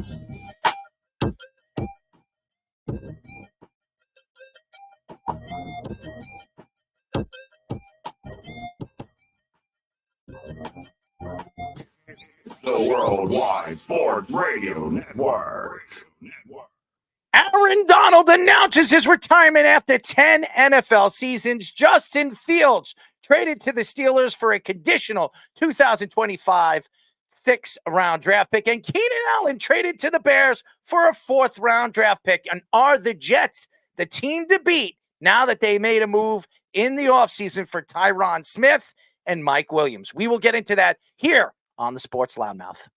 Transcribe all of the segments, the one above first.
The Worldwide Sports Radio Network. Aaron Donald announces his retirement after 10 NFL seasons. Justin Fields traded to the Steelers for a conditional 2025 sixth-round draft pick. And Keenan Allen traded to the Bears for a fourth-round draft pick. And are the Jets the team to beat now that they made a move in the offseason for Tyron Smith and Mike Williams? We will get into that here on the Sports Loudmouth.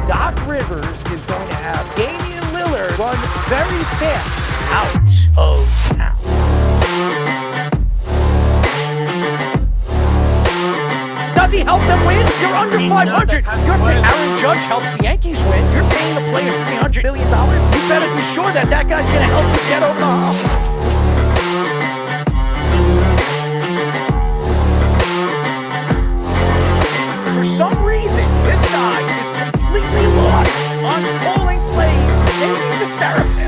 Doc Rivers is going to have Damian Lillard run very fast out of town. Does he help them win? You're under 500. Aaron Judge helps the Yankees win. You're paying the player $300 million. You better be sure that guy's going to help you get over the hump. For some reason, this guy is completely lost on calling plays. Maybe he's a therapist.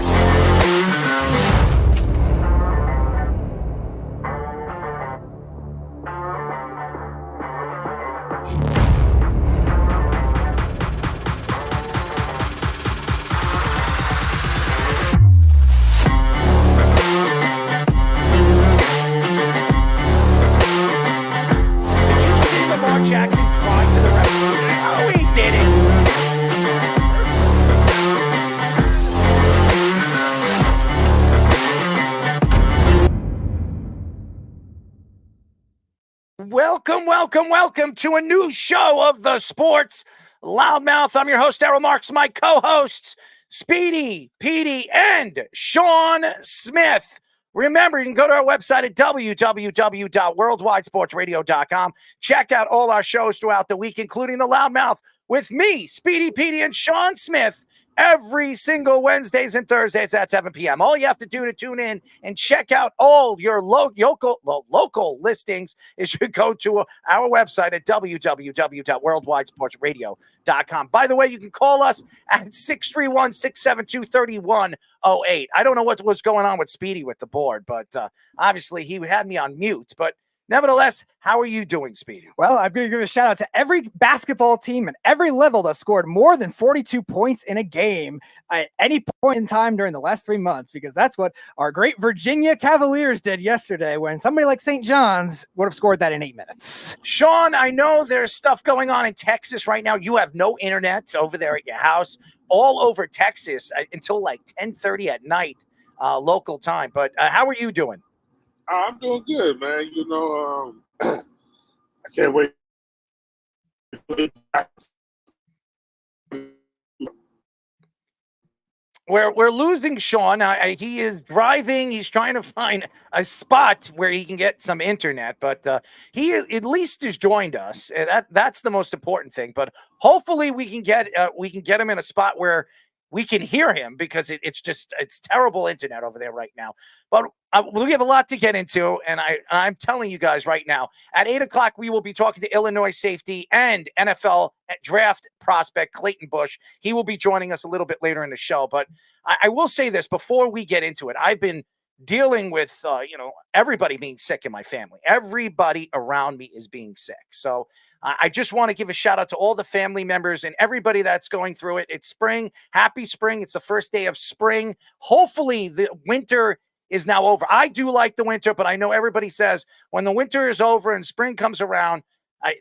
Did you see Lamar Jackson cry to the referee? No, he didn't. Welcome to a new show of the Sports Loudmouth. I'm your host, Darryl Marks. My co-hosts, Speedy, Petey, and Sean Smith. Remember, you can go to our website at www.worldwidesportsradio.com. Check out all our shows throughout the week, including the Loudmouth with me, Speedy, Petey, and Sean Smith every single Wednesdays and Thursdays at 7 p.m. All you have to do to tune in and check out all your local listings is you go to our website at www.worldwidesportsradio.com. By the way, you can call us at 631-672-3108. I don't know what was going on with Speedy with the board, but obviously he had me on mute. But nevertheless, how are you doing, Speedy? Well, I'm going to give a shout out to every basketball team at every level that scored more than 42 points in a game at any point in time during the last 3 months, because that's what our great Virginia Cavaliers did yesterday when somebody like St. John's would have scored that in 8 minutes. Sean, I know there's stuff going on in Texas right now. You have no internet over there at your house, all over Texas until like 10:30 at night, local time. But how are you doing? I'm doing good, man. You know, I can't wait. We're losing Sean. He is driving. He's trying to find a spot where he can get some internet, but he at least has joined us. That's the most important thing. But hopefully we can get him in a spot where we can hear him, because it's terrible internet over there right now. But we have a lot to get into, and I'm telling you guys right now, at 8 o'clock, we will be talking to Illinois safety and NFL draft prospect Clayton Bush. He will be joining us a little bit later in the show. But I will say this before we get into it. I've been dealing with, everybody being sick in my family. Everybody around me is being sick. So I just want to give a shout out to all the family members and everybody that's going through it. It's spring. Happy spring. It's the first day of spring. Hopefully the winter is now over. I do like the winter, but I know everybody says when the winter is over and spring comes around,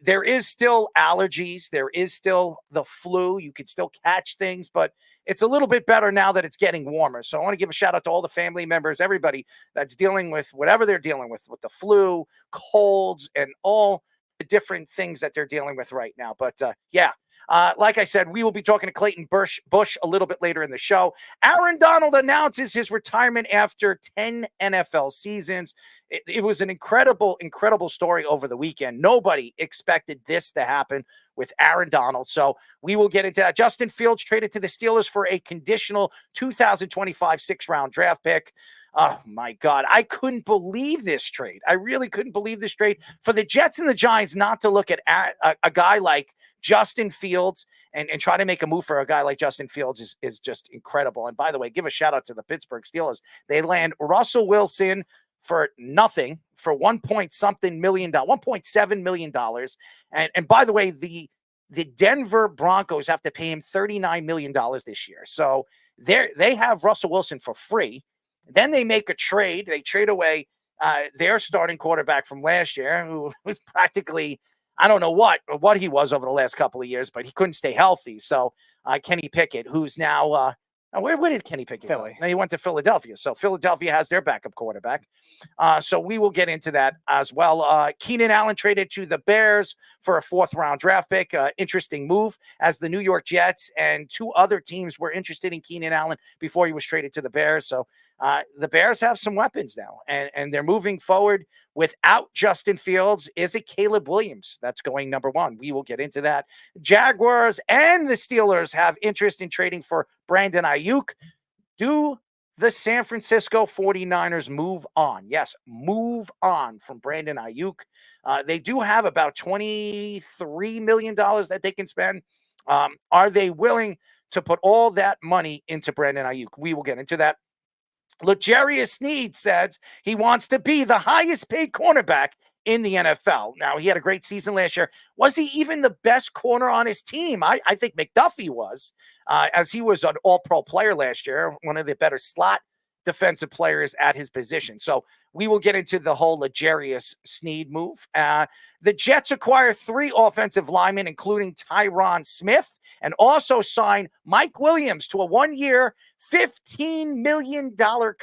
there is still allergies. There is still the flu. You can still catch things, but it's a little bit better now that it's getting warmer. So I want to give a shout out to all the family members, everybody that's dealing with whatever they're dealing with the flu, colds, and all the different things that they're dealing with right now. But like I said, we will be talking to Clayton Bush a little bit later in the show. Aaron Donald announces his retirement after 10 NFL seasons. It was an incredible story over the weekend. Nobody expected this to happen with Aaron Donald. So we will get into that. Justin Fields traded to the Steelers for a conditional 2025 sixth-round draft pick. Oh my God. I couldn't believe this trade. I really couldn't believe this trade for the Jets and the Giants not to look at a guy like Justin Fields and try to make a move for a guy like Justin Fields is just incredible. And by the way, give a shout out to the Pittsburgh Steelers. They land Russell Wilson for nothing, for $1.7 million. And by the way, the Denver Broncos have to pay him $39 million this year. So they have Russell Wilson for free. Then they make a trade. They trade away their starting quarterback from last year, who was practically, I don't know what he was over the last couple of years, but he couldn't stay healthy. So Kenny Pickett, who's now where did Kenny Pickett go? Philly. No, he went to Philadelphia. So Philadelphia has their backup quarterback. So we will get into that as well. Keenan Allen traded to the Bears for a 4th-round draft pick. Interesting move, as the New York Jets and 2 other teams were interested in Keenan Allen before he was traded to the Bears. So the Bears have some weapons now, and they're moving forward without Justin Fields. Is it Caleb Williams that's going number 1? We will get into that. Jaguars and the Steelers have interest in trading for Brandon Ayuk. Do the San Francisco 49ers move on? Yes, move on from Brandon Ayuk. They do have about $23 million that they can spend. Are they willing to put all that money into Brandon Ayuk? We will get into that. L'Jarius Sneed says he wants to be the highest paid cornerback in the NFL. Now, he had a great season last year. Was he even the best corner on his team? I think McDuffie was, as he was an all-pro player last year, one of the better slot defensive players at his position. So we will get into the whole L'Jarius Sneed move. The Jets acquire 3 offensive linemen, including Tyron Smith, and also sign Mike Williams to a 1-year, $15 million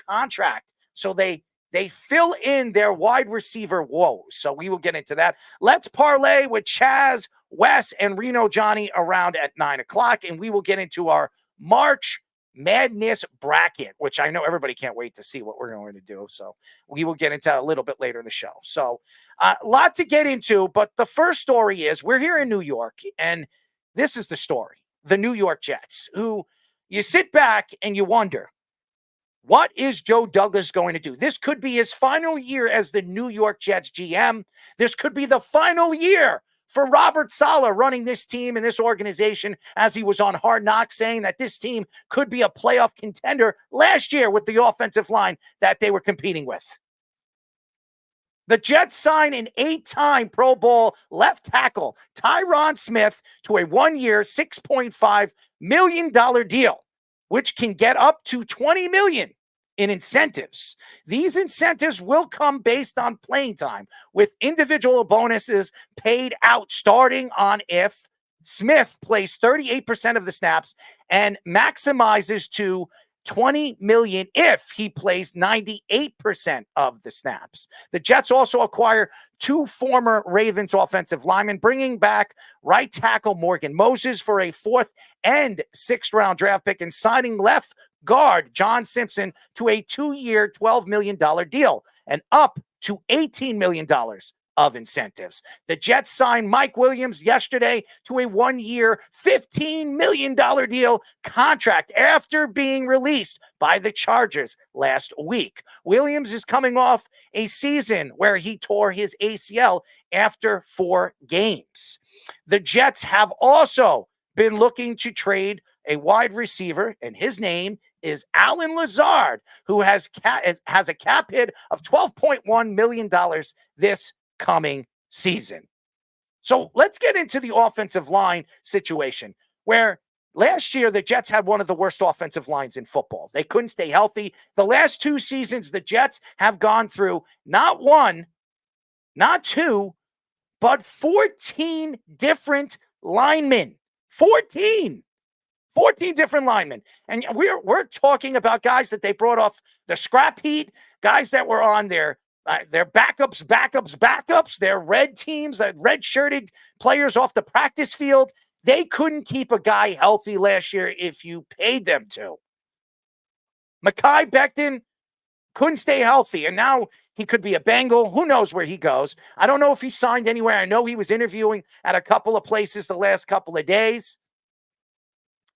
contract. So they fill in their wide receiver woes. So we will get into that. Let's parlay with Chaz, Wes, and Reno Johnny around at 9 o'clock. And we will get into our March Madness bracket, which I know everybody can't wait to see what we're going to do. So we will get into a little bit later in the show. So a lot to get into, but the first story is we're here in New York, and this is the story. The New York Jets, who you sit back and you wonder, what is Joe Douglas going to do? This could be his final year as the New York Jets GM. This could be the final year for Robert Saleh running this team and this organization, as he was on Hard Knocks saying that this team could be a playoff contender last year with the offensive line that they were competing with. The Jets sign an 8-time Pro Bowl left tackle, Tyron Smith, to a 1-year, $6.5 million deal, which can get up to $20 million in incentives. These incentives will come based on playing time, with individual bonuses paid out starting on if Smith plays 38% of the snaps and maximizes to $20 million if he plays 98% of the snaps. The Jets also acquire 2 former Ravens offensive linemen, bringing back right tackle Morgan Moses for a 4th and 6th-round draft pick, and signing left guard John Simpson to a 2-year, $12 million deal, and up to $18 million of incentives. The Jets signed Mike Williams yesterday to a 1-year, $15 million deal contract after being released by the Chargers last week. Williams is coming off a season where he tore his ACL after 4 games. The Jets have also been looking to trade a wide receiver, and his name is Allen Lazard, who has a cap hit of $12.1 million this coming season. So let's get into the offensive line situation, where last year the Jets had one of the worst offensive lines in football. They couldn't stay healthy. The last 2 seasons, the Jets have gone through not 1, not 2, but 14 different linemen. 14 different linemen. And we're talking about guys that they brought off the scrap heap, guys that were on their backups, their red teams, red-shirted players off the practice field. They couldn't keep a guy healthy last year if you paid them to. Mekhi Becton couldn't stay healthy, and now he could be a Bengal. Who knows where he goes? I don't know if he signed anywhere. I know he was interviewing at a couple of places the last couple of days.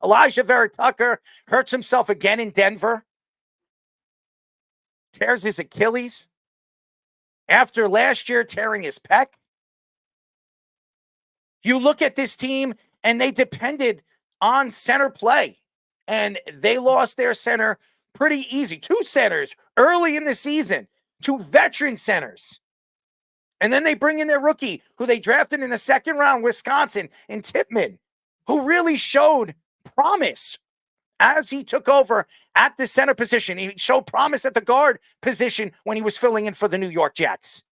Elijah Vera Tucker hurts himself again in Denver. tears his Achilles after last year tearing his pec. You look at this team, and they depended on center play, and they lost their center pretty easy. 2 centers early in the season, 2 veteran centers. And then they bring in their rookie, who they drafted in the second round, Wisconsin, in Tippmann, who really showed promise as he took over at the center position. He showed promise at the guard position when he was filling in for the New York Jets.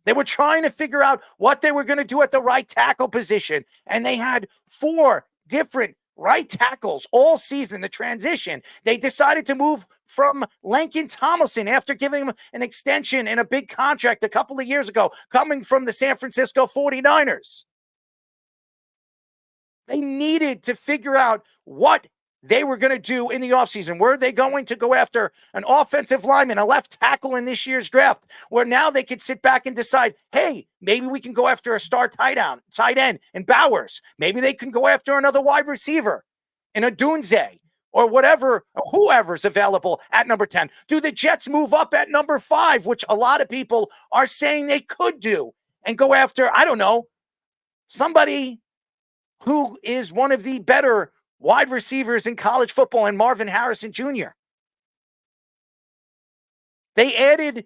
They were trying to figure out what they were going to do at the right tackle position, and they had 4 different right tackles all season. The transition, they decided to move from Lincoln Tomlinson after giving him an extension and a big contract a couple of years ago, coming from the San Francisco 49ers. They needed to figure out what they were going to do in the offseason. Were they going to go after an offensive lineman, a left tackle in this year's draft, where now they could sit back and decide, hey, maybe we can go after a star tight end in Bowers. Maybe they can go after another wide receiver in Odunze or whatever, whoever's available at number 10. Do the Jets move up at number 5, which a lot of people are saying they could do, and go after, I don't know, somebody who is one of the better wide receivers in college football, and Marvin Harrison Jr. They added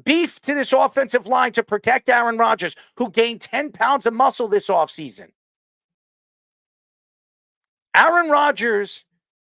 beef to this offensive line to protect Aaron Rodgers, who gained 10 pounds of muscle this offseason. Aaron Rodgers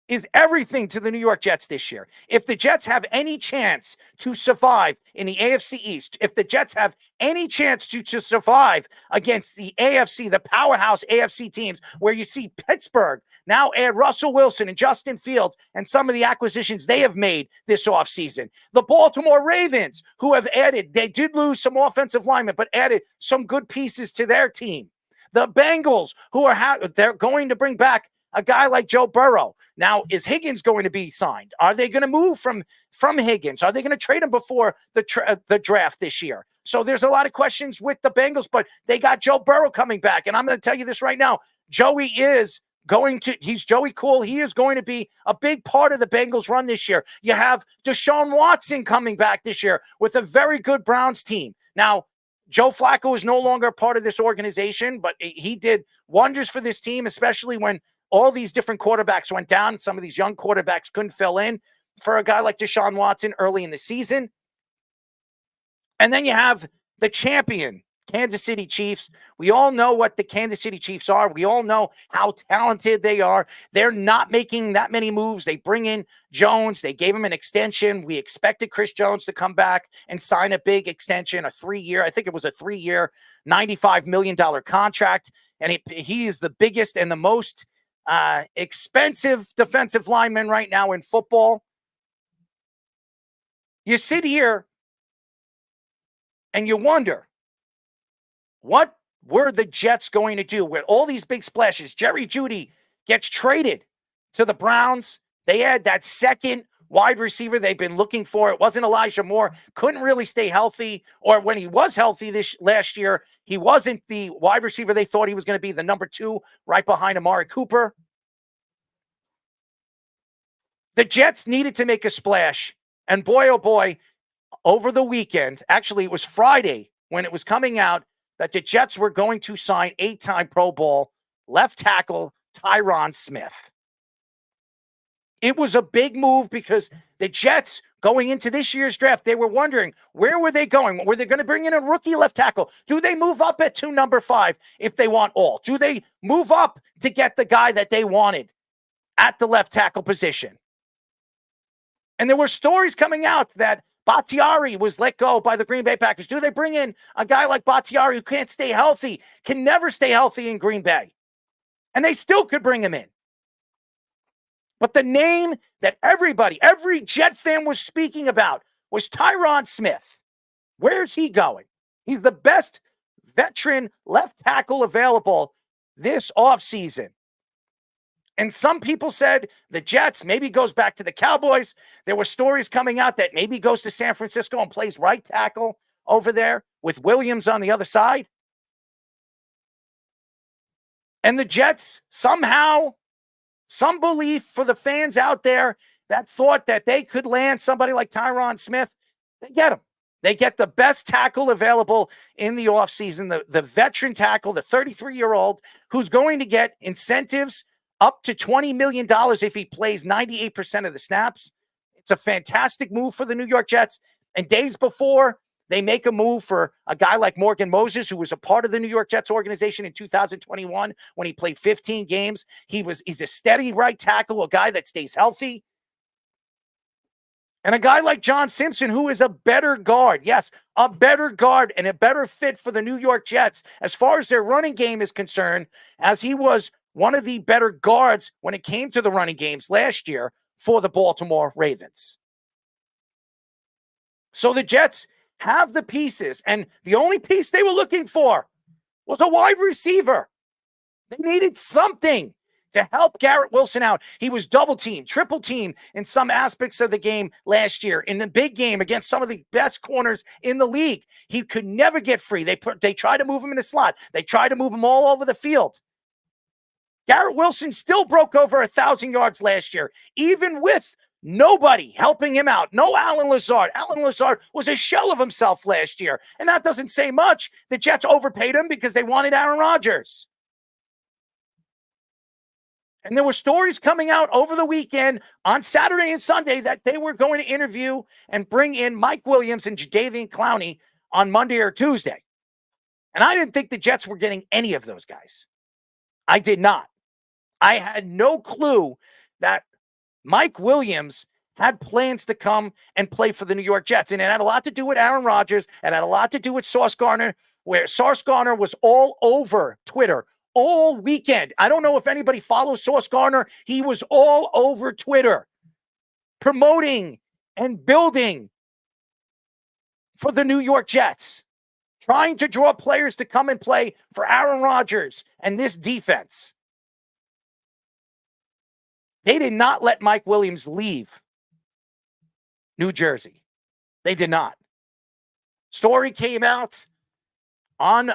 is everything to the New York Jets this year. If the Jets have any chance to survive in the AFC East, if the Jets have any chance to survive against the AFC, the powerhouse AFC teams, where you see Pittsburgh now add Russell Wilson and Justin Fields and some of the acquisitions they have made this offseason. The Baltimore Ravens, who have added, they did lose some offensive linemen, but added some good pieces to their team. The Bengals, who are they're going to bring back a guy like Joe Burrow. Now, is Higgins going to be signed? Are they going to move from Higgins? Are they going to trade him before the draft this year? So there's a lot of questions with the Bengals, but they got Joe Burrow coming back. And I'm going to tell you this right now. He's Joey Cool. He is going to be a big part of the Bengals run this year. You have Deshaun Watson coming back this year with a very good Browns team. Now, Joe Flacco is no longer a part of this organization, but he did wonders for this team, especially when all these different quarterbacks went down. Some of these young quarterbacks couldn't fill in for a guy like Deshaun Watson early in the season. And then you have the champion, Kansas City Chiefs. We all know what the Kansas City Chiefs are. We all know how talented they are. They're not making that many moves. They bring in Jones. They gave him an extension. We expected Chris Jones to come back and sign a big extension, a 3-year, I think it was a 3-year, $95 million contract. And he is the biggest and the most expensive defensive lineman right now in football. You sit here and you wonder, what were the Jets going to do with all these big splashes? Jerry Jeudy gets traded to the Browns. They had that second wide receiver they've been looking for. It wasn't Elijah Moore. Couldn't really stay healthy. Or when he was healthy this last year, he wasn't the wide receiver they thought he was going to be, the number 2 right behind Amari Cooper. The Jets needed to make a splash. And boy, oh boy, over the weekend, actually it was Friday when it was coming out that the Jets were going to sign 8-time Pro Bowl left tackle Tyron Smith. It was a big move because the Jets, going into this year's draft, they were wondering, where were they going? Were they going to bring in a rookie left tackle? Do they move up to number 5 if they want all? Do they move up to get the guy that they wanted at the left tackle position? And there were stories coming out that Bakhtiari was let go by the Green Bay Packers. Do they bring in a guy like Bakhtiari who can't stay healthy, can never stay healthy in Green Bay? And they still could bring him in. But the name that every Jet fan was speaking about was Tyron Smith. Where's he going? He's the best veteran left tackle available this offseason. And some people said the Jets maybe goes back to the Cowboys. There were stories coming out that maybe goes to San Francisco and plays right tackle over there with Williams on the other side. And the Jets, somehow, some belief for the fans out there that thought that they could land somebody like Tyron Smith, they get him. They get the best tackle available in the offseason, the veteran tackle, the 33-year-old who's going to get incentives up to $20 million if he plays 98% of the snaps. It's a fantastic move for the New York Jets. And days before they make a move for a guy like Morgan Moses, who was a part of the New York Jets organization in 2021 when he played 15 games. He's a steady right tackle, a guy that stays healthy. And a guy like John Simpson, who is a better guard. Yes, a better guard and a better fit for the New York Jets as far as their running game is concerned, as he was one of the better guards when it came to the running games last year for the Baltimore Ravens. So the Jets have the pieces, and the only piece they were looking for was a wide receiver. They needed something to help Garrett Wilson out. He was double teamed, triple teamed in some aspects of the game last year. In the big game against some of the best corners in the league, he could never get free. They tried to move him in the slot. They tried to move him all over the field. Garrett Wilson still broke over 1,000 yards last year, even with nobody helping him out. No Allen Lazard. Allen Lazard was a shell of himself last year. And that doesn't say much. The Jets overpaid him because they wanted Aaron Rodgers. And there were stories coming out over the weekend on Saturday and Sunday that they were going to interview and bring in Mike Williams and Jadeveon Clowney on Monday or Tuesday. And I didn't think the Jets were getting any of those guys. I did not. I had no clue that Mike Williams had plans to come and play for the New York Jets. And it had a lot to do with Aaron Rodgers. It had a lot to do with Sauce Gardner, where Sauce Gardner was all over Twitter all weekend. I don't know if anybody follows Sauce Gardner. He was all over Twitter promoting and building for the New York Jets, trying to draw players to come and play for Aaron Rodgers and this defense. They did not let Mike Williams leave New Jersey. They did not. Story came out on,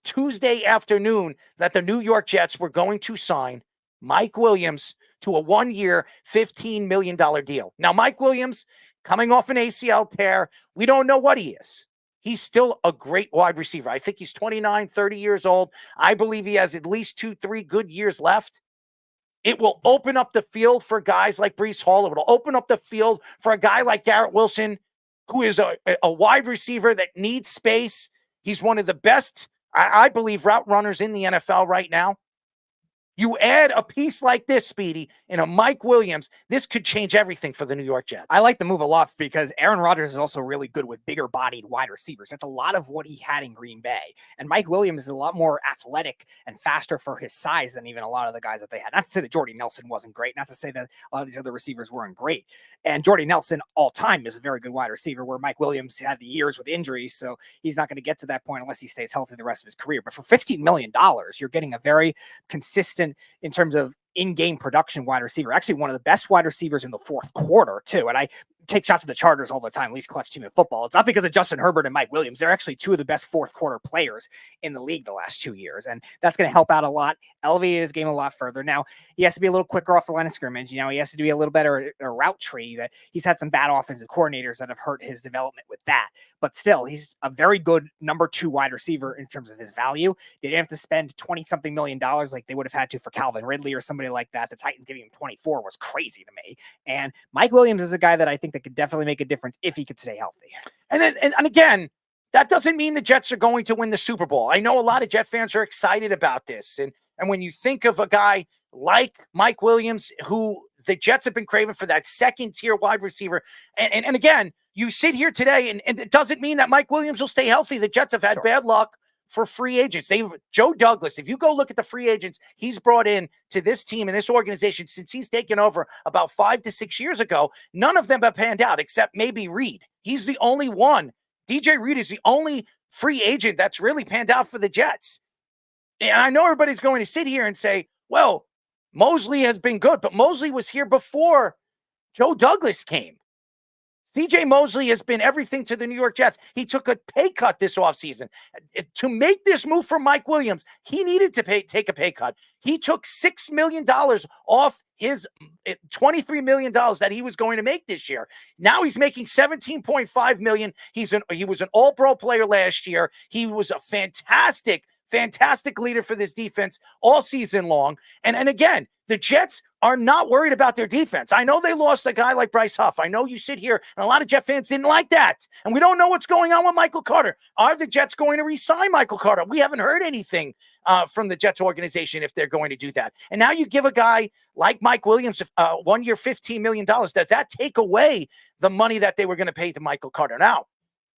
Tuesday afternoon, that the New York Jets were going to sign Mike Williams to a 1-year, $15 million deal. Now, Mike Williams, coming off an ACL tear, we don't know what he is. He's still a great wide receiver. I think he's 29, 30 years old. I believe he has at least 2-3 good years left. It will open up the field for guys like Breece Hall. It will open up the field for a guy like Garrett Wilson, who is a wide receiver that needs space. He's one of the best, I believe, route runners in the NFL right now. You add a piece like this, Speedy, in a Mike Williams, this could change everything for the New York Jets. I like the move a lot because Aaron Rodgers is also really good with bigger bodied wide receivers. That's a lot of what he had in Green Bay. And Mike Williams is a lot more athletic and faster for his size than even a lot of the guys that they had. Not to say that Jordy Nelson wasn't great, not to say that a lot of these other receivers weren't great. And Jordy Nelson all time is a very good wide receiver, where Mike Williams had the years with injuries, so he's not going to get to that point unless he stays healthy the rest of his career. But for $15 million, you're getting a very consistent in terms of in-game production wide receiver, actually one of the best wide receivers in the fourth quarter too. And I take shots at the Chargers all the time, least clutch team in football. It's not because of Justin Herbert and Mike Williams. They're actually two of the best fourth quarter players in the league the last 2 years. And that's going to help out a lot, elevate his game a lot further. Now, he has to be a little quicker off the line of scrimmage. You know, he has to be a little better at a route tree. That he's had some bad offensive coordinators that have hurt his development with that. But still, he's a very good number 2 wide receiver in terms of his value. They didn't have to spend $20-something million like they would have had to for Calvin Ridley or somebody like that. The Titans giving him 24 was crazy to me. And Mike Williams is a guy that I think that could definitely make a difference if he could stay healthy. And again, that doesn't mean the Jets are going to win the Super Bowl. I know a lot of Jet fans are excited about this. And when you think of a guy like Mike Williams, who the Jets have been craving for that second-tier wide receiver, and again, you sit here today, and it doesn't mean that Mike Williams will stay healthy. The Jets have had bad luck for free agents. Joe Douglas, if you go look at the free agents he's brought in to this team and this organization since he's taken over about 5 to 6 years ago, none of them have panned out except maybe Reed. He's the only one. DJ Reed is the only free agent that's really panned out for the Jets. And I know everybody's going to sit here and say, well, Mosley has been good, but Mosley was here before Joe Douglas came. CJ Mosley has been everything to the New York Jets. He took a pay cut this offseason. To make this move for Mike Williams, he needed to take a pay cut. He took $6 million off his $23 million that he was going to make this year. Now he's making $17.5 million. He was an all-pro player last year. He was a fantastic leader for this defense all season long. And again, the Jets are not worried about their defense. I know they lost a guy like Bryce Huff. I know you sit here, and a lot of Jet fans didn't like that. And we don't know what's going on with Michael Carter. Are the Jets going to re-sign Michael Carter? We haven't heard anything from the Jets organization if they're going to do that. And now you give a guy like Mike Williams 1 year, $15 million. Does that take away the money that they were going to pay to Michael Carter? Now,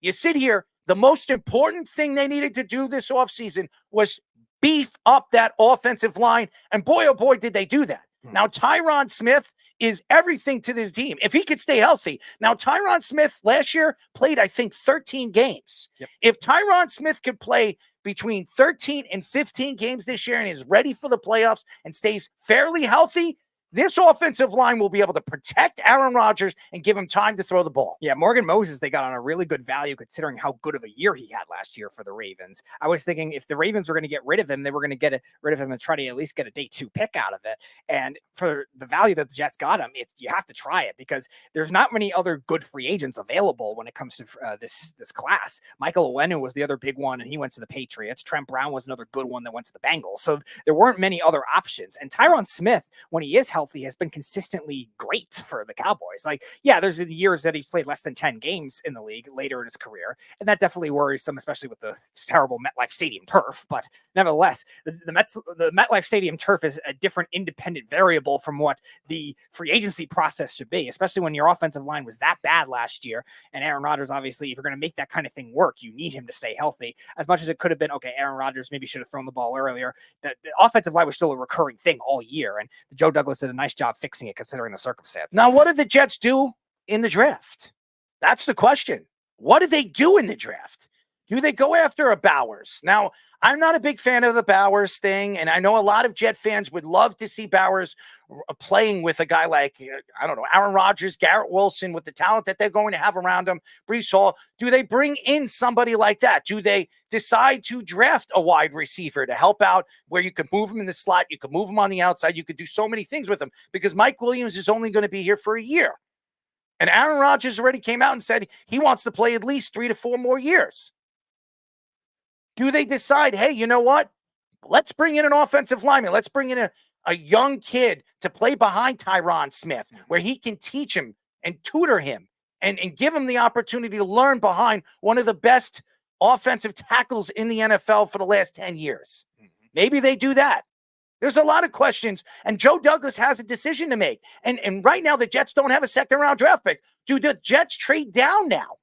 you sit here, the most important thing they needed to do this offseason was beef up that offensive line. And boy, oh boy, did they do that. Now, Tyron Smith is everything to this team. If he could stay healthy. Now, Tyron Smith last year played, I think, 13 games. Yep. If Tyron Smith could play between 13 and 15 games this year and is ready for the playoffs and stays fairly healthy, this offensive line will be able to protect Aaron Rodgers and give him time to throw the ball. Yeah, Morgan Moses, they got on a really good value considering how good of a year he had last year for the Ravens. I was thinking if the Ravens were going to get rid of him, they were going to get rid of him and try to at least get a day 2 pick out of it. And for the value that the Jets got him, you have to try it because there's not many other good free agents available when it comes to this class. Michael Owenu was the other big one, and he went to the Patriots. Trent Brown was another good one that went to the Bengals. So there weren't many other options. And Tyron Smith, when he is healthy, has been consistently great for the Cowboys. Like, yeah, there's years that he played less than 10 games in the league later in his career, and that definitely worries some, especially with the terrible MetLife Stadium turf. But nevertheless, the MetLife Stadium turf is a different independent variable from what the free agency process should be, especially when your offensive line was that bad last year. And Aaron Rodgers, obviously, if you're going to make that kind of thing work, you need him to stay healthy. As much as it could have been, okay, Aaron Rodgers maybe should have thrown the ball earlier, the offensive line was still a recurring thing all year, and Joe Douglas did a nice job fixing it considering the circumstances. Now, what did the Jets do in the draft? That's the question. What did they do in the draft? Do they go after a Bowers? Now, I'm not a big fan of the Bowers thing, and I know a lot of Jet fans would love to see Bowers playing with a guy like, I don't know, Aaron Rodgers, Garrett Wilson, with the talent that they're going to have around him, Breece Hall. Do they bring in somebody like that? Do they decide to draft a wide receiver to help out where you could move him in the slot, you could move him on the outside, you could do so many things with him because Mike Williams is only going to be here for a year. And Aaron Rodgers already came out and said he wants to play at least 3 to 4 more years. Do they decide, hey, you know what? Let's bring in an offensive lineman. Let's bring in a young kid to play behind Tyron Smith where he can teach him and tutor him and give him the opportunity to learn behind one of the best offensive tackles in the NFL for the last 10 years. Maybe they do that. There's a lot of questions, and Joe Douglas has a decision to make. And right now, the Jets don't have a second-round draft pick. Do the Jets trade down now?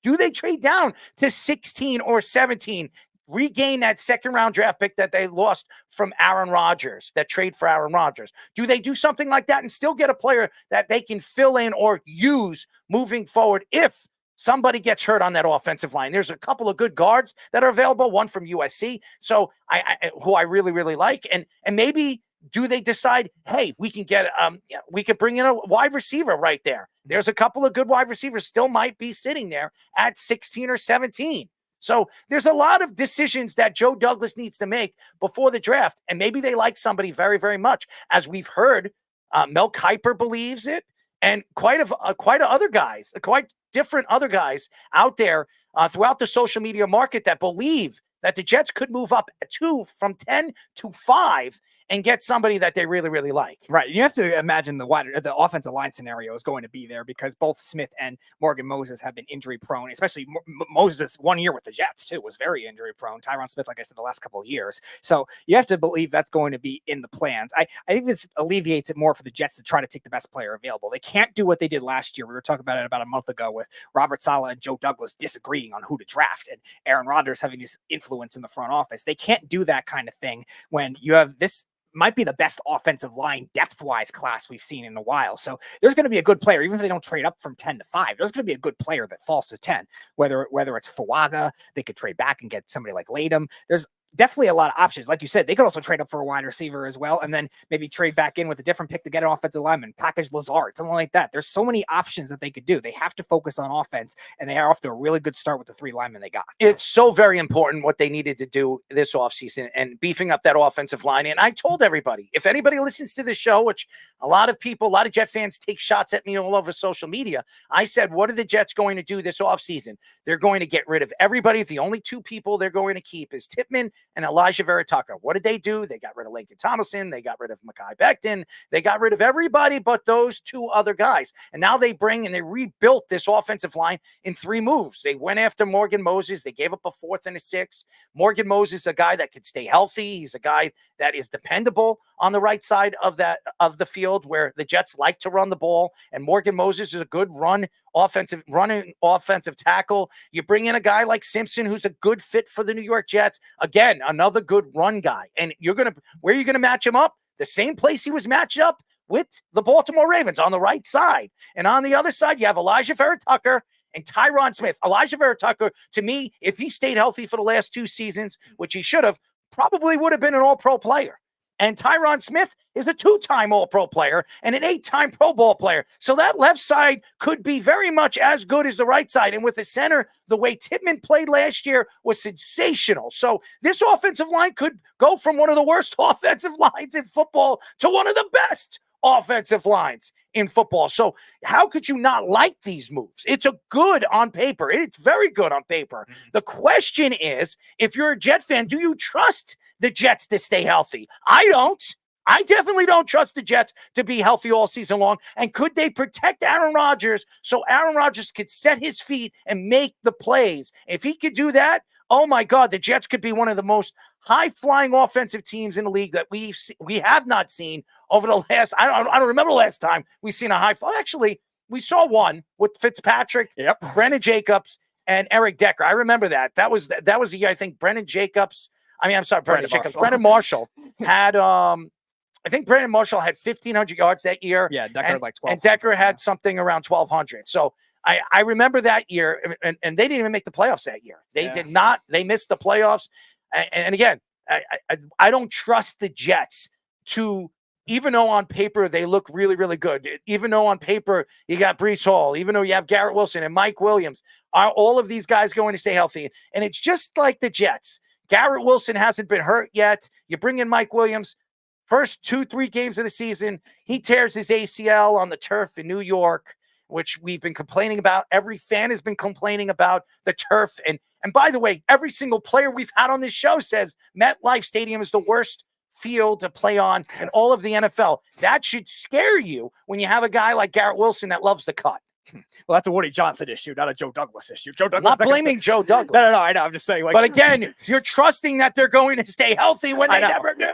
Do they trade down to 16 or 17, regain that second-round draft pick that they lost from Aaron Rodgers, that trade for Aaron Rodgers? Do they do something like that and still get a player that they can fill in or use moving forward if somebody gets hurt on that offensive line? There's a couple of good guards that are available, one from USC, so who I really, really like. And maybe do they decide, hey, we can get we could bring in a wide receiver right there. There's a couple of good wide receivers still might be sitting there at 16 or 17. So there's a lot of decisions that Joe Douglas needs to make before the draft, and maybe they like somebody very, very much. As we've heard, Mel Kiper believes it, and quite different other guys out there throughout the social media market that believe that the Jets could move up from 10 to 5 and get somebody that they really, really like. Right. You have to imagine the offensive line scenario is going to be there because both Smith and Morgan Moses have been injury prone, especially Moses 1 year with the Jets too was very injury prone. Tyron Smith, like I said, the last couple of years. So you have to believe that's going to be in the plans. I think this alleviates it more for the Jets to try to take the best player available. They can't do what they did last year. We were talking about it about a month ago with Robert Saleh and Joe Douglas disagreeing on who to draft and Aaron Rodgers having this influence in the front office. They can't do that kind of thing when you have this might be the best offensive line depth-wise class we've seen in a while. So there's going to be a good player, even if they don't trade up from 10 to 5. There's going to be a good player that falls to 10, whether it's Fuaga, they could trade back and get somebody like Latham. There's definitely a lot of options. Like you said, they could also trade up for a wide receiver as well, and then maybe trade back in with a different pick to get an offensive lineman, package Lazard, something like that. There's so many options that they could do. They have to focus on offense, and they are off to a really good start with the 3 linemen they got. It's so very important what they needed to do this offseason and beefing up that offensive line. And I told everybody, if anybody listens to this show, which a lot of people, a lot of Jet fans take shots at me all over social media, I said, what are the Jets going to do this offseason? They're going to get rid of everybody. The only 2 people they're going to keep is Tippmann and Elijah Vera Tucker. What did they do? They got rid of Laken Tomlinson. They got rid of Mekhi Becton. They got rid of everybody but those 2 other guys. And now they bring and they rebuilt this offensive line in 3 moves. They went after Morgan Moses. They gave up a 4th and a 6th. Morgan Moses is a guy that could stay healthy. He's a guy that is dependable on the right side of the field where the Jets like to run the ball. And Morgan Moses is a good running offensive tackle. You bring in a guy like Simpson, who's a good fit for the New York Jets. Again, another good run guy. And where are you going to match him up? The same place he was matched up with the Baltimore Ravens on the right side. And on the other side, you have Elijah Vera Tucker and Tyron Smith. Elijah Vera Tucker, to me, if he stayed healthy for the last 2 seasons, which he should have, probably would have been an all-pro player. And Tyron Smith is a 2-time All-Pro player and an 8-time Pro Bowl player. So that left side could be very much as good as the right side. And with the center, the way Tippmann played last year was sensational. So this offensive line could go from one of the worst offensive lines in football to one of the best offensive lines in football. So how could you not like these moves? It's a good on paper. It's very good on paper. The question is, if you're a Jet fan, do you trust the Jets to stay healthy? I don't. I definitely don't trust the Jets to be healthy all season long. And could they protect Aaron Rodgers so Aaron Rodgers could set his feet and make the plays? If he could do that, oh my God, the Jets could be one of the most high-flying offensive teams in the league that we have not seen over the last. I don't remember the last time we've seen a high fly. Actually, we saw one with Fitzpatrick, Brennan Jacobs, and Eric Decker. I remember that. That was the year I think Brennan Marshall had. I think Brandon Marshall had 1,500 yards that year. Yeah, Decker had like 12. And Decker had something around 1,200. So I remember that year, and they didn't even make the playoffs that year. They did not. They missed the playoffs. And again, I don't trust the Jets to, even though on paper they look really, really good, even though on paper you got Breece Hall, even though you have Garrett Wilson and Mike Williams, are all of these guys going to stay healthy? And it's just like the Jets. Garrett Wilson hasn't been hurt yet. You bring in Mike Williams. First 2-3 games of the season, he tears his ACL on the turf in New York, which we've been complaining about. Every fan has been complaining about the turf. And by the way, every single player we've had on this show says MetLife Stadium is the worst field to play on in all of the NFL. That should scare you when you have a guy like Garrett Wilson that loves to cut. Well, that's a Woody Johnson issue, not a Joe Douglas issue. Joe Douglas. I'm not blaming Joe Douglas. No, I know. I'm just saying. Like, but again, you're trusting that they're going to stay healthy when they never do.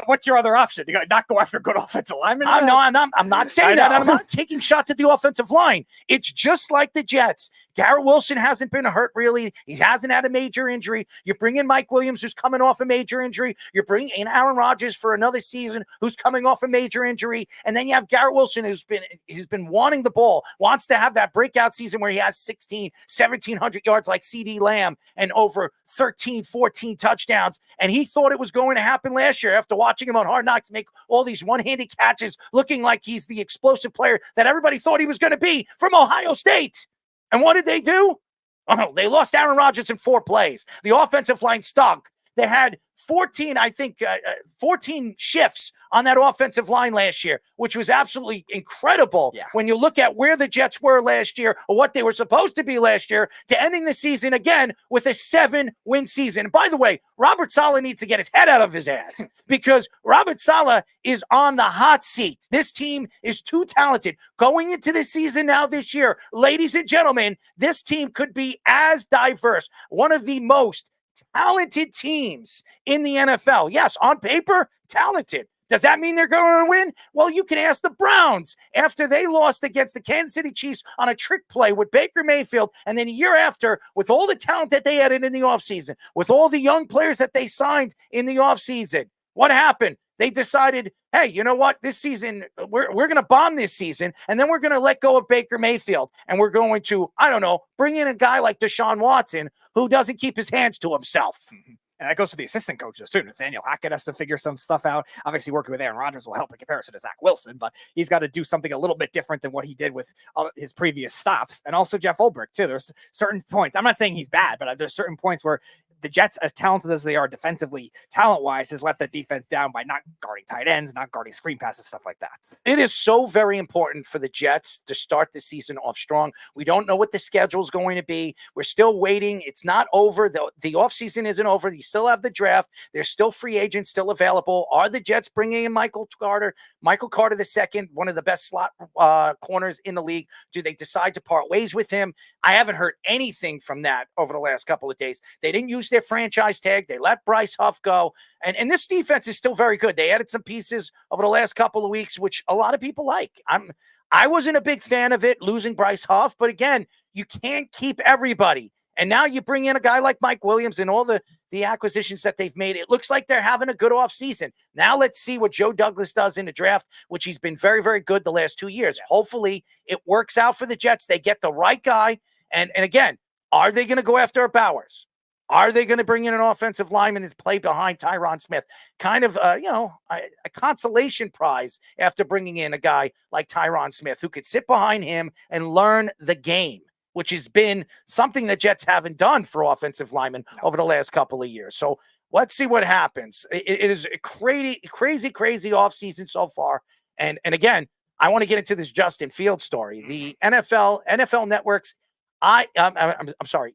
What's your other option? You got to not go after good offensive linemen? I'm not saying that. I'm not taking shots at the offensive line. It's just like the Jets. Garrett Wilson hasn't been hurt, really. He hasn't had a major injury. You bring in Mike Williams, who's coming off a major injury. You bring in Aaron Rodgers for another season, who's coming off a major injury. And then you have Garrett Wilson, he's been wanting the ball, wants to have that breakout season where he has 1,700 yards like CeeDee Lamb and over 13, 14 touchdowns. And he thought it was going to happen last year after watching him on Hard Knocks make all these one-handed catches, looking like he's the explosive player that everybody thought he was going to be from Ohio State. And what did they do? Oh, they lost Aaron Rodgers in 4 plays. The offensive line stunk. They had 14 shifts on that offensive line last year, which was absolutely incredible. Yeah. When you look at where the Jets were last year or what they were supposed to be last year to ending the season again with a 7-win season. And by the way, Robert Saleh needs to get his head out of his ass because Robert Saleh is on the hot seat. This team is too talented. Going into the season now this year, ladies and gentlemen, this team could be as diverse, one of the most talented teams in the NFL. Yes, on paper, talented. Does that mean they're going to win? Well, you can ask the Browns after they lost against the Kansas City Chiefs on a trick play with Baker Mayfield. And then a year after, with all the talent that they added in the offseason, with all the young players that they signed in the offseason, what happened? They decided, hey, you know what? This season, we're going to bomb this season, and then we're going to let go of Baker Mayfield, and we're going to, I don't know, bring in a guy like Deshaun Watson who doesn't keep his hands to himself. And that goes for the assistant coaches too. Nathaniel Hackett has to figure some stuff out. Obviously, working with Aaron Rodgers will help in comparison to Zach Wilson, but he's got to do something a little bit different than what he did with his previous stops. And also Jeff Ulbrich too. There's certain points. I'm not saying he's bad, but there's certain points where the Jets, as talented as they are defensively, talent-wise, has let the defense down by not guarding tight ends, not guarding screen passes, stuff like that. It is so very important for the Jets to start the season off strong. We don't know what the schedule is going to be. We're still waiting. It's not over. The offseason isn't over. You still have the draft. There's still free agents still available. Are the Jets bringing in Michael Carter II, one of the best slot corners in the league? Do they decide to part ways with him? I haven't heard anything from that over the last couple of days. They didn't use their franchise tag. They let Bryce Huff go. And this defense is still very good. They added some pieces over the last couple of weeks, which a lot of people like. I wasn't a big fan of it, losing Bryce Huff, but again, you can't keep everybody. And now you bring in a guy like Mike Williams and all the acquisitions that they've made. It looks like they're having a good offseason. Now let's see what Joe Douglas does in the draft, which he's been very, very good the last 2 years. Yes. Hopefully it works out for the Jets. They get the right guy. And again, are they going to go after Bowers? Are they going to bring in an offensive lineman and play behind Tyron Smith? Kind of, a consolation prize after bringing in a guy like Tyron Smith who could sit behind him and learn the game, which has been something that Jets haven't done for offensive linemen over the last couple of years. So let's see what happens. It is a crazy offseason so far. And again, I want to get into this Justin Fields story. The NFL Network's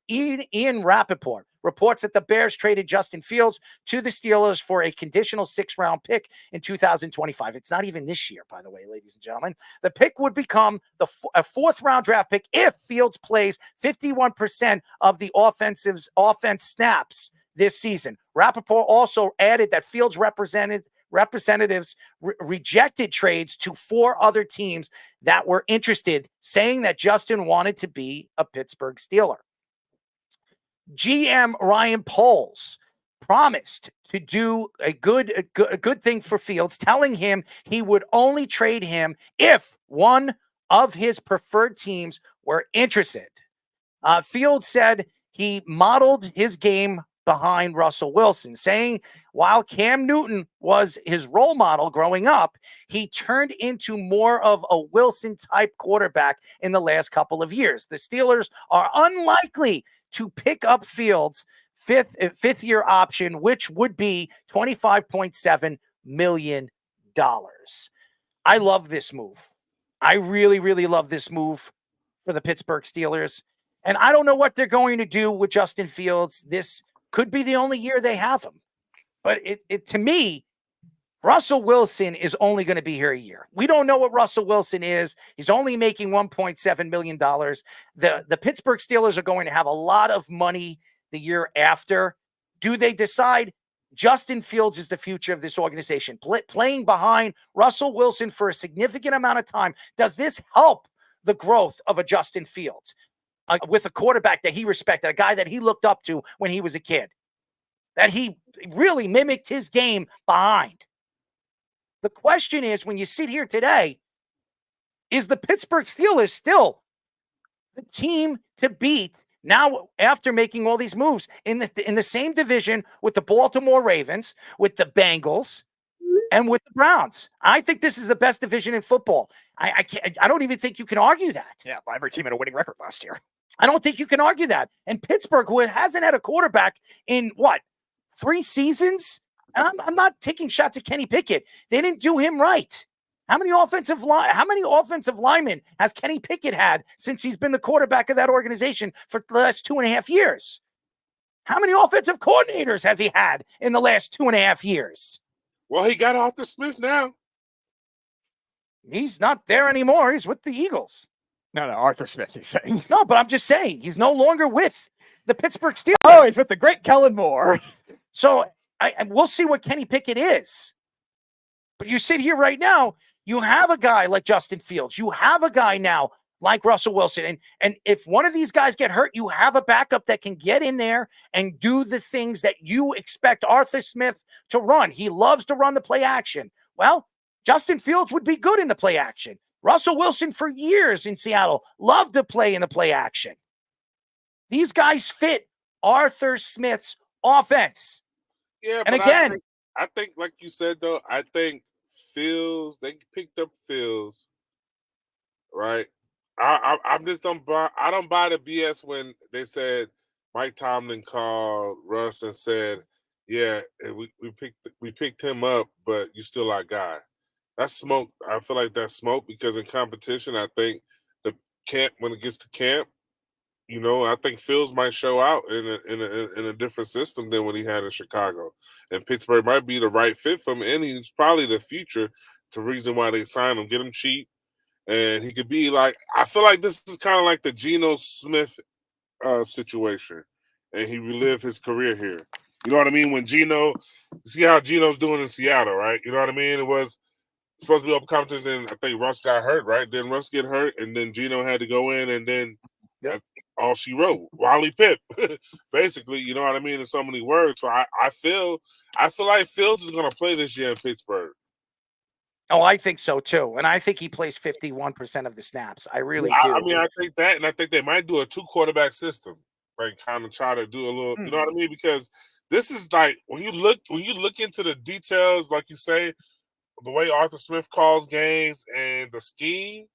Ian Rappaport reports that the Bears traded Justin Fields to the Steelers for a conditional 6th-round pick in 2025. It's not even this year, by the way, ladies and gentlemen. The pick would become a 4th-round draft pick if Fields plays 51% of the offense snaps this season. Rappaport also added that Fields representatives rejected trades to 4 other teams that were interested, saying that Justin wanted to be a Pittsburgh Steeler. GM Ryan Poles promised to do a good thing for Fields, telling him he would only trade him if one of his preferred teams were interested. Fields said he modeled his game behind Russell Wilson, saying while Cam Newton was his role model growing up, he turned into more of a Wilson-type quarterback in the last couple of years. The Steelers are unlikely to pick up Fields' fifth-year option, which would be $25.7 million. I love this move. I really, really love this move for the Pittsburgh Steelers. And I don't know what they're going to do with Justin Fields. This could be the only year they have him. But it to me, Russell Wilson is only going to be here a year. We don't know what Russell Wilson is. He's only making $1.7 million. The Pittsburgh Steelers are going to have a lot of money the year after. Do they decide Justin Fields is the future of this organization, playing behind Russell Wilson for a significant amount of time? Does this help the growth of a Justin Fields with a quarterback that he respected, a guy that he looked up to when he was a kid, that he really mimicked his game behind? The question is, when you sit here today, is the Pittsburgh Steelers still the team to beat now after making all these moves in the same division with the Baltimore Ravens, with the Bengals, and with the Browns? I think this is the best division in football. I don't even think you can argue that. Yeah, well, every team had a winning record last year. I don't think you can argue that. And Pittsburgh, who hasn't had a quarterback in, 3 seasons? And I'm not taking shots at Kenny Pickett. They didn't do him right. How many offensive linemen has Kenny Pickett had since he's been the quarterback of that organization for the last 2.5 years? How many offensive coordinators has he had in the last 2.5 years? Well, he got Arthur Smith now. He's not there anymore. He's with the Eagles. No, Arthur Smith, he's saying. No, but I'm just saying he's no longer with the Pittsburgh Steelers. Oh, he's with the great Kellen Moore. So we'll see what Kenny Pickett is. But you sit here right now, you have a guy like Justin Fields. You have a guy now like Russell Wilson. And if one of these guys get hurt, you have a backup that can get in there and do the things that you expect Arthur Smith to run. He loves to run the play action. Well, Justin Fields would be good in the play action. Russell Wilson for years in Seattle loved to play in the play action. These guys fit Arthur Smith's offense. Yeah, And but again, I think, like you said though, I think Fields they picked up Fields, right? I'm just don't buy. I don't buy the BS when they said Mike Tomlin called Russ and said, "Yeah, we picked him up, but you still our guy." That's smoke. I feel like that's smoke because in competition, I think the camp when it gets to camp, I think Fields might show out in a different system than what he had in Chicago, and Pittsburgh might be the right fit for him, and he's probably the future. The reason why they signed him, get him cheap, and he could be like. I feel like this is kind of like the Geno Smith situation, and he relived his career here. You know what I mean? When see how Geno's doing in Seattle, right? You know what I mean? It was supposed to be open competition, and I think Russ got hurt, right? Then Russ get hurt, and then Geno had to go in, and then Yep. all she wrote, Wally Pip, basically. You know what I mean? In so many words. So I feel like Fields is going to play this year in Pittsburgh. oh, I think so too, and I think he plays 51% of the snaps. I really do. I mean, I think that, and I think they might do a 2-quarterback system, like kind of try to do a little. You know what I mean? Because this is like when you look into the details, like you say, the way Arthur Smith calls games and the scheme.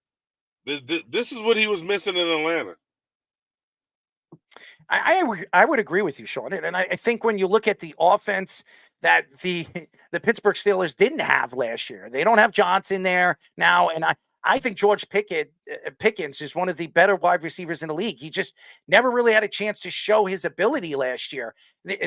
This is what he was missing in Atlanta. I would agree with you, Sean. And I think when you look at the offense that the Pittsburgh Steelers didn't have last year, they don't have Johnson there now. And I think George Pickens is one of the better wide receivers in the league. He just never really had a chance to show his ability last year.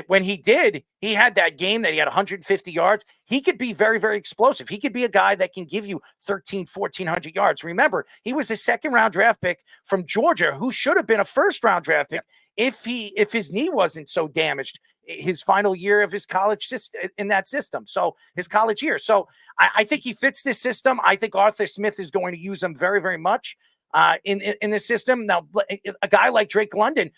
When he did, he had that game that he had 150 yards. He could be very, very explosive. He could be a guy that can give you 1,400 yards. Remember, he was a second-round draft pick from Georgia who should have been a first-round draft pick if his knee wasn't so damaged his final year of his college system in that system. So his college year. So I think he fits this system. I think Arthur Smith is going to use him very, very much in this system. Now, a guy like Drake London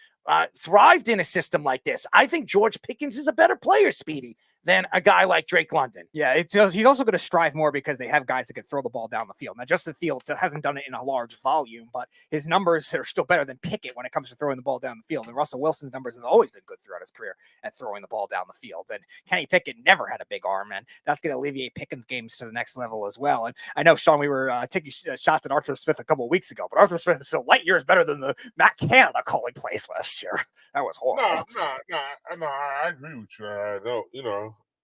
thrived in a system like this. I think George Pickens is a better player, Speedy, than a guy like Drake London. Yeah, he's also going to strive more because they have guys that can throw the ball down the field. Now, Justin Fields hasn't done it in a large volume, but his numbers are still better than Pickett when it comes to throwing the ball down the field. And Russell Wilson's numbers have always been good throughout his career at throwing the ball down the field. And Kenny Pickett never had a big arm, and that's going to alleviate Pickens' games to the next level as well. And I know, Sean, we were taking shots at Arthur Smith a couple of weeks ago, but Arthur Smith is still light years better than the Matt Canada calling plays last year. That was horrible. No, I agree with you. I don't,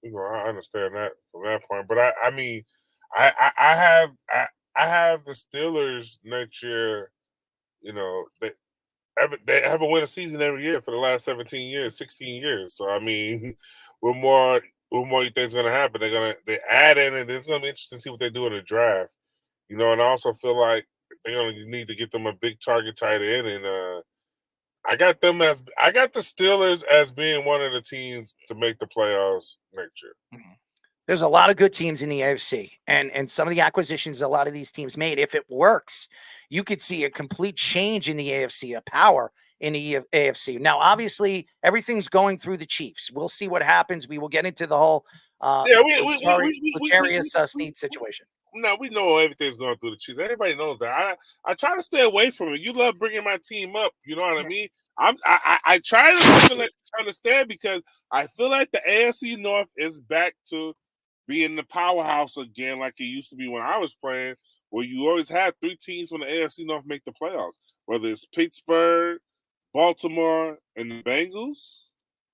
I understand that from that point. But I mean, I have the Steelers next year. They have a win a season every year for the last 16 years. So I mean, what more you think is going to happen? They add in, and it's going to be interesting to see what they do in the draft. And I also feel like they're going to need to get them a big target tight end, and I got the Steelers as being one of the teams to make the playoffs next year. Mm-hmm. There's a lot of good teams in the AFC, and some of the acquisitions a lot of these teams made, if it works, you could see a complete change in the AFC, a power in the AFC. Now, obviously, everything's going through the Chiefs. We'll see what happens. We will get into the whole L'Jarius Sneed situation. No, we know everything's going through the Chiefs. Everybody knows that. I try to stay away from it. You love bringing my team up. You know what I mean? I try to let you understand because I feel like the AFC North is back to being the powerhouse again, like it used to be when I was playing, where you always had 3 teams from the AFC North make the playoffs, whether it's Pittsburgh, Baltimore, and the Bengals.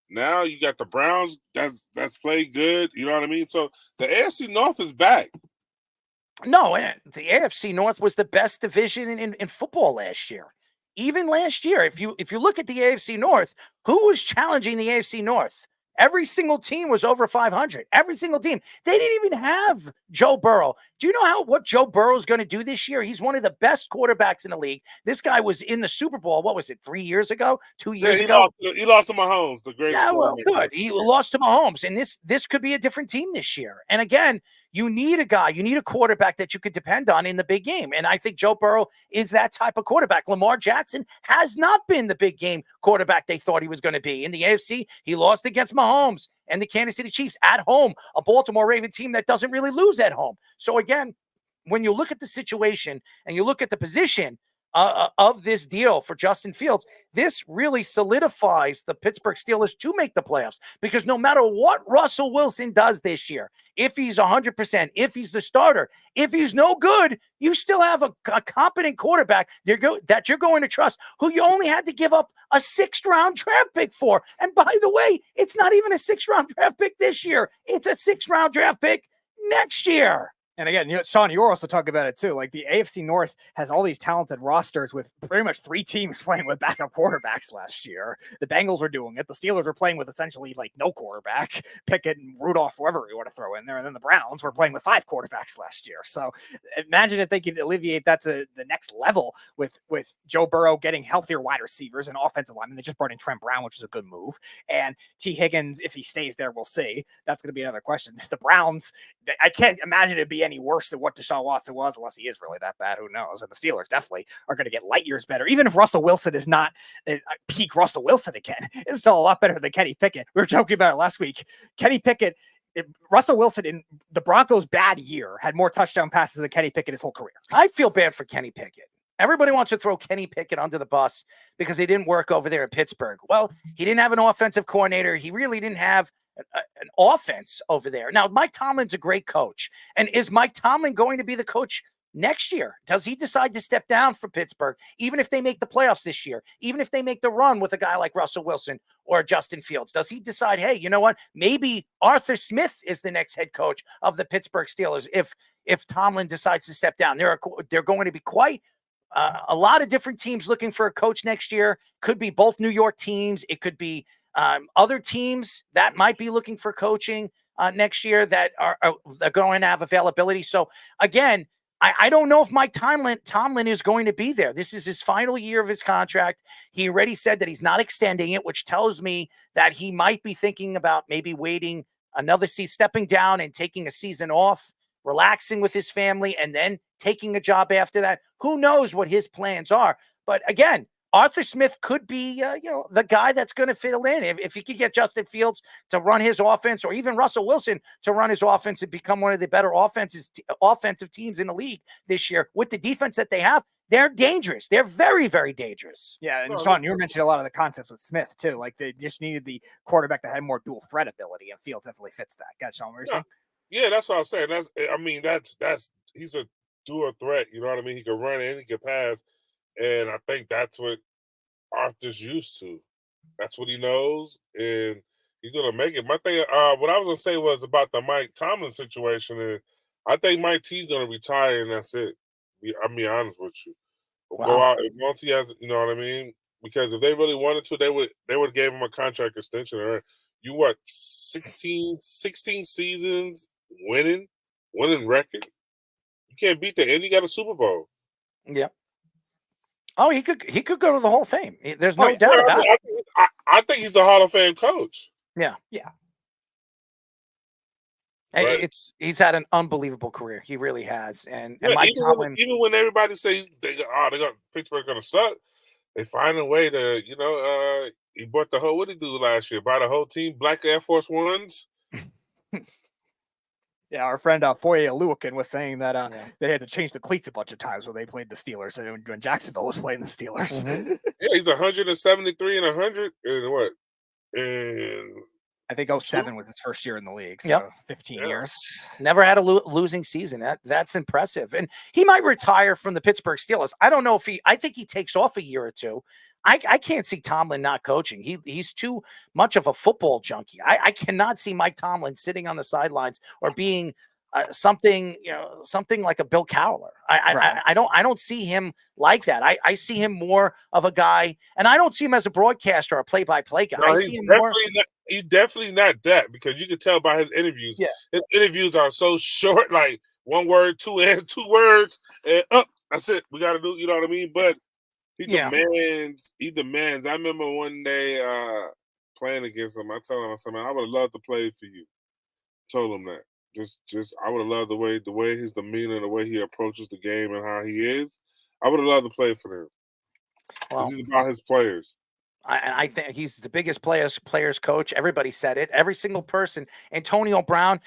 Now you got the Browns that's played good. You know what I mean? So the AFC North is back. No, the AFC North was the best division in football last year. Even last year, if you look at the AFC North, who was challenging the AFC North? Every single team was over 500. Every single team. They didn't even have Joe Burrow. Do you know what Joe Burrow is going to do this year? He's one of the best quarterbacks in the league. This guy was in the Super Bowl. What was it? 3 years ago? 2 years ago? He lost to Mahomes, the greatest. Yeah, well, good. He lost to Mahomes, and this could be a different team this year. And again, you need a quarterback that you could depend on in the big game. And I think Joe Burrow is that type of quarterback. Lamar Jackson has not been the big game quarterback they thought he was going to be. In the AFC, he lost against Mahomes and the Kansas City Chiefs at home, a Baltimore Raven team that doesn't really lose at home. So again, when you look at the situation and you look at the position, of this deal for Justin Fields, this really solidifies the Pittsburgh Steelers to make the playoffs, because no matter what Russell Wilson does this year, if he's 100%, if he's the starter, if he's no good, you still have a competent quarterback that you're going to trust, who you only had to give up a 6th-round draft pick for. And by the way, it's not even a 6th-round draft pick this year. It's a 6th-round draft pick next year. And again, Sean, you were also talking about it too. Like the AFC North has all these talented rosters with pretty much 3 teams playing with backup quarterbacks last year. The Bengals were doing it. The Steelers were playing with essentially like no quarterback, Pickett and Rudolph, whoever you want to throw in there. And then the Browns were playing with 5 quarterbacks last year. So imagine if they could alleviate that to the next level with Joe Burrow getting healthier wide receivers and offensive linemen. They just brought in Trent Brown, which is a good move. And T. Higgins, if he stays there, we'll see. That's going to be another question. The Browns, I can't imagine it'd be any worse than what Deshaun Watson was, unless he is really that bad. Who knows? And the Steelers definitely are going to get light years better. Even if Russell Wilson is not peak Russell Wilson again, it's still a lot better than Kenny Pickett. We were joking about it last week. Kenny Pickett, Russell Wilson in the Broncos' bad year had more touchdown passes than Kenny Pickett his whole career. I feel bad for Kenny Pickett. Everybody wants to throw Kenny Pickett under the bus because he didn't work over there at Pittsburgh. Well, he didn't have an offensive coordinator. He really didn't have an offense over there. Now, Mike Tomlin's a great coach. And is Mike Tomlin going to be the coach next year? Does he decide to step down for Pittsburgh, even if they make the playoffs this year, even if they make the run with a guy like Russell Wilson or Justin Fields? Does he decide, hey, you know what? Maybe Arthur Smith is the next head coach of the Pittsburgh Steelers if Tomlin decides to step down? They're going to be quite a lot of different teams looking for a coach next year. Could be both New York teams. It could be other teams that might be looking for coaching next year that are going to have availability. So again, I don't know if Mike Tomlin is going to be there. This is his final year of his contract. He already said that he's not extending it, which tells me that he might be thinking about maybe waiting another season, stepping down and taking a season off, relaxing with his family, and then taking a job after that. Who knows what his plans are? But again, Arthur Smith could be, the guy that's going to fill in. If he could get Justin Fields to run his offense, or even Russell Wilson to run his offense and become one of the better offensive teams in the league this year with the defense that they have, they're dangerous. They're very, very dangerous. Yeah, and Sean, you were mentioning a lot of the concepts with Smith too. Like they just needed the quarterback that had more dual threat ability, and Fields definitely fits that. Got Sean, what you're saying? Yeah, that's what I was saying. That's he's a dual threat. You know what I mean? He can run and he can pass, and I think that's what Arthur's used to. That's what he knows, and he's gonna make it. My thing, what I was gonna say was about the Mike Tomlin situation. Is I think Mike T's gonna retire, and that's it. I'm being honest with you. Wow. Go out once he has, you know what I mean? Because if they really wanted to, they would gave him a contract extension. Or you what 16 seasons winning record. You can't beat that, and you got a Super Bowl. Yeah. Oh, he could go to the Hall of Fame. There's no doubt about it. I think he's a Hall of Fame coach. Yeah. Right. He's had an unbelievable career. He really has. And Mike Tomlin, even when everybody says Pittsburgh gonna suck, they find a way to, he bought the whole. What did he do last year? Buy the whole team black Air Force Ones. Yeah, our friend Foye Aluakin was saying that they had to change the cleats a bunch of times when they played the Steelers, and when Jacksonville was playing the Steelers. Mm-hmm. Yeah, he's 173 and 100 and what? And I think 07 was his first year in the league, so Yep. 15 years. never had a losing season. That's impressive. And he might retire from the Pittsburgh Steelers. I don't know if I think he takes off a year or two. I can't see Tomlin not coaching. He's too much of a football junkie. I cannot see Mike Tomlin sitting on the sidelines or being something like a Bill Cowler. I don't see him like that. I see him more of a guy, and I don't see him as a broadcaster or a play-by-play guy. No, I see him more. He's definitely not that, because you can tell by his interviews. Yeah. His interviews are so short, like one word, two words, and that's it. We got to do, you know what I mean? But he demands. I remember one day playing against him. I told him, I said, man, I would have loved to play for you. Told him that. Just I would have loved the way his demeanor, the way he approaches the game and how he is. I would have loved to play for him. Well, This is about his players. I think he's the biggest players coach. Everybody said it. Every single person. Antonio Brown.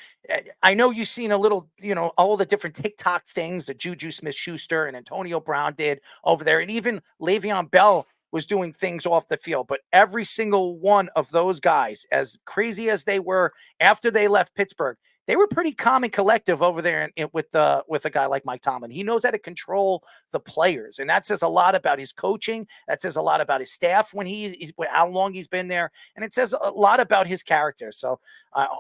I know you've seen a little, all the different TikTok things that Juju Smith-Schuster and Antonio Brown did over there, and even Le'Veon Bell was doing things off the field. But every single one of those guys, as crazy as they were after they left Pittsburgh, they were pretty calm and collective over there with a guy like Mike Tomlin. He knows how to control the players, and that says a lot about his coaching. That says a lot about his staff how long he's been there, and it says a lot about his character. So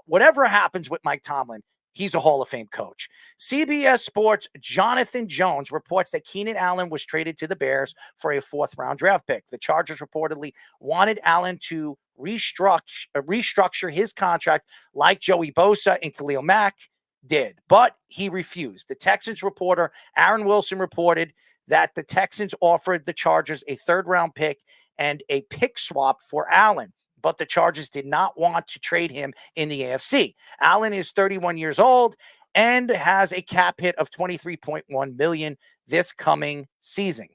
whatever happens with Mike Tomlin, he's a Hall of Fame coach. CBS Sports' Jonathan Jones reports that Keenan Allen was traded to the Bears for a 4th-round draft pick. The Chargers reportedly wanted Allen to restructure his contract like Joey Bosa and Khalil Mack did, but he refused. The Texans reporter Aaron Wilson reported that the Texans offered the Chargers a 3rd-round pick and a pick swap for Allen, but the Chargers did not want to trade him in the AFC. Allen is 31 years old and has a cap hit of $23.1 million this coming season.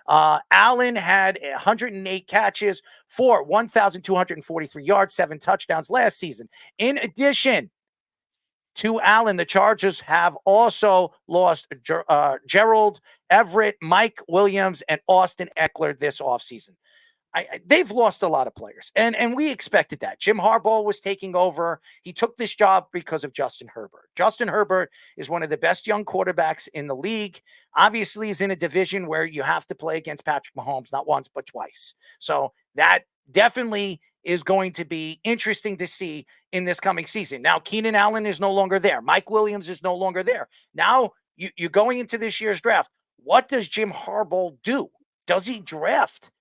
Allen had 108 catches for 1,243 yards, 7 touchdowns last season. In addition to Allen, the Chargers have also lost Gerald Everett, Mike Williams, and Austin Eckler this offseason. They've lost a lot of players, and we expected that. Jim Harbaugh was taking over. He took this job because of Justin Herbert. Justin Herbert is one of the best young quarterbacks in the league. Obviously, he's in a division where you have to play against Patrick Mahomes, not once, but twice. So that definitely is going to be interesting to see in this coming season. Now, Keenan Allen is no longer there. Mike Williams is no longer there. Now, you're going into this year's draft. What does Jim Harbaugh do? Does he draft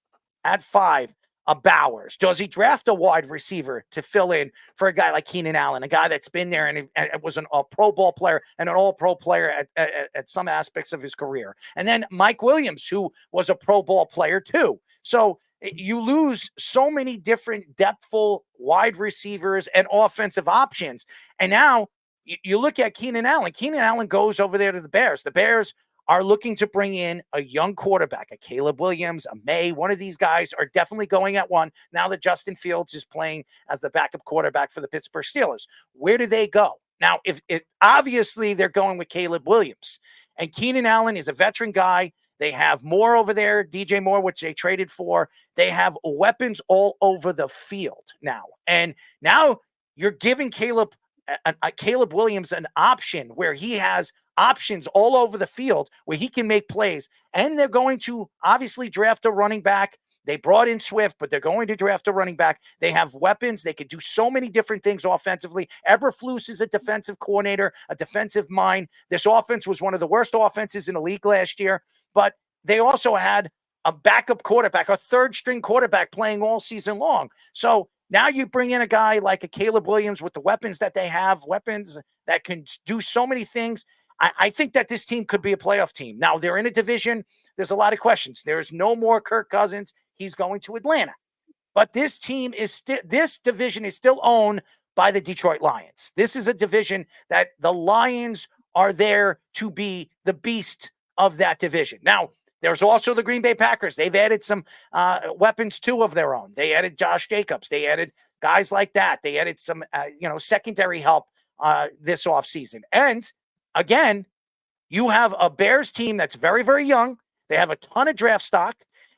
at 5 a Bowers? Does he draft a wide receiver to fill in for a guy like Keenan Allen, a guy that's been there and was a Pro Bowl player and an All-Pro player at some aspects of his career? And then Mike Williams, who was a Pro Bowl player too. So you lose so many different depthful wide receivers and offensive options. And now you look at Keenan Allen. Keenan Allen goes over there to the Bears. The Bears are looking to bring in a young quarterback, a Caleb Williams, a May. One of these guys are definitely going at one now that Justin Fields is playing as the backup quarterback for the Pittsburgh Steelers. Where do they go? Now, if obviously they're going with Caleb Williams, and Keenan Allen is a veteran guy. They have Moore over there, DJ Moore, which they traded for. They have weapons all over the field now. And now you're giving Caleb Williams an option where he has options all over the field where he can make plays. And they're going to obviously draft a running back. They brought in Swift, but they're going to draft a running back. They have weapons. They could do so many different things offensively. Eberflus is a defensive coordinator, a defensive mind. This offense was one of the worst offenses in the league last year, but they also had a backup quarterback, a 3rd-string quarterback playing all season long. So now you bring in a guy like a Caleb Williams with the weapons that they have, weapons that can do so many things. I think that this team could be a playoff team. Now, they're in a division. There's a lot of questions. There's no more Kirk Cousins. He's going to Atlanta. But this team this division is still owned by the Detroit Lions. This is a division that the Lions are there to be the beast of that division. Now, there's also the Green Bay Packers. They've added some weapons too of their own. They added Josh Jacobs. They added guys like that. They added some secondary help this offseason. And again, you have a Bears team that's very, very young. They have a ton of draft stock,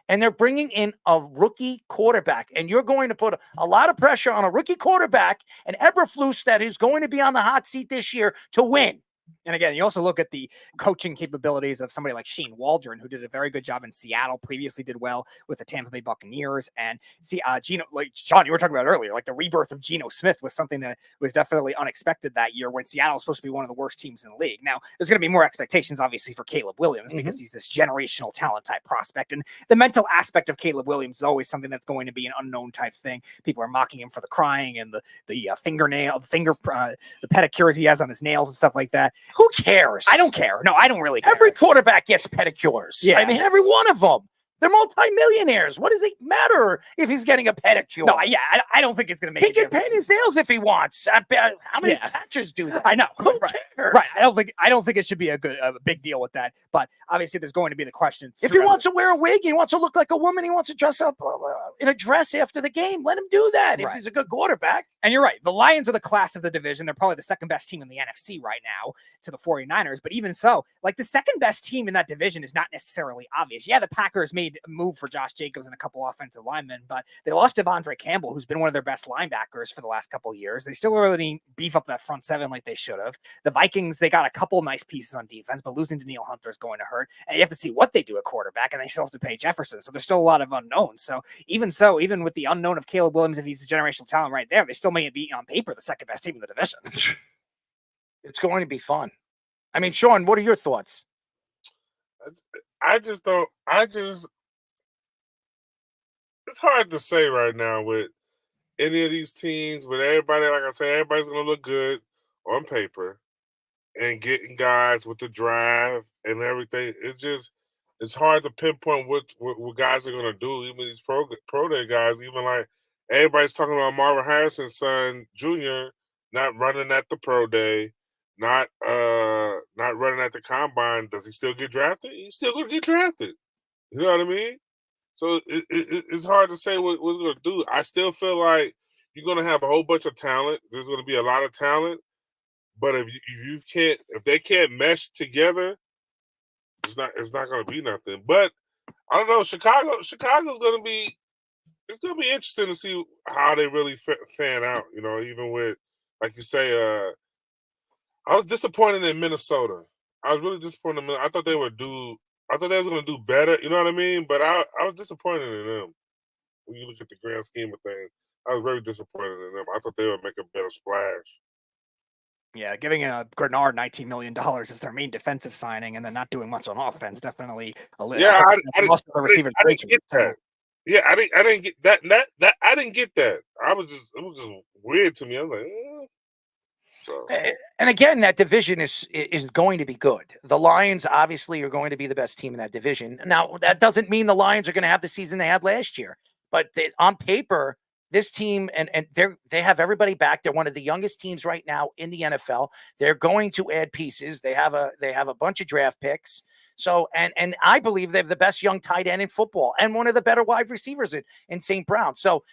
and they're bringing in a rookie quarterback. And you're going to put a lot of pressure on a rookie quarterback and Eberflus that is going to be on the hot seat this year to win. And again, you also look at the coaching capabilities of somebody like Shane Waldron, who did a very good job in Seattle, previously did well with the Tampa Bay Buccaneers. And see, Geno, like Sean, you were talking about earlier, like the rebirth of Geno Smith was something that was definitely unexpected that year when Seattle was supposed to be one of the worst teams in the league. Now, there's going to be more expectations, obviously, for Caleb Williams because he's this generational talent type prospect. And the mental aspect of Caleb Williams is always something that's going to be an unknown type thing. People are mocking him for the crying and the fingernail, the pedicures he has on his nails and stuff like that. Who cares? I don't care. No, I don't really care. Every quarterback gets pedicures. Yeah. I mean, every one of them. They're multimillionaires. What does it matter if he's getting a pedicure? No, yeah, I don't think it's going to make He a can difference. paint his nails if he wants. I bet, how many Yeah. catchers do that? I know. Who Right. cares? Right. I don't think it should be a big deal with that. But obviously, there's going to be the question. If he wants to wear a wig, he wants to look like a woman, he wants to dress up in a dress after the game, let him do that if Right. he's a good quarterback. And you're right. The Lions are the class of the division. They're probably the second best team in the NFC right now to the 49ers. But even so, like the second best team in that division is not necessarily obvious. Yeah, the Packers made a move for Josh Jacobs and a couple offensive linemen, but they lost Devondre Campbell, who's been one of their best linebackers for the last couple of years. They still really didn't beef up that front seven like they should have. The Vikings, they got a couple nice pieces on defense, but losing Danielle Hunter is going to hurt. And you have to see what they do at quarterback, and they still have to pay Jefferson. So there's still a lot of unknowns. So, even with the unknown of Caleb Williams, if he's a generational talent right there, they still may be on paper the second best team in the division. It's going to be fun. I mean, Sean, what are your thoughts? It's hard to say right now with any of these teams, with everybody, like I said, everybody's going to look good on paper and getting guys with the drive and everything. It's hard to pinpoint what guys are going to do, even these pro day guys, even like everybody's talking about Marvin Harrison's son, Jr., not running at the pro day, not running at the combine. Does he still get drafted? He's still going to get drafted. You know what I mean? So it's hard to say what's going to do. I still feel like you're going to have a whole bunch of talent. There's going to be a lot of talent, but if they can't mesh together, it's not going to be nothing. But I don't know. Chicago's going to be. It's going to be interesting to see how they really fan out. You know, even with, like you say, I was disappointed in Minnesota. I was really disappointed. I thought they were going to do better. You know what I mean? But I was disappointed in them. When you look at the grand scheme of things, I was very disappointed in them. I thought they would make a better splash. Yeah, giving Grenard $19 million as their main defensive signing and then not doing much on offense, definitely a little. Yeah, I didn't get that. Yeah, I didn't get that. I didn't get that. It was just weird to me. I was like, So. And again, that division is going to be good. The Lions obviously are going to be the best team in that division. Now, that doesn't mean the Lions are going to have the season they had last year, but on paper, this team and they have everybody back. They're one of the youngest teams right now in the NFL. They're going to add pieces. They have a bunch of draft picks. So and I believe they have the best young tight end in football and one of the better wide receivers in St. Brown. So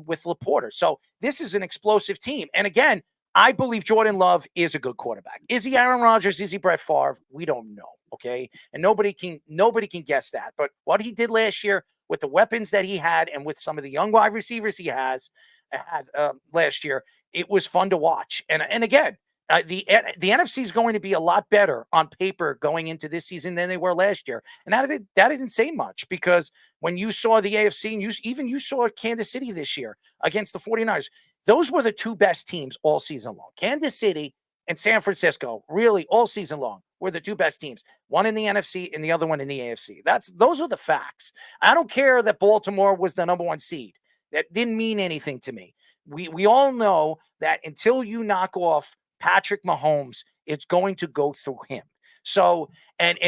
with LaPorta. So this is an explosive team. And again, I believe Jordan Love is a good quarterback. Is he Aaron Rodgers? Is he Brett Favre? We don't know. Okay. And nobody can guess that. But what he did last year with the weapons that he had and with some of the young wide receivers he had last year, it was fun to watch. And again, the NFC is going to be a lot better on paper going into this season than they were last year. And that didn't say much because when you saw the AFC and you saw Kansas City this year against the 49ers, those were the two best teams all season long. Kansas City and San Francisco, really all season long, were the two best teams. One in the NFC and the other one in the AFC. Those are the facts. I don't care that Baltimore was the number one seed. That didn't mean anything to me. We all know that until you knock off Patrick Mahomes, it's going to go through him. So, and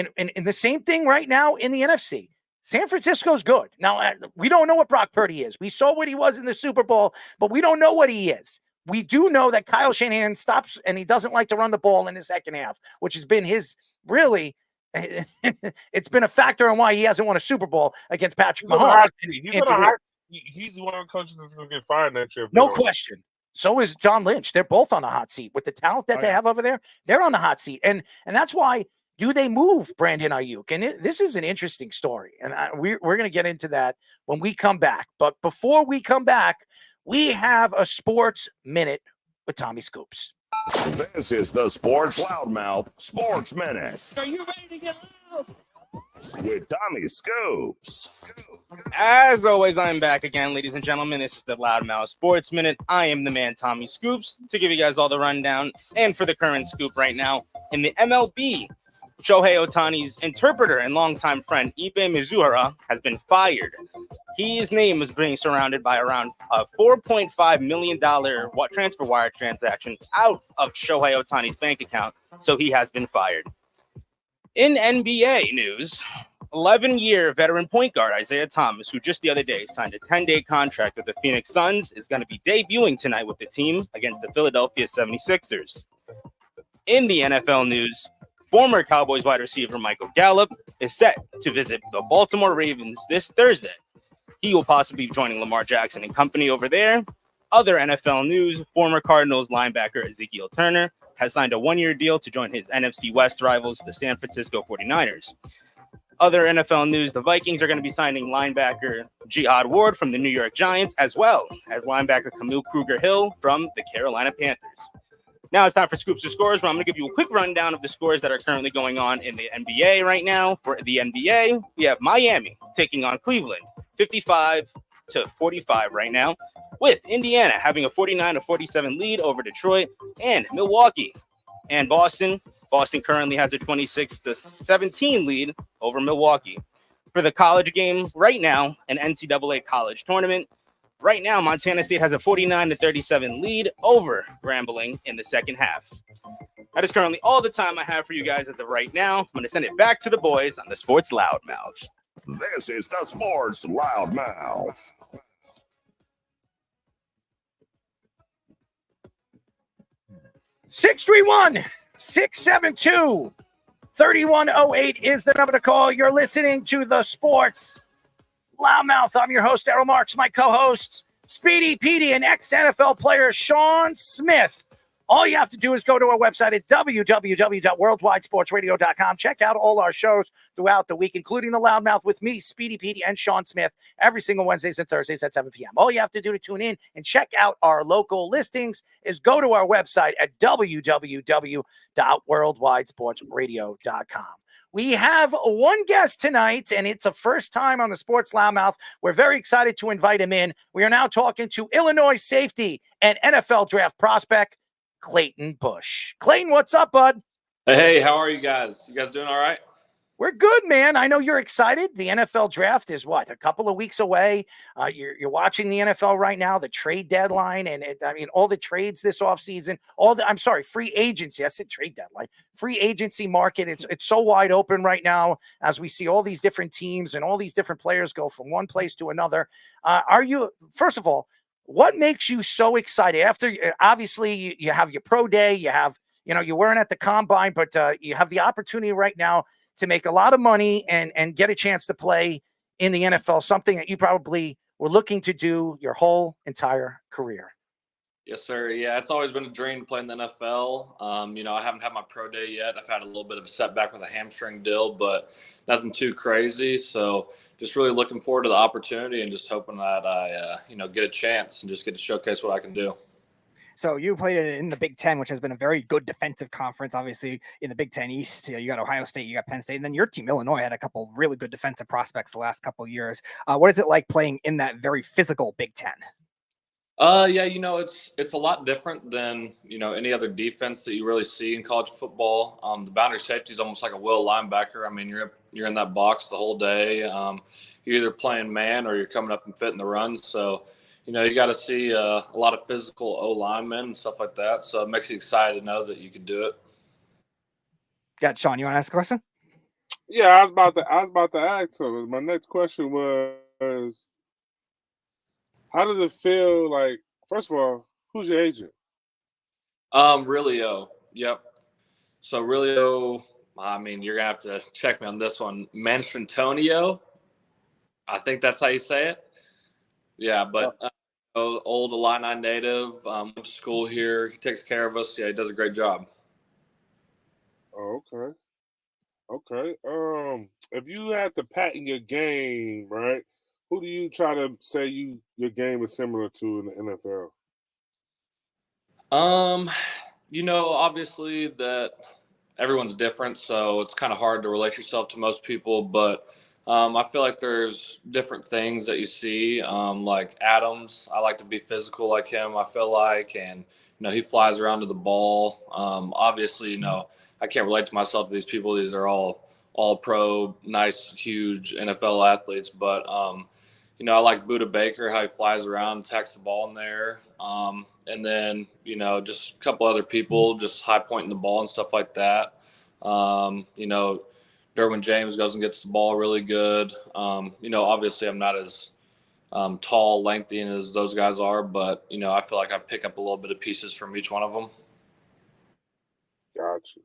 the same thing right now in the NFC. San Francisco's good. Now, we don't know what Brock Purdy is. We saw what he was in the Super Bowl, but we don't know what he is. We do know that Kyle Shanahan stops and he doesn't like to run the ball in the second half, which has been it's been a factor in why he hasn't won a Super Bowl against Patrick Mahomes. He's one of the coaches that's going to get fired next year. No question. So is John Lynch. They're both on the hot seat with the talent that they have over there. They're on the hot seat. And that's why do they move Brandon Ayuk? And this is an interesting story. And we're going to get into that when we come back. But before we come back, we have a Sports Minute with Tommy Scoops. This is the Sports Loudmouth Sports Minute. Are you ready to get loud? With Tommy Scoops. As always, I'm back again, ladies and gentlemen. This is the Loudmouth Sports Minute. I am the man, Tommy Scoops, to give you guys all the rundown. And for the current scoop right now, in the MLB, Shohei Ohtani's interpreter and longtime friend, Ibe Mizuhara, has been fired. His name is being surrounded by around a $4.5 million transfer wire transaction out of Shohei Ohtani's bank account, so he has been fired. In NBA news, 11-year veteran point guard Isaiah Thomas, who just the other day signed a 10-day contract with the Phoenix Suns, is going to be debuting tonight with the team against the Philadelphia 76ers. In the NFL news, former Cowboys wide receiver Michael Gallup is set to visit the Baltimore Ravens this Thursday. He will possibly be joining Lamar Jackson and company over there. Other NFL news, former Cardinals linebacker Ezekiel Turner has signed a one-year deal to join his NFC West rivals, the San Francisco 49ers. Other NFL news, the Vikings are going to be signing linebacker Jihad Ward from the New York Giants, as well as linebacker Camille Kruger-Hill from the Carolina Panthers. Now it's time for Scoops or Scores, where I'm going to give you a quick rundown of the scores that are currently going on in the NBA right now. For the NBA, we have Miami taking on Cleveland, 55-45 right now, with Indiana having a 49-47 lead over Detroit, and Milwaukee and Boston. Boston currently has a 26-17 lead over Milwaukee. For the college game right now, an NCAA college tournament, right now Montana State has a 49-37 lead over Grambling in the second half. That is currently all the time I have for you guys as of right now. I'm going to send it back to the boys on the Sports Loudmouth. This is the Sports Loudmouth. Six three one 672 3108 is the number to call. You're listening to the Sports Loudmouth. I'm your host, Errol Marks. My co-hosts, Speedy Petey and ex-NFL player Sean Smith. All you have to do is go to our website at www.worldwidesportsradio.com. Check out all our shows throughout the week, including the Loudmouth with me, Speedy Petey, and Sean Smith, every single Wednesdays and Thursdays at 7 p.m. All you have to do to tune in and check out our local listings is go to our website at www.worldwidesportsradio.com. We have one guest tonight, and it's a first time on the Sports Loudmouth. We're very excited to invite him in. We are now talking to Illinois safety and NFL draft prospect, Clayton Bush. Clayton, what's up, bud? Hey, how are you guys? You guys doing all right? We're good, man. I know you're excited. The NFL draft is what, a couple of weeks away. You're watching the NFL right now, the trade deadline, and all the trades this offseason, free agency. I said trade deadline. Free agency market. It's so wide open right now as we see all these different teams and all these different players go from one place to another. First of all, what makes you so excited? After obviously you have your pro day, you weren't at the combine, but you have the opportunity right now to make a lot of money and get a chance to play in the NFL, something that you probably were looking to do your whole entire career. Yes, sir. Yeah, it's always been a dream to play in the NFL. I haven't had my pro day yet. I've had a little bit of a setback with a hamstring deal, but nothing too crazy. So just really looking forward to the opportunity and just hoping that I, get a chance and just get to showcase what I can do. So you played in the Big Ten, which has been a very good defensive conference. Obviously, in the Big Ten East, you got Ohio State, you got Penn State, and then your team, Illinois, had a couple really good defensive prospects the last couple of years. What is it like playing in that very physical Big Ten? It's a lot different than, any other defense that you really see in college football. The boundary safety is almost like a will linebacker. I mean, you're in that box the whole day. You're either playing man or you're coming up and fitting the runs. So, you got to see a lot of physical O-linemen and stuff like that. So it makes you excited to know that you can do it. Yeah, Sean, you want to ask a question? Yeah, I was about to ask him. My next question was, how does it feel like, first of all, who's your agent? Relio. Yep. So Relio, you're going to have to check me on this one. Mastrantonio. I think that's how you say it. Yeah, but old Illini native, went to school here. He takes care of us. Yeah, he does a great job. Oh, okay. If you had to patent your game, right, who do you try to say your game is similar to in the NFL? Obviously that everyone's different, so it's kind of hard to relate yourself to most people, but I feel like there's different things that you see, like Adams. I like to be physical like him, I feel like, and, he flies around to the ball. Obviously, I can't relate to myself to these people. These are all pro, nice, huge NFL athletes, but, I like Budda Baker, how he flies around, attacks the ball in there. And then, just a couple other people just high pointing the ball and stuff like that. Derwin James goes and gets the ball really good. Obviously I'm not as tall, lengthy as those guys are, but I feel like I pick up a little bit of pieces from each one of them. Got you.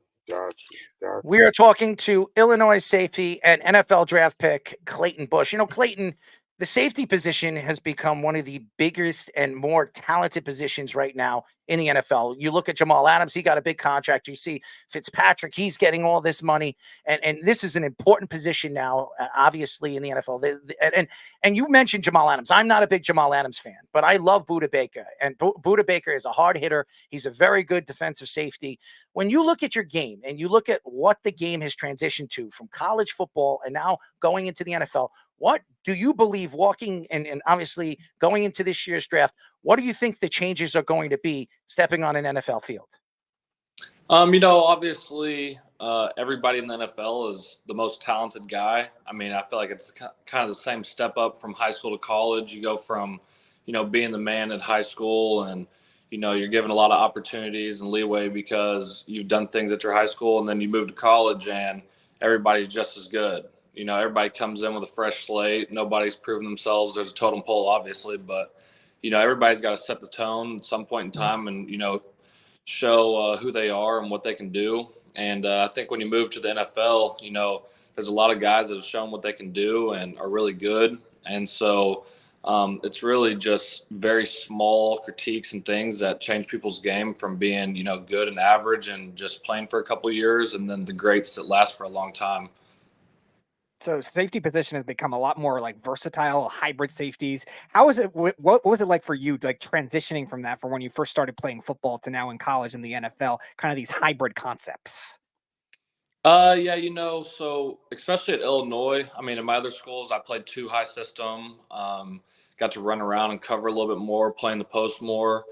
We are talking to Illinois safety and NFL draft pick Clayton Bush. Clayton, the safety position has become one of the biggest and more talented positions right now in the NFL. You look at Jamal Adams, he got a big contract. You see Fitzpatrick, he's getting all this money. And this is an important position now, obviously, in the NFL. And you mentioned Jamal Adams. I'm not a big Jamal Adams fan, but I love Budda Baker. And Budda Baker is a hard hitter. He's a very good defensive safety. When you look at your game and you look at what the game has transitioned to from college football and now going into the NFL, what do you believe walking and obviously going into this year's draft, what do you think the changes are going to be stepping on an NFL field? Obviously everybody in the NFL is the most talented guy. I feel like it's kind of the same step up from high school to college. You go from, being the man at high school and, you're given a lot of opportunities and leeway because you've done things at your high school, and then you move to college and everybody's just as good. Everybody comes in with a fresh slate. Nobody's proven themselves. There's a totem pole, obviously, but, everybody's got to set the tone at some point in time and, show who they are and what they can do. And I think when you move to the NFL, there's a lot of guys that have shown what they can do and are really good. And so it's really just very small critiques and things that change people's game from being, good and average and just playing for a couple of years, and then the greats that last for a long time. So safety position has become a lot more like versatile, hybrid safeties. How is it? What was it like for you, like transitioning from that, from when you first started playing football to now in college and the NFL, kind of these hybrid concepts? So especially at Illinois, in my other schools, I played 2 high system, got to run around and cover a little bit more, playing the post more.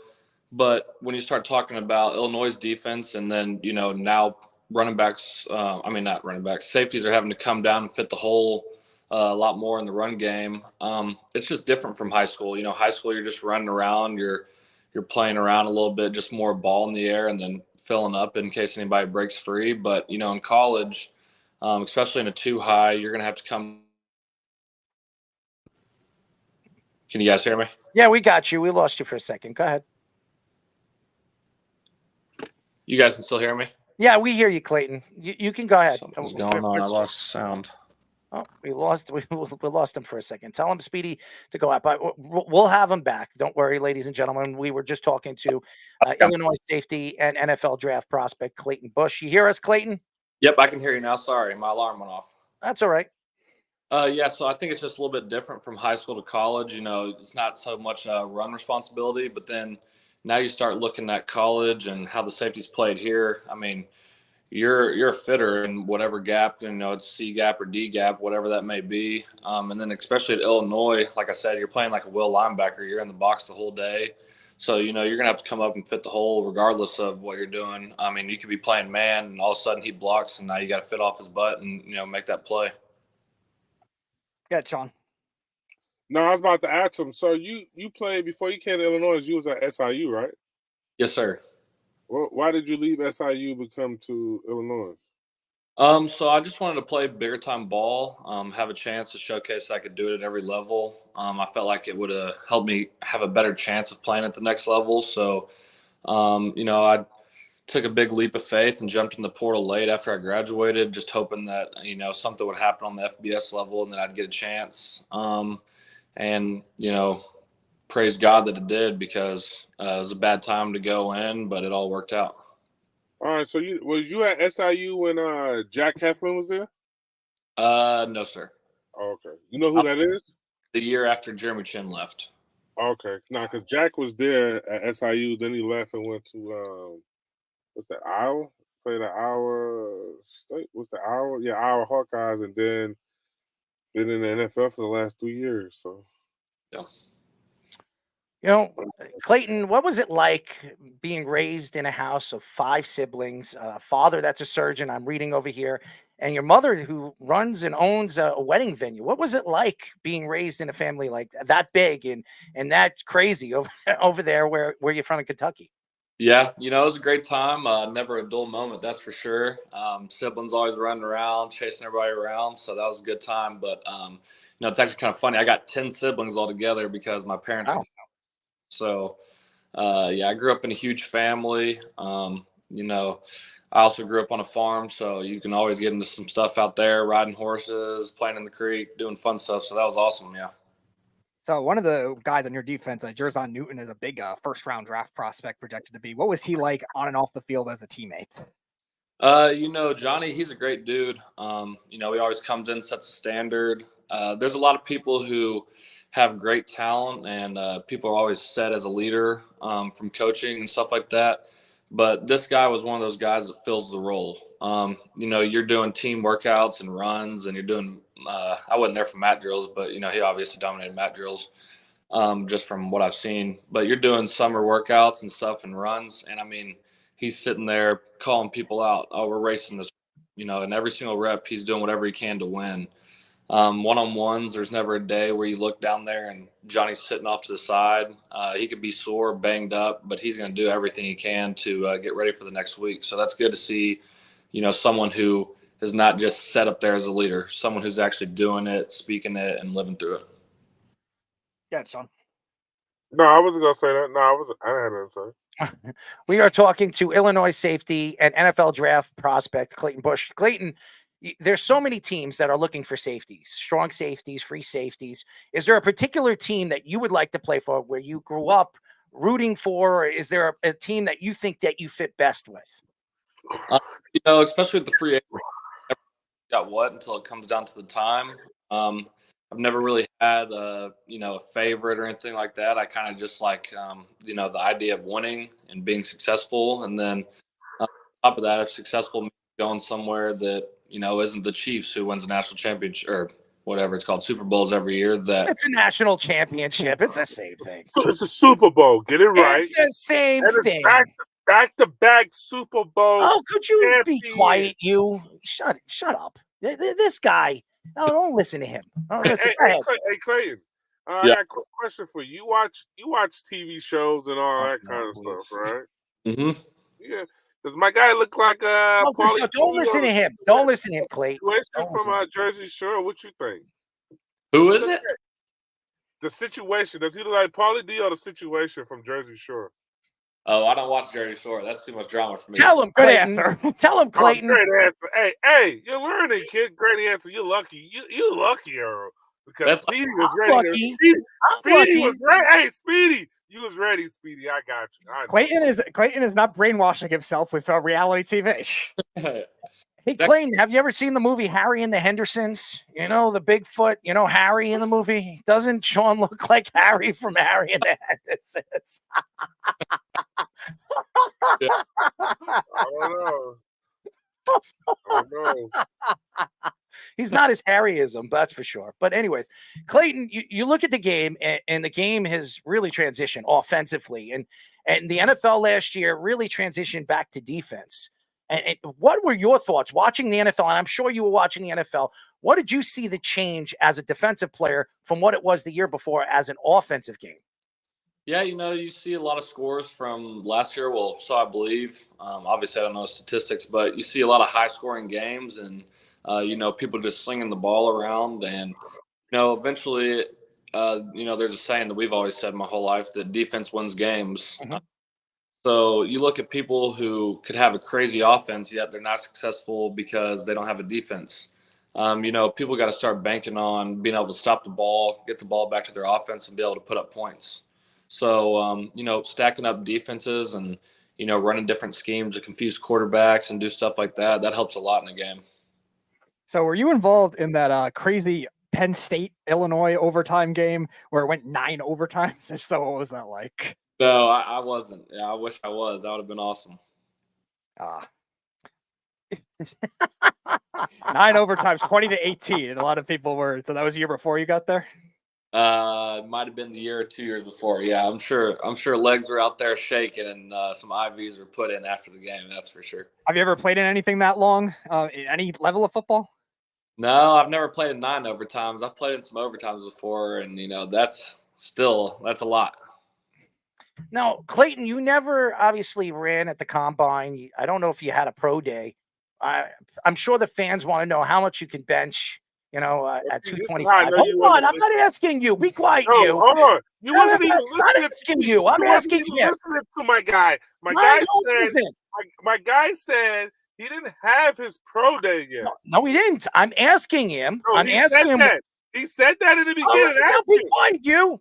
But when you start talking about Illinois' defense and then, now running backs, not running backs, safeties are having to come down and fit the hole a lot more in the run game. It's just different from high school. High school, you're just running around, you're playing around a little bit, just more ball in the air and then filling up in case anybody breaks free. But, in college, especially in a 2 high, you're going to have to come. Can you guys hear me? Yeah, we got you. We lost you for a second. Go ahead. You guys can still hear me? Yeah, we hear you, Clayton. You can go ahead. Something's going on. I lost sound. Oh, we lost him for a second. Tell him, Speedy, to go out. But we'll have him back. Don't worry, ladies and gentlemen. We were just talking to Illinois safety and NFL draft prospect Clayton Bush. You hear us, Clayton? Yep, I can hear you now. Sorry, my alarm went off. That's all right. So I think it's just a little bit different from high school to college. It's not so much run responsibility, but then now you start looking at college and how the safeties played here. You're a fitter in whatever gap, it's C gap or D gap, whatever that may be. And then especially at Illinois, like I said, you're playing like a will linebacker. You're in the box the whole day. So, you're going to have to come up and fit the hole regardless of what you're doing. You could be playing man and all of a sudden he blocks and now you got to fit off his butt and, make that play. Yeah, Sean. No, I was about to ask him. So you played before you came to Illinois. You was at SIU, right? Yes, sir. Well, why did you leave SIU to come to Illinois? So I just wanted to play bigger time ball, have a chance to showcase I could do it at every level. I felt like it would have helped me have a better chance of playing at the next level. So, I took a big leap of faith and jumped in the portal late after I graduated, just hoping that, something would happen on the FBS level and then I'd get a chance. And, praise God that it did because it was a bad time to go in, but it all worked out. All right. So was you at SIU when Jack Heflin was there? No, sir. Oh, okay. You know who that is? The year after Jeremy Chin left. Okay. No, because Jack was there at SIU. Then he left and went to what's that? Iowa. Played at Iowa State. What's the Iowa? Yeah, Iowa Hawkeyes, and then been in the NFL for the last 3 years. So. Yeah. Clayton, what was it like being raised in a house of 5 siblings, a father that's a surgeon, I'm reading over here, and your mother who runs and owns a wedding venue? What was it like being raised in a family like that big and that crazy over there where you're from in Kentucky? Yeah, it was a great time. Never a dull moment, that's for sure. Siblings always running around, chasing everybody around, so that was a good time. But it's actually kind of funny. I got 10 siblings altogether because my parents. Wow. So, yeah, I grew up in a huge family. I also grew up on a farm, so you can always get into some stuff out there, riding horses, playing in the creek, doing fun stuff. So that was awesome. Yeah. So one of the guys on your defense, Jerzon Newton, is a big first-round draft prospect projected to be. What was he like on and off the field as a teammate? Johnny, he's a great dude. He always comes in, sets a standard. There's a lot of people who have great talent, and people are always set as a leader from coaching and stuff like that. But this guy was one of those guys that fills the role. You're doing team workouts and runs, and you're doing I wasn't there for mat drills, but, he obviously dominated mat drills just from what I've seen. But you're doing summer workouts and stuff and runs. And, he's sitting there calling people out. Oh, we're racing this, and every single rep, he's doing whatever he can to win. One-on-ones, there's never a day where you look down there and Johnny's sitting off to the side. He could be sore, banged up, but he's going to do everything he can to get ready for the next week. So that's good to see, someone who is not just set up there as a leader, someone who's actually doing it, speaking it, and living through it. Yeah, Sean. No, I wasn't gonna say that. No, I didn't have nothing to say. We are talking to Illinois safety and NFL draft prospect Clayton Bush. Clayton, there's so many teams that are looking for safeties, strong safeties, free safeties. Is there a particular team that you would like to play for where you grew up rooting for? Or is there a team that you think that you fit best with? Especially with the free agent, got what until it comes down to the time. I've never really had a favorite or anything like that. I kind of just like the idea of winning and being successful, and then on top of that, if successful, going somewhere that isn't the Chiefs who wins a national championship or whatever it's called, Super Bowls every year. That it's a national championship. It's the same thing. It's a Super Bowl. Get it right. It's the same thing. Back-to-back Super Bowl. Oh, could you champion. be quiet? You shut up. This guy. No, don't listen to him. Don't listen. Hey, Clayton. I got a quick question for you. You watch TV shows and all that kind of stuff, right? Mm-hmm. Yeah. Does my guy look like don't listen to him. Don't listen to him, Clayton. From Jersey Shore, what you think? Who is it? The Situation. Does he look like Pauly D or The Situation from Jersey Shore? Oh, I don't watch Jersey Shore. That's too much drama for me. Tell him, Clayton. Tell him, Clayton. Oh, great answer. Hey, you're learning, kid. Great answer. You're lucky. You're lucky, Earl. Because Speedy was ready. Speedy was ready. Hey, Speedy. You was ready, Speedy. I got you. Clayton is not brainwashing himself with reality TV. Hey, Clayton, have you ever seen the movie Harry and the Hendersons? The Bigfoot, Harry in the movie? Doesn't Sean look like Harry from Harry and the Hendersons? I don't know. He's not as hairy as him, that's for sure. But anyways, Clayton, you look at the game, and the game has really transitioned offensively. And the NFL last year really transitioned back to defense. And what were your thoughts watching the NFL? And I'm sure you were watching the NFL. What did you see the change as a defensive player from what it was the year before as an offensive game? Yeah, you see a lot of scores from last year. Well, so I believe. Obviously, I don't know statistics, but you see a lot of high-scoring games, and people just slinging the ball around. And eventually, there's a saying that we've always said my whole life that defense wins games. Mm-hmm. So you look at people who could have a crazy offense, yet they're not successful because they don't have a defense. People got to start banking on being able to stop the ball, get the ball back to their offense, and be able to put up points. So, stacking up defenses and, running different schemes to confuse quarterbacks and do stuff like that, that helps a lot in the game. So were you involved in that crazy Penn State, Illinois overtime game where it went 9 overtimes? If so, what was that like? No, I wasn't. Yeah, I wish I was. That would have been awesome. 9 overtimes, 20-18, and a lot of people were. So that was the year before you got there. It might have been the year or 2 years before. Yeah, I'm sure legs were out there shaking and some IVs were put in after the game. That's for sure. Have you ever played in anything that long? In any level of football? No, I've never played in 9 overtimes. I've played in some overtimes before, and that's a lot. Now, Clayton, you never obviously ran at the combine. I don't know if you had a pro day. I'm sure the fans want to know how much you can bench. At See, this is how I 225. know Hold you on, wasn't I'm not asking you. Be quiet, No, you. hold on. You No, wasn't I'm even not listening. asking you. I'm wasn't asking even him. listening to my guy. My My guy hope said. isn't. My guy said he didn't have his pro day yet. No, he didn't. I'm asking him. No, I'm he asking said him. that. He said that in the All beginning. right, now Ask be him. quiet, you.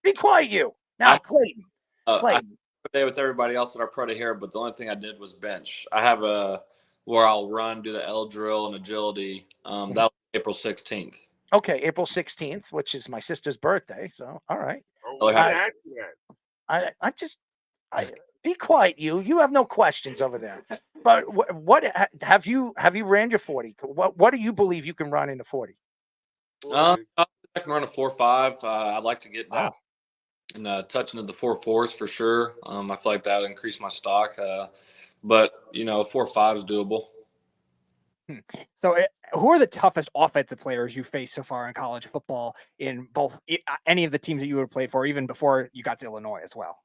Be quiet, you. Now, Clayton. I Clayton. day with everybody else at our pro day here, but the only thing I did was bench. I have a where I'll run, do the L drill and agility. That'll be April 16th. Okay, April 16th, which is my sister's birthday. So, all right. Oh, we didn't ask you that. I be quiet, you. You have no questions over there. But what have you ran your 40? What do you believe you can run in the 40? I can run a 4.5. I'd like to get down Wow. and touch into the 4.4s for sure. I feel like that would increase my stock. But 4.5 is doable. So, who are the toughest offensive players you faced so far in college football in both any of the teams that you would have played for, even before you got to Illinois as well?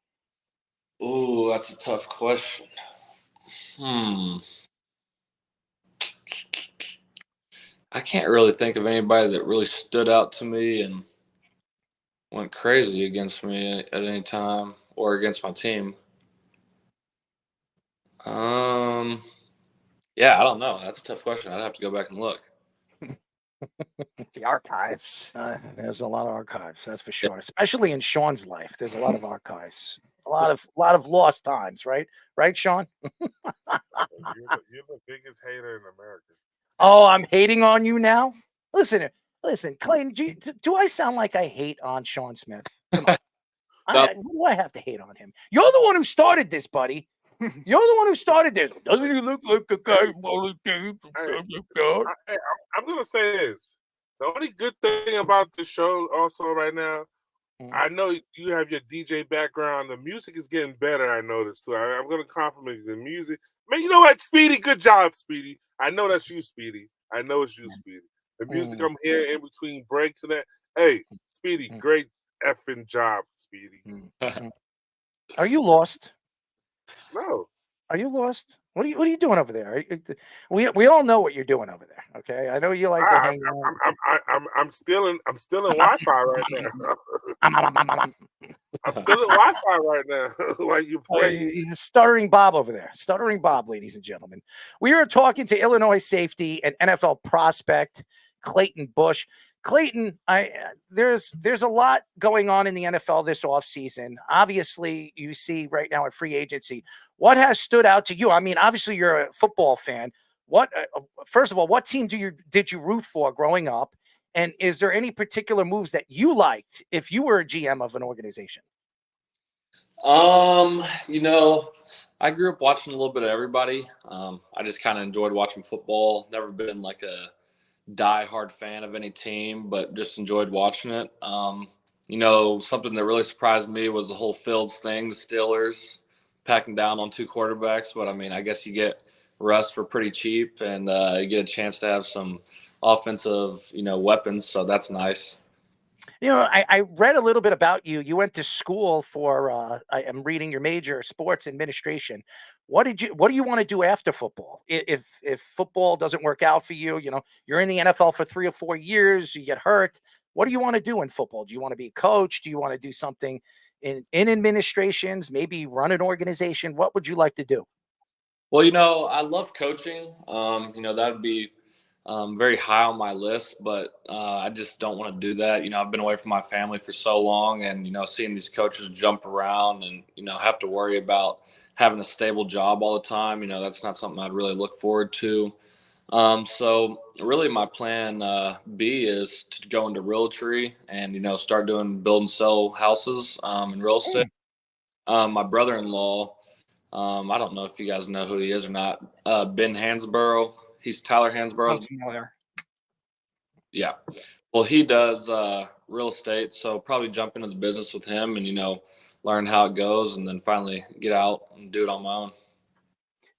Oh, that's a tough question. I can't really think of anybody that really stood out to me and went crazy against me at any time or against my team. Yeah, I don't know. That's a tough question. I'd have to go back and look. The archives. There's a lot of archives, that's for sure. Especially in Sean's life, there's a lot of archives. A lot of lost times, right? Right, Sean? You're the biggest hater in America. Oh, I'm hating on you now? Listen, Clayton, do I sound like I hate on Sean Smith? Come on. What do I have to hate on him? You're the one who started this, buddy. You're the one who started this. Doesn't he look like a guy? I'm gonna say this. The only good thing about the show, also right now, I know you have your DJ background. The music is getting better. I noticed too. I'm gonna compliment the music. Man, you know what, Speedy? Good job, Speedy. I know that's you, Speedy. I know it's you, Speedy. The music I'm hearing in between breaks and that. Hey, Speedy, great effing job, Speedy. Are you lost? No. Are you lost? What are you doing over there? We all know what you're doing over there. Okay, I know you like to hang out. I'm still in Wi-Fi right now. I'm still in Wi-Fi right now. Like you play. He's a stuttering Bob over there. Stuttering Bob, ladies and gentlemen. We are talking to Illinois safety and NFL prospect Clayton Bush. Clayton, there's a lot going on in the NFL this offseason. Obviously, you see right now at free agency. What has stood out to you? I mean, obviously, you're a football fan. First of all, what team did you root for growing up? And is there any particular moves that you liked if you were a GM of an organization? I grew up watching a little bit of everybody. I just kind of enjoyed watching football. Never been like a die-hard fan of any team, but just enjoyed watching it. Something that really surprised me was the whole Fields thing, the Steelers packing down on 2 quarterbacks. But, I guess you get Russ for pretty cheap, and you get a chance to have some offensive, weapons, so that's nice. I read a little bit about you. You went to school for, I am reading your major, sports administration. What do you want to do after football? If football doesn't work out for you, you're in the NFL for 3 or 4 years, you get hurt. What do you want to do in football? Do you want to be a coach? Do you want to do something in administrations, maybe run an organization? What would you like to do? Well, I love coaching. That would be very high on my list, but I just don't want to do that. I've been away from my family for so long, and, seeing these coaches jump around and, have to worry about having a stable job all the time, that's not something I'd really look forward to. So really my plan B is to go into realty and, start doing build and sell houses in real estate. My brother-in-law, I don't know if you guys know who he is or not, Ben Hansborough. He's Tyler Hansborough's. Yeah. Well, he does real estate, so probably jump into the business with him and, learn how it goes and then finally get out and do it on my own.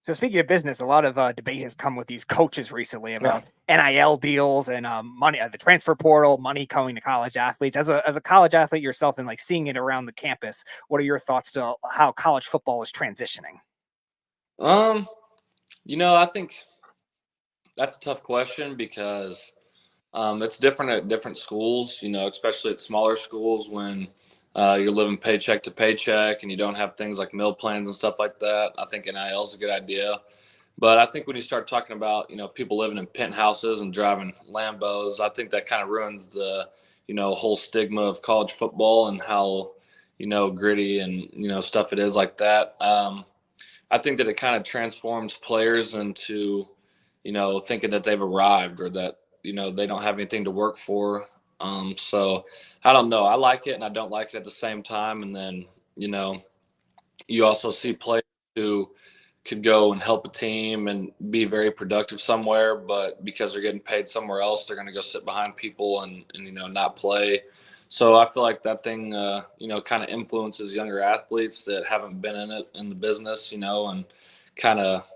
So speaking of business, a lot of debate has come with these coaches recently about NIL deals and money, the transfer portal, money coming to college athletes. As a college athlete yourself and like seeing it around the campus, what are your thoughts to how college football is transitioning? I think that's a tough question because it's different at different schools, especially at smaller schools when you're living paycheck to paycheck and you don't have things like meal plans and stuff like that. I think NIL is a good idea. But I think when you start talking about, people living in penthouses and driving Lambos, I think that kind of ruins the, whole stigma of college football and how, gritty and, stuff it is like that. I think that it kind of transforms players into, thinking that they've arrived or that, they don't have anything to work for. So I don't know. I like it and I don't like it at the same time. And then, you also see players who could go and help a team and be very productive somewhere, but because they're getting paid somewhere else, they're going to go sit behind people and not play. So I feel like that thing, kind of influences younger athletes that haven't been in the business, and kind of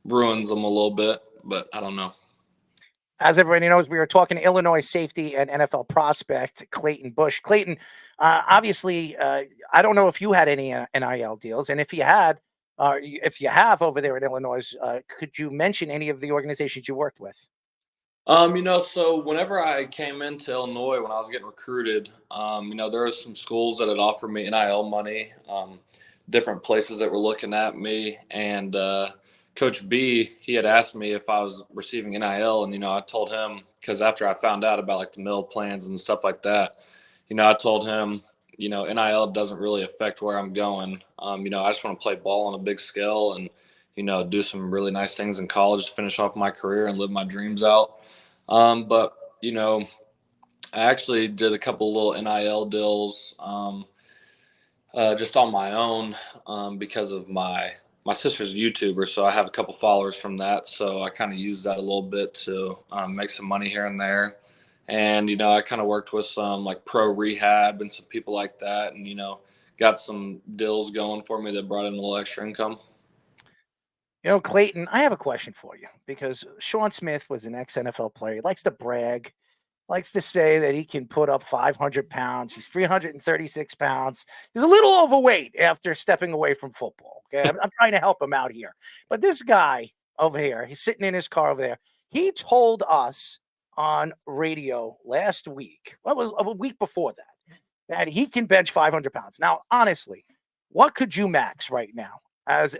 ruins them a little bit, but I don't know. As everybody knows, we are talking Illinois safety and NFL prospect Clayton Bush. Clayton, obviously, I don't know if you had any NIL deals, and if you have over there in Illinois, could you mention any of the organizations you worked with? So whenever I came into Illinois, when I was getting recruited, there were some schools that had offered me NIL money, different places that were looking at me. And Coach B, he had asked me if I was receiving NIL. And, I told him, because after I found out about like the meal plans and stuff like that, I told him, NIL doesn't really affect where I'm going. I just want to play ball on a big scale and, do some really nice things in college to finish off my career and live my dreams out. But, I actually did a couple little NIL deals just on my own because of my sister's a YouTuber. So I have a couple followers from that. So I kind of used that a little bit to make some money here and there. And, I kind of worked with some like pro rehab and some people like that and, got some deals going for me that brought in a little extra income. Clayton, I have a question for you because Sean Smith was an ex-NFL player. He likes to brag, likes to say that he can put up 500 pounds. He's 336 pounds. He's a little overweight after stepping away from football. Okay, I'm trying to help him out here. But this guy over here, he's sitting in his car over there. He told us on radio last week, what was a week before that he can bench 500 pounds. Now, honestly, what could you max right now? As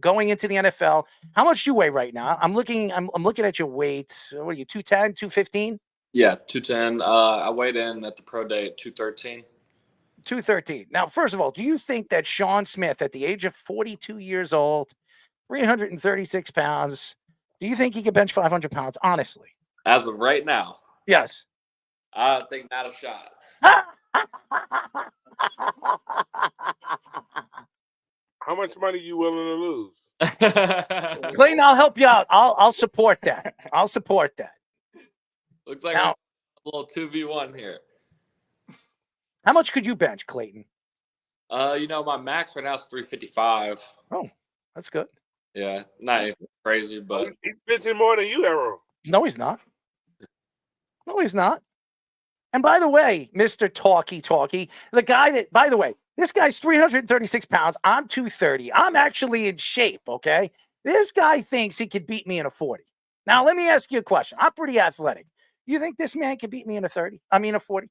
going into the NFL, how much do you weigh right now? I'm looking at your weights. What are you, 210, 215? Yeah, 210. I weighed in at the pro day at 213. 213. Now, first of all, do you think that Sean Smith, at the age of 42 years old, 336 pounds, do you think he could bench 500 pounds? Honestly. As of right now? Yes. I think not a shot. How much money you willing to lose? Clayton, I'll help you out. I'll support that. I'll support that. Looks like a little 2v1 here. How much could you bench, Clayton? My max right now is 355. Oh, that's good. Yeah, not crazy, but he's benching more than you, Arrow. No, he's not. No, he's not. And by the way, Mr. Talkie, the guy that, by the way, this guy's 336 pounds. I'm 230. I'm actually in shape, okay? This guy thinks he could beat me in a 40. Now, let me ask you a question. I'm pretty athletic. You think this man could beat me in a 30? I mean, a 40?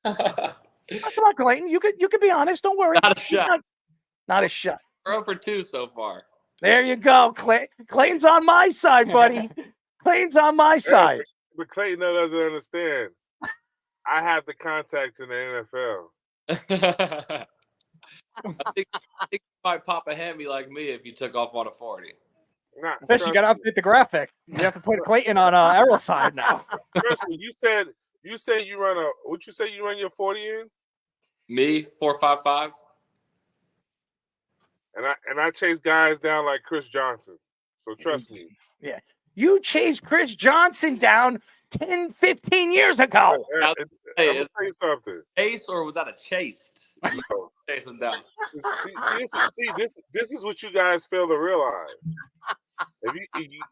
Oh, come on, Clayton. You could be honest. Don't worry. Not a shot. Not a shot. 0 for 2 so far. There you go, Clayton's on my side, buddy. Clayton's on my side. But Clayton doesn't understand. I have the contacts in the NFL. I think you might pop a hammy like me if you took off on a 40. Fish, you got to update the graphic. You have to put Clayton on Errol's side now. Trust me, you said you run what you say you run your 40 in? Me, 4.55. And I chase guys down like Chris Johnson. So trust me. Yeah. You chased Chris Johnson down 10, 15 years ago. Hey, I'm gonna tell you something. Chase or was that a chased? Chase him down. See, this is what you guys fail to realize. If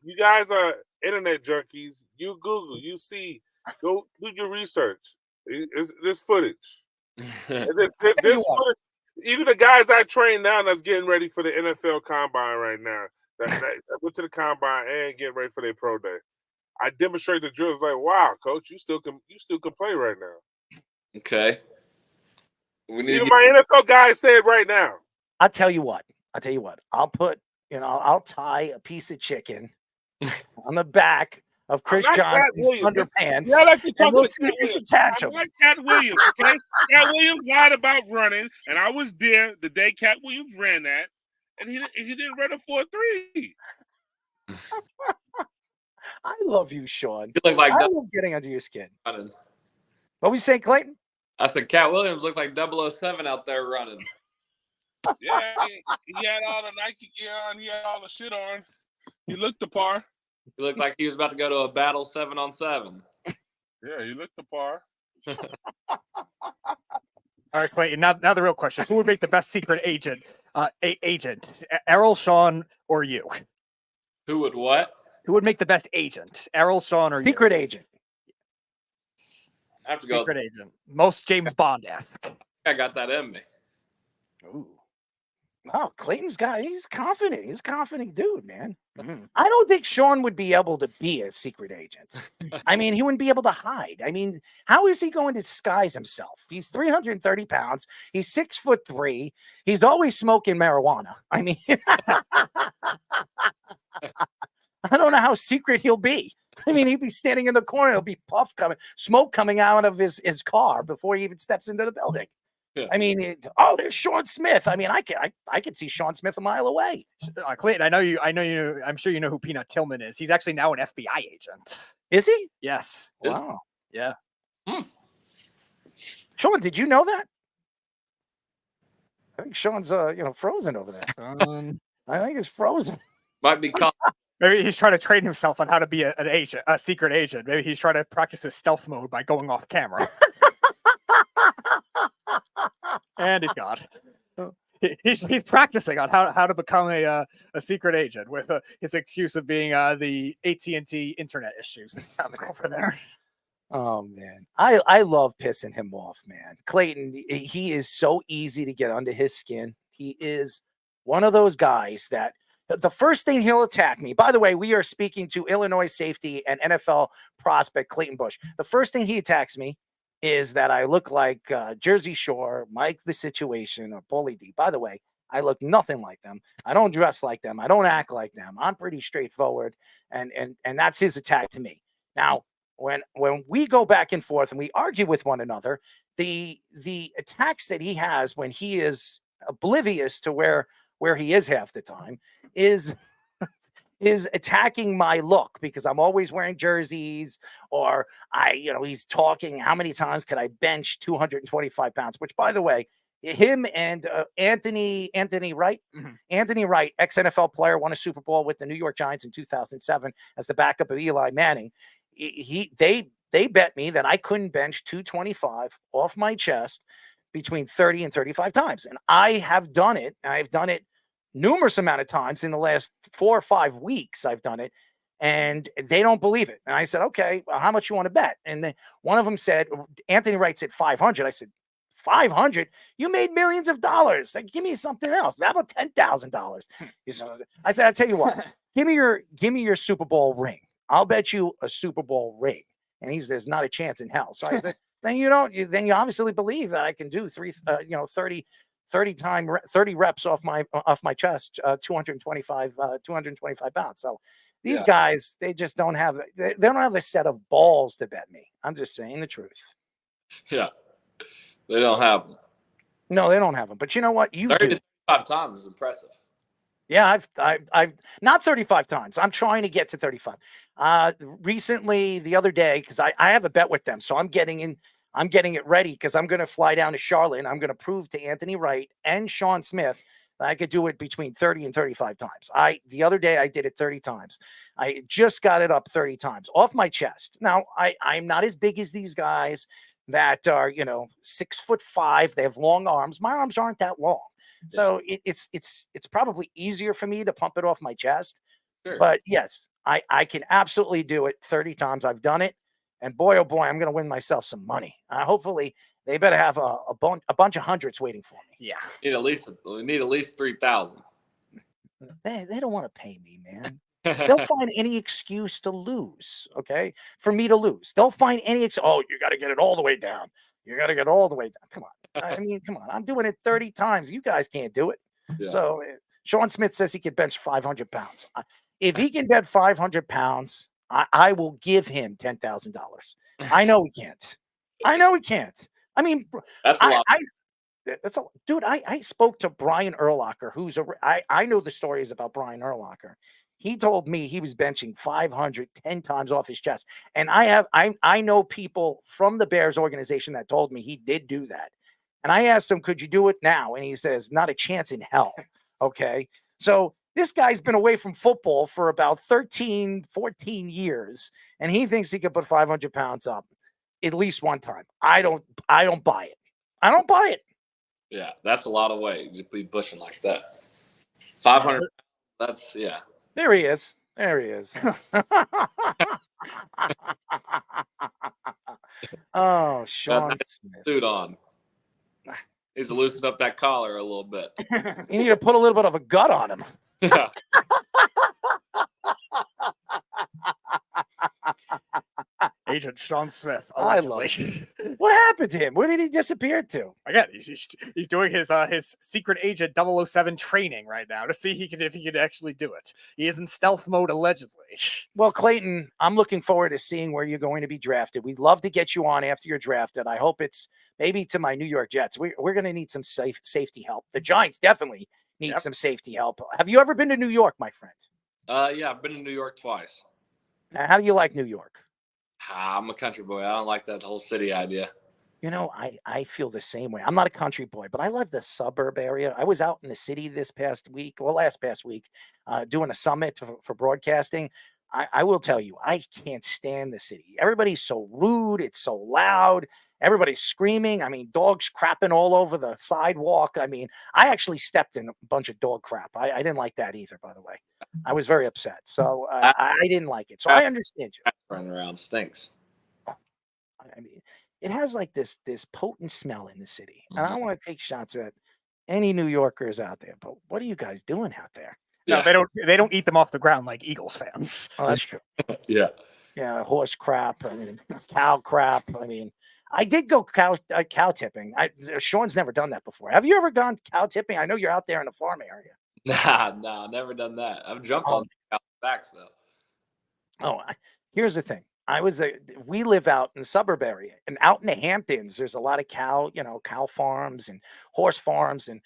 you guys are internet junkies, you Google, you see, go do your research. This footage. And this tell you what. footage. Even the guys I train now that's getting ready for the NFL Combine right now, that went to the Combine and getting ready for their pro day. I demonstrate the drills like, wow, coach, you still can play right now. Okay. We need Even to my NFL guys say it right now. I'll tell you what. I'll tie a piece of chicken on the back of Chris I'm not Cat Johnson's Williams. underpants, Yeah, I like to talk and we'll to see Cat if we can Williams. catch I'm him. like Cat Williams, okay? Cat Williams lied about running, and I was there the day Cat Williams ran that, and he didn't run a 4.3. I love you, Sean. He looks like I love getting under your skin. running. What were you saying, Clayton? I said Cat Williams looked like 007 out there running. Yeah, he had all the Nike gear on, he had all the shit on. He looked the par. He looked like he was about to go to a battle 7-on-7. Yeah, he looked the par. All right, Clayton. Now the real question: who would make the best secret agent? Errol, Sean, or you? Who would what? Who would make the best agent? Errol, Sean, or Secret you? agent. I have to go. Secret agent. Most James Bond-esque. I got that in me. Ooh. Oh, he's confident. He's a confident dude, man. I don't think Sean would be able to be a secret agent. I mean, he wouldn't be able to hide. I mean, how is he going to disguise himself? He's 330 pounds. He's 6'3". He's always smoking marijuana. I mean, I don't know how secret he'll be. I mean, he'd be standing in the corner. There'll be smoke coming out of his car before he even steps into the building. Yeah. I mean, there's Sean Smith. I mean, I could see Sean Smith a mile away. Clayton, I know you. I'm sure you know who Peanut Tillman is. He's actually now an FBI agent. Is he? Yes. Wow. Yeah. Sean, did you know that? I think Sean's frozen over there. I think it's frozen. Might be caught. Maybe he's trying to train himself on how to be an agent, a secret agent. Maybe he's trying to practice his stealth mode by going off camera. And he's gone. He's practicing on how to become a secret agent with his excuse of being the AT&T internet issues over there. Oh man, I love pissing him off, man. Clayton, he is so easy to get under his skin. He is one of those guys that the first thing he'll attack me. By the way, we are speaking to Illinois safety and NFL prospect Clayton Bush. The first thing he attacks me is that I look like Jersey Shore, Mike the Situation, or Paulie D. By the way, I look nothing like them. I don't dress like them. I don't act like them. I'm pretty straightforward, and that's his attack to me. Now, when we go back and forth and we argue with one another, the attacks that he has when he is oblivious to where he is half the time is attacking my look, because I'm always wearing jerseys, or he's talking, how many times could I bench 225 pounds, which, by the way, him and Anthony Wright, Anthony Wright, ex-NFL player, won a Super Bowl with the New York Giants in 2007 as the backup of Eli Manning. They bet me that I couldn't bench 225 off my chest between 30 and 35 times. And I have done it. I've done it numerous amount of times in the last 4 or 5 weeks. I've done it, and they don't believe it. And I said, okay, well, how much you want to bet? And then one of them said, Anthony Wright said 500. I said, 500? You made millions of dollars. Like, give me something else. How about $10,000? I said, I'll tell you what, give me your Super Bowl ring. I'll bet you a Super Bowl ring. And he says, not a chance in hell. So I said, then you obviously believe that I can do 30 reps off my chest, 225 pounds. So these guys, they just don't have a set of balls to bet me. I'm just saying the truth. Yeah, they don't have them. No, they don't have them. But you know what? You 30 do. to 35 times is impressive. Yeah, I've not 35 times. I'm trying to get to 35. Recently, the other day, because I have a bet with them, so I'm getting it ready, because I'm going to fly down to Charlotte, and I'm going to prove to Anthony Wright and Sean Smith that I could do it between 30 and 35 times. The other day I did it 30 times. I just got it up 30 times off my chest. Now I'm not as big as these guys that are 6'5". They have long arms. My arms aren't that long. So it's probably easier for me to pump it off my chest. Sure. But yes, I can absolutely do it 30 times. I've done it. And boy, oh boy, I'm going to win myself some money. Hopefully, they better have a bunch of hundreds waiting for me. Yeah. We need at least 3,000. They don't want to pay me, man. They'll find any excuse to lose, okay? For me to lose. They'll find any oh, you got to get it all the way down. You got to get all the way down. Come on. I mean, come on. I'm doing it 30 times. You guys can't do it. Yeah. So Sean Smith says he could bench 500 pounds. If he can bench 500 pounds, I will give him $10,000. I know he can't. I know he can't. I mean, That's a lot. that's a dude. I spoke to Brian Urlacher, who's I know the stories about Brian Urlacher. He told me he was benching 500 10 times off his chest. And I know people from the Bears organization that told me he did do that. And I asked him, could you do it now? And he says, not a chance in hell. Okay. So this guy's been away from football for about 13, 14 years. And he thinks he could put 500 pounds up at least one time. I don't buy it. I don't buy it. Yeah, that's a lot of weight to be pushing like that. 500. That's yeah. There he is. There he is. Oh, Sean Got that Smith. suit on. Needs to loosen up that collar a little bit. You need to put a little bit of a gut on him. Yeah. Agent Sean Smith. I love Allegedly. What happened to him? Where did he disappear to? Again, he's doing his secret agent 007 training right now to see if he could actually do it. He is in stealth mode allegedly. Well, Clayton, I'm looking forward to seeing where you're going to be drafted. We'd love to get you on after you're drafted. I hope it's maybe to my New York Jets. We're going to need some safety help. The Giants definitely need some safety help. Have you ever been to New York, my friend? Yeah, I've been to New York twice. Now, how do you like New York? I'm a country boy. I don't like that whole city idea. You know, I feel the same way. I'm not a country boy, but I love the suburb area. I was out in the city last past week, doing a summit for broadcasting. I will tell you, I can't stand the city. Everybody's so rude. It's so loud. Everybody's screaming. I mean, dogs crapping all over the sidewalk. I mean, I actually stepped in a bunch of dog crap. I didn't like that either, by the way. I was very upset. So I didn't like it. So I understand you. Running around stinks. I mean, it has like this potent smell in the city. And I don't want to take shots at any New Yorkers out there, but what are you guys doing out there? No, Yeah. they don't eat them off the ground like Eagles fans. Oh, that's true. Yeah. Yeah, horse crap. I mean, cow crap. I mean, I did go cow tipping. Sean's never done that before. Have you ever gone cow tipping? I know you're out there in the farm area. Nah, never done that. I've jumped on backs though. Oh, here's the thing. We live out in the suburb area, and out in the Hamptons, there's a lot of cow farms and horse farms. And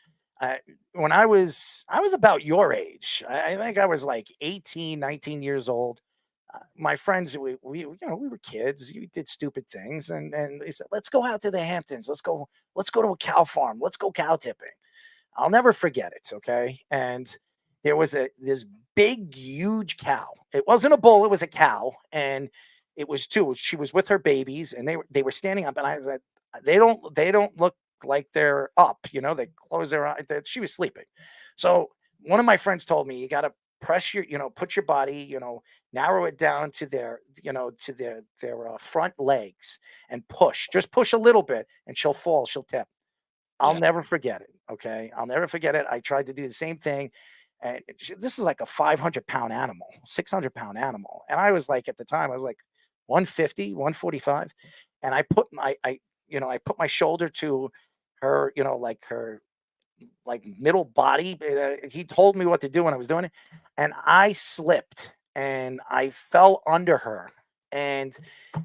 when I was about your age, I think I was like 18, 19 years old. My friends, we were kids. We did stupid things, and they said, "Let's go out to the Hamptons. Let's go to a cow farm. Let's go cow tipping." I'll never forget it. Okay, and there was this big, huge cow. It wasn't a bull; it was a cow, and it was two. She was with her babies, and they were standing up. And I said, "They don't look like they're up. You know, they close their eyes." She was sleeping. So one of my friends told me, "You got to press put your body, narrow it down to their front legs and push. Just push a little bit, and she'll fall. She'll tip." I'll never forget it. Okay, I'll never forget it. I tried to do the same thing, and this is like a 500-pound animal, 600-pound animal, and I was like, at the time, I was like 150, 145, and I put my shoulder to her, her middle body. He told me what to do when I was doing it, and I slipped and I fell under her. And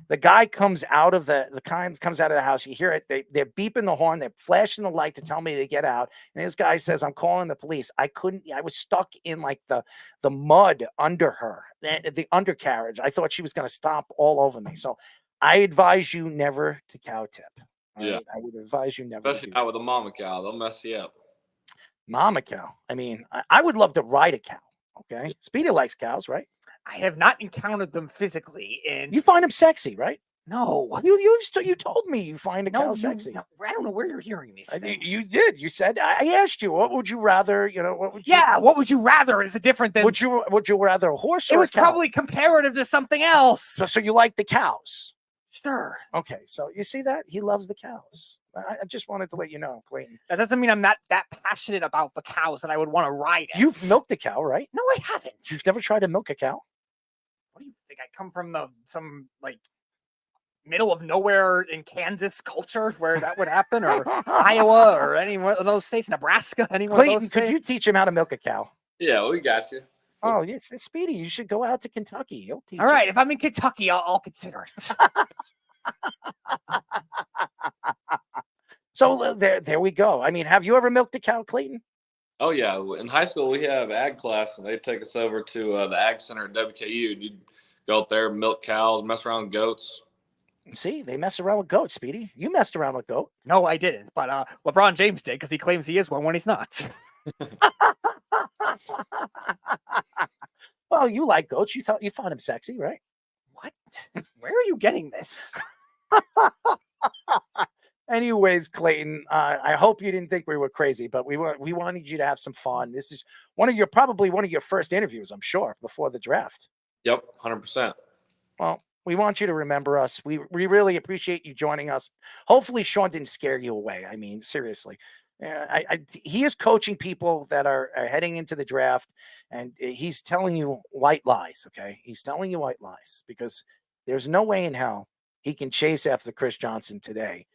the guy comes out of the house. You hear it. They're beeping the horn. They're flashing the light to tell me to get out. And this guy says, "I'm calling the police." I was stuck in like the mud under her, the undercarriage. I thought she was going to stomp all over me. So I advise you never to cow tip. Yeah. Right? I would advise you never. Especially not with a mama cow. They'll mess you up. Mama cow. I mean, I would love to ride a cow. Okay. Yeah. Speedy likes cows, right? I have not encountered them physically, and You find them sexy, right? No. You told me you find a cow No, sexy. no, I don't know where you're hearing these things. You did. You said I asked you, what would you rather? You know, what would you? Yeah, what would you rather is different than. Would you rather a horse It or was a cow? probably comparative to something else. So you like the cows? Sure. Okay, so you see that he loves the cows. I just wanted to let you know, Clayton. That doesn't mean I'm not that passionate about the cows that I would want to ride it. You've milked a cow, right? No, I haven't. You've never tried to milk a cow? What do you think? I come from some like middle of nowhere in Kansas culture where that would happen, or Iowa, or any one of those states, Nebraska, any one of Clayton, those could states? you teach him how to milk a cow? Yeah, we got you. Oh, yes, it's Speedy. You should go out to Kentucky. He'll teach All right, if I'm in Kentucky, I'll consider it. So there we go. I mean, have you ever milked a cow, Clayton? Oh yeah, in high school we have ag class, and they take us over to the ag center at WKU. You'd go out there, milk cows, mess around with goats. See, they mess around with goats, Speedy. You messed around with goat. No, I didn't. But LeBron James did because he claims he is one when he's not. Well, you like goats. You found him sexy, right? What? Where are you getting this? Anyways, Clayton, I hope you didn't think we were crazy, but we wanted you to have some fun. This is probably one of your first interviews, I'm sure, before the draft. Yep, 100%. Well, we want you to remember us. We really appreciate you joining us. Hopefully, Sean didn't scare you away. I mean, seriously. He is coaching people that are heading into the draft, and he's telling you white lies, okay? He's telling you white lies because there's no way in hell he can chase after Chris Johnson today,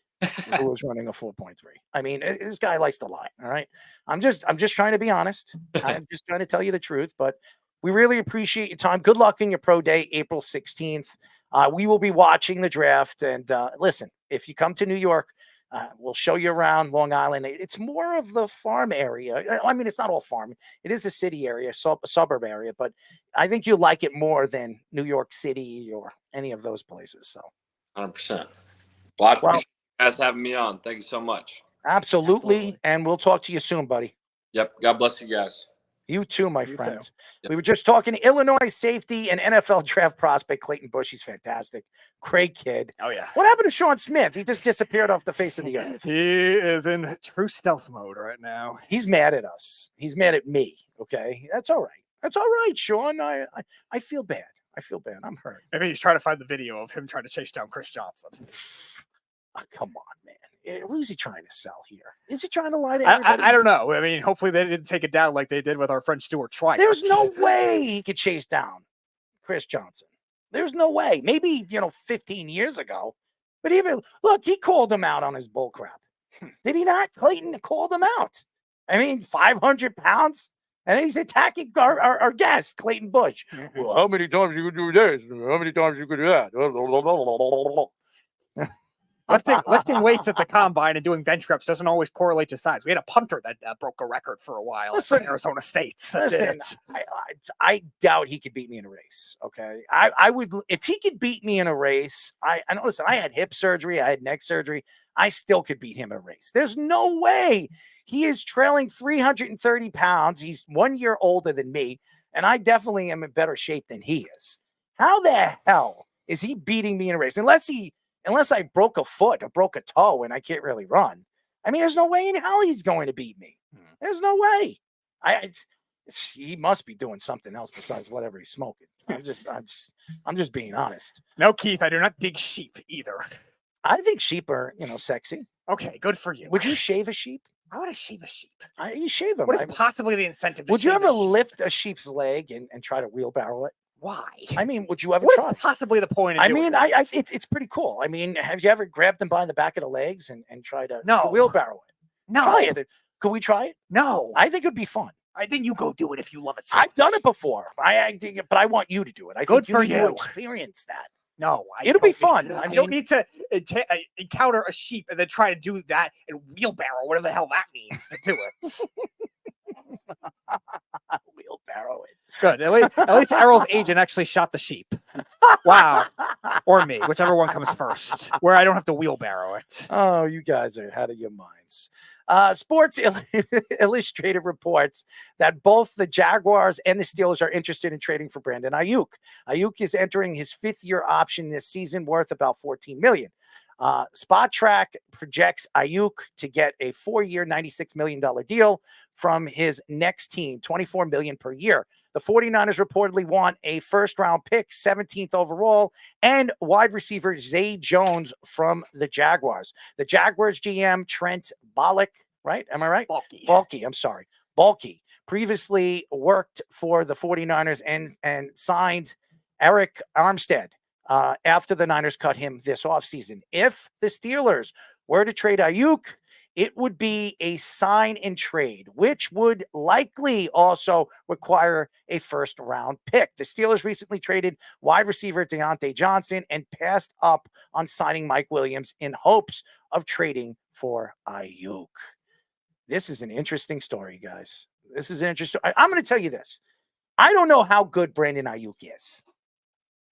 who was running a 4.3. I mean, this guy likes to lie, all right? I'm just trying to be honest. I'm just trying to tell you the truth, but we really appreciate your time. Good luck in your pro day, April 16th. We will be watching the draft, and listen, if you come to New York, we'll show you around Long Island. It's more of the farm area. I mean, it's not all farm. It is a city area, suburb area, but I think you'll like it more than New York City or any of those places. So 100%. Well, I appreciate you guys having me on. Thank you so much. absolutely. And we'll talk to you soon, buddy. Yep. God bless you guys. You too, my You friend. too. Yep. We were just talking to Illinois safety and NFL draft prospect Clayton Bush. He's fantastic. Great kid. Oh, yeah. What happened to Sean Smith? He just disappeared off the face of the earth. He is in true stealth mode right now. He's mad at us. He's mad at me. Okay. That's all right. That's all right, Sean. I feel bad. I feel bad. I'm hurt. Maybe he's trying to find the video of him trying to chase down Chris Johnson. Oh, come on, man. What is he trying to sell here? Is he trying to lie to everybody? I don't know. I mean, hopefully they didn't take it down like they did with our friend Stuart Schweigert. There's no way he could chase down Chris Johnson. There's no way. Maybe, 15 years ago. But even, look, he called him out on his bull crap. Did he not? Clayton called him out. I mean, 500 pounds? And then he's attacking our guest, Clayton Bush. Well, how many times you could do this? How many times you could do that? Lifting weights at the combine and doing bench reps doesn't always correlate to size. We had a punter that broke a record for a while Listen, from Arizona State. that did Listen, it. I doubt he could beat me in a race. Okay, I would if he could beat me in a race. I know. Listen, I had hip surgery, I had neck surgery. I still could beat him in a race. There's no way. He is trailing 330 pounds. He's 1 year older than me, and I definitely am in better shape than he is. How the hell is he beating me in a race? Unless I broke a foot or broke a toe and I can't really run. I mean, there's no way in hell he's going to beat me. There's no way. He must be doing something else besides whatever he's smoking. I'm just being honest. No, Keith, I do not dig sheep either. I think sheep are, sexy. Okay, good for you. Would you shave a sheep? Why would I shave a sheep? You shave them. What is possibly the incentive? To Would you shave ever a sheep? lift a sheep's leg and try to wheelbarrow it? Why? I mean, would you ever What try? is possibly the point? Of I doing mean, that? it's pretty cool. I mean, have you ever grabbed them by the back of the legs and tried to No. wheelbarrow it? no, Try it. Could we try it? no. I think it'd be fun. I think you go do it if you love it. So I've done it before. But I want you to do it. I Good think for need to you. experience that. no, It'll be don't fun. need- I I don't mean- need to encounter a sheep and then try to do that and wheelbarrow, whatever the hell that means, to do it. Wheelbarrow it. Good. At least Errol's agent actually shot the sheep. Wow. Or me, whichever one comes first, where I don't have to wheelbarrow it. Oh, you guys are out of your minds. Sports Illustrated reports that both the Jaguars and the Steelers are interested in trading for Brandon Ayuk. Ayuk is entering his fifth-year option this season, worth about $14 million. Spot Track projects Ayuk to get a 4-year, $96 million deal from his next team, $24 million per year. The 49ers reportedly want a first-round pick, 17th overall, and wide receiver Zay Jones from the Jaguars. The Jaguars GM, Trent Balky, right? Am I right? Balky, I'm sorry. Balky previously worked for the 49ers and signed Eric Armstead after the Niners cut him this offseason. If the Steelers were to trade Ayuk, it would be a sign and trade, which would likely also require a first-round pick. The Steelers recently traded wide receiver Deontay Johnson and passed up on signing Mike Williams in hopes of trading for Ayuk. This is an interesting story, guys. This is interesting. I'm going to tell you this. I don't know how good Brandon Ayuk is.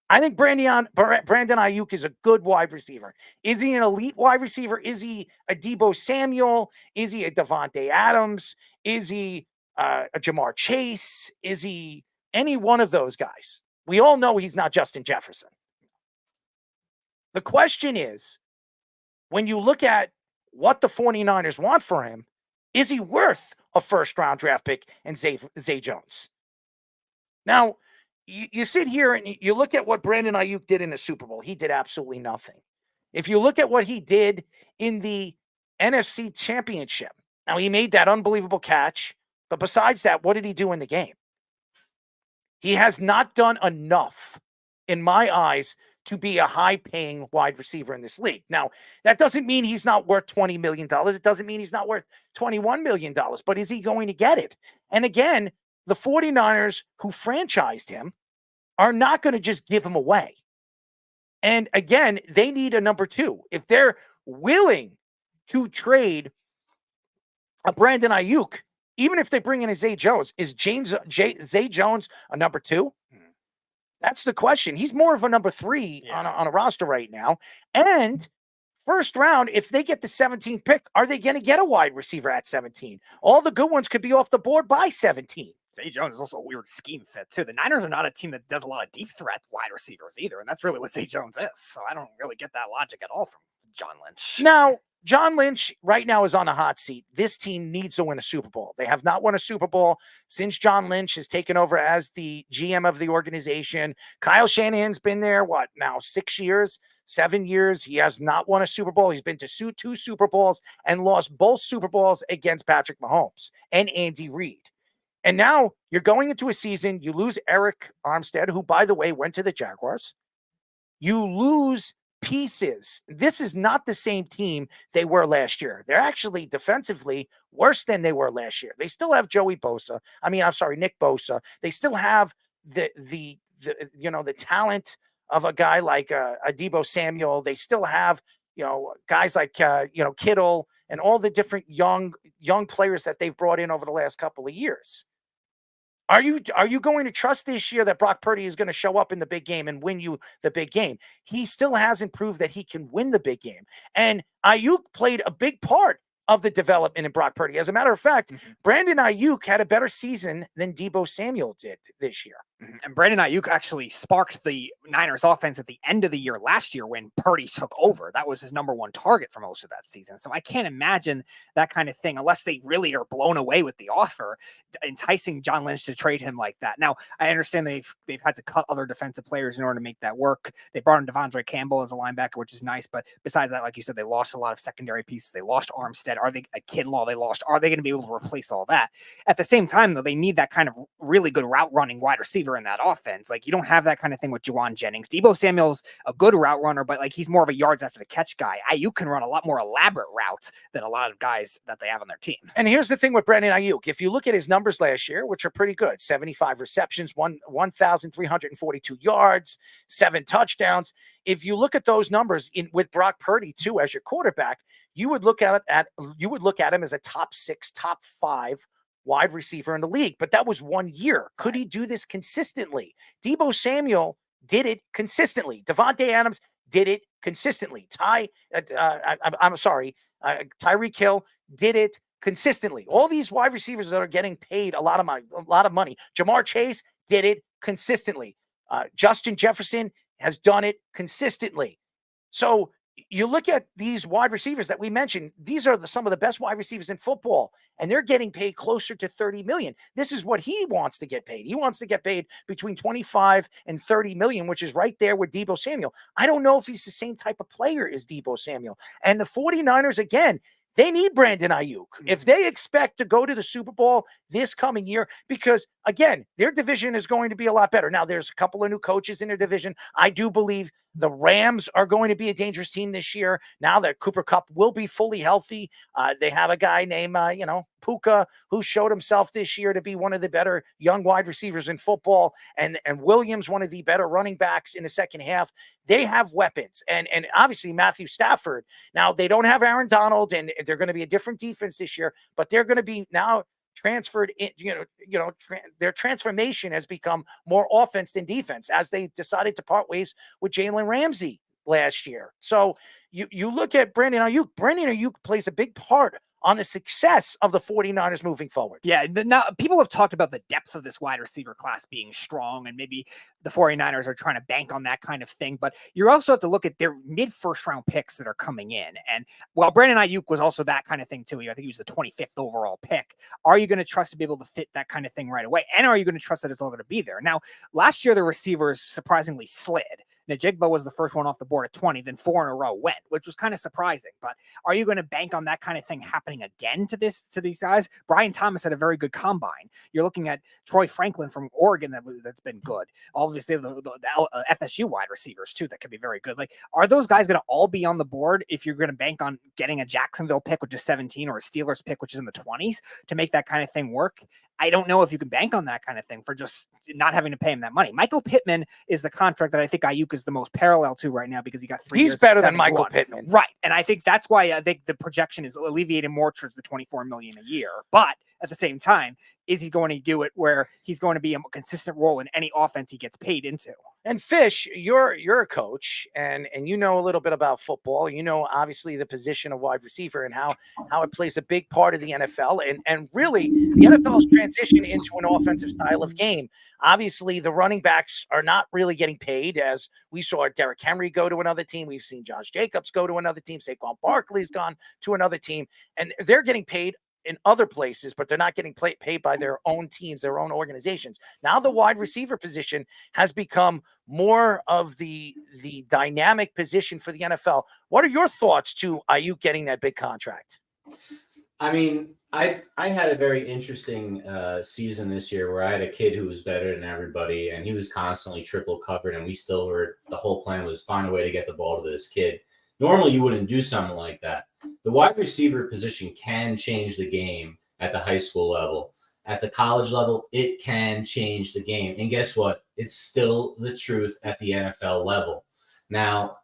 I think Brandon Ayuk is a good wide receiver. Is he an elite wide receiver? Is he a Deebo Samuel? Is he a Devontae Adams? Is he a Jamar Chase? Is he any one of those guys? We all know he's not Justin Jefferson. The question is, when you look at what the 49ers want for him, is he worth a first-round draft pick and Zay Jones? Now, you sit here and you look at what Brandon Ayuk did in the Super Bowl. He did absolutely nothing. If you look at what he did in the NFC Championship, now he made that unbelievable catch, but besides that, what did he do in the game? He has not done enough, in my eyes, to be a high-paying wide receiver in this league. Now, that doesn't mean he's not worth $20 million. It doesn't mean he's not worth $21 million, but is he going to get it? And again, the 49ers who franchised him are not going to just give him away. And again, they need a number two. If they're willing to trade a Brandon Ayuk, even if they bring in a Zay Jones, is Zay Jones a number two? That's the question. He's more of a number three on a roster right now. And first round, if they get the 17th pick, are they going to get a wide receiver at 17? All the good ones could be off the board by 17. Zay Jones is also a weird scheme fit, too. The Niners are not a team that does a lot of deep threat wide receivers either, and that's really what Zay Jones is. So I don't really get that logic at all from John Lynch. Now, John Lynch right now is on a hot seat. This team needs to win a Super Bowl. They have not won a Super Bowl since John Lynch has taken over as the GM of the organization. Kyle Shanahan's been there, 6 years, 7 years. He has not won a Super Bowl. He's been to two Super Bowls and lost both Super Bowls against Patrick Mahomes and Andy Reid. And now you're going into a season, you lose Eric Armstead, who, by the way, went to the Jaguars. You lose pieces. This is not the same team they were last year. They're actually defensively worse than they were last year. They still have Nick Bosa. They still have the talent of a guy like a Deebo Samuel. They still have, guys like, Kittle and all the different young players that they've brought in over the last couple of years. Are you going to trust this year that Brock Purdy is going to show up in the big game and win you the big game? He still hasn't proved that he can win the big game. And Ayuk played a big part of the development in Brock Purdy. As a matter of fact, Brandon Ayuk had a better season than Deebo Samuel did this year. And Brandon Ayuk actually sparked the Niners offense at the end of the year last year when Purdy took over. That was his number one target for most of that season. So I can't imagine that kind of thing, unless they really are blown away with the offer, enticing John Lynch to trade him like that. Now, I understand they've had to cut other defensive players in order to make that work. They brought in Devondre Campbell as a linebacker, which is nice. But besides that, like you said, they lost a lot of secondary pieces. They lost Armstead. Are they a Kinlaw they lost? Are they going to be able to replace all that? At the same time, though, they need that kind of really good route running wide receiver in that offense. Like, you don't have that kind of thing with Juwan Jennings. Deebo Samuel's a good route runner, but he's more of a yards after the catch guy. Ayuk can run a lot more elaborate routes than a lot of guys that they have on their team. And here's the thing with Brandon Ayuk. If you look at his numbers last year, which are pretty good, 75 receptions, 1,342 yards, 7 touchdowns. If you look at those numbers with Brock Purdy too as your quarterback, you would look at him as a top 6, top 5 wide receiver in the league. But that was 1 year. Could he do this consistently? Deebo Samuel did it consistently. Devontae Adams did it consistently. Tyreek Hill did it consistently. All these wide receivers that are getting paid a lot of money. Jamar Chase did it consistently. Justin Jefferson has done it consistently. So you look at these wide receivers that we mentioned, these are some of the best wide receivers in football, and they're getting paid closer to 30 million. This is what he wants to get paid. He wants to get paid between 25 and 30 million, which is right there with Deebo Samuel. I don't know if he's the same type of player as Deebo Samuel. And the 49ers, again, they need Brandon Ayuk if they expect to go to the Super Bowl this coming year, because, again, their division is going to be a lot better. Now, there's a couple of new coaches in their division. I do believe the Rams are going to be a dangerous team this year. Now that Cooper Kupp will be fully healthy, they have a guy named, Puka, who showed himself this year to be one of the better young wide receivers in football, and Williams, one of the better running backs in the second half. They have weapons, and obviously Matthew Stafford. Now, they don't have Aaron Donald, and they're going to be a different defense this year, but they're going to be now transferred in, their transformation has become more offense than defense as they decided to part ways with Jalen Ramsey last year. So you look at Brandon Ayuk. Brandon Ayuk plays a big part on the success of the 49ers moving forward. Yeah, now people have talked about the depth of this wide receiver class being strong, and maybe the 49ers are trying to bank on that kind of thing. But you also have to look at their mid-first round picks that are coming in. And while Brandon Ayuk was also that kind of thing too, I think he was the 25th overall pick. Are you going to trust to be able to fit that kind of thing right away? And are you going to trust that it's all going to be there? Now, last year the receivers surprisingly slid. Najigba was the first one off the board at 20, then 4 in a row went, which was kind of surprising. But are you going to bank on that kind of thing happening again to these guys? Brian Thomas had a very good combine. You're looking at Troy Franklin from Oregon that's been good. Obviously, the FSU wide receivers too that could be very good. Like, are those guys going to all be on the board if you're going to bank on getting a Jacksonville pick, which is 17, or a Steelers pick, which is in the 20s, to make that kind of thing work? I don't know if you can bank on that kind of thing for just not having to pay him that money. Michael Pittman is the contract that I think Ayuk is the most parallel to right now, because he got 3 years. He's better than Michael Pittman. Right. And I think that's why I think the projection is alleviated more towards the 24 million a year. But at the same time, is he going to do it where he's going to be a consistent role in any offense he gets paid into? And Fish, you're a coach, and you know a little bit about football. You know, obviously, the position of wide receiver and how it plays a big part of the NFL. And really, the NFL's transition into an offensive style of game. Obviously, the running backs are not really getting paid, as we saw Derrick Henry go to another team. We've seen Josh Jacobs go to another team. Saquon Barkley's gone to another team, and they're getting paid in other places, but they're not getting paid by their own teams, their own organizations. Now the wide receiver position has become more of the dynamic position for the NFL. What are your thoughts to Ayuk getting that big contract? I mean, I had a very interesting season this year where I had a kid who was better than everybody, and he was constantly triple covered, and we still were, the whole plan was find a way to get the ball to this kid. Normally you wouldn't do something like that. The wide receiver position can change the game at the high school level. At the college level, it can change the game. And guess what? It's still the truth at the NFL level. Now,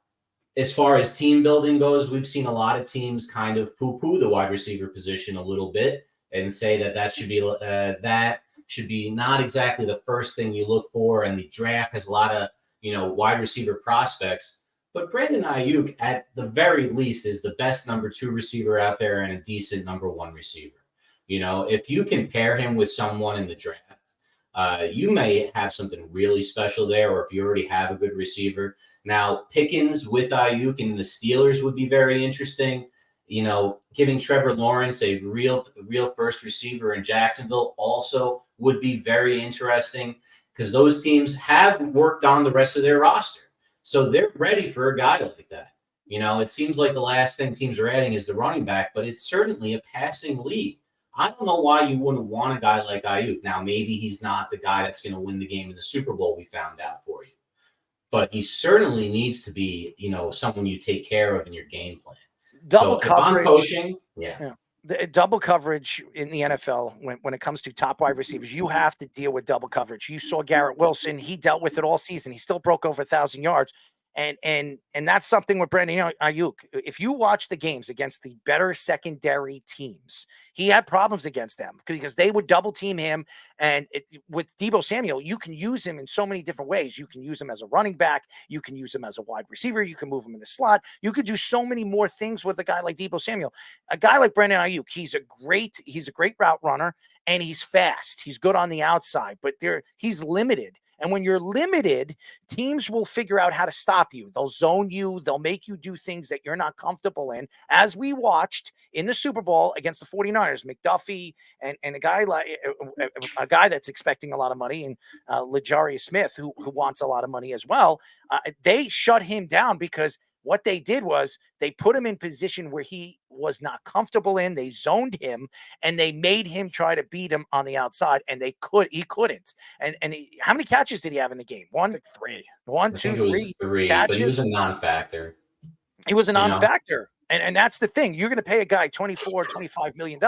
as far as team building goes, we've seen a lot of teams kind of poo-poo the wide receiver position a little bit and say that should be not exactly the first thing you look for. And the draft has a lot of, wide receiver prospects. But Brandon Ayuk, at the very least, is the best number 2 receiver out there and a decent number 1 receiver. If you can pair him with someone in the draft, you may have something really special there, or if you already have a good receiver. Now, Pickens with Ayuk and the Steelers would be very interesting. Giving Trevor Lawrence a real first receiver in Jacksonville also would be very interesting, because those teams have worked on the rest of their roster. So they're ready for a guy like that. It seems like the last thing teams are adding is the running back, but it's certainly a passing league. I don't know why you wouldn't want a guy like Ayuk. Now, maybe he's not the guy that's going to win the game in the Super Bowl, we found out for you. But he certainly needs to be, someone you take care of in your game plan. Double coverage. If I'm coaching, yeah. The double coverage in the NFL, when it comes to top wide receivers, you have to deal with double coverage. You saw Garrett Wilson. He dealt with it all season. He still broke over 1,000 yards. And that's something with Brandon Ayuk. If you watch the games against the better secondary teams, he had problems against them because they would double team him. And with Deebo Samuel, you can use him in so many different ways. You can use him as a running back. You can use him as a wide receiver. You can move him in the slot. You could do so many more things with a guy like Deebo Samuel. A guy like Brandon Ayuk, he's a great route runner, and he's fast. He's good on the outside, but he's limited. And when you're limited, teams will figure out how to stop you. They'll zone you. They'll make you do things that you're not comfortable in, as we watched in the Super Bowl against the 49ers, McDuffie and a guy that's expecting a lot of money, and L'Jarius Smith, who wants a lot of money as well. They shut him down because what they did was they put him in position where he was not comfortable in. They zoned him and they made him try to beat him on the outside, and he couldn't. And how many catches did he have in the game? Three. I think it was three, but he was a non-factor. He was a non-factor. And that's the thing. You're going to pay a guy $25 million.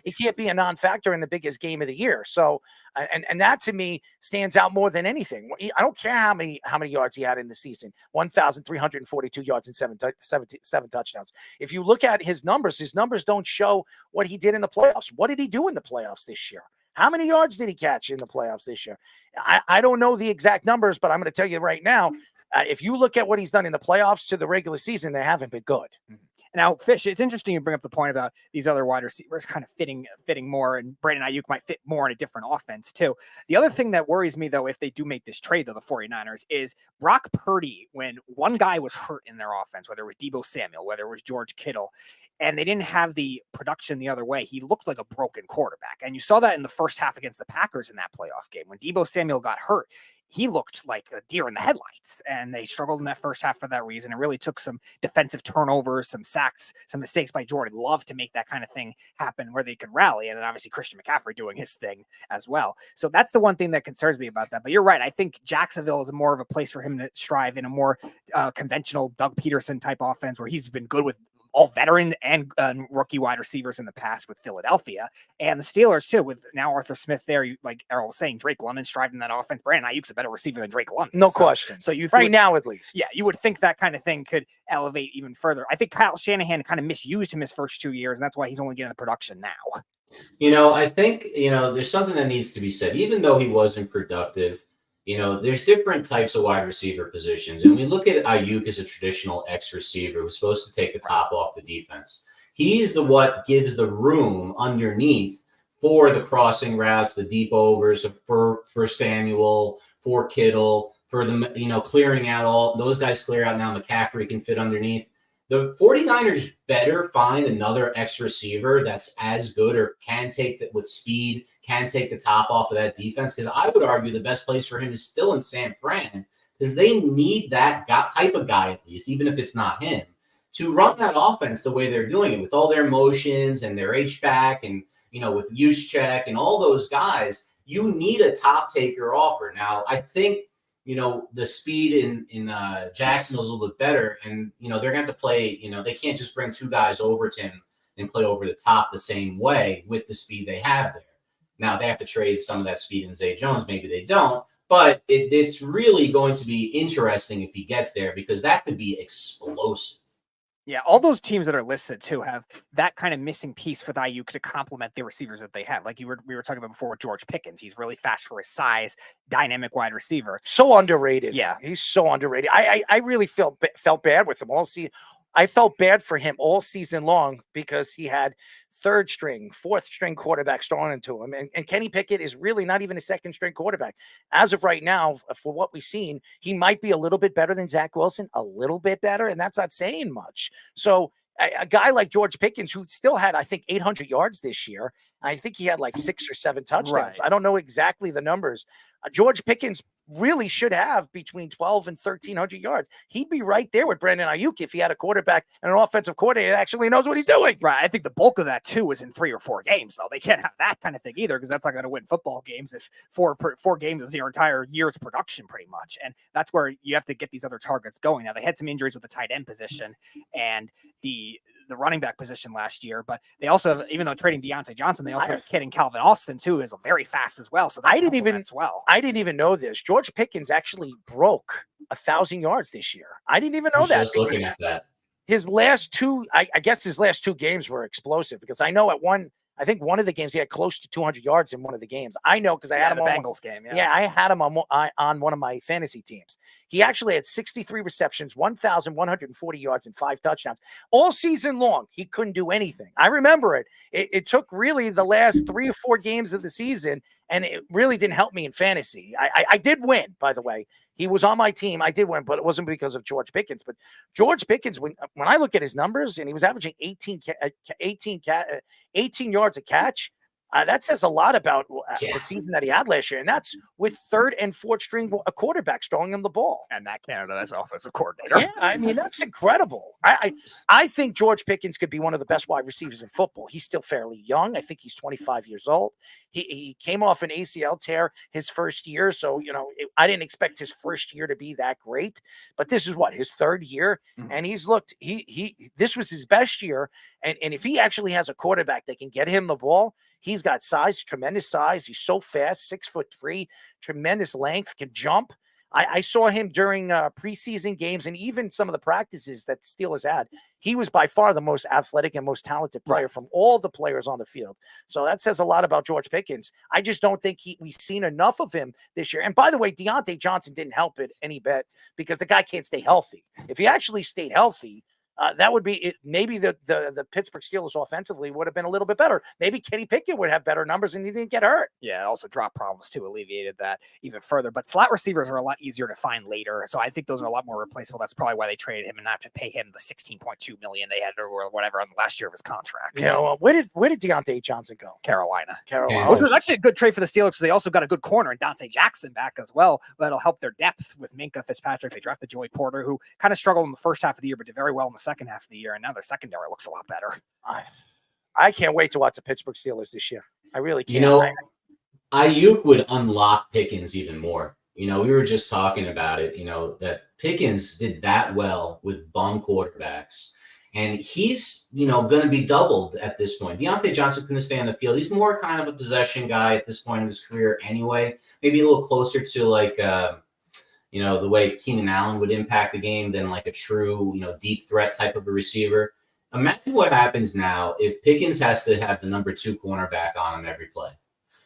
He can't be a non-factor in the biggest game of the year. So, and that to me stands out more than anything. I don't care how many yards he had in the season. 1,342 yards and seven touchdowns. If you look at his numbers don't show what he did in the playoffs. What did he do in the playoffs this year? How many yards did he catch in the playoffs this year? I don't know the exact numbers, but I'm going to tell you right now, if you look at what he's done in the playoffs to the regular season, they haven't been good. Now, Fish, it's interesting you bring up the point about these other wide receivers kind of fitting more, and Brandon Ayuk might fit more in a different offense too. The other thing that worries me, though, if they do make this trade, though, the 49ers, is Brock Purdy, when one guy was hurt in their offense, whether it was Deebo Samuel, whether it was George Kittle, and they didn't have the production the other way, he looked like a broken quarterback. And you saw that in the first half against the Packers in that playoff game. When Deebo Samuel got hurt, he looked like a deer in the headlights, and they struggled in that first half for that reason. It really took some defensive turnovers, some sacks, some mistakes by Jordan Love to make that kind of thing happen where they could rally. And then obviously Christian McCaffrey doing his thing as well. So that's the one thing that concerns me about that. But you're right. I think Jacksonville is more of a place for him to strive in a more conventional Doug Peterson type offense, where he's been good with all veteran and rookie wide receivers in the past with Philadelphia, and the Steelers too, with now Arthur Smith there. Like Errol was saying, Drake London's driving that offense. Brandon Ayuk's a better receiver than Drake London. No question. So you right now, at least. Yeah, you would think that kind of thing could elevate even further. I think Kyle Shanahan kind of misused him his first 2 years, and that's why he's only getting the production now. I think, there's something that needs to be said. Even though he wasn't productive, there's different types of wide receiver positions. And we look at Ayuk as a traditional X receiver who's supposed to take the top off the defense. He's what gives the room underneath for the crossing routes, the deep overs for Samuel, for Kittle, for the, clearing out all those guys clear out now. McCaffrey can fit underneath. The 49ers better find another X receiver that's as good or can take that with speed, can take the top off of that defense. Because I would argue the best place for him is still in San Fran, because they need that type of guy, at least, even if it's not him, to run that offense the way they're doing it with all their motions and their H-back and, with Juszczyk and all those guys. You need a top taker offer. Now, I think, the speed in Jacksonville's a little bit better, and, they're going to have to play, they can't just bring two guys over to him and play over the top the same way with the speed they have there. Now, they have to trade some of that speed in Zay Jones. Maybe they don't, but it's really going to be interesting if he gets there, because that could be explosive. Yeah, all those teams that are listed too have that kind of missing piece for the Ayuk to complement the receivers that they have. Like we were talking about before with George Pickens. He's really fast for his size, dynamic wide receiver. So underrated. Yeah, he's so underrated. I really felt bad with him all season. I felt bad for him all season long because he had third string, fourth string quarterbacks thrown into him. And Kenny Pickett is really not even a second string quarterback. As of right now, for what we've seen, he might be a little bit better than Zach Wilson, a little bit better. And that's not saying much. So a guy like George Pickens, who still had, I think, 800 yards this year. I think he had like 6 or 7 touchdowns. Right. I don't know exactly the numbers. George Pickens really should have between 12 and 1,300 yards. He'd be right there with Brandon Ayuk if he had a quarterback and an offensive coordinator that actually knows what he's doing. Right. I think the bulk of that, too, is in 3 or 4 games, though. They can't have that kind of thing either, because that's not going to win football games if four games is your entire year's production, pretty much. And that's where you have to get these other targets going. Now, they had some injuries with the tight end position and the running back position last year, but they also, even though trading Deontay Johnson, they also have kidding Calvin Austin too, is very fast as well. So I didn't even know this. George Pickens actually broke 1,000 yards this year. I didn't even I know was that. just looking at that. His last two, I guess his last two games were explosive because I know I think one of the games he had close to 200 yards in one of the games. I know because I had him the on Bengals game. yeah, I had him on one of my fantasy teams. He actually had 63 receptions, 1,140 yards, and 5 touchdowns all season long. He couldn't do anything. I remember it. It took really the last 3 or 4 games of the season, and it really didn't help me in fantasy. I did win, by the way. He was on my team. I did win, but it wasn't because of George Pickens. But George Pickens, when I look at his numbers, and he was averaging 18 yards a catch, that says a lot about the season that he had last year. And that's with third and fourth string quarterbacks throwing him the ball. And Matt Canada as offensive coordinator. Yeah, I mean, that's incredible. I think George Pickens could be one of the best wide receivers in football. He's still fairly young. I think he's 25 years old. He came off an ACL tear his first year. So, I didn't expect his first year to be that great. But this is his third year. Mm-hmm. And this was his best year. And if he actually has a quarterback that can get him the ball, he's got size, tremendous size. He's so fast, 6'3", tremendous length, can jump. I saw him during preseason games and even some of the practices that the Steelers had. He was by far the most athletic and most talented player from all the players on the field. So that says a lot about George Pickens. I just don't think we've seen enough of him this year. And by the way, Deontay Johnson didn't help it any bit because the guy can't stay healthy. If he actually stayed healthy, that would be it. Maybe the Pittsburgh Steelers offensively would have been a little bit better. Maybe Kenny Pickett would have better numbers and he didn't get hurt. Yeah, also drop problems too alleviated that even further. But slot receivers are a lot easier to find later, so I think those are a lot more replaceable. That's probably why they traded him and not have to pay him the $16.2 million they had or whatever on the last year of his contract. Where did Deontay Johnson go? Carolina. Which was actually a good trade for the Steelers. So they also got a good corner and Dante Jackson back as well. That'll help their depth with Minkah Fitzpatrick. They drafted Joey Porter, who kind of struggled in the first half of the year, but did very well in the second half of the year. And now their secondary looks a lot better. I can't wait to watch the Pittsburgh Steelers this year. I really can't. Ayuk would unlock Pickens even more. We were just talking about it, that Pickens did that well with bum quarterbacks. And he's, going to be doubled at this point. Deontay Johnson couldn't stay on the field. He's more kind of a possession guy at this point in his career anyway. Maybe a little closer to like, the way Keenan Allen would impact the game than like a true, deep threat type of a receiver. Imagine what happens now if Pickens has to have the number 2 cornerback on him every play.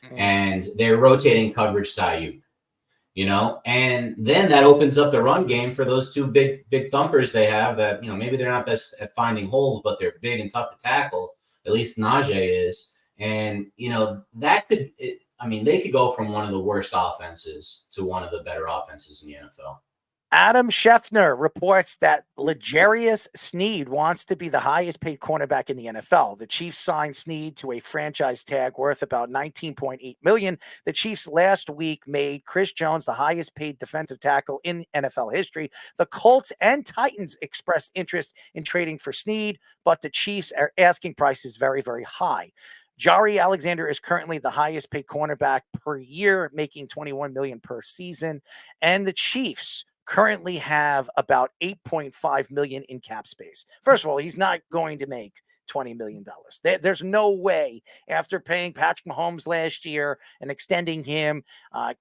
Mm-hmm. And they're rotating coverage to Ayuk, and then that opens up the run game for those 2 big thumpers they have that, maybe they're not best at finding holes, but they're big and tough to tackle. At least Najee is. And, that could – they could go from one of the worst offenses to one of the better offenses in the NFL. Adam Schefter reports that L'Jarius Sneed wants to be the highest paid cornerback in the NFL. The Chiefs signed Sneed to a franchise tag worth about $19.8 million. The Chiefs last week made Chris Jones the highest paid defensive tackle in NFL history. The Colts and Titans expressed interest in trading for Sneed, but the Chiefs' asking price is very, very high. Jari Alexander is currently the highest paid cornerback per year, making $21 million per season. And the Chiefs currently have about $8.5 million in cap space. First of all, he's not going to make $20 million. There's no way after paying Patrick Mahomes last year and extending him.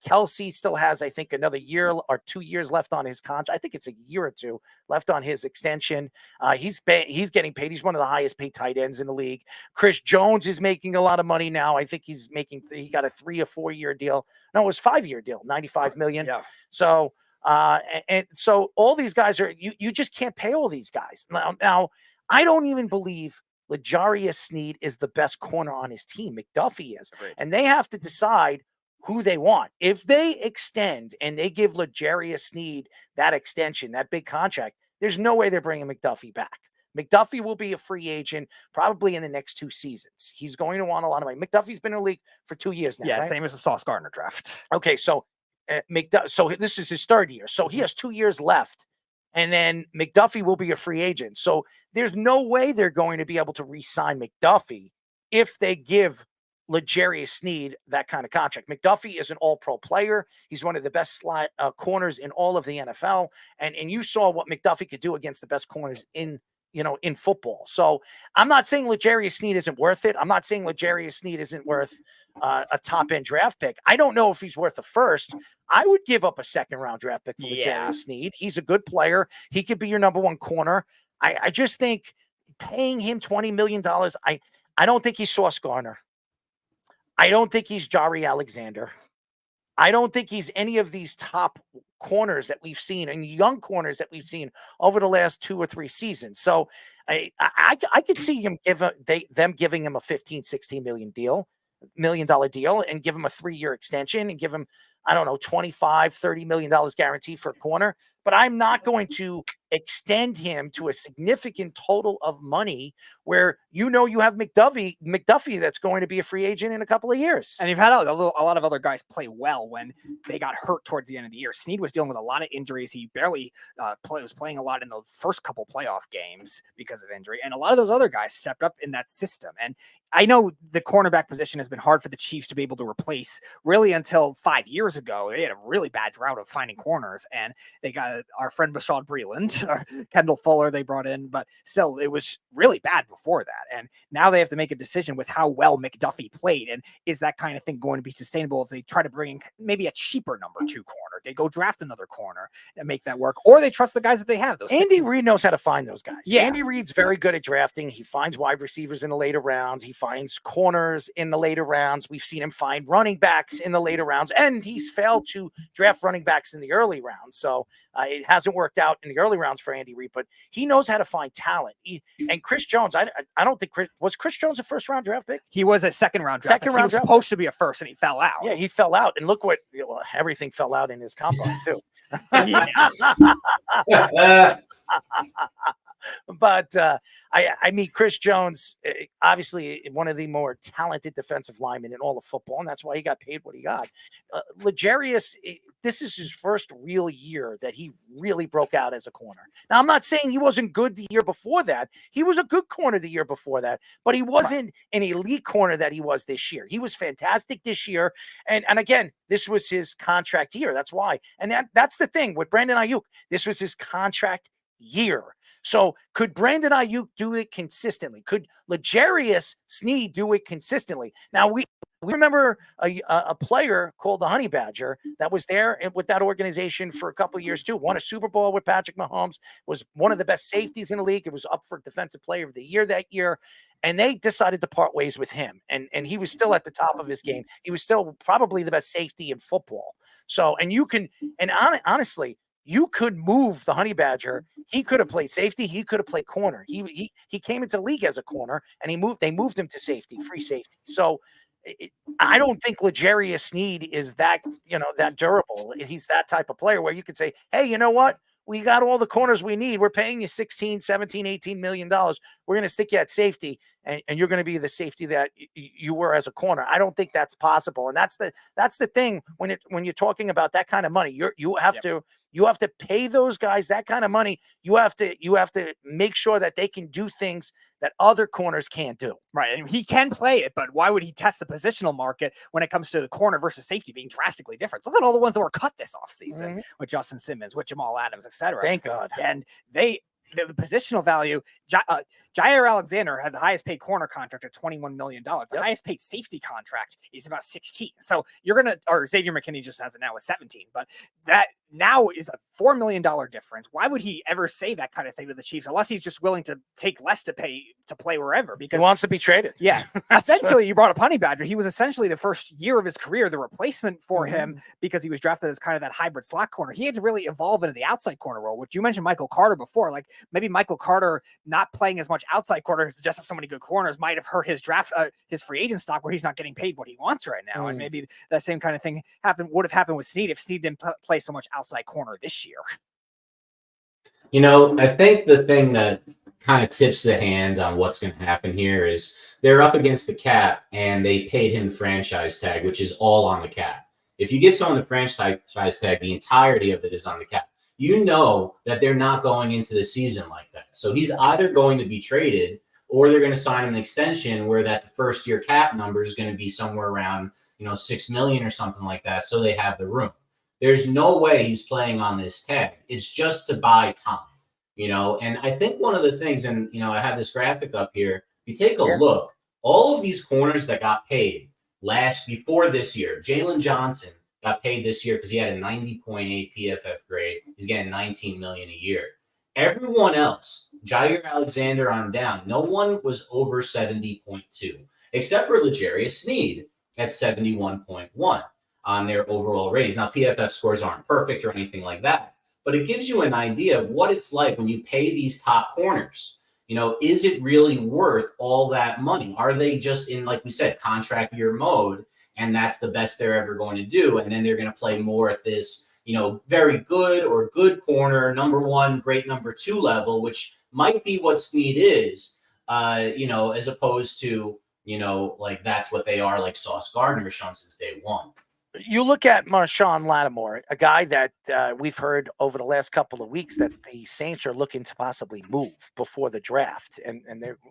Kelsey still has, I think, another year or 2 years left on his contract. I think it's a year or 2 left on his extension. He's getting paid. He's one of the highest paid tight ends in the league. Chris Jones is making a lot of money now. I think he got a 3 or 4 year deal. No, it was 5-year deal, $95 million. Yeah. So, and so all these guys are, you just can't pay all these guys. Now I don't even believe L'Jarius Sneed is the best corner on his team. McDuffie is. Right. And they have to decide who they want. If they extend and they give L'Jarius Sneed that extension, that big contract, there's no way they're bringing McDuffie back. McDuffie will be a free agent probably in the next 2 seasons. He's going to want a lot of money. McDuffie's been in the league for 2 years now. Yeah, right? his name is the Sauce Gardner draft. Okay, so so this is his 3rd year. So he has 2 years left. And then McDuffie will be a free agent. So there's no way they're going to be able to re-sign McDuffie if they give L'Jarius Sneed that kind of contract. McDuffie is an all-pro player. He's one of the best slot corners in all of the NFL. And you saw what McDuffie could do against the best corners in in football. So I'm not saying L'Jarius Sneed isn't worth it. I'm not saying L'Jarius Sneed isn't worth a top end draft pick. I don't know if he's worth a first. I would give up a second round draft pick for L'Jarius Sneed. He's a good player. He could be your number one corner. I just think paying him $20 million, I don't think he's Sauce Gardner. I don't think he's Jari Alexander. I don't think he's any of these top corners that we've seen and young corners that we've seen over the last 2 or 3 seasons. So I could see him giving him a $15-16 million deal and give him a 3-year extension and give him, I don't know, $25-30 million guarantee for a corner. But I'm not going to extend him to a significant total of money where you have McDuffie that's going to be a free agent in a couple of years. And you've had a lot of other guys play well when they got hurt towards the end of the year. Sneed was dealing with a lot of injuries. He barely was playing a lot in the first couple playoff games because of injury. And a lot of those other guys stepped up in that system. And I know the cornerback position has been hard for the Chiefs to be able to replace really until 5 years ago. They had a really bad drought of finding corners, and they got our friend Bashaud Breeland, or Kendall Fuller they brought in, but still it was really bad before that. And now they have to make a decision with how well McDuffie played. And is that kind of thing going to be sustainable if they try to bring in maybe a cheaper number 2 corner? They go draft another corner and make that work, or they trust the guys that they have. Andy Reid knows how to find those guys. Yeah. Andy Reid's very good at drafting. He finds wide receivers in the later rounds. He finds corners in the later rounds. We've seen him find running backs in the later rounds, and he's failed to draft running backs in the early rounds. So it hasn't worked out in the early rounds for Andy Reid, but he knows how to find talent. And Chris Jones, I don't think was Chris Jones a first round draft pick? He was a second round draft pick. He was supposed to be a first, and he fell out. Yeah, he fell out, and look what everything fell out in his combine too. But I mean, Chris Jones, obviously one of the more talented defensive linemen in all of football, and that's why he got paid what he got. L'Jarius, this is his first real year that he really broke out as a corner. Now, I'm not saying he wasn't good the year before that. He was a good corner the year before that, but he wasn't an elite corner that he was this year. He was fantastic this year. And again, this was his contract year. That's why. And that's the thing with Brandon Ayuk. This was his contract year. So could Brandon Ayuk do it consistently? Could L'Jarius Sneed do it consistently? Now, we remember a player called the Honey Badger that was there with that organization for a couple of years too. Won a Super Bowl with Patrick Mahomes, was one of the best safeties in the league. It was up for Defensive Player of the Year that year. And they decided to part ways with him. And he was still at the top of his game. He was still probably the best safety in football. So, honestly, you could move the Honey Badger. He could have played safety. He could have played corner. He came into the league as a corner, and they moved him to safety, free safety. So I don't think L'Jarius Sneed is that durable. He's that type of player where you could say, hey, you know what? We got all the corners we need. We're paying you $16, $17, $18 million. We're going to stick you at safety, and you're going to be the safety that you were as a corner. I don't think that's possible. And that's the thing when you're talking about that kind of money. You have to pay those guys that kind of money. You have to make sure that they can do things that other corners can't do. Right. And he can play it, but why would he test the positional market when it comes to the corner versus safety being drastically different? Look at all the ones that were cut this offseason with Justin Simmons, with Jamal Adams, etc. Thank God. And the positional value, Jair Alexander had the highest paid corner contract at $21 million. The highest paid safety contract is about 16. So or Xavier McKinney just has it now with 17, but that now is a $4 million difference. Why would he ever say that kind of thing to the Chiefs unless he's just willing to take less to play wherever? Because he wants to be traded. Yeah. Essentially, you brought up Honey Badger. He was essentially the first year of his career, the replacement for him, because he was drafted as kind of that hybrid slot corner. He had to really evolve into the outside corner role, which you mentioned Michael Carter before. Like maybe Michael Carter not playing as much outside corner because just have so many good corners might have hurt his draft, his free agent stock where he's not getting paid what he wants right now. And maybe that same kind of thing would have happened with Sneed if Sneed didn't play so much outside corner this year. I think the thing that kind of tips the hand on what's going to happen here is they're up against the cap and they paid him the franchise tag, which is all on the cap. If you give someone the franchise tag, the entirety of it is on the cap. You know that they're not going into the season like that. So he's either going to be traded or they're going to sign an extension where that the first year cap number is going to be somewhere around, $6 million or something like that. So they have the room. There's no way he's playing on this tag. It's just to buy time. And I think one of the things, and I have this graphic up here. If you take a Yeah. look, all of these corners that got paid before this year, Jalen Johnson got paid this year because he had a 90.8 PFF grade. He's getting $19 million a year. Everyone else, Jair Alexander on down, no one was over 70.2, except for L'Jarius Sneed at 71.1 on their overall ratings. Now, PFF scores aren't perfect or anything like that, but it gives you an idea of what it's like when you pay these top corners. Is it really worth all that money? Are they just in, like we said, contract year mode, and that's the best they're ever going to do? And then they're going to play more at this, very good or good corner, number one, great number two level, which might be what Sneed is, as opposed to, like that's what they are, like Sauce Gardner has shown since day one. You look at Marshawn Lattimore, a guy that we've heard over the last couple of weeks that the Saints are looking to possibly move before the draft, and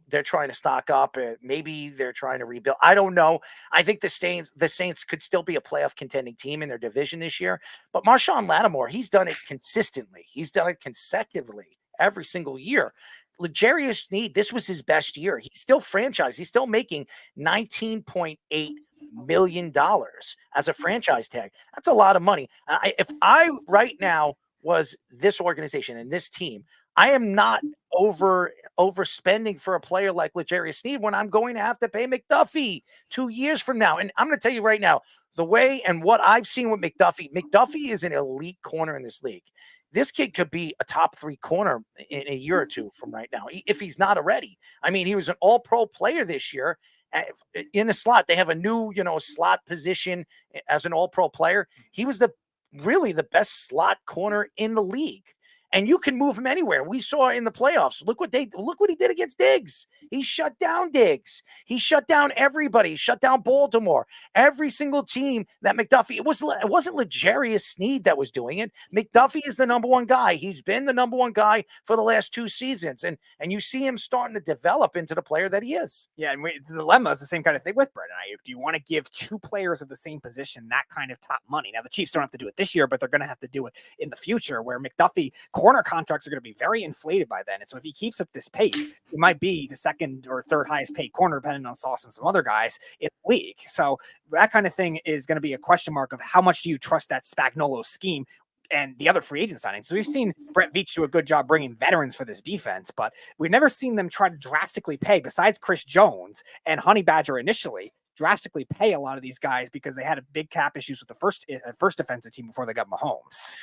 they're trying to stock up. Maybe they're trying to rebuild. I don't know. I think the Saints could still be a playoff contending team in their division this year. But Marshawn Lattimore, he's done it consistently. He's done it consecutively every single year. L'Jarius Sneed, this was his best year. He's still franchised. He's still making $19.8 million as a franchise tag. That's a lot of money. If I right now was this organization and this team, I am not overspending for a player like L'Jarius Sneed when I'm going to have to pay McDuffie 2 years from now. And I'm going to tell you right now, the way and what I've seen with McDuffie is an elite corner in this league. This kid could be a top 3 corner in a year or two from right now, if he's not already. I mean, he was an all-pro player this year in the slot. They have a new, slot position as an all-pro player. He was really the best slot corner in the league. And you can move him anywhere. We saw in the playoffs. Look what he did against Diggs. He shut down Diggs. He shut down everybody. He shut down Baltimore. Every single team that McDuffie. It wasn't L'Jarius Sneed that was doing it. McDuffie is the number one guy. He's been the number one guy for the last 2 seasons, and you see him starting to develop into the player that he is. Yeah, and the dilemma is the same kind of thing with Brandon Aiyuk. Do you want to give 2 players of the same position that kind of top money? Now the Chiefs don't have to do it this year, but they're going to have to do it in the future, where McDuffie corner contracts are going to be very inflated by then. And so if he keeps up this pace, he might be the second or third highest paid corner, depending on Sauce and some other guys in the league. So that kind of thing is going to be a question mark of how much do you trust that Spagnuolo scheme and the other free agent signings. So we've seen Brett Veach do a good job bringing veterans for this defense, but we've never seen them try to drastically pay, besides Chris Jones and Honey Badger initially, drastically pay a lot of these guys because they had a big cap issues with the first defensive team before they got Mahomes.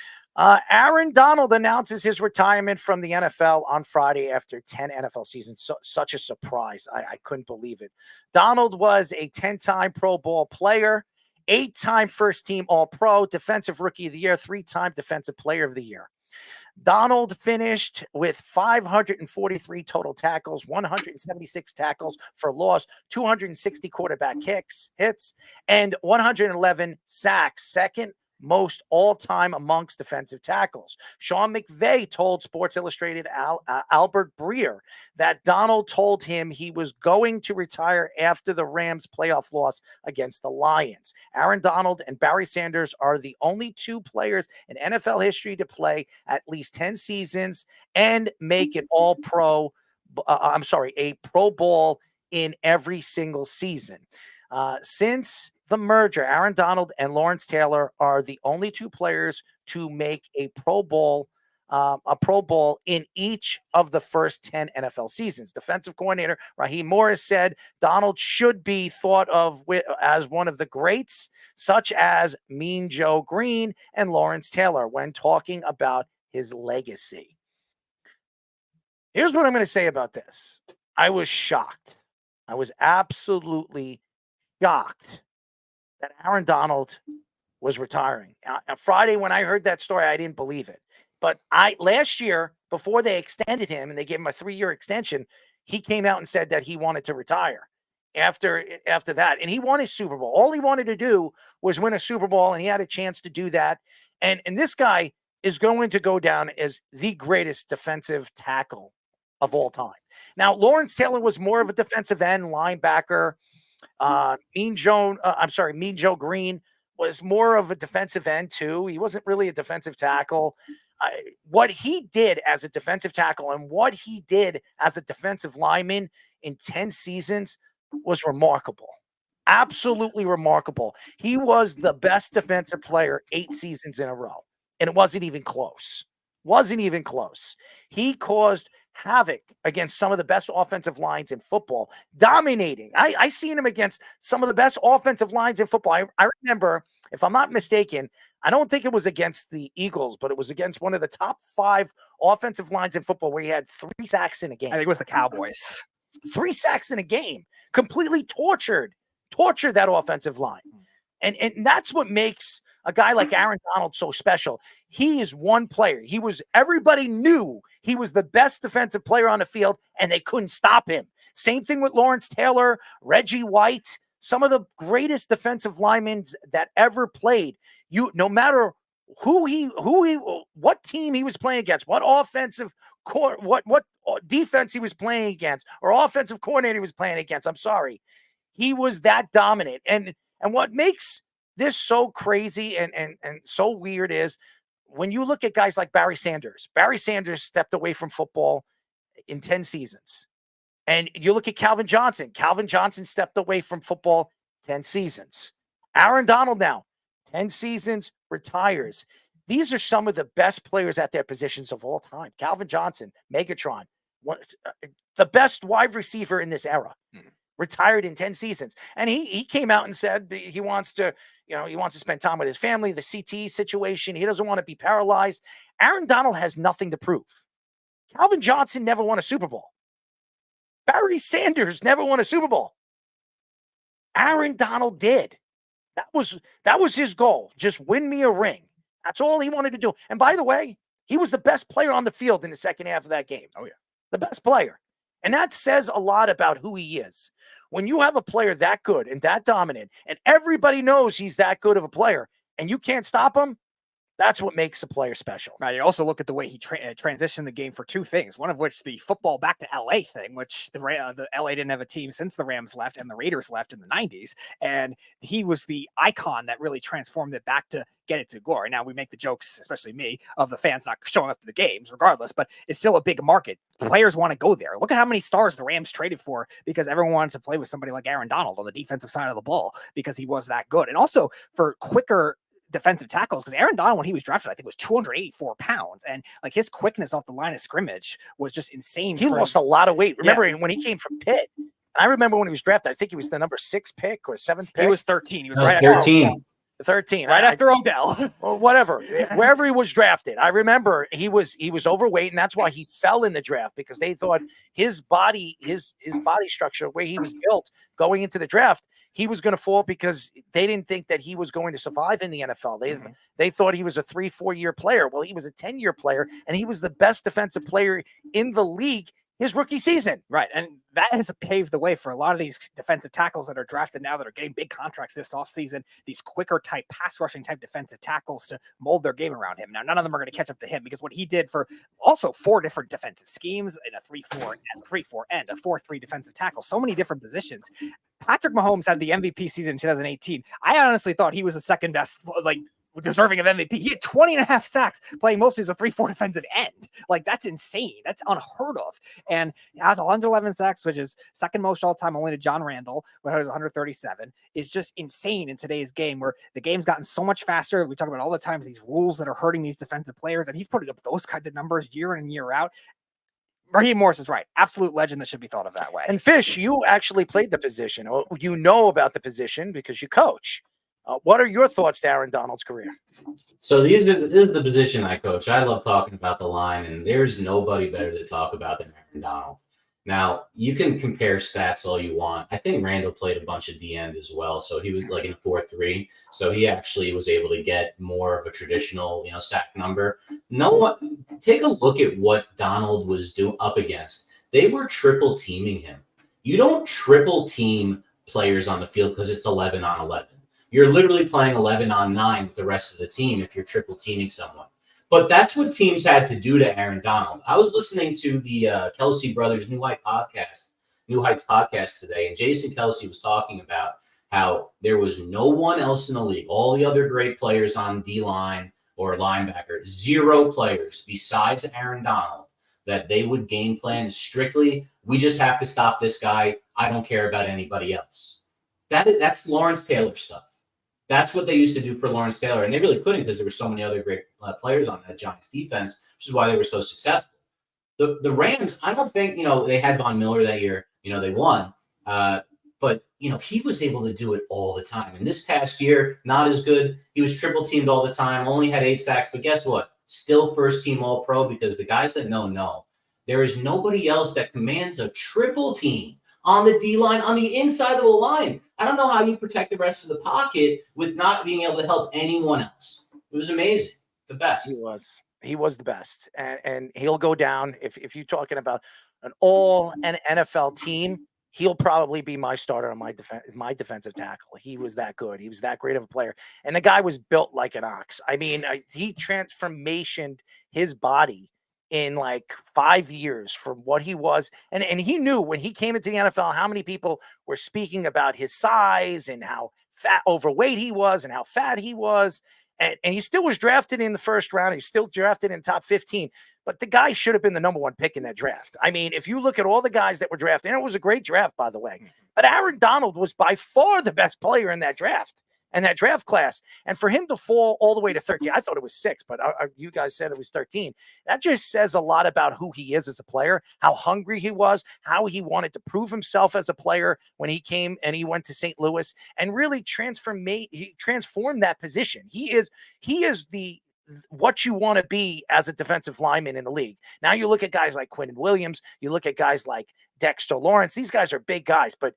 Aaron Donald announces his retirement from the NFL on Friday after 10 NFL seasons. Such a surprise. I couldn't believe it. Donald was a 10-time Pro Bowl player, 8-time first-team All-Pro, Defensive Rookie of the Year, 3-time Defensive Player of the Year. Donald finished with 543 total tackles, 176 tackles for loss, 260 quarterback hits, and 111 sacks, second most all-time amongst defensive tackles. Sean McVay told Sports Illustrated Albert Breer that Donald told him he was going to retire after the Rams playoff loss against the Lions. Aaron Donald and Barry Sanders are the only 2 players in NFL history to play at least 10 seasons and make an all-pro, a Pro Bowl in every single season. Since the merger, Aaron Donald and Lawrence Taylor are the only 2 players to make a Pro Bowl in each of the first 10 NFL seasons. Defensive coordinator Raheem Morris said Donald should be thought of as one of the greats, such as Mean Joe Green and Lawrence Taylor, when talking about his legacy. Here's what I'm going to say about this. I was shocked. I was absolutely shocked that Aaron Donald was retiring. On Friday, when I heard that story, I didn't believe it. But last year, before they extended him and they gave him a 3-year extension, he came out and said that he wanted to retire after that. And he won his Super Bowl. All he wanted to do was win a Super Bowl, and he had a chance to do that. And this guy is going to go down as the greatest defensive tackle of all time. Now, Lawrence Taylor was more of a defensive end linebacker. Mean Joe Green was more of a defensive end too. He wasn't really a defensive tackle. What he did as a defensive tackle and what he did as a defensive lineman in 10 seasons was remarkable. Absolutely remarkable. He was the best defensive player 8 seasons in a row, and it wasn't even close. Wasn't even close. He caused havoc against some of the best offensive lines in football, dominating. I seen him against some of the best offensive lines in football. I remember, if I'm not mistaken, I don't think it was against the Eagles, but it was against one of the top 5 offensive lines in football where he had 3 sacks in a game. I think it was the Cowboys. 3 sacks in a game. Completely tortured that offensive line. And that's what makes a guy like Aaron Donald so special. He is one player. Everybody knew he was the best defensive player on the field, and they couldn't stop him. Same thing with Lawrence Taylor, Reggie White, some of the greatest defensive linemen that ever played. No matter what team he was playing against, what defense he was playing against, or offensive coordinator he was playing against. I'm sorry. He was that dominant. And what makes this so crazy and so weird is when you look at guys like Barry Sanders. Barry Sanders stepped away from football in 10 seasons. And you look at Calvin Johnson. Calvin Johnson stepped away from football 10 seasons. Aaron Donald now, 10 seasons, retires. These are some of the best players at their positions of all time. Calvin Johnson, Megatron, the best wide receiver in this era. Retired in 10 seasons. And he came out and said he wants to spend time with his family, the CTE situation. He doesn't want to be paralyzed. Aaron Donald has nothing to prove. Calvin Johnson never won a Super Bowl. Barry Sanders never won a Super Bowl. Aaron Donald did. That was his goal. Just win me a ring. That's all he wanted to do. And by the way, he was the best player on the field in the second half of that game. Oh, yeah. The best player. And that says a lot about who he is. When you have a player that good and that dominant, and everybody knows he's that good of a player, and you can't stop him, that's what makes a player special. Right. You also look at the way he transitioned the game for 2 things. One of which the football back to LA thing, which the LA didn't have a team since the Rams left and the Raiders left in the 90s. And he was the icon that really transformed it back to get it to glory. Now we make the jokes, especially me, of the fans not showing up to the games regardless, but it's still a big market. Players want to go there. Look at how many stars the Rams traded for because everyone wanted to play with somebody like Aaron Donald on the defensive side of the ball because he was that good. And also for quicker defensive tackles, because Aaron Donald, when he was drafted, I think was 284 pounds, and like his quickness off the line of scrimmage was just insane. He lost a lot of weight. Remember when he came from Pitt? I remember when he was drafted, I think he was the number 6 pick or 7th pick. He was 13. He was right 13. 13, right after Odell, or whatever, wherever he was drafted. I remember he was overweight, and that's why he fell in the draft, because they thought his body structure, where he was built going into the draft, he was going to fall because they didn't think that he was going to survive in the NFL. They thought he was a 3-4 year player. Well, he was a 10-year player, and he was the best defensive player in the league his rookie season. Right. And that has paved the way for a lot of these defensive tackles that are drafted now that are getting big contracts this offseason, these quicker type pass rushing type defensive tackles to mold their game around him. Now, none of them are going to catch up to him because what he did for also 4 different defensive schemes in a 3-4 as a 3-4 and a 4-3 defensive tackle, so many different positions. Patrick Mahomes had the MVP season in 2018. I honestly thought he was the second best, deserving of MVP. He had 20.5 sacks playing mostly as a 3-4 defensive end. Like, that's insane. That's unheard of. And he has 111 sacks, which is second most all time, only to John Randall, who has 137. It's just insane in today's game where the game's gotten so much faster. We talk about all the times these rules that are hurting these defensive players, and he's putting up those kinds of numbers year in and year out. Raheem Morris is right. Absolute legend that should be thought of that way. And Fish, you actually played the position. You know about the position because you coach. What are your thoughts to Aaron Donald's career? So this is the position I coach. I love talking about the line, and there's nobody better to talk about than Aaron Donald. Now, you can compare stats all you want. I think Randall played a bunch of D-end as well, so he was like in 4-3. So he actually was able to get more of a traditional, sack number. Take a look at what Donald was up against. They were triple teaming him. You don't triple team players on the field because it's 11 on 11. You're literally playing 11 on 9 with the rest of the team if you're triple teaming someone. But that's what teams had to do to Aaron Donald. I was listening to the Kelsey Brothers New Heights podcast today, and Jason Kelsey was talking about how there was no one else in the league, all the other great players on D-line or linebacker, 0 players besides Aaron Donald, that they would game plan strictly, we just have to stop this guy. I don't care about anybody else. That's Lawrence Taylor stuff. That's what they used to do for Lawrence Taylor, and they really couldn't because there were so many other great players on that Giants defense, which is why they were so successful. The Rams, I don't think, they had Von Miller that year. They won. But, he was able to do it all the time. And this past year, not as good. He was triple teamed all the time, only had 8 sacks. But guess what? Still first team All Pro, because the guys that know. There is nobody else that commands a triple team on the D-line, on the inside of the line. I don't know how you protect the rest of the pocket with not being able to help anyone else. It was amazing. The best. He was the best. And he'll go down. If you're talking about an NFL team, he'll probably be my starter on my defensive tackle. He was that good. He was that great of a player. And the guy was built like an ox. I mean, he transformationed his body in like 5 years from what he was. And he knew when he came into the NFL how many people were speaking about his size and how overweight he was and how fat he was. And he still was drafted in the first round. He's still drafted in top 15. But the guy should have been the number 1 pick in that draft. I mean, if you look at all the guys that were drafted, and it was a great draft, by the way, but Aaron Donald was by far the best player in that draft and that draft class. And for him to fall all the way to 13, I thought it was 6, but you guys said it was 13. That just says a lot about who he is as a player, how hungry he was, how he wanted to prove himself as a player when he came and he went to St. Louis and really transformed that position. He is what you want to be as a defensive lineman in the league. Now you look at guys like Quinn Williams, you look at guys like Dexter Lawrence. These guys are big guys, but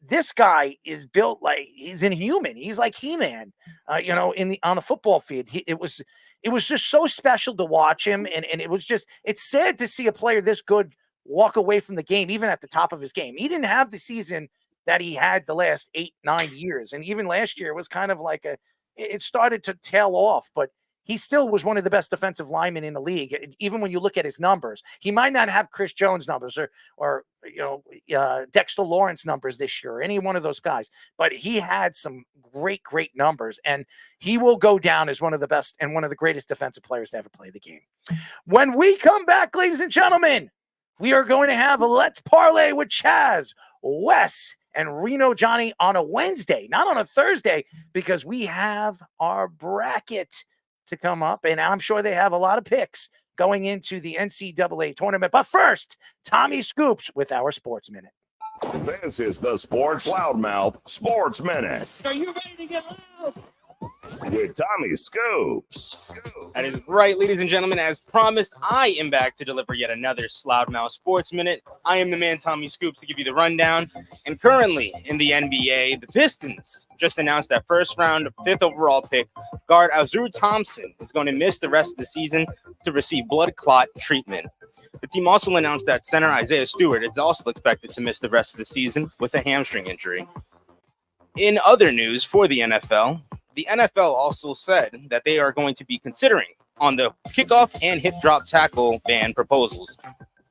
this guy is built like he's inhuman. He's like He-Man, on the football field. It was just so special to watch him, and it's sad to see a player this good walk away from the game, even at the top of his game. He didn't have the season that he had the last 8-9 years, and even last year was kind of like it started to tail off, but he still was one of the best defensive linemen in the league. Even when you look at his numbers, he might not have Chris Jones numbers or Dexter Lawrence numbers this year, or any one of those guys, but he had some great numbers, and he will go down as one of the best and one of the greatest defensive players to ever play the game. When we come back, ladies and gentlemen, we are going to have a Let's Parlay with Chaz, Wes, and Reno Johnny on a Wednesday, not on a Thursday, because we have our bracket to come up, and I'm sure they have a lot of picks going into the NCAA tournament. But first, Tommy Scoops with our Sports Minute. This is the Sports Loudmouth Sports Minute Are you ready to get loud? with Tommy Scoops. That is right, ladies and gentlemen. As promised, I am back to deliver yet another Loudmouth Sports Minute. I am the man, Tommy Scoops, to give you the rundown. And currently in the NBA, the Pistons just announced that first round 5th overall pick guard Azur Thompson is going to miss the rest of the season to receive blood clot treatment. The team also announced that center Isaiah Stewart is also expected to miss the rest of the season with a hamstring injury. In other news for the NFL also said that they are going to be considering on the kickoff and hip drop tackle ban proposals.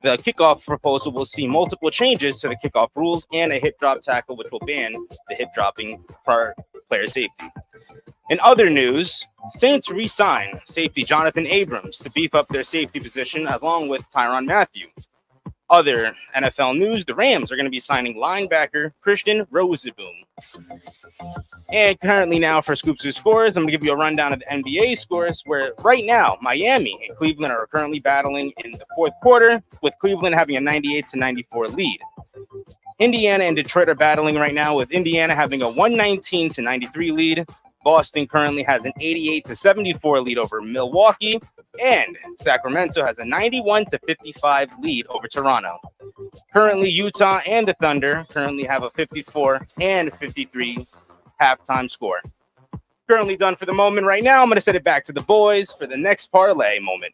The kickoff proposal will see multiple changes to the kickoff rules and a hip drop tackle, which will ban the hip dropping for player safety. In other news, Saints re-sign safety Jonathan Abrams to beef up their safety position along with Tyrann Mathieu. Other NFL news, the Rams are going to be signing linebacker Christian Rozeboom. And currently now for Scoops Who Scores, I'm going to give you a rundown of the NBA scores, where right now Miami and Cleveland are currently battling in the fourth quarter, with Cleveland having a 98-94 lead. Indiana and Detroit are battling right now, with Indiana having a 119-93 lead. Boston currently has an 88-74 lead over Milwaukee, and Sacramento has a 91-55 lead over Toronto. Currently, Utah and the Thunder currently have a 54-53 halftime score. Currently done for the moment right now. I'm going to set it back to the boys for the next parlay moment.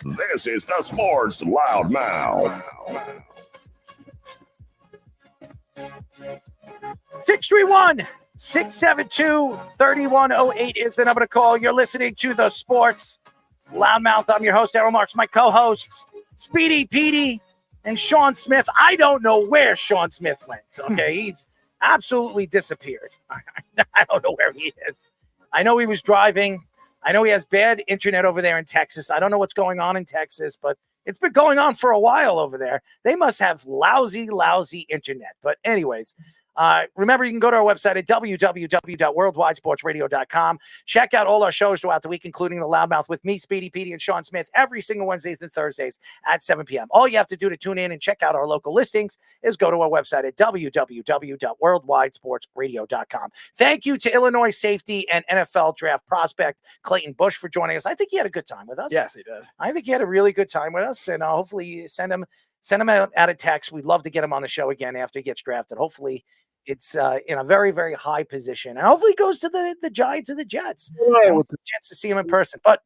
This is the Sports Loudmouth. 631-672-3108 is the number to call. You're listening to the Sports Loudmouth. I'm your host, Errol Marks. My co-hosts, Speedy Petey and Sean Smith. I don't know where Sean Smith went. Okay, absolutely disappeared. I don't know where he is. I know he was driving. I know he has bad internet over there in Texas. I don't know what's going on in Texas, but it's been going on for a while over there. They must have lousy internet. But anyways, remember, you can go to our website at www.worldwidesportsradio.com. Check out all our shows throughout the week, including The Loudmouth with me, Speedy Petey, and Sean Smith every single Wednesdays and Thursdays at 7 p.m. All you have to do to tune in and check out our local listings is go to our website at www.worldwidesportsradio.com. Thank you to Illinois safety and NFL draft prospect Clayton Bush for joining us. I think he had a good time with us. Yes, he did. I think he had a really good time with us, and hopefully send him out a text. We'd love to get him on the show again after he gets drafted. Hopefully it's in a very, very high position, and hopefully he goes to the Giants and the Jets. I want the chance to see him in person. But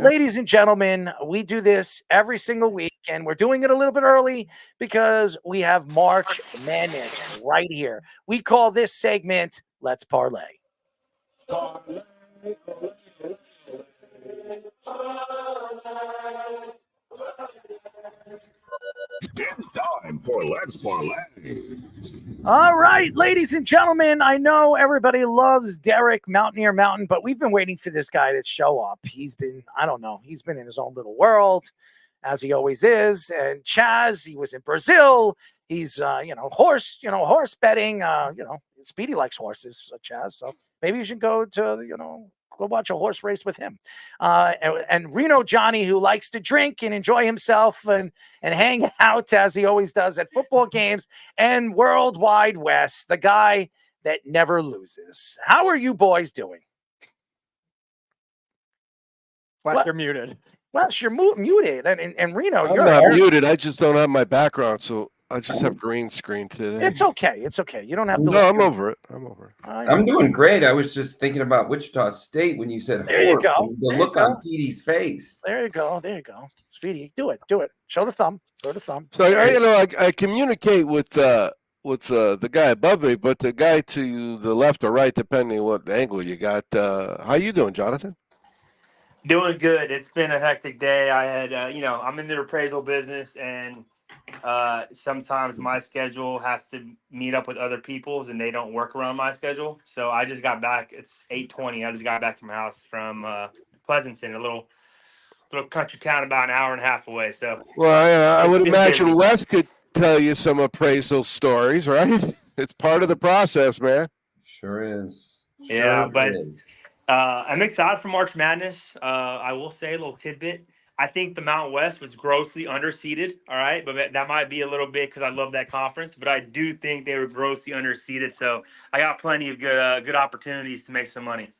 ladies and gentlemen, we do this every single week, and we're doing it a little bit early because we have March Madness right here. We call this segment Let's Parlay. It's time for Let's Parlay. All right, ladies and gentlemen, I know everybody loves Derek Mountaineer Mountain, but we've been waiting for this guy to show up. He's been in his own little world, as he always is. And Chaz, he was in Brazil. He's, horse betting. Speedy likes horses, so Chaz. So maybe you should go to, go watch a horse race with him. And Reno Johnny, who likes to drink and enjoy himself and hang out as he always does at football games, and Worldwide West, the guy that never loses. How are you boys doing? Wes, What? you're muted. Wes, you're muted. And Reno, I'm you're not muted. I just don't have my background, so I just have green screen today. It's okay. It's okay. You don't have to. No, I'm over it. I'm over it. I'm doing great. I was just thinking about Wichita State when you said There you horse, go. and the There look you on go. Petey's face. There you go. Speedy, do it. Show the thumb. Show the thumb. So I communicate with the guy above me, but the guy to the left or right, depending on what angle you got. How you doing, Jonathan? Doing good. It's been a hectic day. I had, I'm in the appraisal business, and sometimes my schedule has to meet up with other people's, and they don't work around my schedule. So I just got back. It's 8:20. I just got back to my house from Pleasanton, a little country town about an hour and a half away. So Well, I would It's been imagine busy. Wes could tell you some appraisal stories, right? It's part of the process, man. Sure is. Yeah, but is. I'm excited for March Madness. I will say a little tidbit. I think the Mountain West was grossly underseeded. All right, but that might be a little bit because I love that conference. But I do think they were grossly underseeded. So I got plenty of good opportunities to make some money.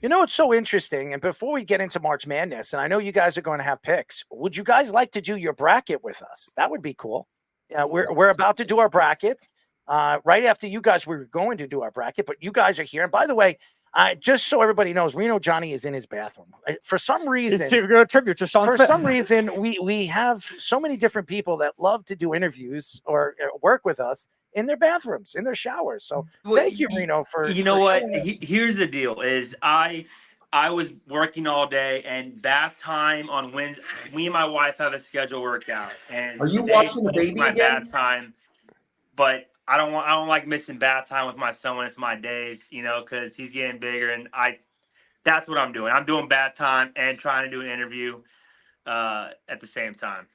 You know, it's so interesting. And before we get into March Madness, and I know you guys are going to have picks, would you guys like to do your bracket with us? That would be cool. Yeah, we're about to do our bracket. Right after you guys were going to do our bracket, but you guys are here. And by the way, just so everybody knows, Reno Johnny is in his bathroom. For some reason, It's a tribute to Sean for Smith. some reason, we have so many different people that love to do interviews or work with us in their bathrooms, in their showers. So thank you, Reno, for You know for what? showing up. Here's the deal: is I was working all day, and bath time on Wednesday. Me and my wife have a schedule worked out. And Are you today watching the was baby my again? bath time, but I don't like missing bath time with my son when it's my days, because he's getting bigger, and that's what I'm doing. I'm doing bath time and trying to do an interview at the same time.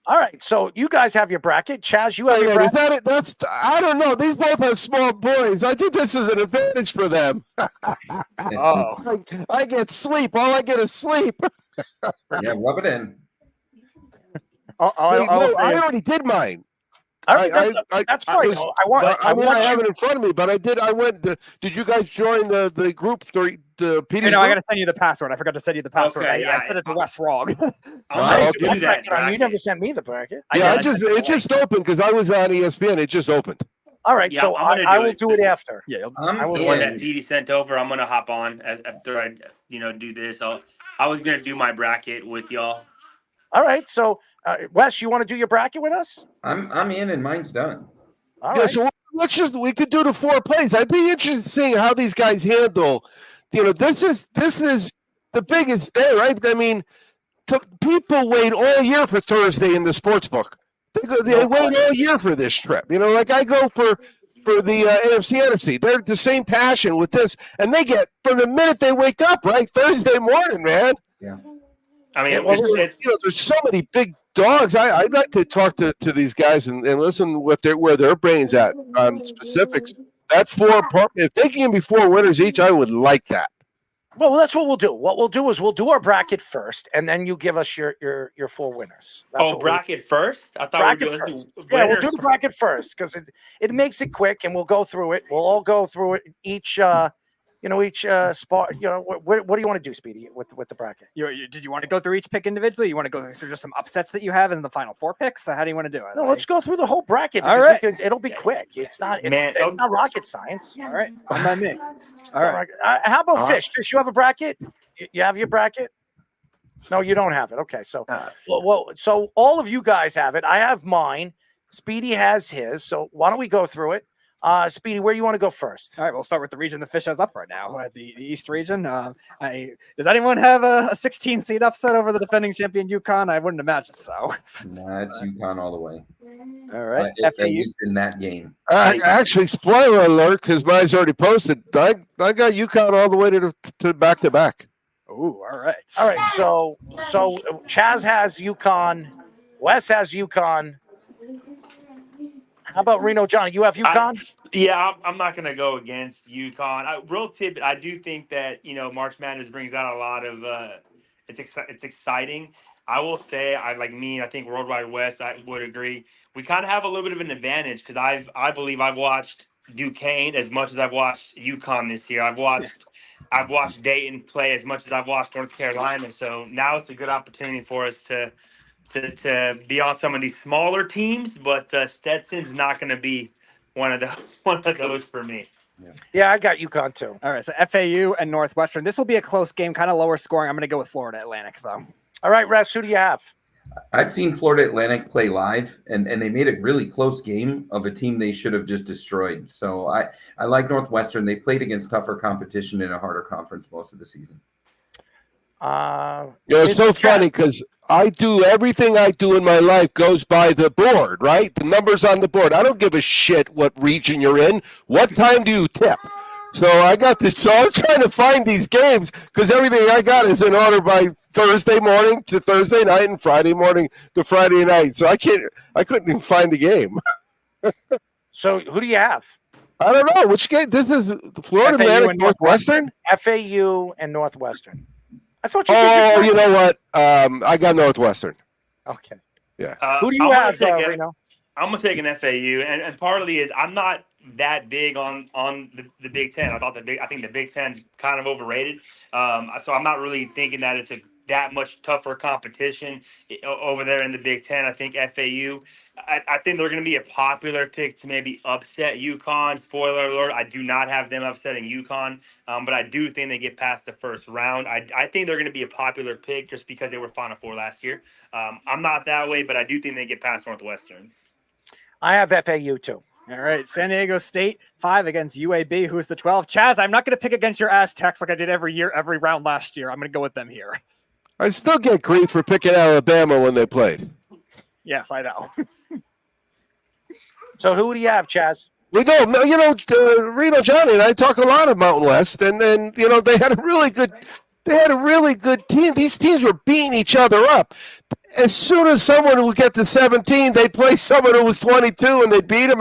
All right, so you guys have your bracket. Chaz, you have your Is bracket. that it? I don't know. These both have small boys. I think this is an advantage for them. Oh, I get sleep. All I get is sleep. Yeah, rub it in. I already did mine. all right, that's fine. was- I want I have you. it in front of me, but I went. Did you guys join the group? The PD's No, I group? got to send you the password. I forgot to send you the password. Okay, I yeah. sent it to Wes wrong. I'm I'll going do to do that. You bracket. never sent me the bracket. Yeah, did. it just opened because I was on ESPN. It just opened. All right, Yeah, so I'm gonna I do will it. do it after. Yeah, I will The one do that Petey sent over, I'm gonna hop on after I, do this. I was gonna do my bracket with y'all. All right, so Wes, you want to do your bracket with us? I'm in and mine's done. All Yeah, right. so we could do the 4 plays. I'd be interested in seeing how these guys handle. This is the biggest day, right? I mean, people wait all year for Thursday in the sports book. They wait all year for this trip. Like I go for for the AFC NFC. They're the same passion with this, and they get from the minute they wake up, right? Thursday morning, man. I mean, well, it's There's so many big dogs. I'd like to talk to these guys and listen where their brains at on specifics. That if they can give me 4 winners each, I would like that. Well, that's what we'll do. What we'll do is we'll do our bracket first, and then you give us your 4 winners. That's what bracket first. I thought bracket we were going first. to do Yeah, we'll winners do the first. bracket first because it makes it quick, and we'll go through it. We'll all go through it each. Each spot. What do you want to do, Speedy, with the bracket? Did you want to go through each pick individually? You want to go through just some upsets that you have in the final 4 picks? How do you want to do it? No, let's go through the whole bracket. All Because right. it'll be quick. It's not. Man, It's not rocket science. All right. On by me. All right. How about All Fish? Fish, you have a bracket? You have your bracket? No, you don't have it. Okay, so so all of you guys have it. I have mine. Speedy has his. So why don't we go through it? Speedy, where you want to go first? All right, we'll start with the region the Fish has up right now, the East region. Does anyone have a 16 seed upset over the defending champion UConn? I wouldn't imagine so. Nah, it's UConn all the way. All right, At FAU. least in that game. Actually, spoiler alert, because mine's already posted. I got UConn all the way to back-to-back. Ooh, all right. All right, so Chaz has UConn. Wes has UConn. How about Reno John? You have UConn? I'm not going to go against UConn. Real tidbit, I do think that, March Madness brings out a lot of it's exciting. I will say, I think Worldwide West, I would agree. We kind of have a little bit of an advantage because I believe I've watched Duquesne as much as I've watched UConn this year. I've watched Dayton play as much as I've watched North Carolina. So now it's a good opportunity for us to be on some of these smaller teams, but Stetson's not going to be one of those for me. Yeah, I got UConn too. All right, so FAU and Northwestern. This will be a close game, kind of lower scoring. I'm going to go with Florida Atlantic, though. All right, Russ, who do you have? I've seen Florida Atlantic play live, and they made a really close game of a team they should have just destroyed. So I like Northwestern. They've played against tougher competition in a harder conference most of the season. It's so funny because I do everything I do in my life goes by the board, right? The numbers on the board. I don't give a shit what region you're in. What time do you tip? So I got this. So I'm trying to find these games because everything I got is in order by Thursday morning to Thursday night and Friday morning to Friday night. So I couldn't even find the game. So who do you have? I don't know which game. This is Florida FAU Atlantic and Northwestern. FAU and Northwestern. I thought you did. Oh, you know what? I got Northwestern. Okay. Yeah. Who do you have, Reno? I'm going to take an FAU, and partly is I'm not that big on the Big Ten. I think the Big Ten's kind of overrated. So I'm not really thinking that it's that much tougher competition over there in the Big Ten. I think FAU, I think they're going to be a popular pick to maybe upset UConn. Spoiler alert, I do not have them upsetting UConn, but I do think they get past the first round. I think they're going to be a popular pick just because they were Final Four last year. I'm not that way, but I do think they get past Northwestern. I have FAU too. All right, San Diego State 5 against UAB. Who's the 12? Chaz, I'm not going to pick against your Aztecs like I did every round last year. I'm going to go with them here. I still get grief for picking Alabama when they played. Yes, I know. So who do you have, Chaz? We don't, Reno Johnny and I talk a lot of Mountain West, and then they had a really good team. These teams were beating each other up. As soon as someone would get to 17, they'd play someone who was 22, and they'd beat them.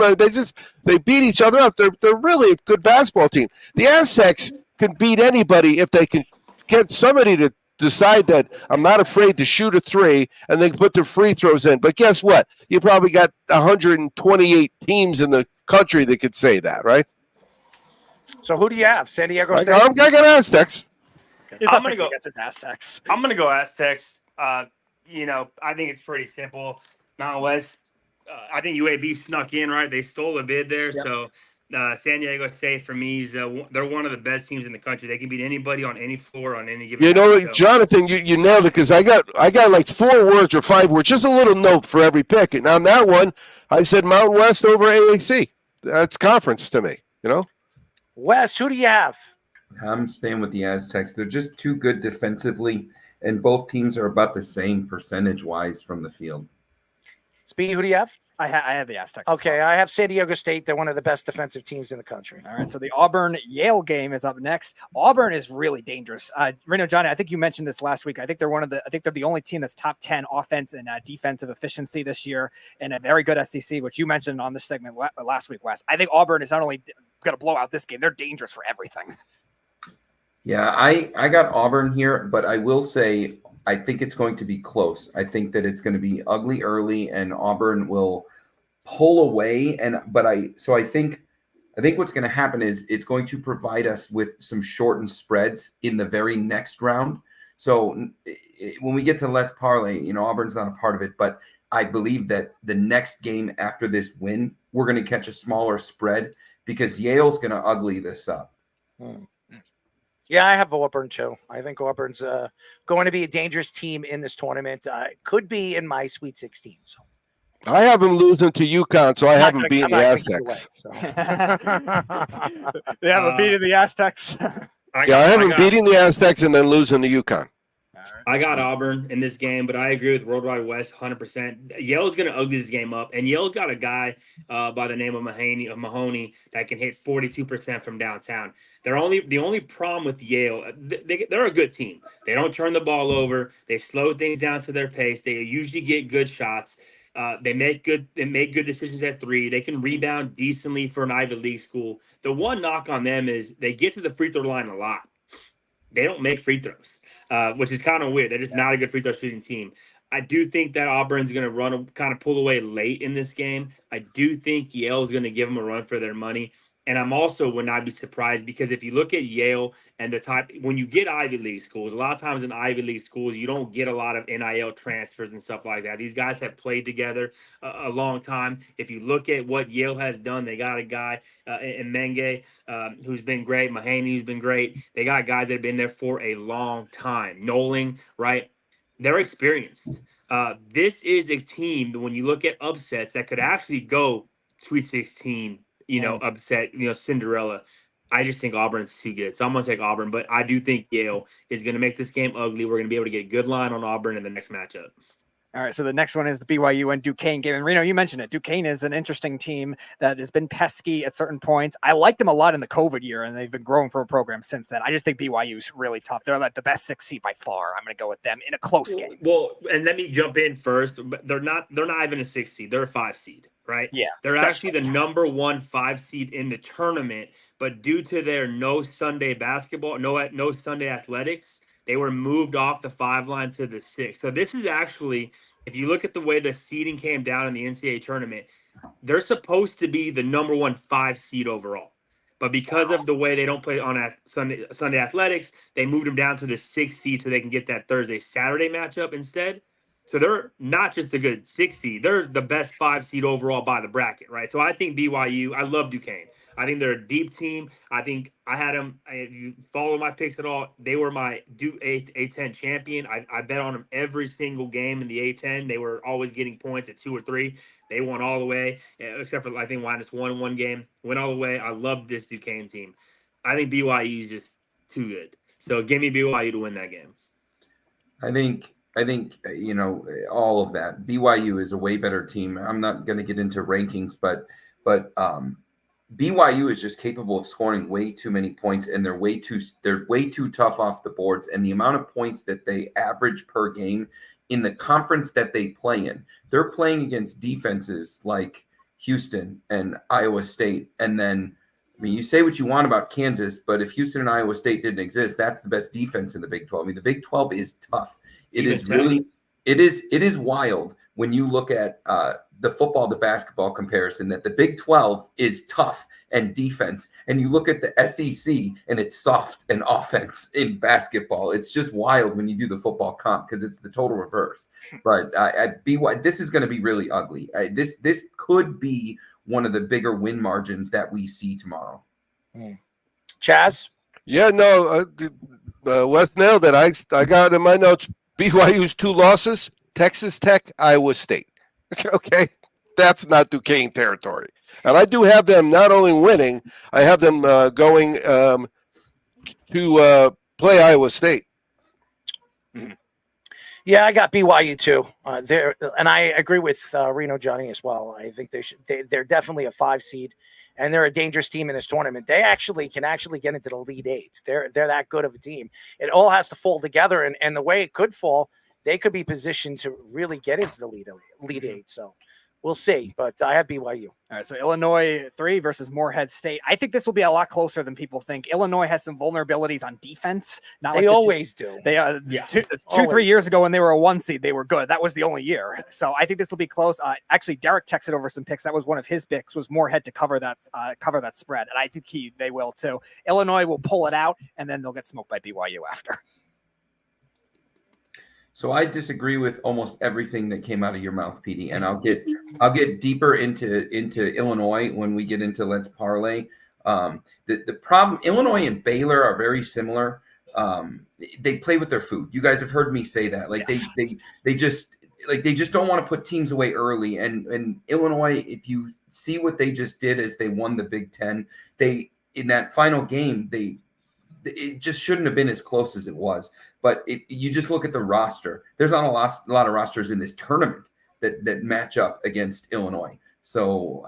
They beat each other up. They're really a good basketball team. The Aztecs can beat anybody if they can get somebody to decide that I'm not afraid to shoot a three, and they put their free throws in. But guess what? You probably got 128 teams in the country that could say that, right? So who do you have? San Diego State? I got Aztecs. I'm gonna go against his Aztecs. I'm gonna go Aztecs. I think it's pretty simple. Mountain West. I think UAB snuck in, right? They stole a bid there, Yep. so San Diego State for me is they're one of the best teams in the country. They can beat anybody on any floor on any given. night, so. Jonathan, you nailed it because I got like 4 words or 5 words, just a little note for every pick. And on that one, I said Mountain West over AAC. That's conference to me, Wes, who do you have? I'm staying with the Aztecs. They're just too good defensively, and both teams are about the same percentage-wise from the field. Speedy, who do you have? I have the Aztecs. Okay, I have San Diego State. They're one of the best defensive teams in the country. All right, so the Auburn-Yale game is up next. Auburn is really dangerous. Reno, Johnny, I think you mentioned this last week. I think they're the only team that's top 10 offense and defensive efficiency this year, and a very good SEC, which you mentioned on this segment last week, Wes. I think Auburn is not only going to blow out this game, they're dangerous for everything. Yeah, I got Auburn here, but I will say I think it's going to be close. I think that it's going to be ugly early, and Auburn will pull away. I think what's going to happen is it's going to provide us with some shortened spreads in the very next round. So when we get to less parlay, Auburn's not a part of it, but I believe that the next game after this win, we're going to catch a smaller spread because Yale's going to ugly this up. Yeah, I have Auburn too. I think Auburn's going to be a dangerous team in this tournament. Could be in my Sweet 16. So I have them losing to UConn, so I have them beating the I'm not Aztecs. gonna give away, so. They have a beat of the Aztecs. I have them beating the Aztecs and then losing to UConn. I got Auburn in this game, but I agree with Worldwide West 100%. Yale's going to ugly this game up, and Yale's got a guy by the name of Mahoney that can hit 42% from downtown. The only problem with Yale, they're a good team. They don't turn the ball over. They slow things down to their pace. They usually get good shots. They make good decisions at three. They can rebound decently for an Ivy League school. The one knock on them is they get to the free throw line a lot. They don't make free throws. Which is kind of weird. They're just not a good free throw shooting team. I do think that Auburn's going to kind of pull away late in this game. I do think Yale's going to give them a run for their money. And I'm also would not be surprised because if you look at Yale and the type, when you get Ivy League schools, a lot of times in Ivy League schools, you don't get a lot of NIL transfers and stuff like that. These guys have played together a long time. If you look at what Yale has done, they got a guy in Menge who's been great. Mahaney, who's been great. They got guys that have been there for a long time. Noling, right? They're experienced. This is a team, when you look at upsets, that could actually go Sweet 16, upset, Cinderella. I just think Auburn's too good. So I'm going to take Auburn, but I do think Yale is going to make this game ugly. We're going to be able to get a good line on Auburn in the next matchup. All right, so the next one is the BYU and Duquesne game. And Reno, you mentioned it. Duquesne is an interesting team that has been pesky at certain points. I liked them a lot in the COVID year, and they've been growing for a program since then. I just think BYU is really tough. They're like the best 6 seed by far. I'm going to go with them in a close game. Well, and let me jump in first. They're not even a 6 seed. They're a 5 seed, right? Yeah. They're actually the number 1 5 seed in the tournament, but due to their no Sunday basketball, no Sunday athletics, they were moved off the 5 line to the 6. So this is actually, if you look at the way the seeding came down in the NCAA tournament, they're supposed to be the number 1 5 seed overall. But because of the way they don't play on Sunday athletics, they moved them down to the 6 seed so they can get that Saturday matchup instead. So they're not just a good 6 seed. They're the best 5 seed overall by the bracket, right? So I think BYU, I love Duquesne. I think they're a deep team. I think I had them. If you follow my picks at all, they were my A10 champion. I bet on them every single game in the A10. They were always getting points at 2 or 3. They won all the way, except for I think -1 in one game. Went all the way. I love this Duquesne team. I think BYU is just too good. So give me BYU to win that game. I think all of that. BYU is a way better team. I'm not going to get into rankings, but BYU is just capable of scoring way too many points, and they're way too tough off the boards. And the amount of points that they average per game in the conference that they play in, they're playing against defenses like Houston and Iowa State. And then, you say what you want about Kansas, but if Houston and Iowa State didn't exist, that's the best defense in the Big 12. The Big 12 is tough. It is wild when you look at the football to basketball comparison that the Big 12 is tough and defense, and you look at the SEC and it's soft and offense in basketball. It's just wild when you do the football comp because it's the total reverse. But this is going to be really ugly. This could be one of the bigger win margins that we see tomorrow. Chaz? Yeah, no, Wes nailed it. I got in my notes BYU's 2 losses, Texas Tech, Iowa State. Okay, that's not Duquesne territory. And I do have them not only winning, I have them going to play Iowa State. Yeah, I got BYU too. There, and I agree with Reno Johnny as well. I think they're definitely a 5 seed, and they're a dangerous team in this tournament. They can get into the Elite Eights. They're that good of a team. It all has to fall together, and the way it could fall, they could be positioned to really get into the Elite Eight. So we'll see. But I have BYU. All right, so Illinois 3 versus Morehead State. I think this will be a lot closer than people think. Illinois has some vulnerabilities on defense. Not They like always do. They Yeah. 3 years ago when they were a 1 seed, they were good. That was the only year. So I think this will be close. Actually, Derek texted over some picks. That was one of his picks. Was Morehead to cover that spread, and I think they will too. Illinois will pull it out, and then they'll get smoked by BYU after. So I disagree with almost everything that came out of your mouth, Petey, and I'll get deeper into Illinois when we get into Let's Parlay. The problem, Illinois and Baylor are very similar. They play with their food. You guys have heard me say that. Like Yes. they just don't want to put teams away early. And Illinois, if you see what they just did as they won the Big Ten, in that final game, it just shouldn't have been as close as it was. But if you just look at the roster, there's not a lot of rosters in this tournament that match up against Illinois. So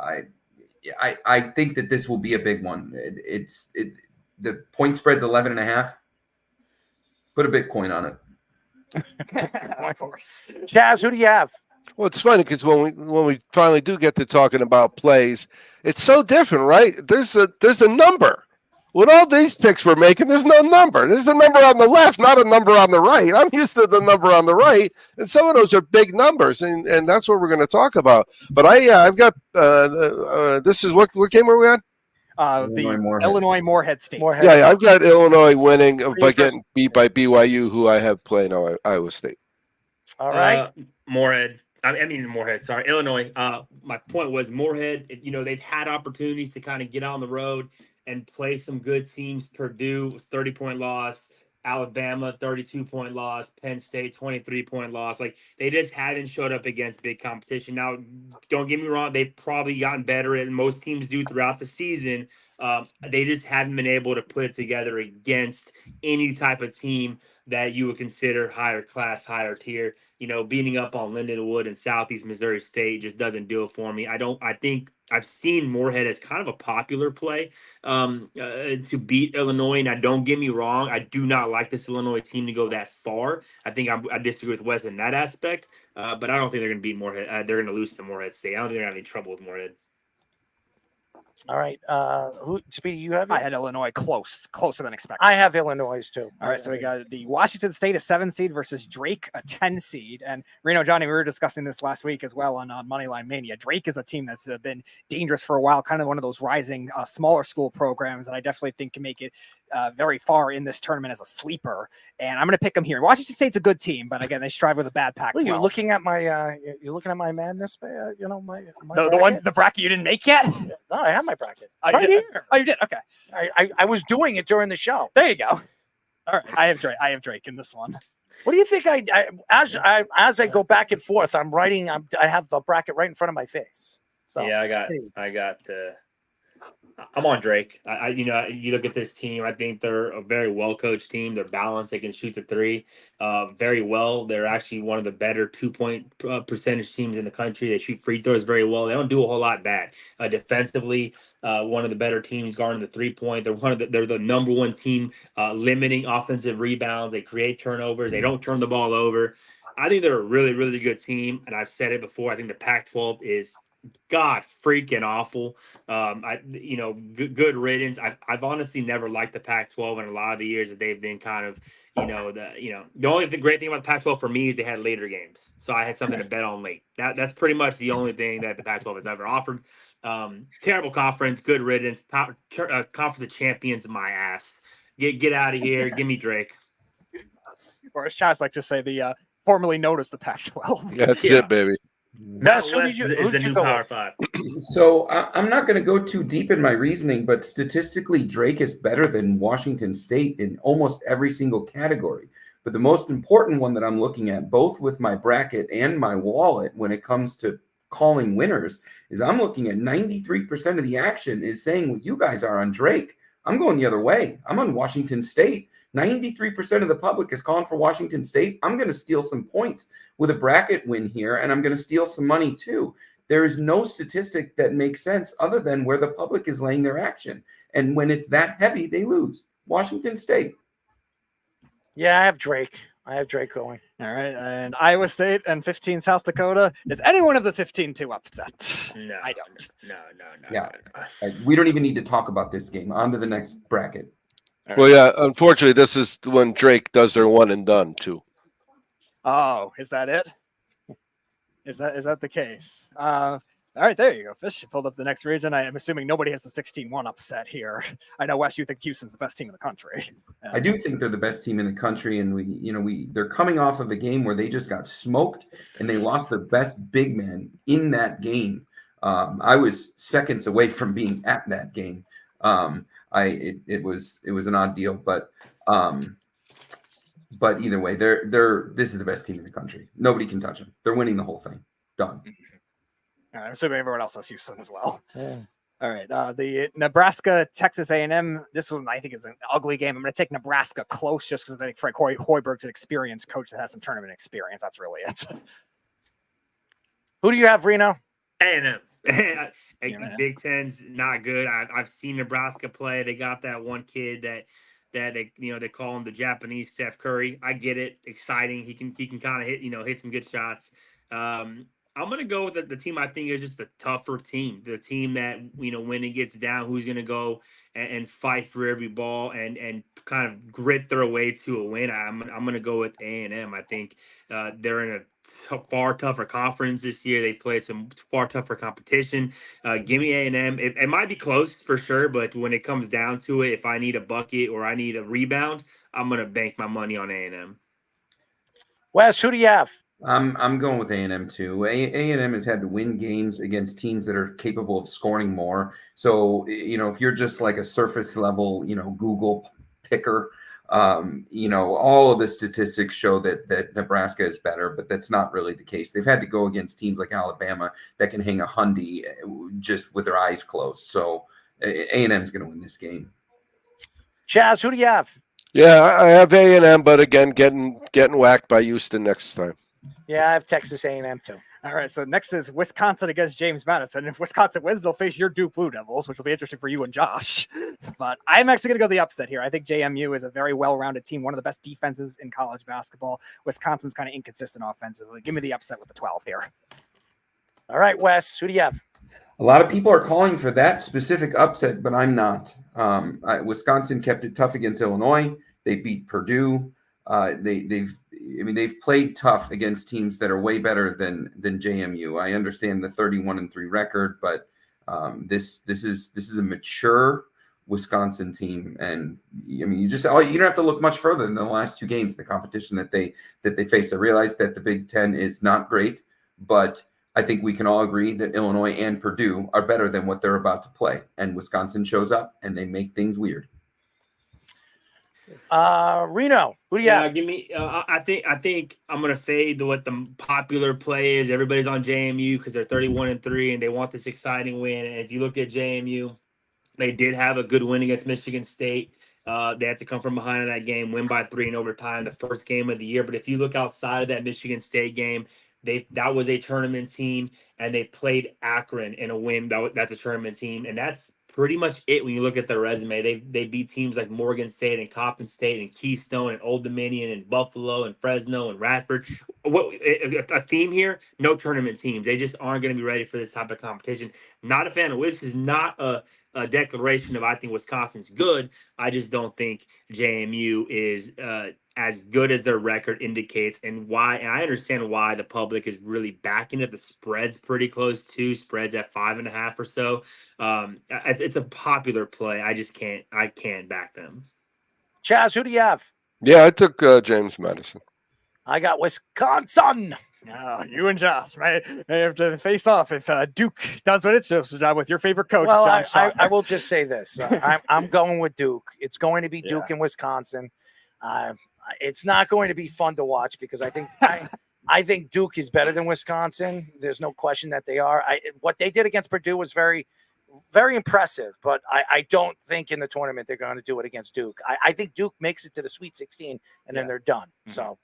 I think that this will be a big one. The point spread's 11.5. Put a Bitcoin on it. My horse. Chaz, who do you have? Well, it's funny because when we finally do get to talking about plays, it's so different, right? There's a number. With all these picks we're making, there's no number. There's a number on the left, not a number on the right. I'm used to the number on the right, and some of those are big numbers, and that's what we're going to talk about. But I've got this is what game are we on? The Illinois Morehead State. Yeah, I've got Illinois winning by getting beat by BYU, who I have playing Iowa State. All right. Morehead. I mean Morehead. Sorry, Illinois. My point was Morehead. They've had opportunities to kind of get on the road and play some good teams. Purdue, 30-point loss. Alabama, 32-point loss. Penn State, 23-point loss. Like, they just haven't showed up against big competition. Now, don't get me wrong. They've probably gotten better, and most teams do throughout the season. They just haven't been able to put it together against any type of team that you would consider higher class, higher tier. Beating up on Lindenwood and Southeast Missouri State just doesn't do it for me. I think I've seen Morehead as kind of a popular play to beat Illinois. Now, don't get me wrong. I do not like this Illinois team to go that far. I think I disagree with Wes in that aspect, but I don't think they're going to beat Morehead. They're going to lose to Morehead State. I don't think they're going to have any trouble with Morehead. All right. Who, Speedy, you have? I had Illinois closer than expected. I have Illinois too. All right, so we got the Washington State, a 7 seed versus Drake, a 10 seed. And Reno, Johnny, we were discussing this last week as well on Moneyline Mania. Drake is a team that's been dangerous for a while, kind of one of those rising smaller school programs that I definitely think can make it very far in this tournament as a sleeper. And I'm going to pick them here. Washington State's a good team, but again, they strive with a bad Pac-12. You're looking at my madness, the bracket you didn't make yet? No, I have my bracket. Oh, Right you did? here. Oh, you did? Okay. I was doing it during the show. There you go. All right, I have Drake in this one. What do you think? As I go back and forth, I'm writing. I have the bracket right in front of my face. So Yeah, I'm on Drake. You look at this team. I think they're a very well coached team. They're balanced. They can shoot the three very well. They're actually one of the better 2-point percentage teams in the country. They shoot free throws very well. They don't do a whole lot bad defensively. One of the better teams guarding the 3-point. They're the number one team limiting offensive rebounds. They create turnovers. They don't turn the ball over. I think they're a really, really good team. And I've said it before. I think the Pac-12 is God freaking awful. Good riddance. I've honestly never liked the Pac-12 in a lot of the years that they've been kind of, the only great thing about the Pac-12 for me is they had later games. So I had something to bet on late. That's pretty much the only thing that the Pac-12 has ever offered. Terrible conference, good riddance. Conference of champions, my ass. Get out of here. Give me Drake. Or as Chaz like to say, the formerly known as the Pac-12. That's it, baby. That's who did the you new go Power with? 5. So I'm not going to go too deep in my reasoning, but statistically, Drake is better than Washington State in almost every single category. But the most important one that I'm looking at, both with my bracket and my wallet when it comes to calling winners, is I'm looking at 93% of the action is saying what you guys are on Drake. I'm going the other way. I'm on Washington State. 93% of the public is calling for Washington State. I'm going to steal some points with a bracket win here, and I'm going to steal some money too. There is no statistic that makes sense other than where the public is laying their action. And when it's that heavy, they lose. Washington State. Yeah, I have Drake. Going. All right, and Iowa State and 15 South Dakota. Is any one of the 15-2 upset? No, I don't. No. Yeah. We don't even need to talk about this game. On to the next bracket. Well, yeah. Unfortunately, this is when Drake does their one and done too. Oh, is that it? Is that the case? All right, there you go, Fish. You pulled up the next region. I am assuming nobody has the 16-1 upset here. I know, Wes, you think Houston's the best team in the country. I do think they're the best team in the country, and they're coming off of a game where they just got smoked and they lost their best big man in that game. I was seconds away from being at that game. It was an odd deal, but either way, this is the best team in the country. Nobody can touch them. They're winning the whole thing. Done. I'm assuming everyone else has Houston as well. Yeah. All right. The Nebraska Texas A&M. This one I think is an ugly game. I'm going to take Nebraska close just because I think Frank Hoiberg's an experienced coach that has some tournament experience. That's really it. Who do you have, Reno? A&M. Big Ten's not good. I've seen Nebraska play. They got that one kid that they call him the Japanese Steph Curry. I get it. Exciting. He can kind of hit some good shots. I'm going to go with the team I think is just the tougher team. The team that, when it gets down, who's going to go and fight for every ball and kind of grit their way to a win. I'm going to go with A&M. I think they're in a far tougher conference this year. They played some far tougher competition. Give me A&M. It might be close for sure, but when it comes down to it, if I need a bucket or I need a rebound, I'm going to bank my money on A&M. Wes, who do you have? I'm going with A&M too. A&M has had to win games against teams that are capable of scoring more. So, if you're just like a surface level, Google picker, all of the statistics show that Nebraska is better, but that's not really the case. They've had to go against teams like Alabama that can hang a hundy just with their eyes closed. So A&M is going to win this game. Chaz, who do you have? Yeah, I have A&M, but again, getting whacked by Houston next time. Yeah, I have Texas A&M too. All right, so next is Wisconsin against James Madison. If Wisconsin wins, they'll face your Duke Blue Devils, which will be interesting for you and Josh. But I'm actually going to go the upset here. I think JMU is a very well-rounded team, one of the best defenses in college basketball. Wisconsin's kind of inconsistent offensively. Give me the upset with the 12 here. All right, Wes, who do you have? A lot of people are calling for that specific upset, but I'm not. Wisconsin kept it tough against Illinois. They beat Purdue. They've played tough against teams that are way better than JMU. I understand the 31-3 record, but this is a mature Wisconsin team, and you don't have to look much further than the last two games, the competition that they faced. I realize that the Big Ten is not great, but I think we can all agree that Illinois and Purdue are better than what they're about to play, and Wisconsin shows up and they make things weird. Reno, who do you have? Give me. I think I'm gonna fade what the popular play is. Everybody's on JMU because they're 31-3 and they want this exciting win. And if you look at JMU, they did have a good win against Michigan State. They had to come from behind in that game, win by 3 in overtime, the first game of the year. But if you look outside of that Michigan State game, that was a tournament team, and they played Akron in a win. That's a tournament team, and that's pretty much it when you look at their resume. They beat teams like Morgan State and Coppin State and Keystone and Old Dominion and Buffalo and Fresno and Radford. A theme here, no tournament teams. They just aren't going to be ready for this type of competition. Not a fan of this. Is not a declaration of I think Wisconsin's good. I just don't think JMU is as good as their record indicates, and why. And I understand why the public is really backing it. The spread's pretty close too. Spread's at 5.5 or so. It's a popular play. I can't back them. Chaz, who do you have? Yeah, I took James Madison. I got Wisconsin. You and Josh, right? They have to face off if Duke does what it's supposed to do with your favorite coach. Well, I will just say this. I'm going with Duke. It's going to be Duke in Wisconsin. It's not going to be fun to watch because I think Duke is better than Wisconsin. There's no question that they are. What they did against Purdue was very very impressive, but I don't think in the tournament they're going to do it against Duke. I think Duke makes it to the Sweet 16 and then they're done. So,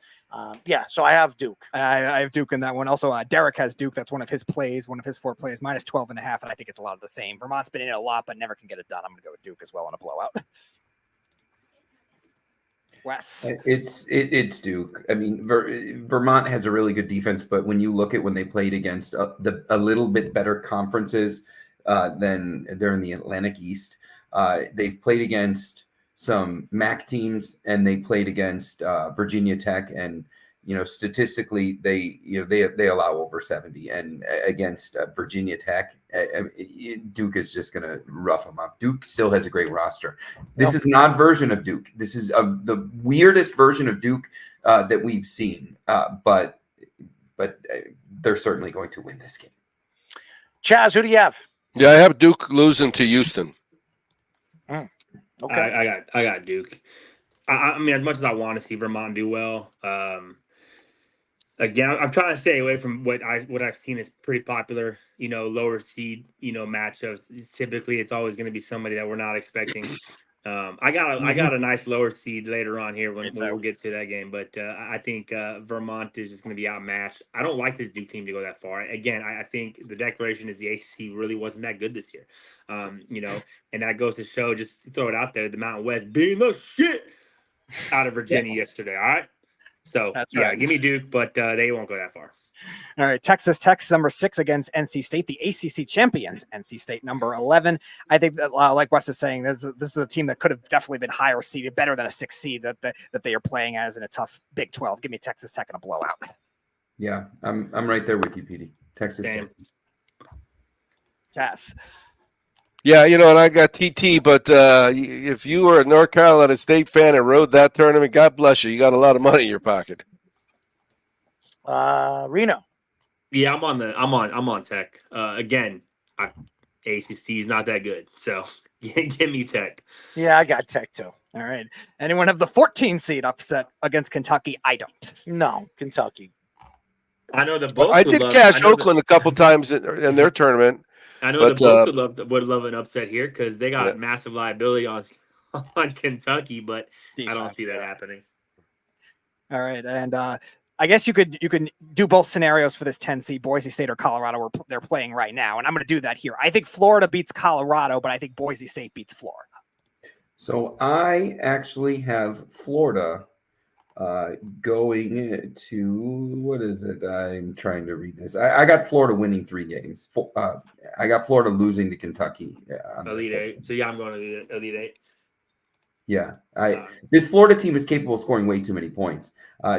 so I have Duke. I have Duke in that one. Also, Derek has Duke. That's one of his plays, one of his 4 plays, minus 12.5. And I think it's a lot of the same. Vermont's been in it a lot, but never can get it done. I'm going to go with Duke as well on a blowout. Wes. It's Duke. I mean, Vermont has a really good defense, but when you look at when they played against a little bit better conferences than they're in the Atlantic East, they've played against some MAC teams and they played against Virginia Tech, and statistically they allow over 70, and against Virginia Tech, Duke is just going to rough them up. Duke still has a great roster. This is an odd version of Duke. This is the weirdest version of Duke that we've seen, but they're certainly going to win this game. Chaz, who do you have? Yeah, I have Duke losing to Houston. Okay. I got Duke. I mean, as much as I want to see Vermont do well, again, I'm trying to stay away from what I've seen is pretty popular, lower seed, matchups. Typically, it's always going to be somebody that we're not expecting. I got a nice lower seed later on here when we'll get to that game, but I think Vermont is just going to be outmatched. I don't like this Duke team to go that far. Again, I think the declaration is the ACC really wasn't that good this year, and that goes to show, just throw it out there, the Mountain West beating the shit out of Virginia yesterday. All right. So That's right. give me Duke, but they won't go that far. All right, Texas Tech number 6 against NC State, the ACC champions. NC State number 11. I think that, like Wes is saying, this is a team that could have definitely been higher seeded, better than a 6 seed that they are playing as in a tough Big 12. Give me Texas Tech in a blowout. Yeah, I'm right there with you, Petey. Texas Tech. Yes. Yeah, and I got TT, but if you were a North Carolina State fan and rode that tournament, God bless you. You got a lot of money in your pocket. Reno. Yeah, I'm on Tech. Again, ACC is not that good, so give me Tech. Yeah, I got Tech too. All right. Anyone have the 14 seed upset against Kentucky? I don't. No, Kentucky. I know the both. I did cash Oakland a couple times in their tournament. I know the both would love an upset here because they got massive liability on Kentucky, but defense, I don't see that happening. All right, and I guess you could do both scenarios for this 10 seed, Boise State or Colorado, where they're playing right now, and I'm going to do that here. I think Florida beats Colorado, but I think Boise State beats Florida. So I actually have Florida going to, what is it? I'm trying to read this. I got Florida winning 3 games. I got Florida losing to Kentucky. Elite 8. So I'm going to Elite 8. Yeah, this Florida team is capable of scoring way too many points.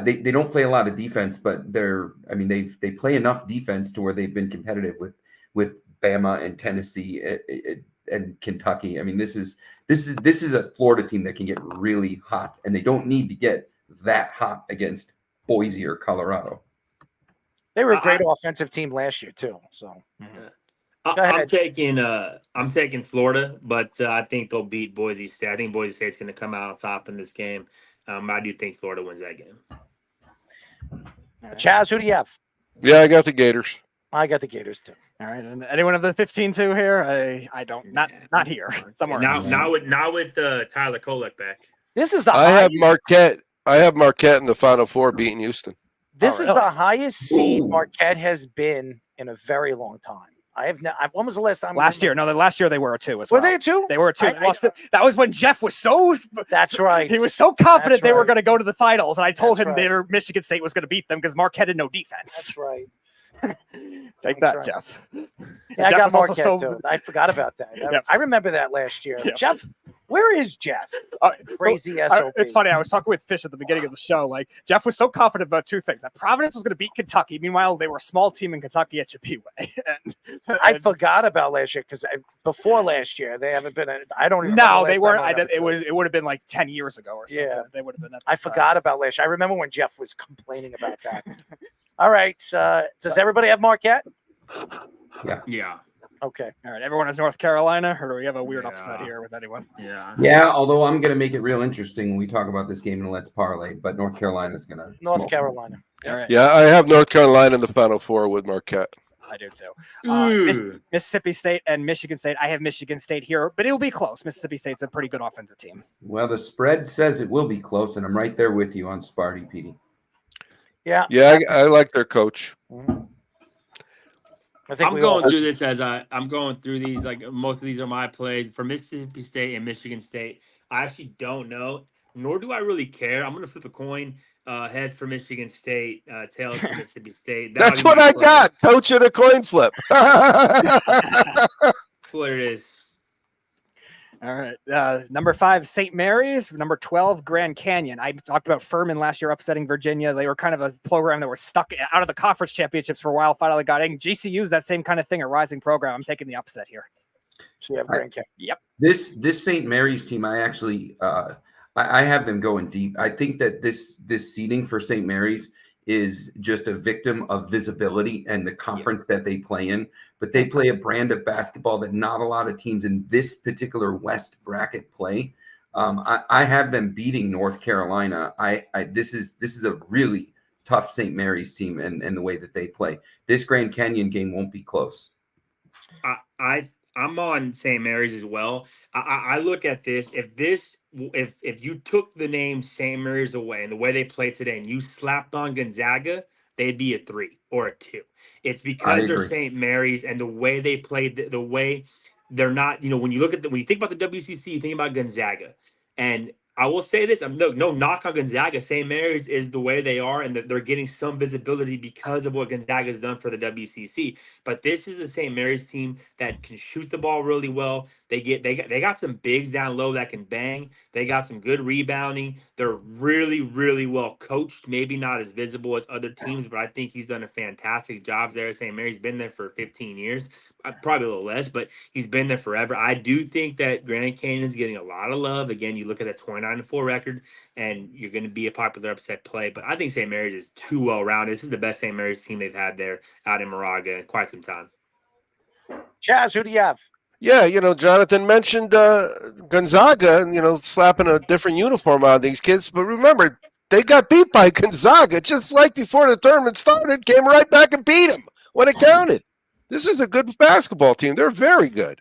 They don't play a lot of defense, but they play enough defense to where they've been competitive with Bama and Tennessee and Kentucky. I mean, this is a Florida team that can get really hot, and they don't need to get that hot against Boise or Colorado. They were a great offensive team last year too. So I'm taking Florida, but I think they'll beat Boise State. I think Boise State's going to come out on top in this game. I do think Florida wins that game. Chaz, who do you have? Yeah, I got the Gators. I got the Gators too. All right, and anyone of the 15-2 here? I don't. Not here. Somewhere else. Not with Tyler Kolek back. This is the I have Marquette. I have Marquette in the Final Four beating Houston. This is the highest seed Marquette has been in a very long time. When was the last time? Last year. No, last year they were a 2 as well. Were they a 2? They were a 2. That was when Jeff was so. That's right. He was so confident they were going to go to the finals, and I told him Michigan State was going to beat them because Marquette had no defense. That's right. Take that, Jeff. Yeah, I got Marquette too. I forgot about that. I remember that last year. Yeah. Jeff, where is Jeff? Crazy SOB. It's funny. I was talking with Fish at the beginning of the show. Like, Jeff was so confident about 2 things: that Providence was going to beat Kentucky. Meanwhile, they were a small team in Kentucky at Chippewa. I forgot about last year because before last year they haven't been. I don't even. No, they weren't. It would have been like 10 years ago or something. Yeah, they would have been. I forgot about last year. I remember when Jeff was complaining about that. All right. Does everybody have Marquette? Yeah. Okay. All right. Everyone has North Carolina, or do we have a weird upset here with anyone? Yeah. Although I'm going to make it real interesting when we talk about this game in Let's Parlay, but North Carolina is going to. North Carolina. All right. Yeah, I have North Carolina in the Final Four with Marquette. I do too. Ooh. Mississippi State and Michigan State. I have Michigan State here, but it'll be close. Mississippi State's a pretty good offensive team. Well, the spread says it will be close, and I'm right there with you on Sparty, Petey. Yeah. Yeah, I like their coach. I think I'm going through this as I'm going through these. Like most of these are my plays for Mississippi State and Michigan State. I actually don't know, nor do I really care. I'm going to flip a coin. Heads for Michigan State, tails for Mississippi State. That'll That's be what my I play. got. Coach at a coin flip. That's what it is. All right. Number 5, St. Mary's. Number 12, Grand Canyon. I talked about Furman last year upsetting Virginia. They were kind of a program that was stuck out of the conference championships for a while. Finally got in. GCU's that same kind of thing, a rising program. I'm taking the upset here. So you have Grand Canyon. Yep. This St. Mary's team, I actually I have them going deep. I think that this seeding for St. Mary's is just a victim of visibility and the conference that they play in. But they play a brand of basketball that not a lot of teams in this particular West bracket play. I have them beating North Carolina. This is a really tough St. Mary's team and the way that they play. This Grand Canyon game won't be close. I'm on St. Mary's as well. I look at this. If you took the name St. Mary's away and the way they play today, and you slapped on Gonzaga, they'd be a 3 or a 2. It's because they're St. Mary's and the way they played, the way they're not. When you look at when you think about the WCC, you think about Gonzaga, and I will say this: no knock on Gonzaga. St. Mary's is the way they are, and they're getting some visibility because of what Gonzaga has done for the WCC. But this is the St. Mary's team that can shoot the ball really well. They got some bigs down low that can bang. They got some good rebounding. They're really, really well coached. Maybe not as visible as other teams, but I think he's done a fantastic job there. St. Mary's been there for 15 years, probably a little less, but he's been there forever. I do think that Grand Canyon's getting a lot of love. Again, you look at that 29-4 record, and you're going to be a popular upset play. But I think St. Mary's is too well rounded. This is the best St. Mary's team they've had there out in Moraga in quite some time. Chaz, who do you have? Yeah, Jonathan mentioned Gonzaga, slapping a different uniform on these kids. But remember, they got beat by Gonzaga just like before the tournament started, came right back and beat them when it counted. This is a good basketball team. They're very good.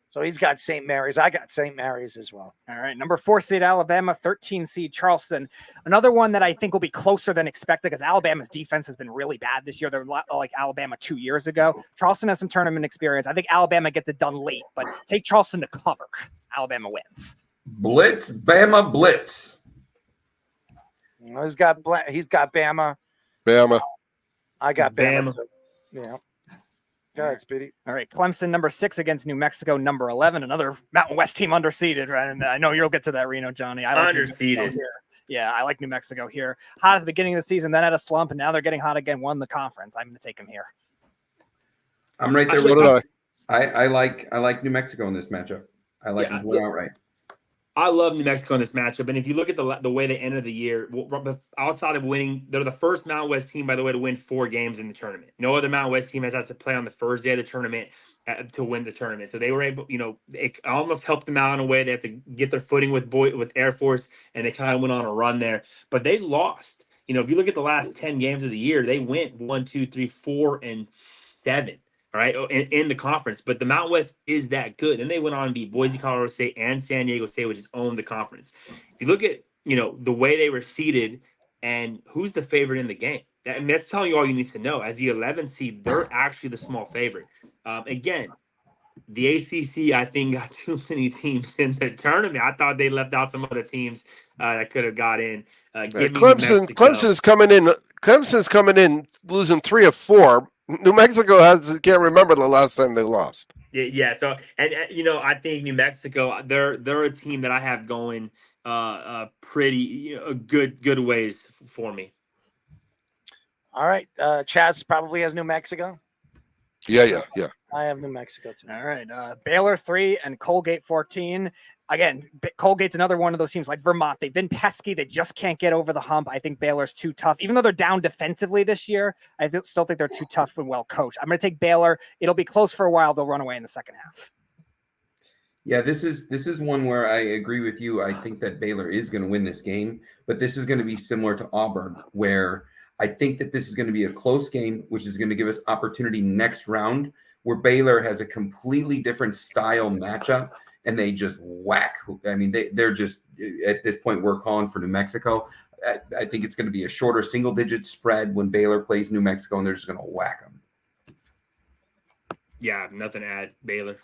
So he's got St. Mary's. I got St. Mary's as well. All right. Number 4 seed Alabama, 13 seed Charleston. Another one that I think will be closer than expected because Alabama's defense has been really bad this year. They're a lot like Alabama 2 years ago. Charleston has some tournament experience. I think Alabama gets it done late, but take Charleston to cover. Alabama wins. Blitz, Bama, blitz. Well, he's got Bama. Bama. I got Bama. Bama. Yeah. Go ahead, Speedy. All right. Clemson, number 6 against New Mexico, number 11. Another Mountain West team underseeded, right? And I know you'll get to that, Reno, Johnny. I like Underseeded. Yeah, I like New Mexico here. Hot at the beginning of the season, then had a slump, and now they're getting hot again. Won the conference. I'm going to take them here. I'm right there. What did I like New Mexico in this matchup. I like them to win outright. I love New Mexico in this matchup, and if you look at the way they ended the year, outside of winning, they're the first Mountain West team, by the way, to win 4 games in the tournament. No other Mountain West team has had to play on the first day of the tournament to win the tournament. So they were able, it almost helped them out in a way. They had to get their footing with Air Force, and they kind of went on a run there. But they lost. If you look at the last 10 games of the year, they went 1, 2, 3, 4, and 7. Right in the conference, but the Mountain West is that good. And they went on to beat Boise, Colorado State, and San Diego State, which has owned the conference. If you look at the way they were seeded and who's the favorite in the game, that's telling you all you need to know. As the 11th seed, they're actually the small favorite. Again, the ACC I think got too many teams in the tournament. I thought they left out some other teams that could have got in. Clemson's coming in losing 3 of 4. New Mexico can't remember the last time they lost. Yeah. So, and I think New Mexico, they're a team that I have going pretty good ways for me. All right. Chaz probably has New Mexico. Yeah. I have New Mexico too. All right. Baylor 3 and Colgate 14. Again, Colgate's another one of those teams like Vermont. They've been pesky. They just can't get over the hump. I think Baylor's too tough. Even though they're down defensively this year, I still think they're too tough and well coached. I'm going to take Baylor. It'll be close for a while. They'll run away in the second half. Yeah, this is one where I agree with you. I think that Baylor is going to win this game, but this is going to be similar to Auburn, where I think that this is going to be a close game, which is going to give us opportunity next round where Baylor has a completely different style matchup and they just whack. I mean, they're just, at this point, we're calling for New Mexico. I think it's going to be a shorter single-digit spread when Baylor plays New Mexico, and they're just going to whack them. Yeah, nothing to add. Baylor.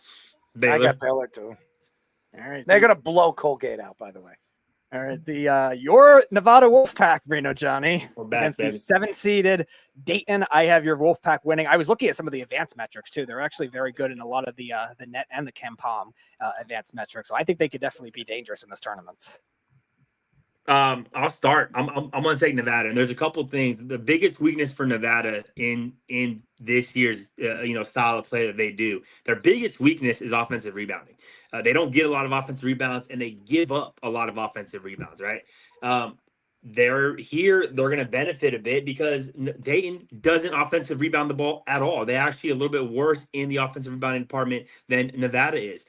I got Baylor too. All right. They're gonna blow Colgate out, by the way. All right, your Nevada Wolfpack, Reno Johnny, We're back, against the baby. 7-seeded Dayton. I have your Wolfpack winning. I was looking at some of the advanced metrics too. They're actually very good in a lot of the net and the KenPom advanced metrics. So I think they could definitely be dangerous in this tournament. I'll start. I'm going to take Nevada, and there's a couple things. The biggest weakness for Nevada in this year's style of play that they do, their biggest weakness is offensive rebounding. They don't get a lot of offensive rebounds, and they give up a lot of offensive rebounds. Right? They're going to benefit a bit because Dayton doesn't offensive rebound the ball at all. They're actually a little bit worse in the offensive rebounding department than Nevada is.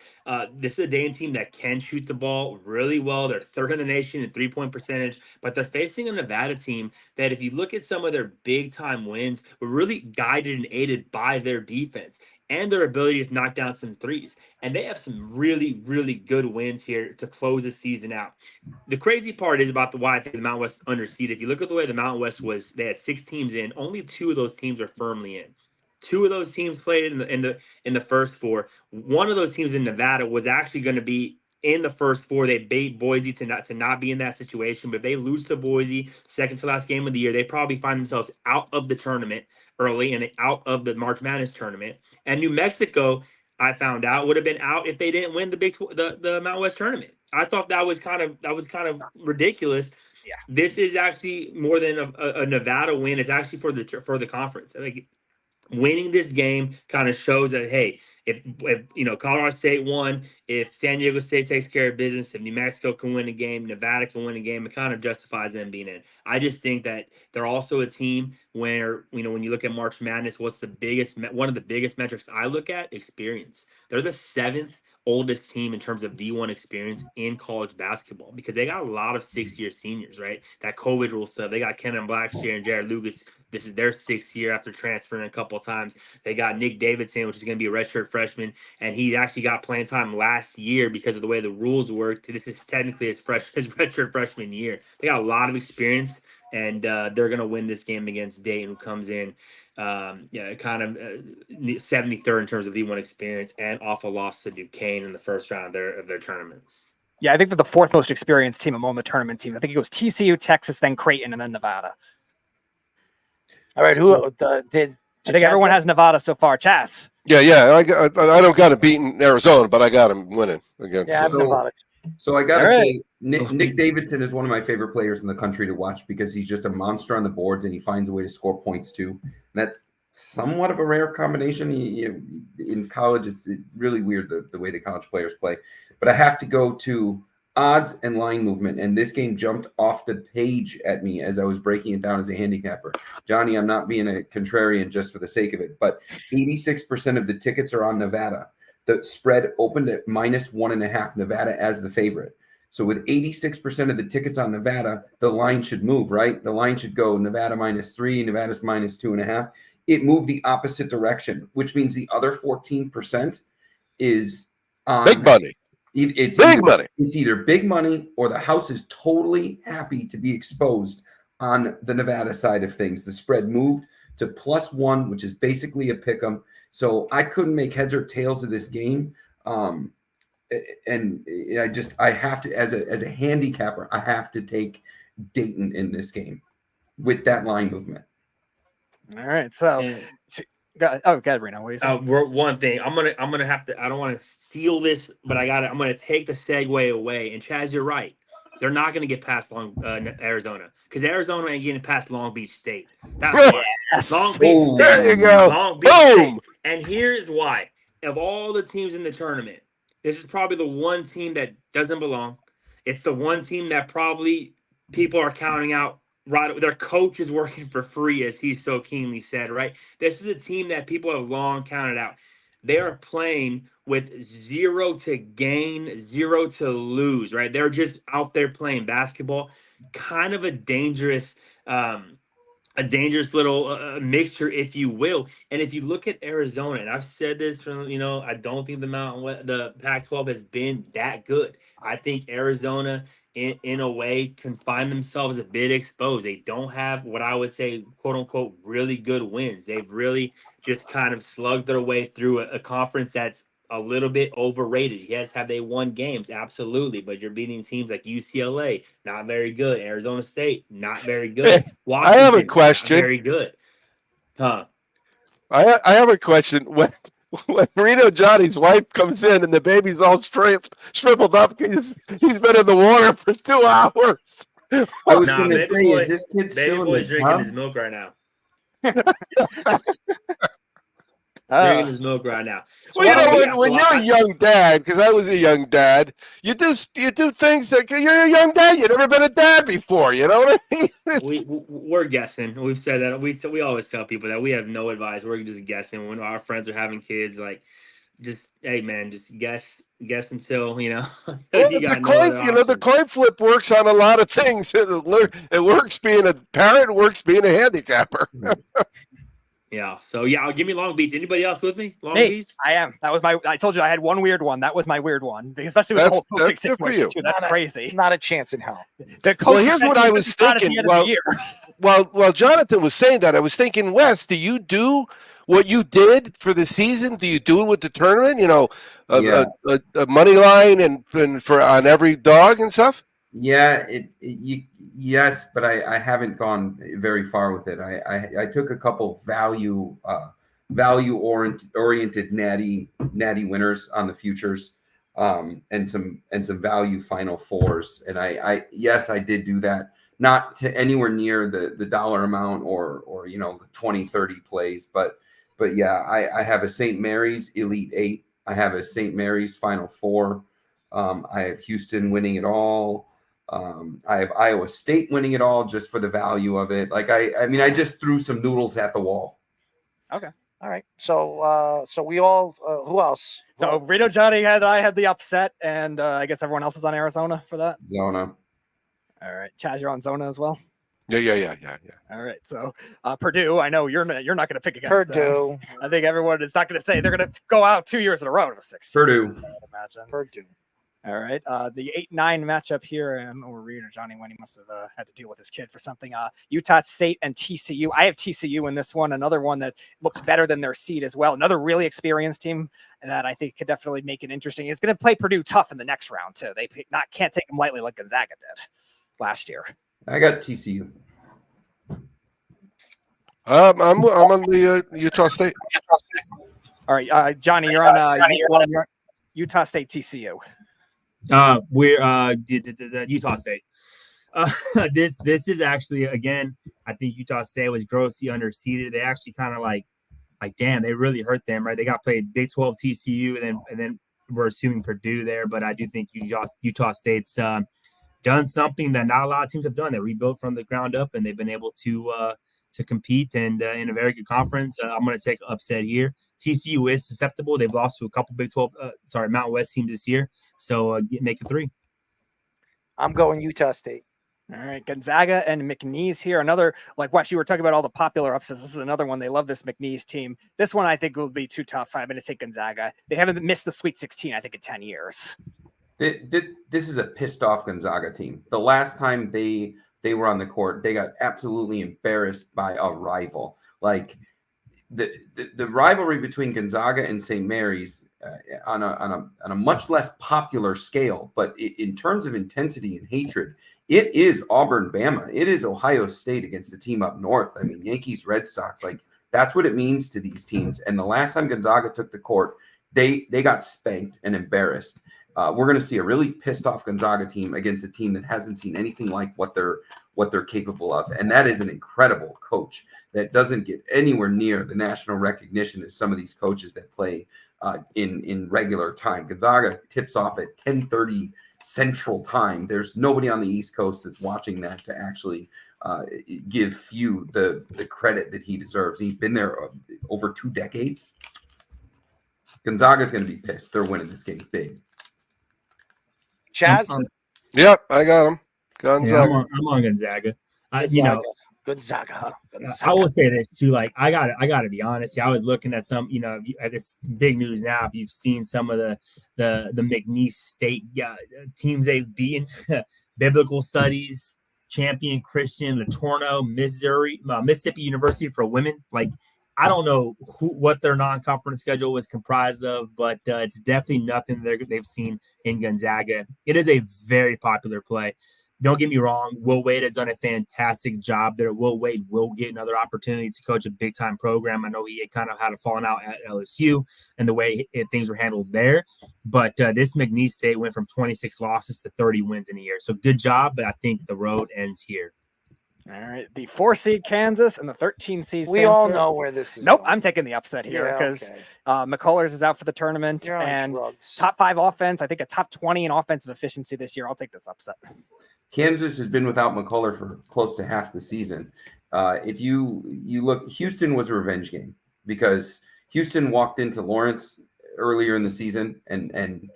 This is a Dayton team that can shoot the ball really well. They're third in the nation in three-point percentage, but they're facing a Nevada team that, if you look at some of their big-time wins, were really guided and aided by their defense and their ability to knock down some threes. And they have some really, really good wins here to close the season out. The crazy part is about why I think the Mountain West is underseeded. If you look at the way the Mountain West was, they had 6 teams in. Only 2 of those teams are firmly in. 2 of those teams played in the first 4. One of those teams in Nevada was actually going to be in the first 4. They bait Boise to not be in that situation, but if they lose to Boise, second to last game of the year, they probably find themselves out of the tournament early and out of the March Madness tournament. And New Mexico, I found out, would have been out if they didn't win the Mountain West tournament. I thought that was kind of ridiculous. Yeah. This is actually more than a Nevada win. It's actually for the conference. Like, winning this game kind of shows that, hey, if Colorado State won, if San Diego State takes care of business, if New Mexico can win a game, Nevada can win a game, it kind of justifies them being in. I just think that they're also a team where, when you look at March Madness, one of the biggest metrics I look at? Experience. They're the 7th oldest team in terms of D1 experience in college basketball because they got a lot of 6-year seniors, right? That COVID rule stuff. They got Kenan Blackshear and Jared Lucas. This is their 6th year after transferring a couple of times. They got Nick Davidson, which is going to be a redshirt freshman, and he actually got playing time last year because of the way the rules worked. This is technically his redshirt freshman year. They got a lot of experience, and they're going to win this game against Dayton, who comes in 73rd in terms of D1 experience and off a loss to Duquesne in the first round of their tournament. Yeah, I think they're the 4th most experienced team among the tournament teams. I think it goes TCU, Texas, then Creighton, and then Nevada. All right, who did? I think everyone has Nevada so far. Chas. Yeah. I don't got him beating Arizona, but I got him winning against. Yeah, I have Nevada. So I got to All right. say, Nick Davidson is one of my favorite players in the country to watch because he's just a monster on the boards and he finds a way to score points too. And that's somewhat of a rare combination. In college, it's really weird the way the college players play. But I have to go to odds and line movement, and this game jumped off the page at me as I was breaking it down as a handicapper. Johnny, I'm not being a contrarian just for the sake of it, but 86% of the tickets are on Nevada. The spread opened at -1.5, Nevada as the favorite. So with 86% of the tickets on Nevada, the line should move, right? The line should go Nevada -3, Nevada's -2.5. It moved the opposite direction, which means the other 14% is on Big money. It's Big money. It's either big money or the house is totally happy to be exposed on the Nevada side of things. The spread moved to +1, which is basically a pick 'em. So I couldn't make heads or tails of this game. And I have to, as a handicapper, I have to take Dayton in this game with that line movement. All right, so go ahead, Reno. What are you saying? One thing I'm gonna have to. I don't want to steal this, but I'm gonna take the segue away. And Chaz, you're right. They're not gonna get past Arizona because Arizona ain't getting past Long Beach State. That's why. Yes. Long Beach State. There you go. Long Beach Boom. State. And here's why. Of all the teams in the tournament, this is probably the one team that doesn't belong. It's the one team that probably people are counting out. Right, their coach is working for free, as he so keenly said, right? This is a team that people have long counted out. They are playing with 0 to gain, 0 to lose, right? They're just out there playing basketball. Kind of a dangerous a dangerous little mixture, if you will. And if you look at Arizona, and I've said this from, I don't think the Pac-12 has been that good. I think Arizona, in a way, can find themselves a bit exposed. They don't have what I would say, quote unquote, really good wins. They've really just kind of slugged their way through a conference that's a little bit overrated. Yes, have they won games? Absolutely. But you're beating teams like UCLA, not very good. Arizona State, not very good. I have a Washington, question. not very good. Huh? I have a question. When Reno Johnny's wife comes in and the baby's all shriveled up, he's been in the water for 2 hours. I was Nah, going to baby say, boy- is this kid Baby still in boy's the drinking tub? his milk right now. Uh, Drinking his milk right now. Well, you know, Yeah, when so you're I- a young dad, because I was a young dad, you do things that you're a young dad. You've never been a dad before. You know what I mean? we're guessing. We've said that. We always tell people that we have no advice. We're just guessing when our friends are having kids. Like, just hey man, just guess until Well, you got the no coin, other the options. coin flip works on a lot of things. It works being a parent. It works being a handicapper. Yeah. So yeah, give me Long Beach. Anybody else with me? Long Me, Beach. I am. That was I told you I had one weird one. That was my weird one, especially with That's- the whole coaching that's good for situation you. too. That's crazy. Not a chance in hell. The coach Well, here's said what he I was was not at the thinking. end of the year. While Jonathan was saying that, I was thinking, Wes, do you do what you did for the season? Do you do it with the tournament? Yeah. A money line and for on every dog and stuff. Yeah, yes, but I haven't gone very far with it. I took a couple value oriented natty winners on the futures, and some value Final Fours, and I did do that. Not to anywhere near the dollar amount or the 20-30 plays, but yeah, I have a St. Mary's Elite 8. I have a St. Mary's Final Four. I have Houston winning it all. I have Iowa State winning it all just for the value of it. Like I just threw some noodles at the wall. Okay. All right. So we all who else? So Reno Johnny I had the upset, and I guess everyone else is on Arizona for that. Zona. All right, Chaz, you're on Zona as well. Yeah. All right, so Purdue. I know you're not going to pick against Purdue. them. I think everyone is not going to say they're going to go out 2 years in a row to 16. Purdue. I would imagine. Purdue. All right. The 8-9 matchup here, and Reno Johnny when he must have had to deal with his kid for something. Utah State and TCU. I have TCU in this one. Another one that looks better than their seed as well. Another really experienced team that I think could definitely make it interesting. It's going to play Purdue tough in the next round too. They can't take them lightly like Gonzaga did last year. I got TCU. I'm on the Utah State. All right, Johnny, you're on Utah State TCU. We're Utah State. This is actually, again, I think Utah State was grossly underseeded. They actually kind of like damn, they really hurt them, right? They got played Big 12 TCU, and then we're assuming Purdue there, but I do think Utah State's done something that not a lot of teams have done. They rebuilt from the ground up, and they've been able to compete and in a very good conference. I'm going to take upset here. TCU is susceptible. They've lost to a couple Big 12, Mountain West teams this year. So make it 3. I'm going Utah State. All right, Gonzaga and McNeese here. Another, like Wes, you were talking about all the popular upsets. This is another one. They love this McNeese team. This one I think will be too tough. I'm going to take Gonzaga. They haven't missed the Sweet 16, I think, in 10 years. This is a pissed off Gonzaga team. The last time they were on the court, they got absolutely embarrassed by a rival. Like the rivalry between Gonzaga and St. Mary's on a much less popular scale, but in terms of intensity and hatred, it is Auburn, Bama. It is Ohio State against the team up north. I mean, Yankees, Red Sox, like that's what it means to these teams. And the last time Gonzaga took the court, they got spanked and embarrassed. We're going to see a really pissed off Gonzaga team against a team that hasn't seen anything like what they're capable of. And that is an incredible coach that doesn't get anywhere near the national recognition as some of these coaches that play in regular time. Gonzaga tips off at 10:30 Central Time. There's nobody on the East Coast that's watching that to actually give Few the credit that he deserves. He's been there over 2 decades. Gonzaga's going to be pissed. They're winning this game big. Chaz? Yep, I got him. Gonzaga. I'm on Gonzaga. Gonzaga. Gonzaga. I will say this too. Like I got to be honest. I was looking at some. It's big news now. If you've seen some of the McNeese State teams they've beaten, Biblical Studies champion Christian, LeTourneau, Mississippi University for women. Like I don't know what their non-conference schedule was comprised of, but it's definitely nothing they've seen in Gonzaga. It is a very popular play. Don't get me wrong. Will Wade has done a fantastic job there. Will Wade will get another opportunity to coach a big-time program. I know he kind of had a falling out at LSU and the way things were handled there. But this McNeese State went from 26 losses to 30 wins in a year. So good job, but I think the road ends here. All right, the 4 seed Kansas and the 13 seed. We all know where this is. Nope, going. I'm taking the upset here Yeah, because okay. McCullers is out for the tournament You're on and drugs. top 5 offense. I think a top 20 in offensive efficiency this year. I'll take this upset. Kansas has been without McCullough for close to half the season. If you look, Houston was a revenge game because Houston walked into Lawrence earlier in the season and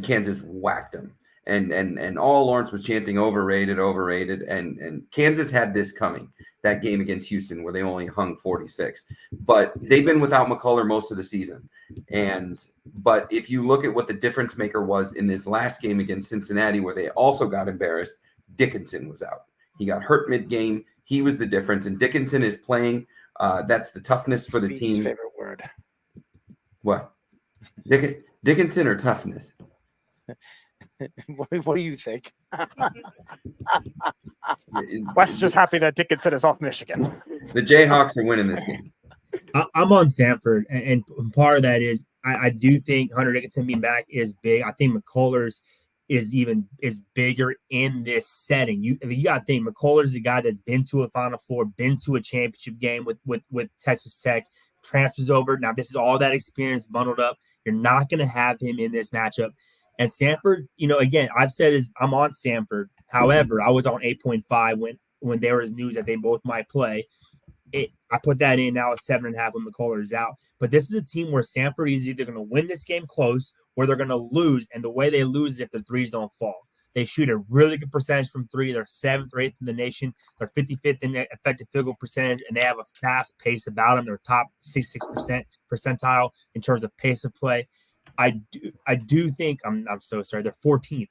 Kansas whacked them. And all Lawrence was chanting overrated, and Kansas had this coming, that game against Houston where they only hung 46. But they've been without McCullough most of the season. But if you look at what the difference maker was in this last game against Cincinnati where they also got embarrassed, Dickinson was out. He got hurt mid-game. He was the difference. And Dickinson is playing. That's the toughness for the Speedy's team. favorite word. What? Dickinson or toughness? What do you think? Wes just happy that Dickinson is off Michigan. The Jayhawks are winning this game. I'm on Samford, and part of that is I do think Hunter Dickinson being back is big. I think McCullers is bigger in this setting. You got to think McCullers is a guy that's been to a Final Four, been to a championship game with Texas Tech, transfers over. Now this is all that experience bundled up. You're not going to have him in this matchup. And Samford, again, I've said this, I'm on Samford. However, I was on 8.5 when there was news that they both might play. I put that in now at 7.5 when McCullough is out. But this is a team where Samford is either going to win this game close or they're going to lose. And the way they lose is if their threes don't fall. They shoot a really good percentage from three. They're 7th or 8th in the nation. They're 55th in effective field goal percentage, and they have a fast pace about them. They're top 66% percentile in terms of pace of play. I do think I'm so sorry. They're 14th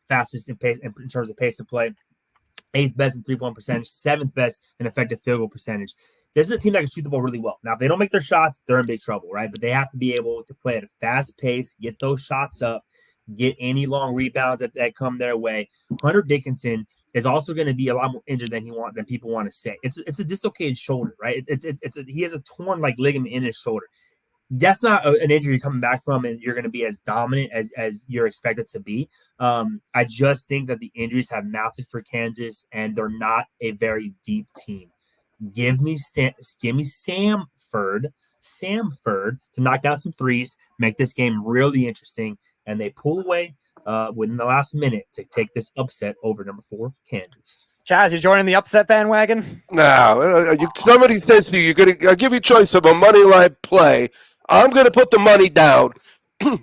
fastest in pace in terms of pace of play, 8th best in 3-point percentage, 7th best in effective field goal percentage. This is a team that can shoot the ball really well. Now, if they don't make their shots, they're in big trouble, right? But they have to be able to play at a fast pace, get those shots up, get any long rebounds that come their way. Hunter Dickinson is also going to be a lot more injured than people want to say. It's a dislocated shoulder, right? He has a torn ligament in his shoulder. That's not an injury coming back from, and you're going to be as dominant as you're expected to be. I just think that the injuries have mounted for Kansas, and they're not a very deep team. Give me Samford to knock down some threes, make this game really interesting, and they pull away within the last minute to take this upset over number 4, Kansas. Chaz, you joining the upset bandwagon? No, somebody says to you, I'll give you a choice of a money line play. I'm going to put the money down.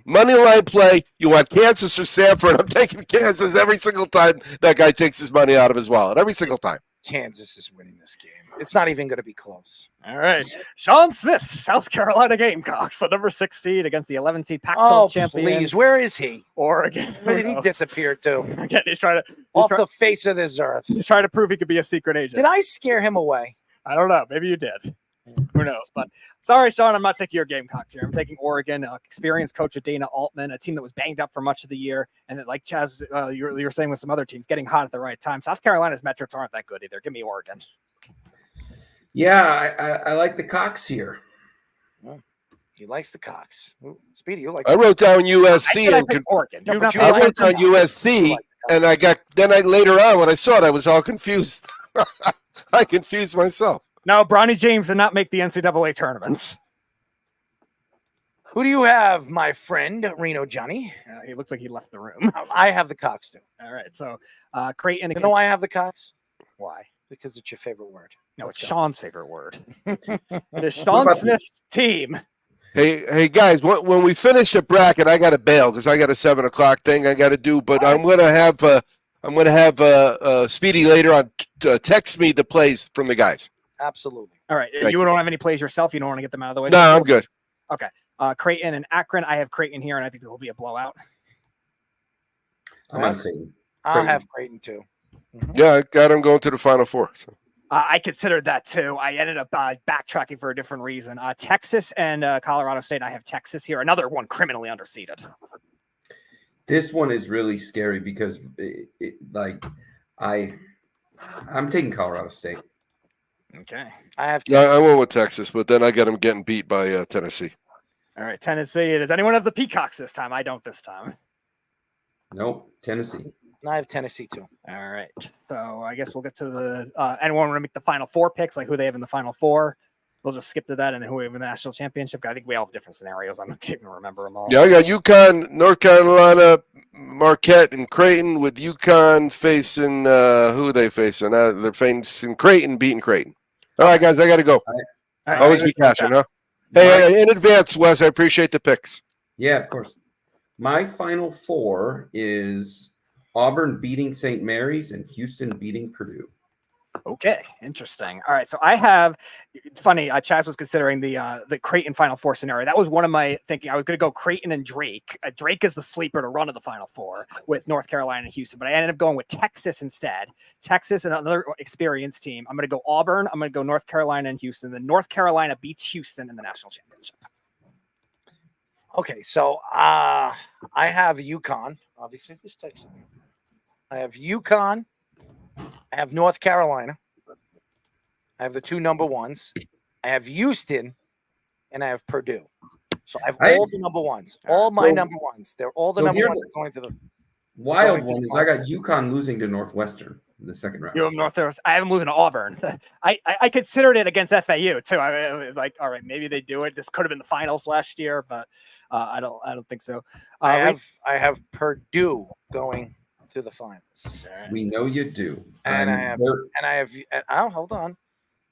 Money line play. You want Kansas or Samford? I'm taking Kansas every single time that guy takes his money out of his wallet. Every single time. Kansas is winning this game. It's not even going to be close. All right. Sean Smith, South Carolina Gamecocks, the number 6 seed against the 11 seed Pac-12 champion. Please, where is he? Oregon. Where did he disappear to? Again, he's trying to the face of this earth. He's trying to prove he could be a secret agent. Did I scare him away? I don't know. Maybe you did. Who knows? But sorry, Sean, I'm not taking your Gamecocks here. I'm taking Oregon, experienced coach Dana Altman, a team that was banged up for much of the year. And that, like Chaz, you were saying with some other teams, getting hot at the right time. South Carolina's metrics aren't that good either. Give me Oregon. Yeah, I like the Cox here. Well, he likes the Cox. Ooh, Speedy, you like I wrote down USC I picked Oregon. No, You but not- you I like wrote down USC, and later on when I saw it, I was all confused. I confused myself. No, Bronny James did not make the NCAA tournaments. Who do you have, my friend, Reno Johnny? He looks like he left the room. I have the Cox too. All right, so Creighton. You know why I have the Cox? Why? Because it's your favorite word. No, Let's it's go. Sean's favorite word. It is Sean Smith's team. Hey guys, when we finish the bracket, I got to bail because I got a 7 o'clock thing I got to do. But I'm gonna have I'm going to have Speedy later on text me the plays from the guys. Absolutely. All right. Thank You don't have any plays yourself. You don't want to get them out of the way. No, I'm good. Okay. Creighton and Akron. I have Creighton here, and I think there will be a blowout. I'm on Creighton. I'll have Creighton too. Yeah, I got him going to the Final Four. So. I considered that too. I ended up backtracking for a different reason. Texas and Colorado State. I have Texas here. Another one criminally underseeded. This one is really scary because, I'm taking Colorado State. Okay. I have. Yeah, I went with Texas, but then I got him getting beat by Tennessee. All right, Tennessee. Does anyone have the Peacocks this time? I don't this time. Nope, Tennessee. I have Tennessee too. All right. So I guess we'll get to the anyone want to make the Final Four picks, like who they have in the Final Four. We'll just skip to that, and then who we have in the national championship. I think we all have different scenarios. I can't even remember them all. Yeah, I got UConn, North Carolina, Marquette, and Creighton. With UConn facing who are they facing? They're facing Creighton, beating Creighton. All right, guys, I got to go. All right, Always be cashing, huh? Hey, in advance, Wes, I appreciate the picks. Yeah, of course. My Final Four is Auburn beating St. Mary's and Houston beating Purdue. Okay, interesting. All right, so I have. It's funny. Chaz was considering the Creighton Final Four scenario. That was one of my thinking. I was going to go Creighton and Drake. Drake is the sleeper to run to the Final Four with North Carolina and Houston, but I ended up going with Texas instead. Texas, another experienced team. I'm going to go Auburn. I'm going to go North Carolina and Houston. Then North Carolina beats Houston in the national championship. Okay, so I have UConn. Obviously, this takes. I have UConn. I have North Carolina. I have the two number ones. I have Houston, and I have Purdue. So I have all the number ones. All my number ones. They're all the number ones going to the wild one. Is I got UConn losing to Northwestern in the second round. You have Northwestern. I have them losing to Auburn. I considered it against FAU too. I was like, all right, maybe they do it. This could have been the finals last year, but I don't think so. I have Purdue going to the finals. We know you do. And I have hold on.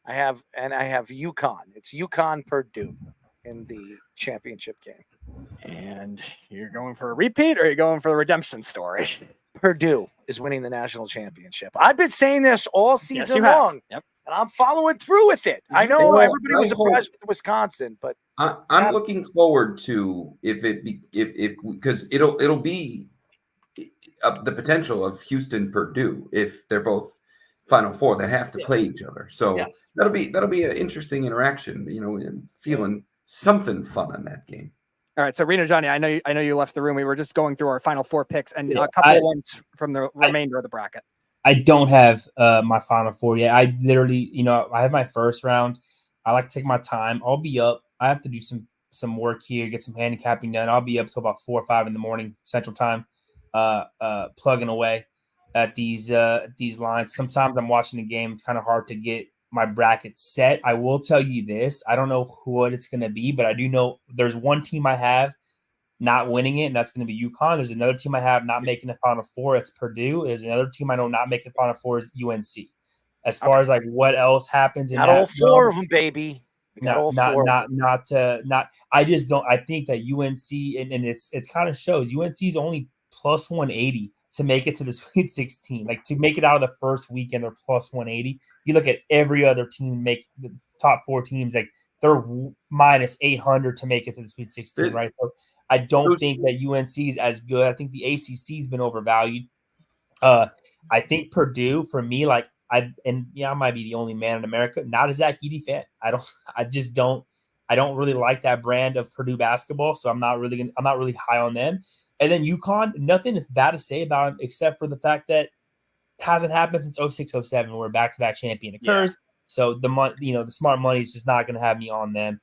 I have UConn. It's UConn Purdue in the championship game. And you're going for a repeat, or you're going for the redemption story? Purdue is winning the national championship. I've been saying this all season long. Yep. And I'm following through with it. I know everybody was surprised with Wisconsin, but I'm looking forward to if because it'll be the potential of Houston Purdue if they're both Final Four. They have to play each other, so that'll be an interesting interaction. Feeling something fun on that game. All right, so Reno Johnny, I know you left the room. We were just going through our Final Four picks and a couple of ones from the remainder of the bracket. I don't have my Final Four yet. I literally, I have my first round. I like to take my time. I'll be up. I have to do some work here, get some handicapping done. I'll be up till about 4 or 5 in the morning Central Time, plugging away at these lines. Sometimes I'm watching the game. It's kind of hard to get my bracket set. I will tell you this. I don't know what it's going to be, but I do know there's one team I have not winning it, and that's going to be UConn. There's another team I have not making the Final Four. It's Purdue. There's another team I know not making Final Four is UNC. As far as like what else happens in not all four of them, baby. I just don't. I think that UNC and it kind of shows UNC is only plus 180 to make it to the Sweet 16. Like to make it out of the first weekend, they're plus 180. You look at every other team make the top 4 teams, like they're minus 800 to make it to the Sweet 16, right? So I don't think that UNC is as good. I think the ACC has been overvalued. I think Purdue, for me, I might be the only man in America, not a Zach Edey fan. I don't really like that brand of Purdue basketball, so I'm not really high on them. And then UConn, nothing is bad to say about them except for the fact that it hasn't happened since 06-07 where a back-to-back champion occurs. Yeah. So the smart money is just not going to have me on them.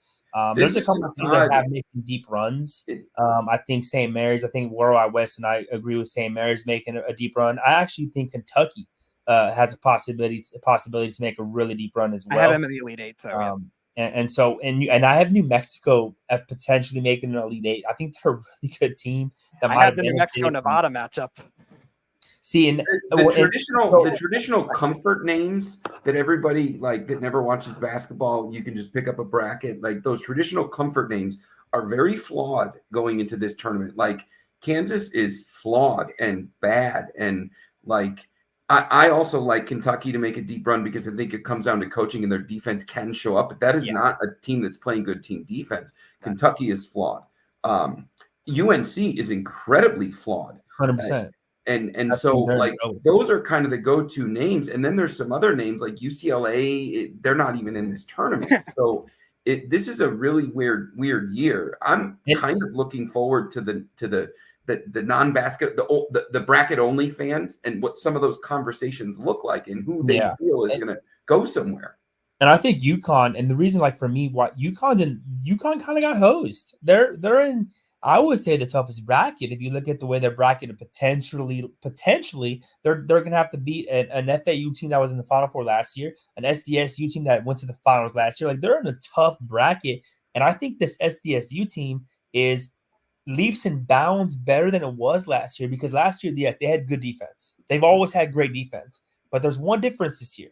There's a couple of teams that have making deep runs. I think St. Mary's. I think Worldwide West, and I agree with St. Mary's making a deep run. I actually think Kentucky has a possibility to make a really deep run as well. I have them in the Elite Eight. So and I have New Mexico at potentially making an Elite Eight. I think they're a really good team. I have the New Mexico Nevada matchup. See, and the traditional comfort names that everybody that never watches basketball, you can just pick up a bracket. Like those traditional comfort names are very flawed going into this tournament. Like Kansas is flawed and bad, and Like, I also like Kentucky to make a deep run because I think it comes down to coaching and their defense can show up. But that is not a team that's playing good team defense. Kentucky is flawed. UNC is incredibly flawed. 100%. And That's so very like relevant. those are kind of the go-to names. And then there's some other names like UCLA. They're not even in this tournament. So this is a really weird year. I'm kind of looking forward to the non-basket, the bracket only fans and what some of those conversations look like and who they feel is going to go somewhere. And I think UConn, and the reason, like for me, why UConn kind of got hosed. They're in, I would say, the toughest bracket. If you look at the way they're bracketed, potentially they're going to have to beat an FAU team that was in the Final Four last year, an SDSU team that went to the finals last year. Like, they're in a tough bracket, and I think this SDSU team is leaps and bounds better than it was last year, because last year, yes, they had good defense. They've always had great defense, but there's one difference this year: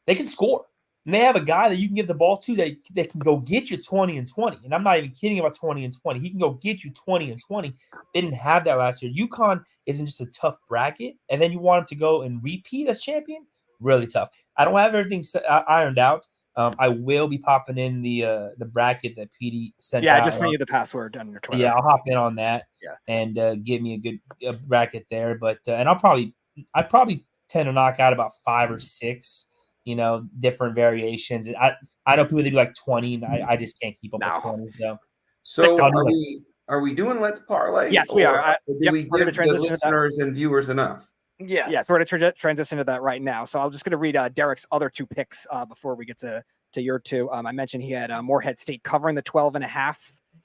they can score. And they have a guy that you can give the ball to that can go get you 20 and 20. And I'm not even kidding about 20 and 20. He can go get you 20 and 20. They didn't have that last year. UConn isn't just a tough bracket. And then you want him to go and repeat as champion? Really tough. I don't have everything ironed out. I will be popping in the bracket that PD sent out. Yeah, I just sent you the password on your Twitter. Yeah, I'll hop in on that. Yeah. And give me a good bracket there. But and I'd probably tend to knock out about 5 or 6. Different variations. I know people that do like 20, and I just can't keep up with 20. So are we doing Let's Parlay? Yes, we are. Do we give the listeners and viewers enough? Yeah, so we're going to transition to that right now. So I'm just going to read Derek's other 2 picks before we get to your 2. I mentioned he had Morehead State covering the 12.5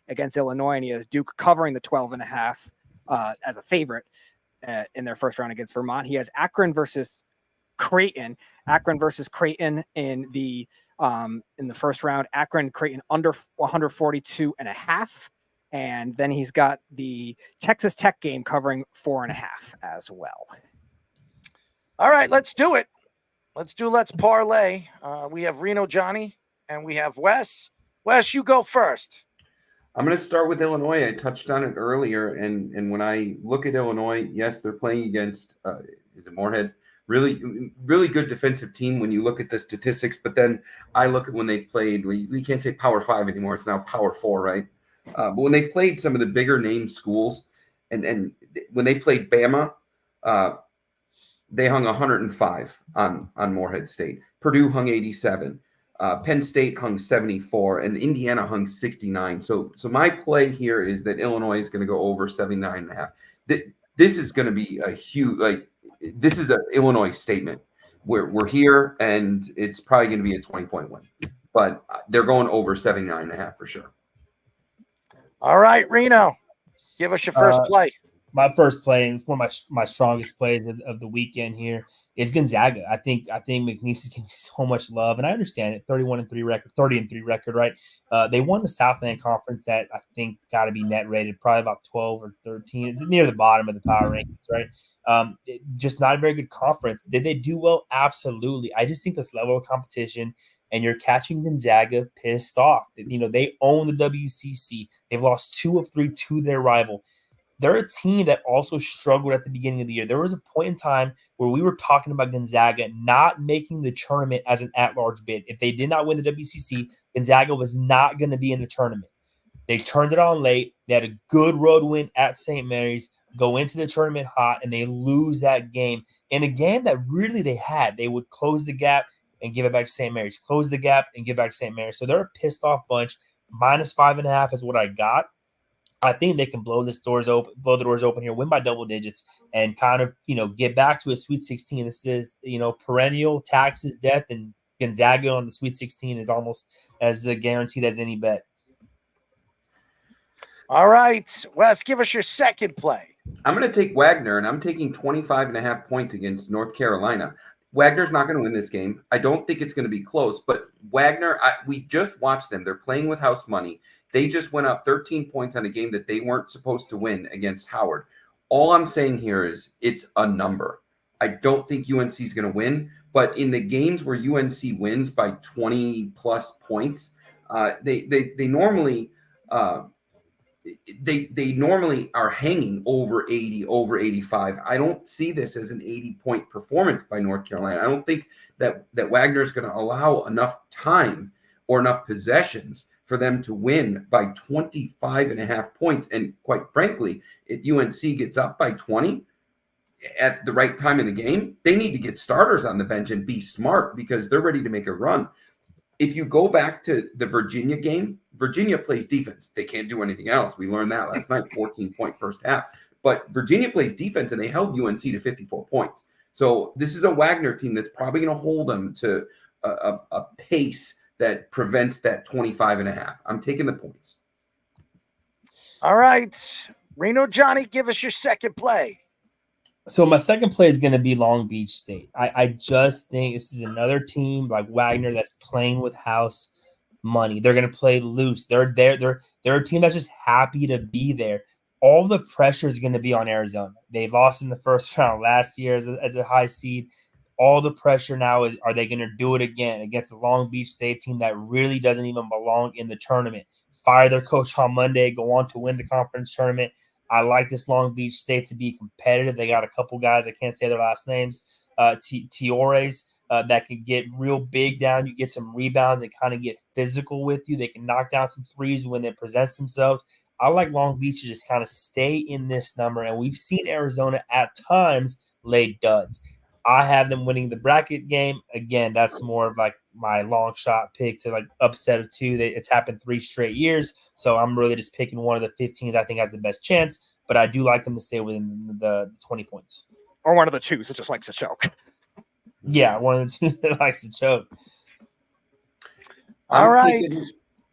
against Illinois, and he has Duke covering the 12.5 as a favorite in their first round against Vermont. He has Akron versus Creighton in the first round. Creighton under 142.5, and then he's got the Texas Tech game covering 4.5 as well. All right, let's do it. Let's parlay. We have Reno Johnny and we have Wes. Wes, you go first. I'm going to start with Illinois. I touched on it earlier, and when I look at Illinois, yes, they're playing against is it Morehead? Really, really good defensive team when you look at the statistics. But then I look at when they've played, we can't say Power 5 anymore. It's now Power 4, right? But when they played some of the bigger name schools, and when they played Bama, they hung 105 on Morehead State. Purdue hung 87. Penn State hung 74, and Indiana hung 69. So my play here is that Illinois is going to go over 79.5. This is going to be a huge, this is an Illinois statement. We're here, and it's probably going to be a 20-point win. But they're going over 79.5 for sure. All right, Reno, give us your first play. My first play, and it's one of my strongest plays of the weekend here, is Gonzaga. I think McNeese is getting so much love, and I understand it. 30-3 record, right? They won the Southland Conference that I think got to be net rated probably about 12 or 13, near the bottom of the power rankings, right? Just not a very good conference. Did they do well? Absolutely. I just think this level of competition, and you're catching Gonzaga pissed off. They own the WCC. They've lost 2 of 3 to their rival. They're a team that also struggled at the beginning of the year. There was a point in time where we were talking about Gonzaga not making the tournament as an at-large bid. If they did not win the WCC, Gonzaga was not going to be in the tournament. They turned it on late. They had a good road win at St. Mary's, go into the tournament hot, and they lose that game. In a game that really they had, they would close the gap and give it back to St. Mary's, close the gap and give it back to St. Mary's. So they're a pissed-off bunch. -5.5 is what I got. I think they can blow the doors open here, win by double digits, and kind of, get back to a Sweet 16. This is, perennial taxes, death, and Gonzaga on the Sweet 16 is almost as guaranteed as any bet. All right, Wes, give us your second play. I'm going to take Wagner, and I'm taking 25.5 points against North Carolina. Wagner's not going to win this game. I don't think it's going to be close, but Wagner, we just watched them. They're playing with house money. They just went up 13 points on a game that they weren't supposed to win against Howard. All I'm saying here is it's a number. I don't think UNC is going to win, but in the games where UNC wins by 20 plus points, they normally they normally are hanging over 80, over 85. I don't see this as an 80-point performance by North Carolina. I don't think that Wagner is going to allow enough time or enough possessions for them to win by 25.5 points. And quite frankly, if UNC gets up by 20 at the right time in the game, they need to get starters on the bench and be smart because they're ready to make a run. If you go back to the Virginia game, Virginia plays defense. They can't do anything else. We learned that last night, 14-point first half. But Virginia plays defense, and they held UNC to 54 points. So this is a Wagner team that's probably going to hold them to a pace that prevents that 25.5. I'm taking the points. All right. Reno Johnny, give us your second play. So my second play is going to be Long Beach State. I just think this is another team like Wagner that's playing with house money. They're going to play loose. They're a team that's just happy to be there. All the pressure is going to be on Arizona. They lost in the first round last year as a high seed. All the pressure now is, are they going to do it again against the Long Beach State team that really doesn't even belong in the tournament? Fire their coach on Monday, go on to win the conference tournament. I like this Long Beach State to be competitive. They got a couple guys, I can't say their last names, Tiores, that can get real big down. You get some rebounds and kind of get physical with you. They can knock down some threes when they present themselves. I like Long Beach to just kind of stay in this number, and we've seen Arizona at times lay duds. I have them winning the bracket game. Again, that's more of like my long shot pick to like upset of two. It's happened 3 straight years. So I'm really just picking one of the 15s I think has the best chance. But I do like them to stay within the 20 points. Or one of the twos that just likes to choke. Yeah, one of the twos that likes to choke. All right.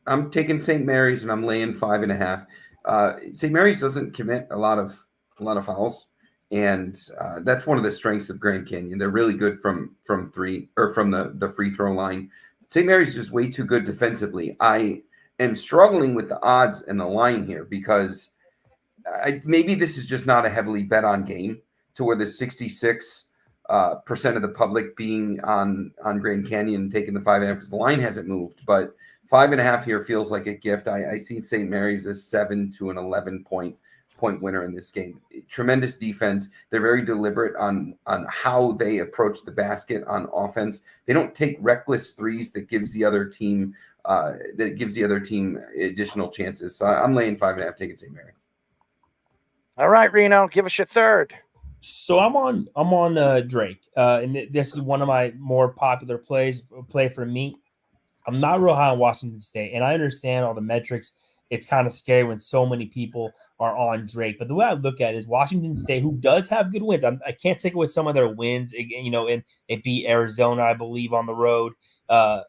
I'm taking St. Mary's and I'm laying 5.5. St. Mary's doesn't commit a lot of fouls. And that's one of the strengths of Grand Canyon. They're really good from three or from the free throw line. St. Mary's just way too good defensively. I am struggling with the odds and the line here because maybe this is just not a heavily bet on game to where the 66% of the public being on Grand Canyon taking the 5.5 because the line hasn't moved. But 5.5 here feels like a gift. I see St. Mary's as 7 to an 11-point winner in this game. Tremendous defense. They're very deliberate on how they approach the basket on offense. They don't take reckless threes that gives the other team additional chances. So I'm laying 5.5, taking St. Mary. All right, Reno, give us your third. So I'm on Drake, and this is one of my more popular play for me. I'm not real high on Washington State, and I understand all the metrics. It's kind of scary when so many people are on Drake. But the way I look at it is Washington State, who does have good wins. I can't take away some of their wins, and it beat Arizona, I believe, on the road. On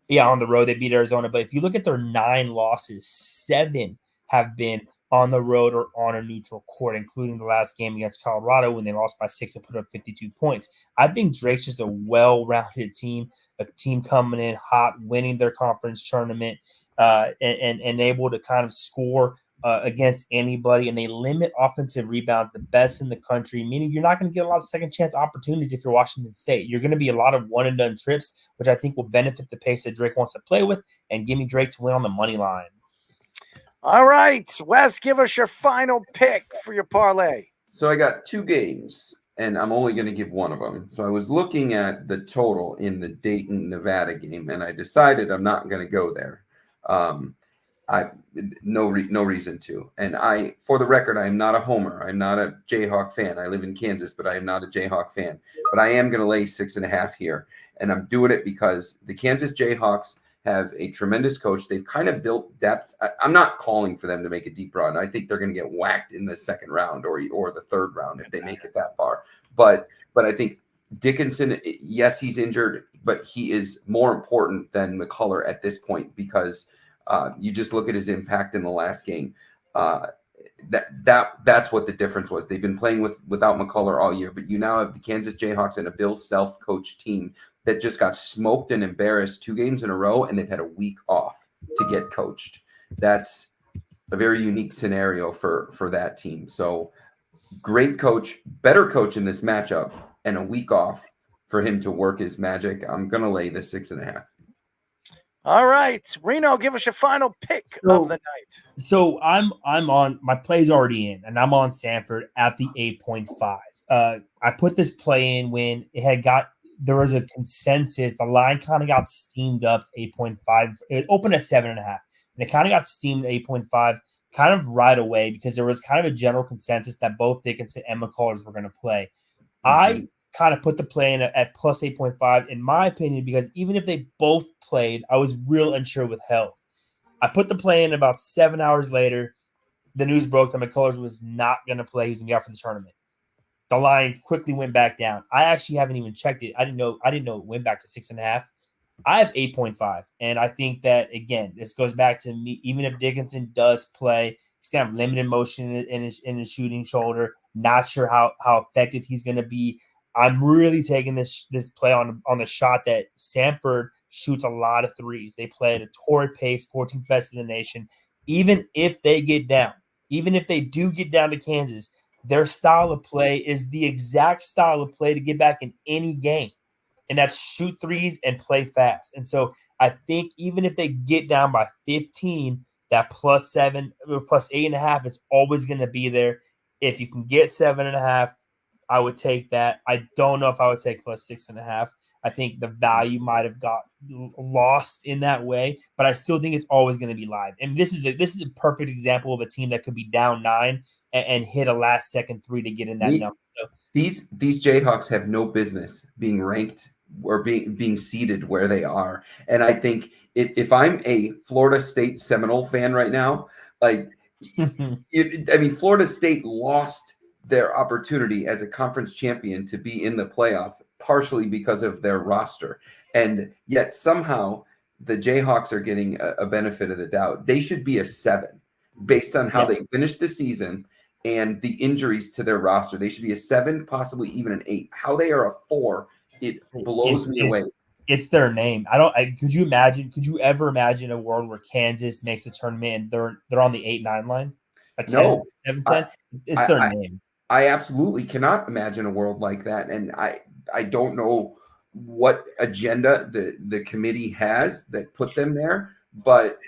the road, they beat Arizona. But if you look at their 9 losses, 7 have been on the road or on a neutral court, including the last game against Colorado when they lost by 6 and put up 52 points. I think Drake's just a well-rounded team, a team coming in hot, winning their conference tournament, and able to kind of score against anybody, and they limit offensive rebounds, the best in the country, meaning you're not going to get a lot of second chance opportunities if you're Washington State. You're going to be a lot of one and done trips, which I think will benefit the pace that Drake wants to play with, and give me Drake to win on the money line. All right, Wes, give us your final pick for your parlay. So I got 2 games, and I'm only going to give one of them. So I was looking at the total in the Dayton, Nevada game, and I decided I'm not going to go there. No reason to. And for the record, I am not a homer. I'm not a Jayhawk fan. I live in Kansas, but I am not a Jayhawk fan. But I am going to lay 6.5 here. And I'm doing it because the Kansas Jayhawks have a tremendous coach. They've kind of built depth. I'm not calling for them to make a deep run. I think they're going to get whacked in the second round or the third round if they make it that far. But I think Dickinson, yes, he's injured, but he is more important than McCullough at this point because you just look at his impact in the last game. That's what the difference was. They've been playing without McCullough all year, but you now have the Kansas Jayhawks and a Bill Self coach team that just got smoked and embarrassed 2 games in a row, and they've had a week off to get coached. That's a very unique scenario for that team. So great coach, better coach in this matchup, and a week off for him to work his magic. I'm going to lay the 6.5. All right, Reno, give us your final pick of the night. So I'm on my play's already in, and I'm on Sanford at the 8.5. I put this play in when there was a consensus. The line kind of got steamed up to 8.5. It opened at 7.5, and it kind of got steamed to 8.5 kind of right away because there was kind of a general consensus that both Dickinson and McCullers were going to play. I kind of put the play in at plus 8.5 in my opinion, because even if they both played, I was real unsure with health. I put the play in about 7 hours later. The news broke that McCullers was not going to play. He was going to be out for the tournament. The line quickly went back down. I actually haven't even checked it. I didn't know it went back to 6.5. I have 8.5. And I think that, again, this goes back to me. Even if Dickinson does play, he's going to have limited motion in his shooting shoulder. Not sure how effective he's going to be. I'm really taking this play on the shot that Sanford shoots a lot of threes. They play at a torrid pace, 14th best in the nation. Even if they get down, even if they do get down to Kansas, their style of play is the exact style of play to get back in any game. And that's shoot threes and play fast. And so I think even if they get down by 15, that plus 7 or plus 8.5 is always going to be there. If you can get 7.5, I would take that. I don't know if I would take plus 6.5. I think the value might have got lost in that way, but I still think it's always going to be live. And this is a perfect example of a team that could be down 9 and hit a last second 3 to get in that number. So these Jayhawks have no business being ranked or being seated where they are. And I think if I'm a Florida State Seminole fan right now, like Florida State lost their opportunity as a conference champion to be in the playoff, partially because of their roster. And yet somehow the Jayhawks are getting a benefit of the doubt. They should be a 7 based on how they finished the season and the injuries to their roster. They should be a 7, possibly even an 8. How they are a 4, it blows me away. It's their name. Could you ever imagine a world where Kansas makes a tournament and they're on the 8-9 line? A 10, No. 7-10? It's their name. I absolutely cannot imagine a world like that. And I don't know what agenda the committee has that put them there, but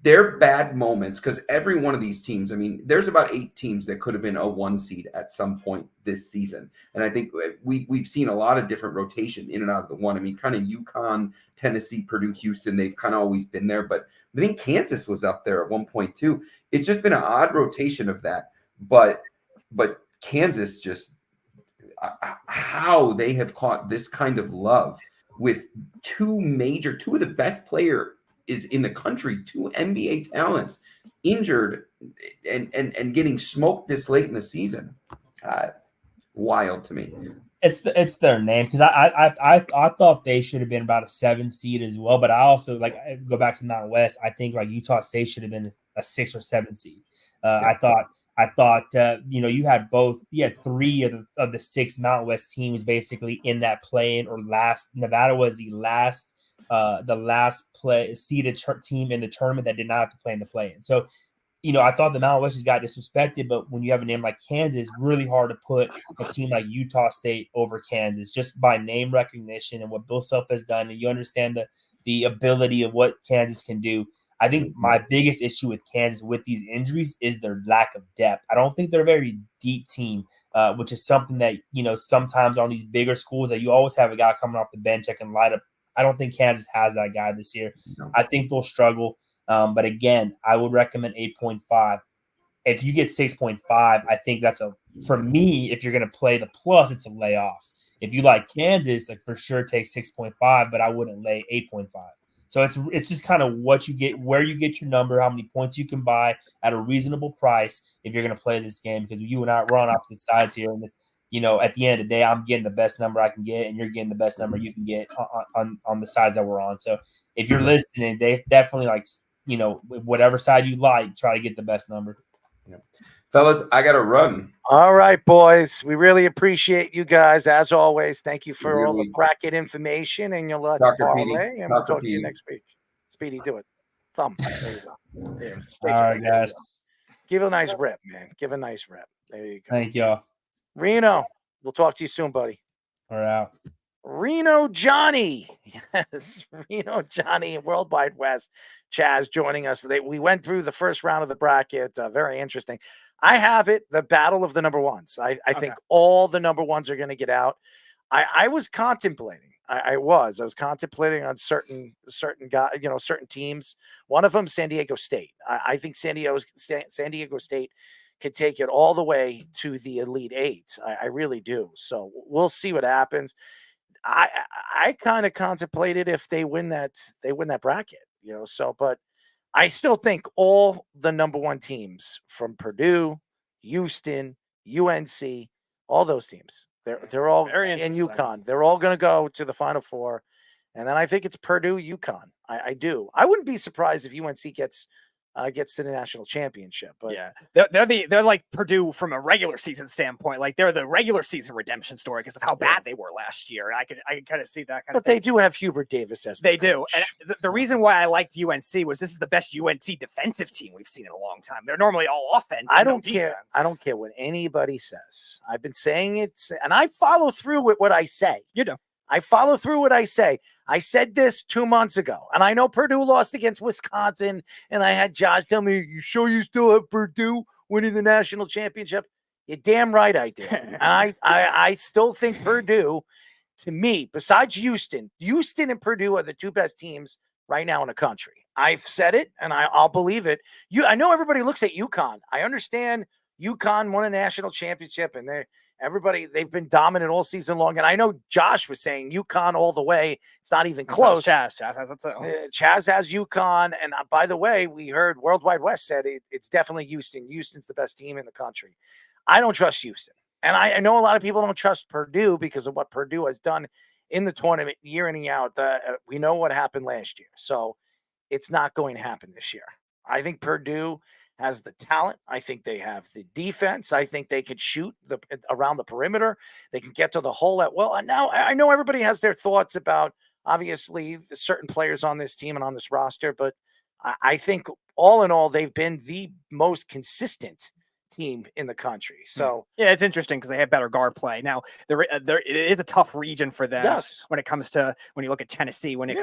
they're bad moments, because every one of these teams, there's about 8 teams that could have been a 1 seed at some point this season. And I think we've seen a lot of different rotation in and out of the 1. Kind of UConn, Tennessee, Purdue, Houston, they've kind of always been there, but I think Kansas was up there at one point too. It's just been an odd rotation of that, but Kansas, just how they have caught this kind of love with two of the best players is in the country, 2 NBA talents injured and getting smoked this late in the season. Wild to me. It's their name, because I thought they should have been about a 7 seed as well, but I also go back to Mountain West. I think Utah State should have been a 6 or 7 seed. I thought you had 3 of the 6 Mountain West teams basically in that play-in or last. Nevada was the last seeded team in the tournament that did not have to play in the play-in. So, I thought the Mountain West just got disrespected, but when you have a name like Kansas, it's really hard to put a team like Utah State over Kansas just by name recognition and what Bill Self has done, and you understand the ability of what Kansas can do. I think my biggest issue with Kansas with these injuries is their lack of depth. I don't think they're a very deep team, which is something that, sometimes on these bigger schools that you always have a guy coming off the bench that can light up. I don't think Kansas has that guy this year. I think they'll struggle. But again, I would recommend 8.5. If you get 6.5, I think for me, if you're going to play the plus, it's a layoff. If you like Kansas, for sure take 6.5, but I wouldn't lay 8.5. So it's just kind of what you get, where you get your number, how many points you can buy at a reasonable price if you're going to play this game, because you and I, we're on opposite sides here. And it's, at the end of the day, I'm getting the best number I can get, and you're getting the best number you can get on the sides that we're on. So if you're listening, they definitely whatever side you like, try to get the best number. Yeah. Fellas, I got to run. All right, boys. We really appreciate you guys. As always, thank you for all the bracket information and your Let's Parlay. And we'll talk to you next week. Speedy, do it. Thumb. There you go. There, all right, guys. Give a nice rep, man. Give a nice rep. There you go. Thank y'all. Reno, we'll talk to you soon, buddy. We're out. Reno Johnny. Yes, Reno Johnny, Worldwide West. Chaz joining us. We went through the first round of the bracket. Very interesting. I have it, the battle of the number ones. I think all the number ones are going to get out. I was contemplating. I was contemplating on certain guys, certain teams. One of them, San Diego State. I think San Diego State could take it all the way to the Elite Eight. I really do. So we'll see what happens. I kind of contemplated if they win that bracket, So, but I still think all the number one teams from Purdue, Houston, UNC, all those teams, they're all in UConn. They're all going to go to the Final Four, and then I think it's Purdue, UConn. I do. I wouldn't be surprised if UNC gets to the national championship. But yeah, they're like Purdue from a regular season standpoint. Like they're the regular season redemption story because of how bad they were last year. I can kind of see that kind of. But they do have Hubert Davis as they do. And the reason why I liked UNC was this is the best UNC defensive team we've seen in a long time. They're normally all offense. I don't care. I don't care what anybody says. I've been saying it, and I follow through with what I say. You do. I follow through what I say. I said this 2 months ago, and I know Purdue lost against Wisconsin, and I had Josh tell me, "You sure you still have Purdue winning the national championship?" You're damn right I did. And I still think Purdue, to me, besides Houston and Purdue are the two best teams right now in the country. I've said it, and I'll believe it. I know everybody looks at UConn. I understand UConn won a national championship, and they've been dominant all season long. And I know Josh was saying UConn all the way. It's not even close. Chaz has it too. Chaz has UConn. And by the way, we heard Worldwide West said it's definitely Houston. Houston's the best team in the country. I don't trust Houston. And I know a lot of people don't trust Purdue because of what Purdue has done in the tournament year in and year out. We know what happened last year. So it's not going to happen this year. I think Purdue has the talent. I think they have the defense. I think they could shoot around the perimeter. They can get to the hole at will. And now I know everybody has their thoughts about, obviously, the certain players on this team and on this roster, but I think all in all, they've been the most consistent team in the country. So yeah, it's interesting because they have better guard play. Now it is a tough region for them. Yes. When it comes to when you look at Tennessee, when it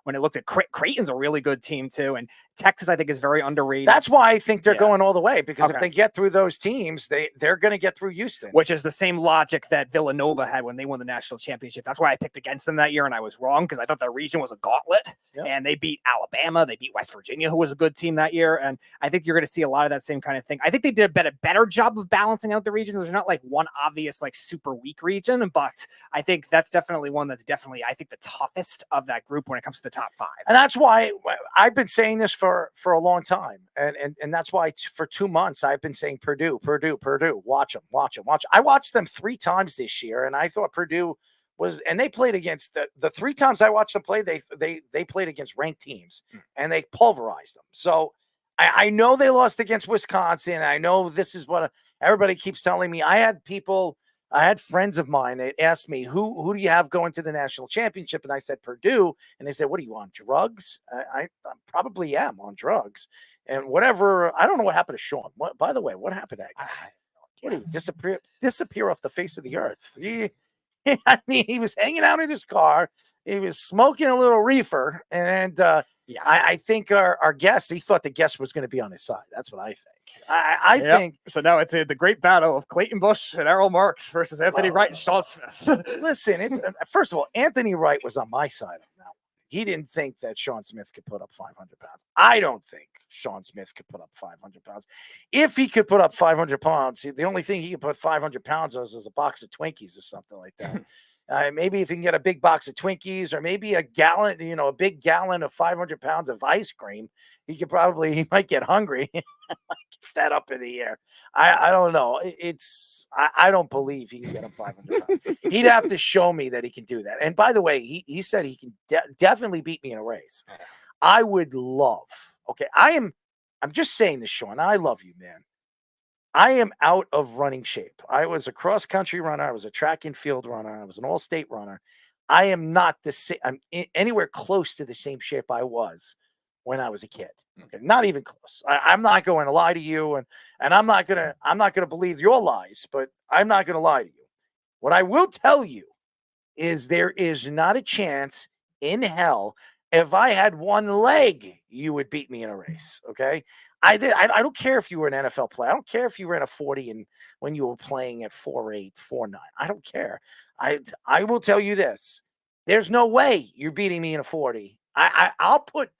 looked at Creighton's a really good team too, and Texas I think is very underrated. That's why I think they're going all the way because if they get through those teams, they're going to get through Houston, which is the same logic that Villanova had when they won the national championship. That's why I picked against them that year, and I was wrong because I thought the region was a gauntlet. And they beat Alabama, they beat West Virginia, who was a good team that year, and I think you're going to see a lot of that same kind of thing. I think they did a better job of balancing out the regions. There's not like one obvious like super weak region, but I think that's definitely one that's I think the toughest of that group when it comes to the top five. And that's why I've been saying this for a long time, and that's why for 2 months I've been saying Purdue. Watch them. I watched them 3 times this year, and I thought Purdue and they played against the 3 times I watched them play. They played against ranked teams, and they pulverized them. So I know they lost against Wisconsin. I know this is what everybody keeps telling me. I had friends of mine that asked me, who do you have going to the national championship? And I said, Purdue. And they said, what are you on drugs? I probably am on drugs and whatever. I don't know what happened to Sean. By the way, what happened to that guy? What did he disappear off the face of the earth? I mean, he was hanging out in his car. He was smoking a little reefer. And I think our guest, he thought the guest was going to be on his side. That's what I think. I think. So now it's the great battle of Clayton Bush and Errol Marks versus Anthony Wright and Sean Smith. Listen, first of all, Anthony Wright was on my side on that one. He didn't think that Sean Smith could put up 500 pounds. I don't think Sean Smith could put up 500 pounds. If he could put up 500 pounds, the only thing he could put 500 pounds on is a box of Twinkies or something like that. Maybe if he can get a big box of Twinkies or maybe a big gallon of 500 pounds of ice cream, he might get hungry. Get that up in the air. I don't know. I don't believe he can get him 500 pounds. He'd have to show me that he can do that. And by the way, he said he can definitely beat me in a race. I would love. Okay, I'm just saying this, Sean. I love you, man. I am out of running shape. I was a cross-country runner. I was a track and field runner. I was an all-state runner. I am not the same. I'm anywhere close to the same shape I was when I was a kid. Okay, not even close. I'm not going to lie to you, and I'm not gonna believe your lies. But I'm not gonna lie to you. What I will tell you is there is not a chance in hell if I had one leg, you would beat me in a race. Okay. I don't care if you were an NFL player. I don't care if you ran a 40 and when you were playing at 4.8, 4.9. I don't care. I will tell you this. There's no way you're beating me in a 40. I'll put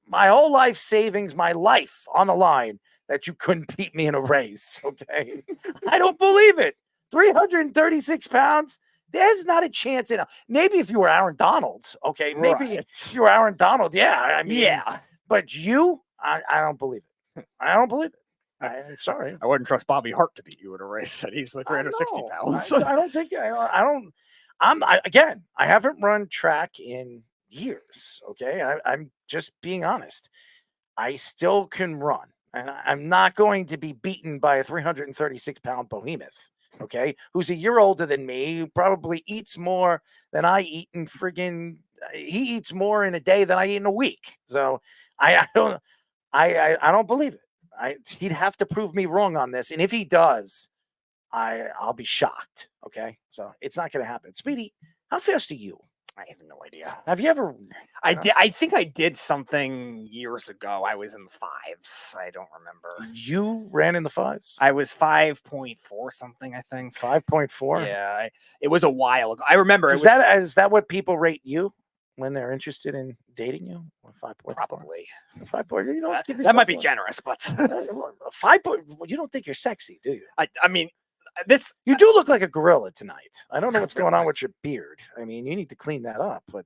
my whole life savings, my life on the line that you couldn't beat me in a race. Okay. I don't believe it. 336 pounds. There's not a chance in maybe if you were Aaron Donald. Okay. Maybe if you were Aaron Donald. Yeah. I mean, Yeah. But you, I don't believe it. I don't believe it. I'm sorry. I wouldn't trust Bobby Hart to beat you in a race at easily 360 No, pounds. I don't think I don't. Again, I haven't run track in years. Okay. I'm just being honest. I still can run, and I'm not going to be beaten by a 336-pound behemoth. Okay. Who's a year older than me, who probably eats more than I eat in friggin' he eats more in a day than I eat in a week. So I don't believe it. He'd have to prove me wrong on this. And if he does, I'll be shocked. Okay. So it's not going to happen. Speedy, how fast are you? I have no idea. Have you ever? I think I did something years ago. I was in the 5s. I don't remember. You ran in the 5s? I was 5.4 something, I think. 5.4? Yeah. It was a while ago. I remember Is that what people rate you when they're interested in dating you? 5.4? probably. 5.4. You don't give That might be yourself generous, but 5. You don't think you're sexy, do you? I mean, this You do look like a gorilla tonight. I don't know what's going on with your beard. I mean, you need to clean that up, but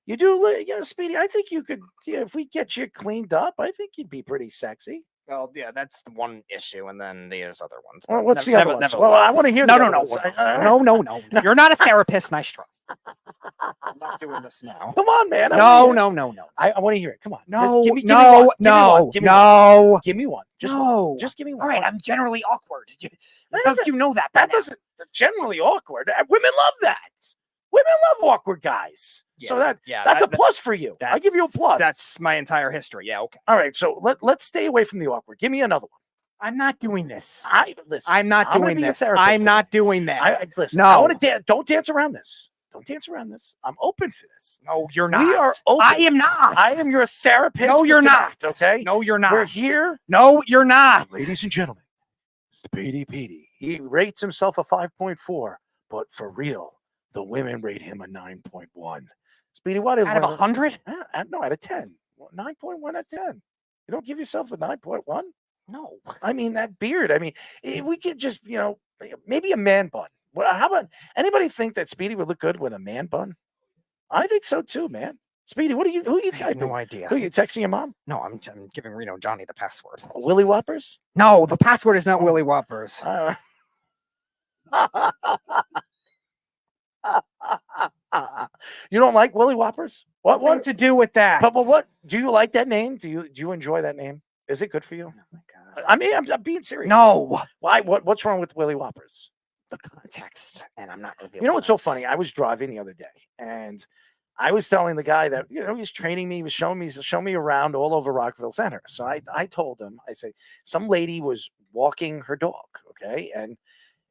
you do look, Speedy. I think you could, if we get you cleaned up, I think you'd be pretty sexy. well, yeah, that's the one issue, and then there's other ones. Well, but what's the never- other ones? never Well, mind. I want to hear No, the no, other no, ones. no. You're not a therapist. Nice try. I'm not doing this now. Come on, man. No. I want to hear it. Come on. No, Just give me no, one. no, Give me one. no. Give me one. Just No. one. Just give me one. All right, I'm generally awkward. That Don't you know that? by That now? doesn't generally awkward. Women love that. Women love awkward guys. So that's a plus for you. I'll give you a plus. That's my entire history. Yeah, okay. All right. So let's stay away from the awkward. Give me another one. I'm not doing this. Listen. I'm not I'm gonna doing be your this. therapist I'm not today. doing this. Listen. No. I want to dance. Don't dance around this. Don't dance around this. I'm open for this. No, you're not. We are open. I am not. I am your therapist. No, for you're tonight, not. Okay. No, you're not. We're here, No, you're not. ladies and gentlemen. Speedy Petey. He rates himself a 5.4, but for real, the women rate him a 9.1. Speedy, what is Out of 100? No, out of 10. 9.1 out of 10. You don't give yourself a 9.1? No. I mean, that beard. I mean, if we could just, maybe a man bun. Well, how about anybody think that Speedy would look good with a man bun? I think so too, man. Speedy, who are you I have typing? no idea. Who are you texting your mom? No, I'm giving Reno Johnny the password. Willy Whoppers? No, the password is not Willy Whoppers. You don't like Willy Whoppers? What to do with that? But what do you like that name? Do you enjoy that name? Is it good for you? Oh my God. I mean, I'm being serious. No. Why? What's wrong with Willy Whoppers? The context, and I'm not revealing. You know what's so that. funny? I was driving the other day, and I was telling the guy that he was training me, he was showing me around all over Rockville Center. So I told him, I said, some lady was walking her dog, okay, and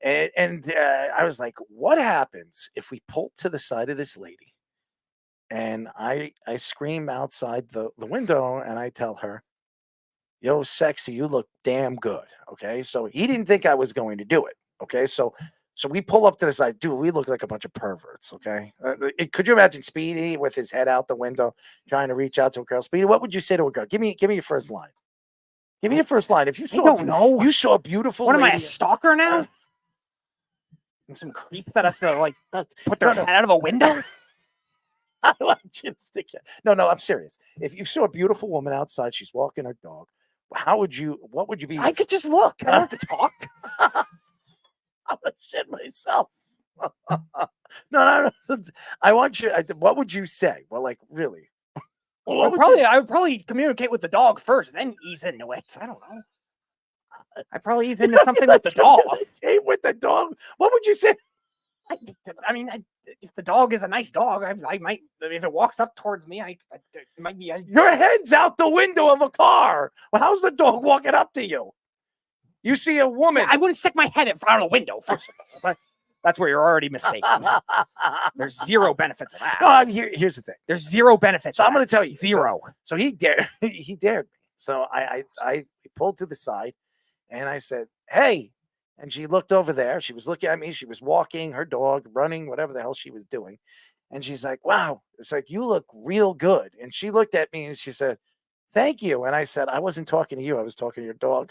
I was like, what happens if we pull to the side of this lady, and I scream outside the window, and I tell her, yo, sexy, you look damn good, okay? So he didn't think I was going to do it. Okay, so we pull up to the side. Dude, we look like a bunch of perverts. Okay, could you imagine Speedy with his head out the window trying to reach out to a girl? Speedy, what would you say to a girl? Give me your first line. Give me your first line. If you I don't know. you saw a beautiful. What am I, a lady- stalker now? I'm some creep that has to put their No. head out of a window. I want you to stick it. No, I'm serious. If you saw a beautiful woman outside, she's walking her dog. What would you be? I could just look. I don't have to talk. I'm gonna shit myself. No. I want you. What would you say? Well, like really? I would probably communicate with the dog first, then ease into it. I don't know. I probably ease into something with the dog. Hey, with the dog. What would you say? I mean, if the dog is a nice dog, I might. If it walks up towards me, it might be. Your head's out the window of a car. Well, how's the dog walking up to you? You see a woman. I wouldn't stick my head in front of a window. First of all, That's where you're already mistaken. There's zero benefits of that. No, here's the thing. There's zero benefits. So of I'm going that. to tell you. Zero. So he dared me. So I pulled to the side and I said, "Hey." And she looked over there. She was looking at me. She was walking her dog, running, whatever the hell she was doing. And she's like, "Wow." It's like, "You look real good." And she looked at me and she said, "Thank you." And I said, "I wasn't talking to you. I was talking to your dog."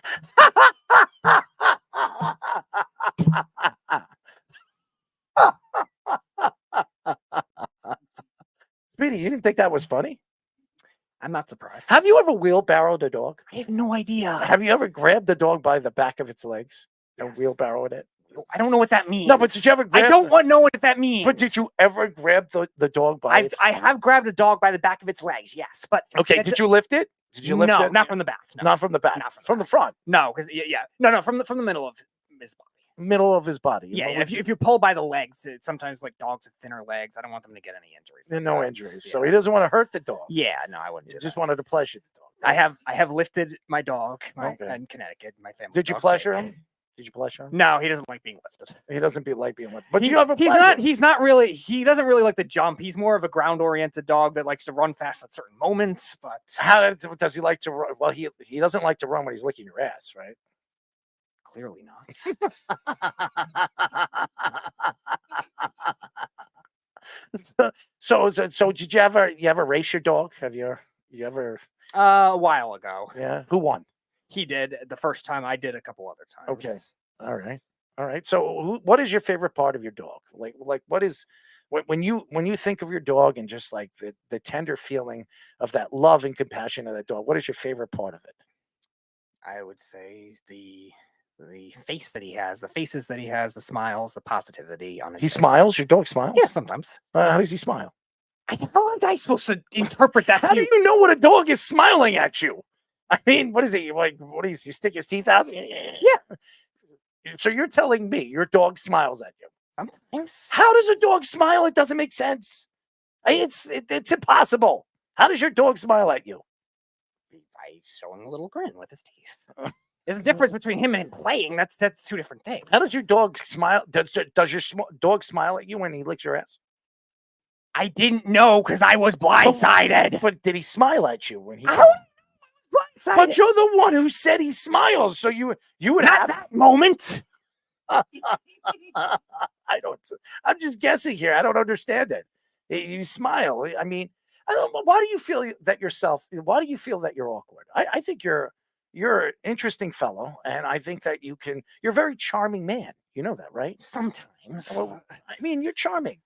Speedy, you didn't think that was funny? I'm not surprised. Have you ever wheelbarrowed a dog? I have no idea. Have you ever grabbed the dog by the back of its legs and wheelbarrowed it? I don't know what that means. No, but did you ever grab I don't want to know what that means. But did you ever grab the dog by I have grabbed a dog by the back of its legs, yes. But Okay, did you lift it? Did you lift no, it? not from the back. No, Not from the back. Not from the front. no, because no, from the middle of his body. Middle of his body. Yeah, if you pull by the legs, sometimes like dogs with thinner legs, I don't want them to get any injuries. There are like no that. injuries. Yeah. So he doesn't want to hurt the dog. Yeah, no, I wouldn't He do just that. wanted to pleasure the dog. I have lifted my dog Okay. in Connecticut. My family. Did you pleasure him? Did you pleasure him? No, he doesn't like being lifted. He doesn't like being lifted. But He- you have a he's pleasure. not. He's not really. He doesn't really like the jump. He's more of a ground-oriented dog that likes to run fast at certain moments. But Does he like to run? Well, he doesn't like to run when he's licking your ass, right? clearly not. So did you ever race your dog? Have you ever? A while ago, Yeah. Who won? he did the first time. I did a couple other times. Okay. All right. So what is your favorite part of your dog? Like what is when you think of your dog and just like the tender feeling of that love and compassion of that dog, what is your favorite part of it? I would say the face that he has, the faces that he has, the smiles, the positivity on his He face. smiles? Your dog smiles? Yeah, sometimes. How does he smile? How am I supposed to interpret that? How do you know what a dog is smiling at you? I mean, what is he like? What is he stick his teeth out? Yeah. So you're telling me your dog smiles at you? Sometimes. How does a dog smile? It doesn't make sense. It's impossible. How does your dog smile at you? By showing a little grin with his teeth. There's a difference between him and him playing. That's two different things. How does your dog smile? Does your dog smile at you when he licks your ass? I didn't know because I was blindsided. But did he smile at you when he? How? Blindsided. But you're the one who said he smiles, so you would Not have that moment. I don't. I'm just guessing here. I don't understand it. You smile. I mean, why do you feel that yourself? Why do you feel that you're awkward? I think you're an interesting fellow, and I think that you're a very charming man. You know that, right? Sometimes. Well, I mean, you're charming.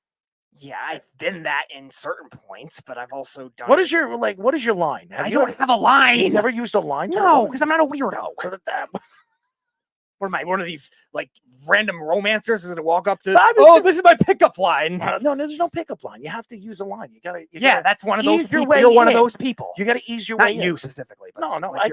Yeah, I've been that in certain points, but I've also done. What is your line? I don't have a line. You never used a line? to a No, woman? because I'm not a weirdo. What What am I? One of these like random romancers is gonna walk up to? But I mean, Oh, this is my pickup line. No, there's no pickup line. You have to use a line. You gotta. Yeah, that's one of those ease your people. way You're one of in. those people. You got to ease your Not way you in. specifically, but No, like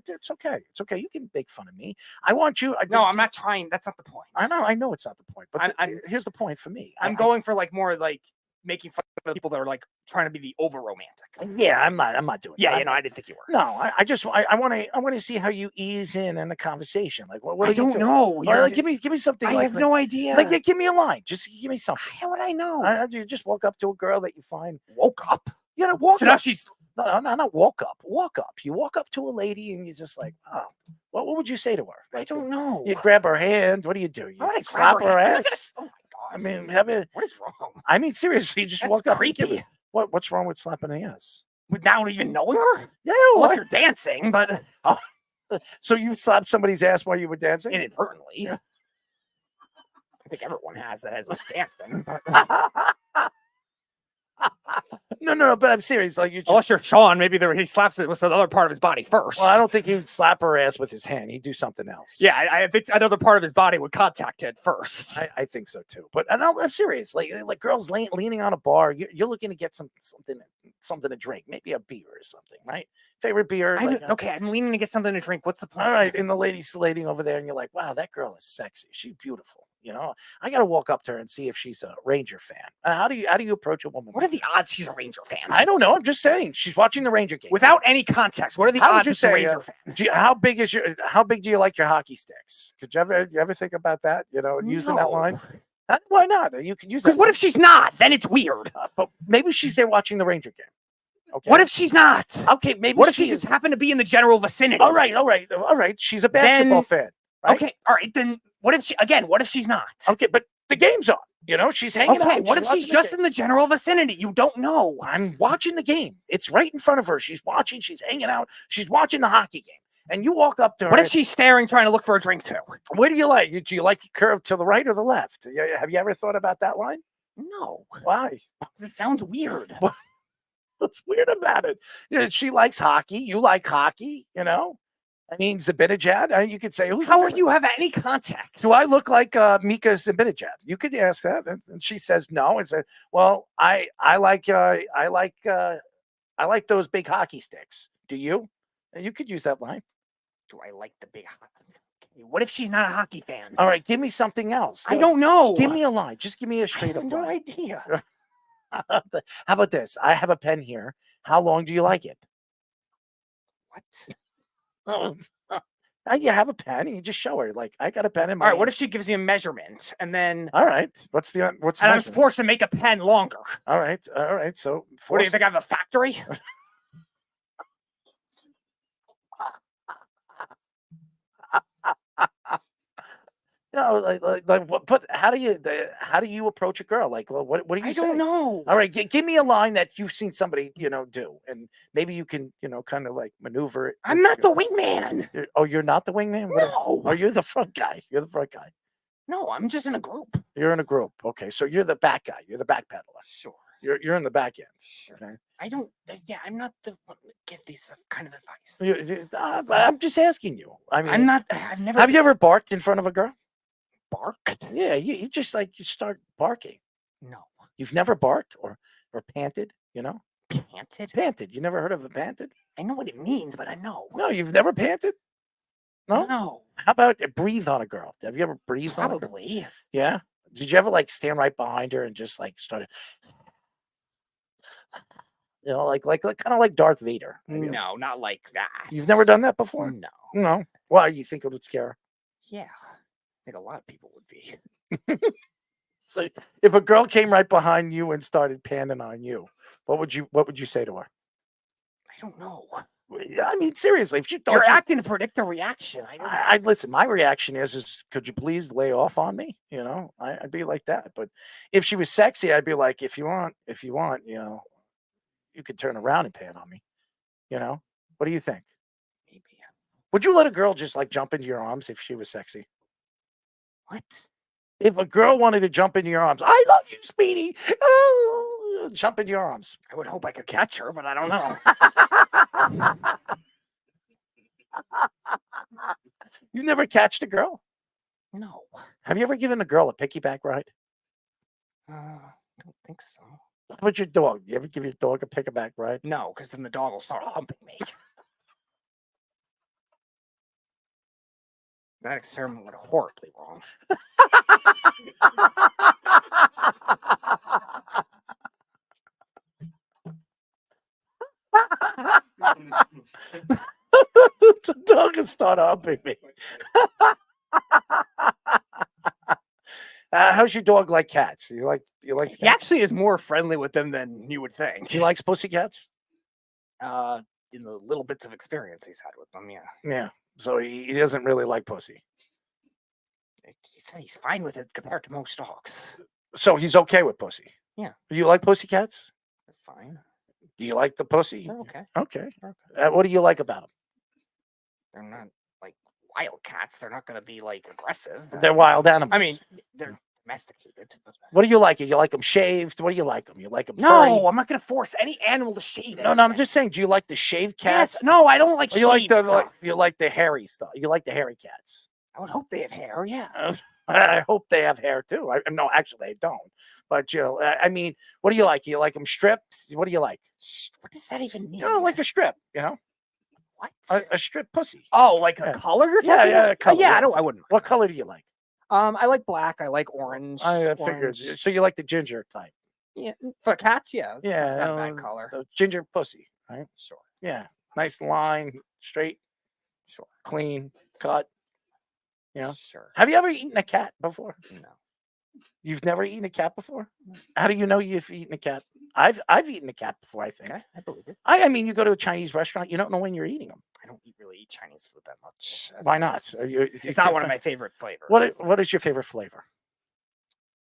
it's okay. It's okay. You can make fun of me. I want you. no, I'm not trying. That's not the point. I know it's not the point, but I'm- here's the point for me. I'm going for like more like making fun of people that are like trying to be the over romantic. Yeah, I'm not doing. Yeah, that. you know, I didn't think you were. No, I want to see how you ease in the conversation. Like, what I do you don't do? know. Or, You're- like, give me something. I like, have no idea. Like, give me a line. Just give me something. How would I know? You just walk up to a girl that you find. Woke up. You know, walk So now up. she's. No, not walk up. Walk up. You walk up to a lady and you're just like, oh, what would you say to her? I Like, don't know. You grab her hand. What do? You How would I slap grab her hand? ass. Oh my god. I mean, have it. What is wrong? I mean, seriously, just That's walk up. and give creepy. it- What's wrong with slapping the ass? Without even knowing her? Yeah, Unless you're dancing, but So you slapped somebody's ass while you were dancing? inadvertently. I think everyone has that has was dancing. No, but I'm serious. Like you just. Unless you're Sean, maybe he slaps it with the other part of his body first. Well, I don't think he'd slap her ass with his hand. He'd do something else. Yeah, I think another part of his body would contact it first. I think so too. But I'm serious. Like girls leaning on a bar, you're looking to get something to drink, maybe a beer or something, right? Favorite beer. Okay, I'm leaning to get something to drink. What's the point? All right, and the lady's slating over there, and you're like, wow, that girl is sexy. She's beautiful. You know, I got to walk up to her and see if she's a Ranger fan. How do you approach a woman? What are the odds she's a Ranger fan? I don't know. I'm just saying she's watching the Ranger game. Without any context, what are the How would odds you she's a say, Ranger fan? how big do you like your hockey sticks? Could you ever think about that? You know, using that line. Why not? You can use that. Because what if she's not? Then it's weird. But maybe she's there watching the Ranger game. Okay. What if she's not? Okay, maybe What if she she is. just happened to be in the general vicinity? All right. She's a basketball fan. Right? Okay, all right. Then what if what if she's not? Okay, but the game's on. She's hanging out. Okay, what if she's watching the just game. in the general vicinity? You don't know. I'm watching the game. It's right in front of her. She's watching. She's hanging out. She's watching the hockey game. And you walk up to her. What if she's staring, trying to look for a drink too? Where do you like? Do you like the curve to the right or the left? Have you ever thought about that line? No. Why? It sounds weird. What's weird about it? She likes hockey. You like hockey. I mean, Zibanejad. You could say, How would you have any context? Do I look like Mika Zibanejad? You could ask that, and she says no. And say, well, I like those big hockey sticks. Do you? And you could use that line. Do I like the big hockey? What if she's not a hockey fan? All right, give me something else. I don't know. Give me a line. Just give me a I straight have up no line. idea. How about this? I have a pen here. How long do you like it? What? You have a pen and you just show her. Like, I got a pen in my All right. What hand. if she gives you a measurement and then All right. What's the and I'm measurement? forced to make a pen longer? All right. So What do you think? I have a factory? No, like what? But how do you approach a girl? Like, well, what do you I say? don't know. All right, give me a line that you've seen somebody do, and maybe you can kind of like maneuver it. I'm not the wingman. You're not the wingman. No. Are you the front guy? You're the front guy. No, I'm just in a group. You're in a group. Okay, so you're the back guy. You're the back peddler. Sure. You're in the back end. Sure. Okay. I don't. Yeah, I'm not the one to give these kind of advice. But I'm just asking you. I mean, I'm not. I've never. Have you ever barked in front of a girl? barked? Yeah, you just you start barking. No. You've never barked or panted, Panted? Panted. You never heard of a panted? I know what it means, but I know. No, you've never panted? No? No. How about breathe on a girl? Have you ever breathed on a girl? Probably. Yeah. Did you ever stand right behind her and just started kind of like Darth Vader? maybe? No, not like that. You've never done that before? No. No. Why? You think it would scare her? Yeah. I think a lot of people would be. So if a girl came right behind you and started panting on you, what would you say to her? I don't know. I mean, seriously, if you thought You're acting to predict the reaction. I'd listen. My reaction is, could you please lay off on me? I'd be like that. But if she was sexy, I'd be like, if you want, you could turn around and pan on me. What do you think? Maybe. Would you let a girl just jump into your arms if she was sexy? What? If a girl wanted to jump into your arms, I love you, Speedy. Oh, jump into your arms. I would hope I could catch her, but I don't know. You never catched a girl? No. Have you ever given a girl a piggyback ride? I don't think so. How about your dog? You ever give your dog a piggyback ride? No, because then the dog will start humping me. That experiment went horribly wrong. The dog will start humping me. How's your dog like cats? You like He cats? actually is more friendly with them than you would think. He likes pussycats? In the little bits of experience he's had with them, yeah. Yeah. So he doesn't really like pussy. He said he's fine with it compared to most dogs. So he's okay with pussy. Yeah. Do you like pussycats? They're fine. Do you like the pussy? They're okay. Okay. They're okay. What do you like about them? They're not like wild cats. They're not going to be aggressive. They're wild animals. I mean, they're domesticated. But... What do you like? You like them shaved? What do you like them? You like them No, I'm not going to force any animal to shave it. No, I'm just saying. Do you like the shaved cats? Yes. No, I don't like Or you like shaved the stuff. you like the hairy stuff? You like the hairy cats? I would hope they have hair, yeah. I hope they have hair too. No, actually, they don't. But I mean, what do you like? You like them stripped? What do you like? What does that even mean? Like a strip. What? A strip pussy. Oh, like Yeah. a color you're Yeah, talking yeah, about? color, Yeah, yes. I wouldn't. What color do you like? I like black. I like orange. I figured. orange. So you like the ginger type? Yeah, for cats, yeah. Yeah, Not bad color. the ginger pussy, right? Sure. Yeah, nice line, straight, Sure. clean, cut. Sure. Have you ever eaten a cat before? No. You've never eaten a cat before? How do you know you've eaten a cat? I've eaten a cat before, I think. Okay, I believe it. I mean, you go to a Chinese restaurant, you don't know when you're eating them. I don't really eat Chinese food that much. Why not? It's not one of my favorite flavors. What is your favorite flavor?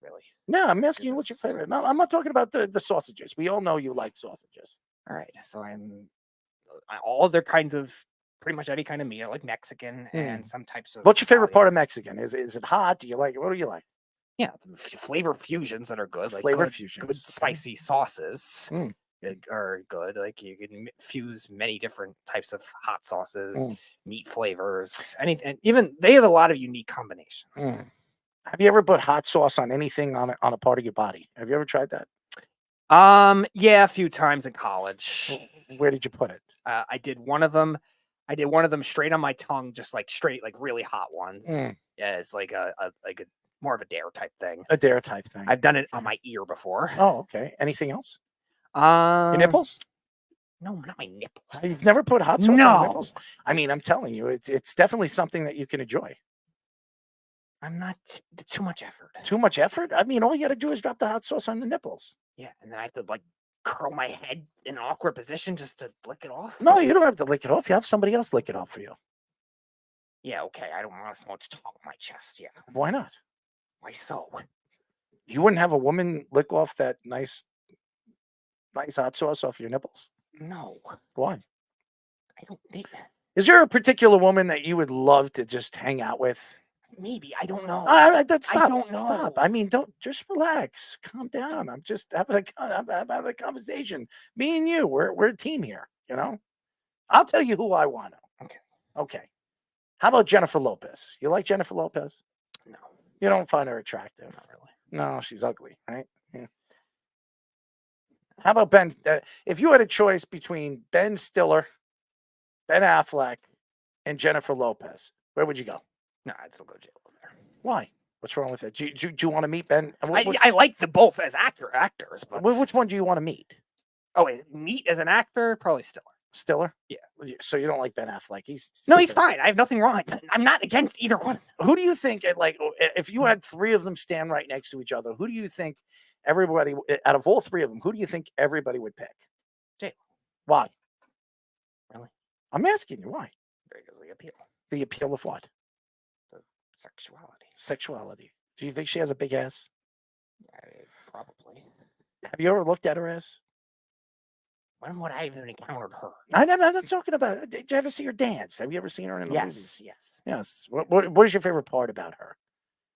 Really? No, I'm asking you what's your favorite. No, I'm not talking about the sausages. We all know you like sausages. All right, so all other kinds of pretty much any kind of meat. I like Mexican and some types of. What's your favorite Italian. part of Mexican? Is it hot? Do you like it? What do you like? Yeah, the flavor fusions that are good. Like Flavor good, fusions. good spicy sauces Mm. are good. Like you can fuse many different types of hot sauces, Mm. meat flavors, anything. Even they have a lot of unique combinations. Mm. Have you ever put hot sauce on anything on a part of your body? Have you ever tried that? Yeah, a few times in college. Where did you put it? I did one of them. I did one of them straight on my tongue, just like straight, like really hot ones. Mm. Yeah, it's like a more of a dare type thing. A dare type thing. I've done it on my ear before. Oh, okay. Anything else? Your Your nipples? No, not my nipples. You've never put hot sauce on No. your nipples? I mean, I'm telling you, it's definitely something that you can enjoy. I'm not too much effort. Too much effort? I mean, all you got to do is drop the hot sauce on the nipples. Yeah, and then I have to like curl my head in an awkward position just to lick it off. No, you don't have to lick it off. You have somebody else lick it off for you. Yeah, okay. I don't want so much talk on my chest. Yeah. Why not? Why so? You wouldn't have a woman lick off that nice hot sauce off your nipples? No, Why? I don't need that. Is there a particular woman that you would love to just hang out with? Maybe. I don't know. Stop. don't know. Stop. I mean, don't just relax. Calm down. I'm just having a conversation. Me and you, we're a team here. You know. I'll tell you who I want to. Okay. Okay. How about Jennifer Lopez? You like Jennifer Lopez? No. You don't find her attractive? Not really. No, she's ugly, right? Yeah. How about Ben? If you had a choice between Ben Stiller, Ben Affleck, and Jennifer Lopez, where would you go? No, I'd still go jail there. Why? What's wrong with it? Do you want to meet Ben? I like the both as actors, but Which one do you want to meet? oh, wait, meet as an actor, probably Stiller. Stiller? Yeah. So you don't like Ben Affleck? He's He's stupid. fine. I have nothing wrong. I'm not against either one. Who do you think? If you had three of them stand right next to each other, who do you think everybody out of all three of them? Who do you think everybody would pick? J-Lo. Why? Really? I'm asking you why. Because of the appeal, The appeal of what? sexuality. Sexuality. Do you think she has a big ass? Probably. Have you ever looked at her ass? When would I even encountered her? I'm not talking about it. Did you ever see her dance? Have you ever seen her in the movies? Yes. Yes. What is your favorite part about her?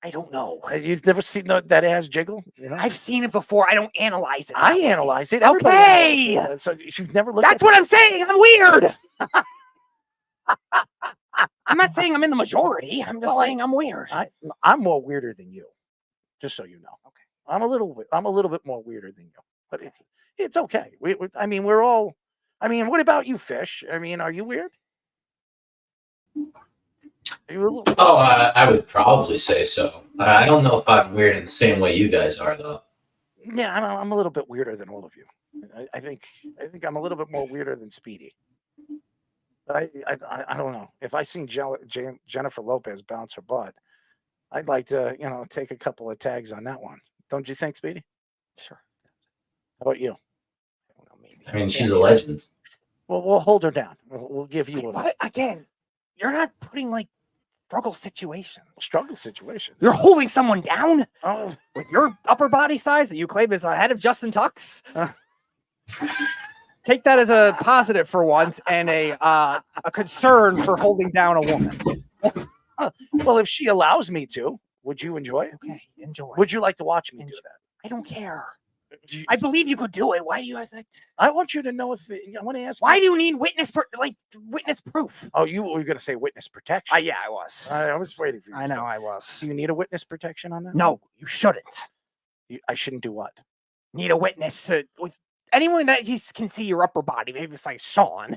I don't know. You've never seen that ass jiggle? You know? I've seen it before. I don't analyze it. I that way. analyze it. Everybody analyzes it. So you've never looked That's at what I'm saying. I'm weird. I'm not saying I'm in the majority. I'm just saying I'm weird. I'm more weirder than you, just so you know. Okay, I'm a little bit more weirder than you, but it's okay. I mean, we're all. I mean, what about you, Fish? I mean, are you weird? Are you a little- Oh, I would probably say so. I don't know if I'm weird in the same way you guys are, though. Yeah, I'm a little bit weirder than all of you. I think I'm a little bit more weirder than Speedy. But I don't know. If I seen Jennifer Lopez bounce her butt, I'd like to, take a couple of tags on that one. Don't you think, Speedy? Sure. How about you? I don't know, maybe. I mean, she's a legend. Well, we'll hold her down. We'll give you a What? Again, you're not putting like struggle situations. struggle situation. You're holding someone down Oh, with your upper body size that you claim is ahead of Justin Tuck's. Take that as a positive for once and a concern for holding down a woman. well, if she allows me to, would you enjoy it? Okay, enjoy. Would you like to watch me do that? I don't care. Do I believe you could do it. Why do you have that? I want you to know if I want to ask. Why do you need witness proof? Oh, you were going to say witness protection. Yeah, I was. I was waiting for you. I to know say- I was. Do you need a witness protection on that? No, you shouldn't. I shouldn't do what? Need a witness to with anyone that can see your upper body. Maybe it's like Sean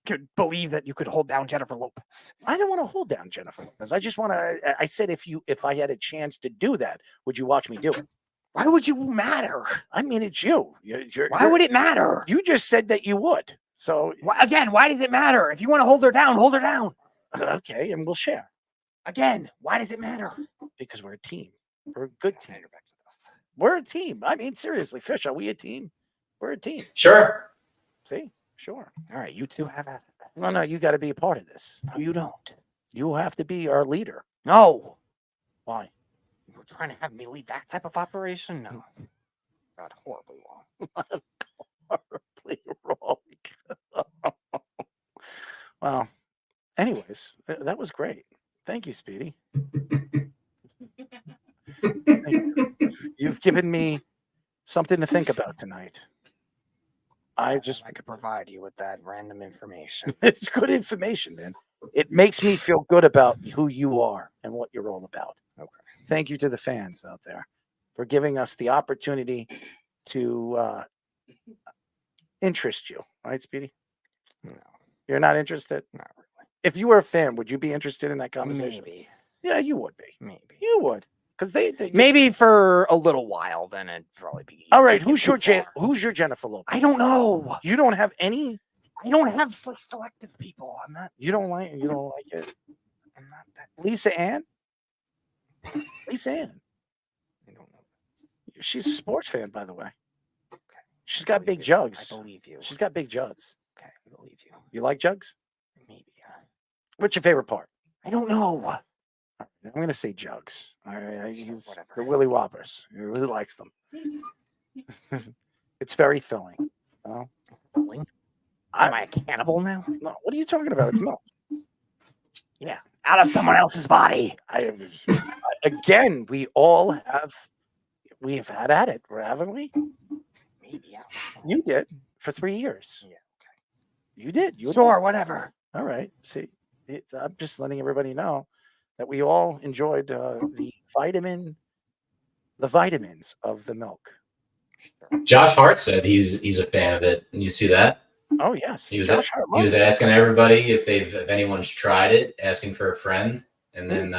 could believe that you could hold down Jennifer Lopez. I don't want to hold down Jennifer Lopez. I just want to. I said if I had a chance to do that, would you watch me do it? Why would you matter? I mean, it's you. Why would it matter? You just said that you would. So Again, why does it matter? If you want to hold her down, hold her down. okay, and we'll share Again, why does it matter? because we're a team. We're a good team. We're a team. I mean, seriously, Fish, are we a team? We're a team. Sure. See? Sure. All right, you two have at it. No, you got to be a part of this. No, you don't. You have to be our leader. No. Why? You were trying to have me lead that type of operation? No. Got horribly wrong. Horribly wrong. Well, anyways, that was great. Thank you, Speedy. Thank you. You've given me something to think about tonight. I could provide you with that random information. It's good information, man. It makes me feel good about who you are and what you're all about. Okay. Thank you to the fans out there for giving us the opportunity to interest you. Right, Speedy? No. You're not interested? Not really. If you were a fan, would you be interested in that conversation? Maybe. Yeah, you would be. Maybe. You would. Because they Maybe for a little while, then it'd probably be. All right, taken who's your too far. who's your Jennifer Lopez? I don't know. You don't have any. I don't have like selective people. I'm not. You don't like it. I'm not that. Lisa Ann. Lisa Ann. I don't know. She's a sports fan, by the way. Okay. She's I got believe big you. jugs. I believe you. She's got big jugs. Okay, I believe you. You like jugs? Maybe. What's your favorite part? I don't know. I'm going to say jugs. He's whatever. the Willy Whoppers. He really likes them. It's very filling. You know? Am I a cannibal now? No, what are you talking about? It's milk. Yeah, out of someone else's body. Again, we have had at it, haven't we? Maybe. I don't know. You did for 3 years. Yeah. Okay. You did. You Sure. Whatever. All right. See, I'm just letting everybody know that we all enjoyed the vitamins of the milk. Josh Hart said he's a fan of it. You see that? Oh yes, He was Josh Hart he was loves it. asking everybody if anyone's tried it, asking for a friend, and then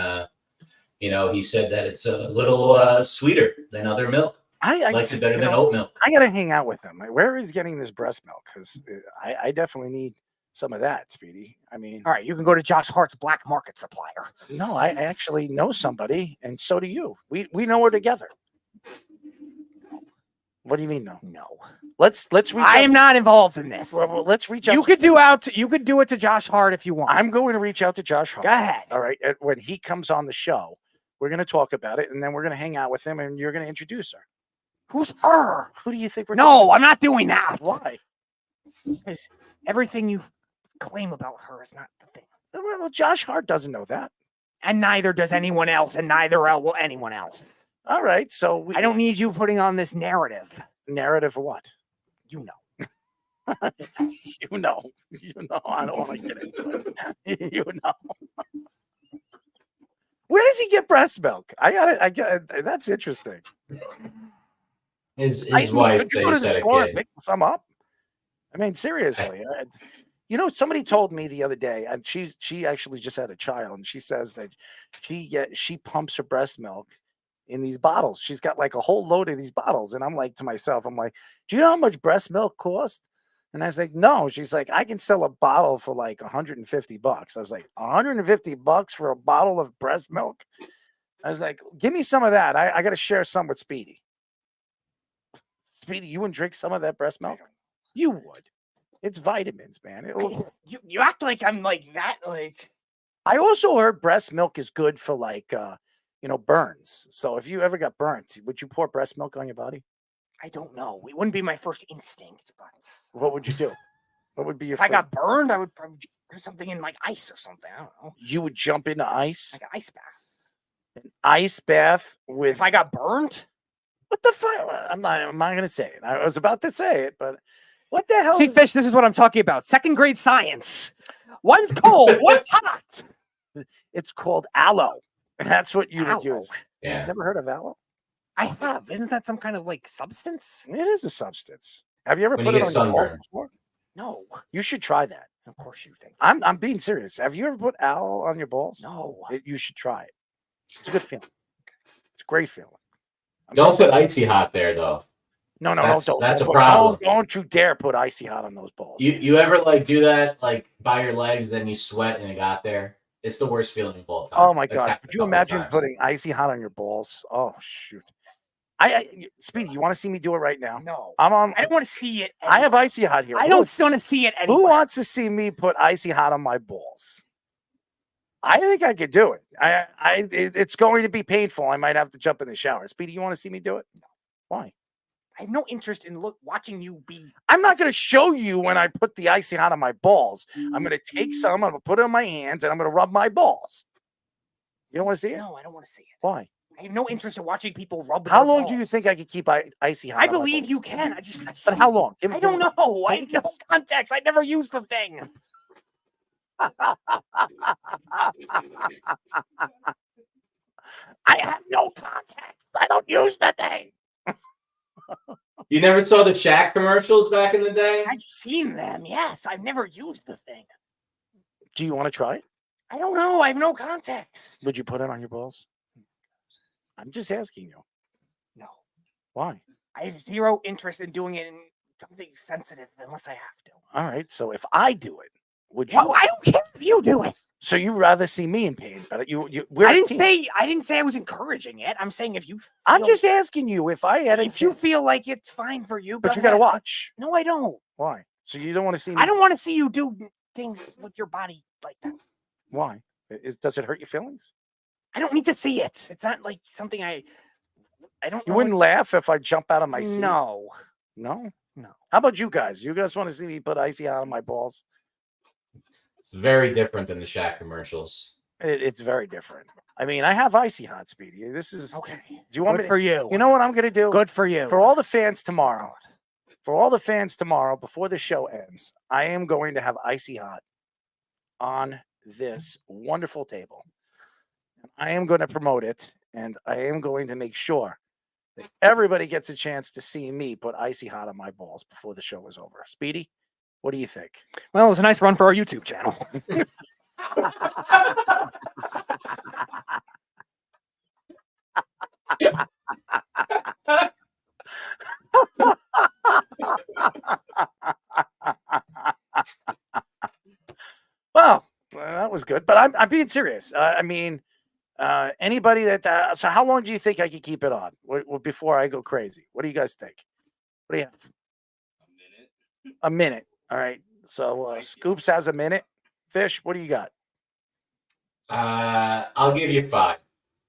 he said that it's a little sweeter than other milk. I Likes it better you than know, oat milk. I gotta hang out with him. Where is getting this breast milk? Because I definitely need some of that, Speedy. I mean, All right, you can go to Josh Hart's black market supplier. no, I actually know somebody, and so do you. We know her together. What do you mean no? No, Let's reach. I am out not involved in this. well, let's reach out. You could do it to Josh Hart if you want. I'm going to reach out to Josh Hart. Go ahead. All right. When he comes on the show, we're going to talk about it, and then we're going to hang out with him, and you're going to introduce her. Who's her? Who do you think we're? No, I'm not doing that. Why? Because everything you claim about her is not the thing. Well, Josh Hart doesn't know that. And neither does anyone else, and neither will anyone else. All right. So I don't need you putting on this narrative. narrative of what? You know. You know. I don't want to get into it. You know. Where does he get breast milk? I got it. That's interesting. His Could wife you go to the said store a and kid. pick some up? I mean, seriously. Somebody told me the other day, and she actually just had a child, and she says that she pumps her breast milk in these bottles. She's got like a whole load of these bottles, and I'm like to myself, do you know how much breast milk costs? And I was like, no. She's like, I can sell a bottle for like $150. I was like, $150 for a bottle of breast milk? I was like, give me some of that. I got to share some with Speedy. Speedy, you wouldn't drink some of that breast milk? You would. It's vitamins, man. You act like I'm like that. Like I also heard breast milk is good for like burns. So if you ever got burnt, would you pour breast milk on your body? I don't know. It wouldn't be my first instinct, but What would you do? What would be your? if I got burned, I would probably do something in like ice or something. I don't know. You would jump into ice, Like an ice bath. an ice bath with. If I got burned, What the fuck? I'm not going to say it. I was about to say it, but what the hell? see, Fish, this is what I'm talking about. Second grade science. One's cold, one's hot. It's called aloe. That's what you would Aloe. use. Yeah. You've never heard of aloe? I have. Isn't that some kind of like substance? It is a substance. Have you ever When put you it get on your balls sunburned. before? No. You should try that. Of course you think. I'm being serious. Have you ever put aloe on your balls? No. You should try it. It's a good feeling. It's a great feeling. I'm Don't just put saying- icy hot there though. No, that's- don't. that's a don't- problem. Don't you dare put icy hot on those balls. You ever like do that like by your legs, then you sweat and it got there? It's the worst feeling of all time. Oh my It's God! happened Could a you couple imagine times. putting icy hot on your balls? Oh shoot! Speedy, you want to see me do it right now? No, I'm on. I don't want to see it. I have icy hot here. I don't want to see it anywhere. Who wants to see me put icy hot on my balls? I think I could do it. It's going to be painful. I might have to jump in the shower. Speedy, you want to see me do it? No. Why? I have no interest in watching you be. I'm not going to show you when I put the icy hot on my balls. I'm going to take some. I'm going to put it on my hands, and I'm going to rub my balls. You don't want to see it? No, I don't want to see it. Why? I have no interest in watching people rub. How their long balls. do you think I could keep icy hot? I on my believe balls? you can. But how long? I don't know. I have no context. I never used the thing. I have no context. I don't use the thing. You never saw the Shaq commercials back in the day? I've seen them. Yes, I've never used the thing. Do you want to try it? I don't know. I have no context. Would you put it on your balls? I'm just asking you. No. Why? I have zero interest in doing it in something sensitive unless I have to. All right. So if I do it, would you? Well, I don't care if you do it. So you rather see me in pain? But we're I a didn't team. say I was encouraging it. I'm saying if you. I'm feel- just asking you if I had. If you feel like it's fine for you, but go you got to ahead. watch. No, I don't. Why? So you don't want to see me? I don't want to see you do things with your body like that. Why? Does it hurt your feelings? I don't need to see it. It's not like something I don't. You know wouldn't laugh if I jump out of my seat. No. No. No. How about you guys? You guys want to see me put icy hot on my balls? It's very different than the Shaq commercials. It's very different. I mean, I have icy hot, Speedy. This is Okay. Do you want Good me for you. You know what I'm going to do? Good for you. For all the fans tomorrow. For all the fans tomorrow, before the show ends, I am going to have icy hot on this wonderful table. I am going to promote it, and I am going to make sure that everybody gets a chance to see me put icy hot on my balls before the show is over. Speedy, what do you think? Well, it was a nice run for our YouTube channel. Well, that was good, but I'm being serious. I mean, anybody that so how long do you think I could keep it on before I go crazy? What do you guys think? What do you have? A minute. All right. So Scoops has a minute. Fish, what do you got? I'll give you 5.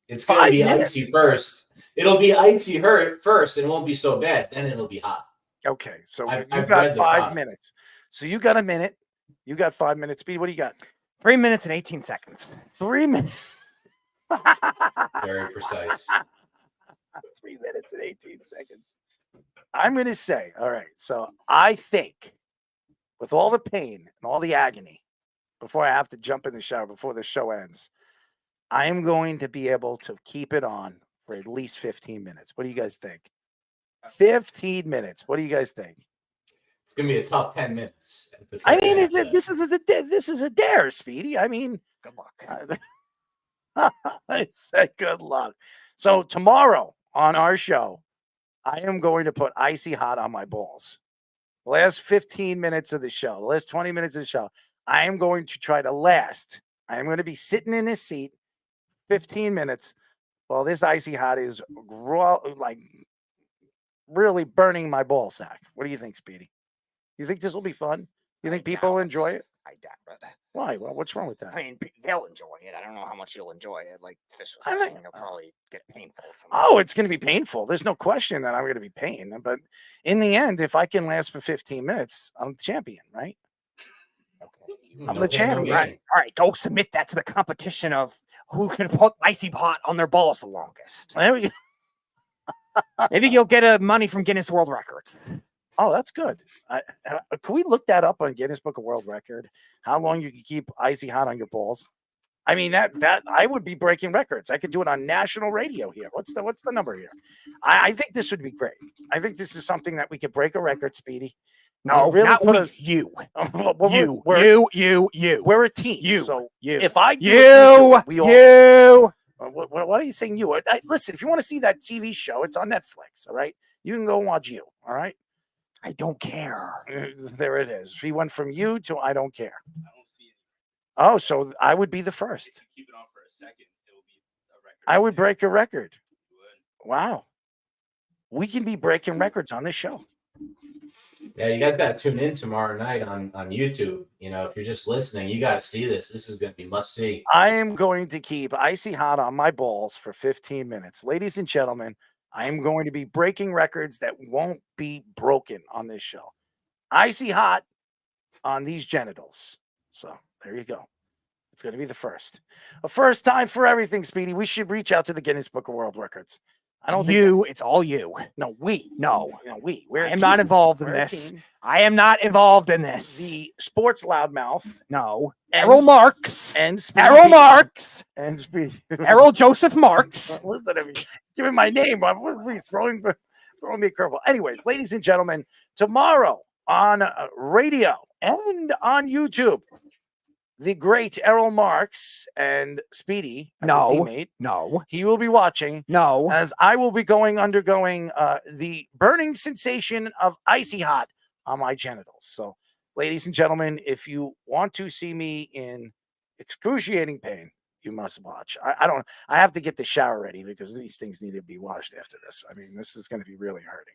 It's gonna 5 be minutes? icy first. It'll be icy first, and it won't be so bad. Then it'll be hot. Okay, so I've you read got the 5 thought. minutes. So you got a minute. You got 5 minutes. Speed, what do you got? 3 minutes and 18 seconds. 3 minutes. Very precise. 3 minutes and 18 seconds. I'm going to say, all right, so I think with all the pain and all the agony before I have to jump in the shower before the show ends, I am going to be able to keep it on for at least 15 minutes. What do you guys think? 15 minutes. What do you guys think? It's gonna be a tough 10 minutes. I mean, this is a dare, Speedy. I mean, Good luck. I said good luck. So tomorrow on our show, I am going to put icy hot on my balls. The last 15 minutes of the show, the last 20 minutes of the show, I am going to try to last. I am going to be sitting in this seat 15 minutes while this icy hot is like really burning my ball sack. What do you think, Speedy? You think this will be fun? You think people will enjoy it? I doubt it. Why? Well, what's wrong with that? I mean, they'll enjoy it. I don't know how much you'll enjoy it. Like Fish was I saying, think- it'll probably get painful. Oh, it's going to be painful. There's no question that I'm going to be pain. But in the end, if I can last for 15 minutes, I'm the champion, right? I'm the champion. Right. All right, go submit that to the competition of who can put icy hot on their balls the longest. There we go. Maybe you'll get money from Guinness World Records. Oh, that's good. Can we look that up on Guinness Book of World Record? How long you can keep icy hot on your balls? I mean, that I would be breaking records. I could do it on national radio here. What's the number here? I think this would be great. I think this is something that we could break a record, Speedy. No, really not put we, us- you. We're, You. we're a team. You. So You. if I do it, You. we all. You. What are you saying? You listen. If you want to see that TV show, it's on Netflix. All right, you can go watch you. All right. I don't care. There it is. He went from you to I don't care. I don't see it. Oh, so I would be the first. Keep it on for a second. It will be a record. I would break a record. You would. Wow. we can be breaking records on this show. Yeah, you guys got to tune in tomorrow night on YouTube. You know, if you're just listening, you got to see this. This is going to be must see. I am going to keep icy hot on my balls for 15 minutes. Ladies and gentlemen, I am going to be breaking records that won't be broken on this show. Icy hot on these genitals. So there you go. It's going to be the first. A first time for everything, Speedy. We should reach out to the Guinness Book of World Records. I don't think It's all you. no, we. No. We. We're I a am not team. involved in We're a this. team. I am not involved in this. The sports loudmouth. No. and Errol S- Marks. And Speedy. Errol Marks. And Speedy. Errol Joseph Marks. Listen to me. Give me my name. What are you throwing me a curveball? Anyways, ladies and gentlemen, tomorrow on radio and on YouTube, the great Errol Marks and Speedy, as a No. teammate, No. he will be watching No. as I will be undergoing the burning sensation of icy hot on my genitals. So, ladies and gentlemen, if you want to see me in excruciating pain, you must watch. I have to get the shower ready because these things need to be washed after this. I mean, this is going to be really hurting,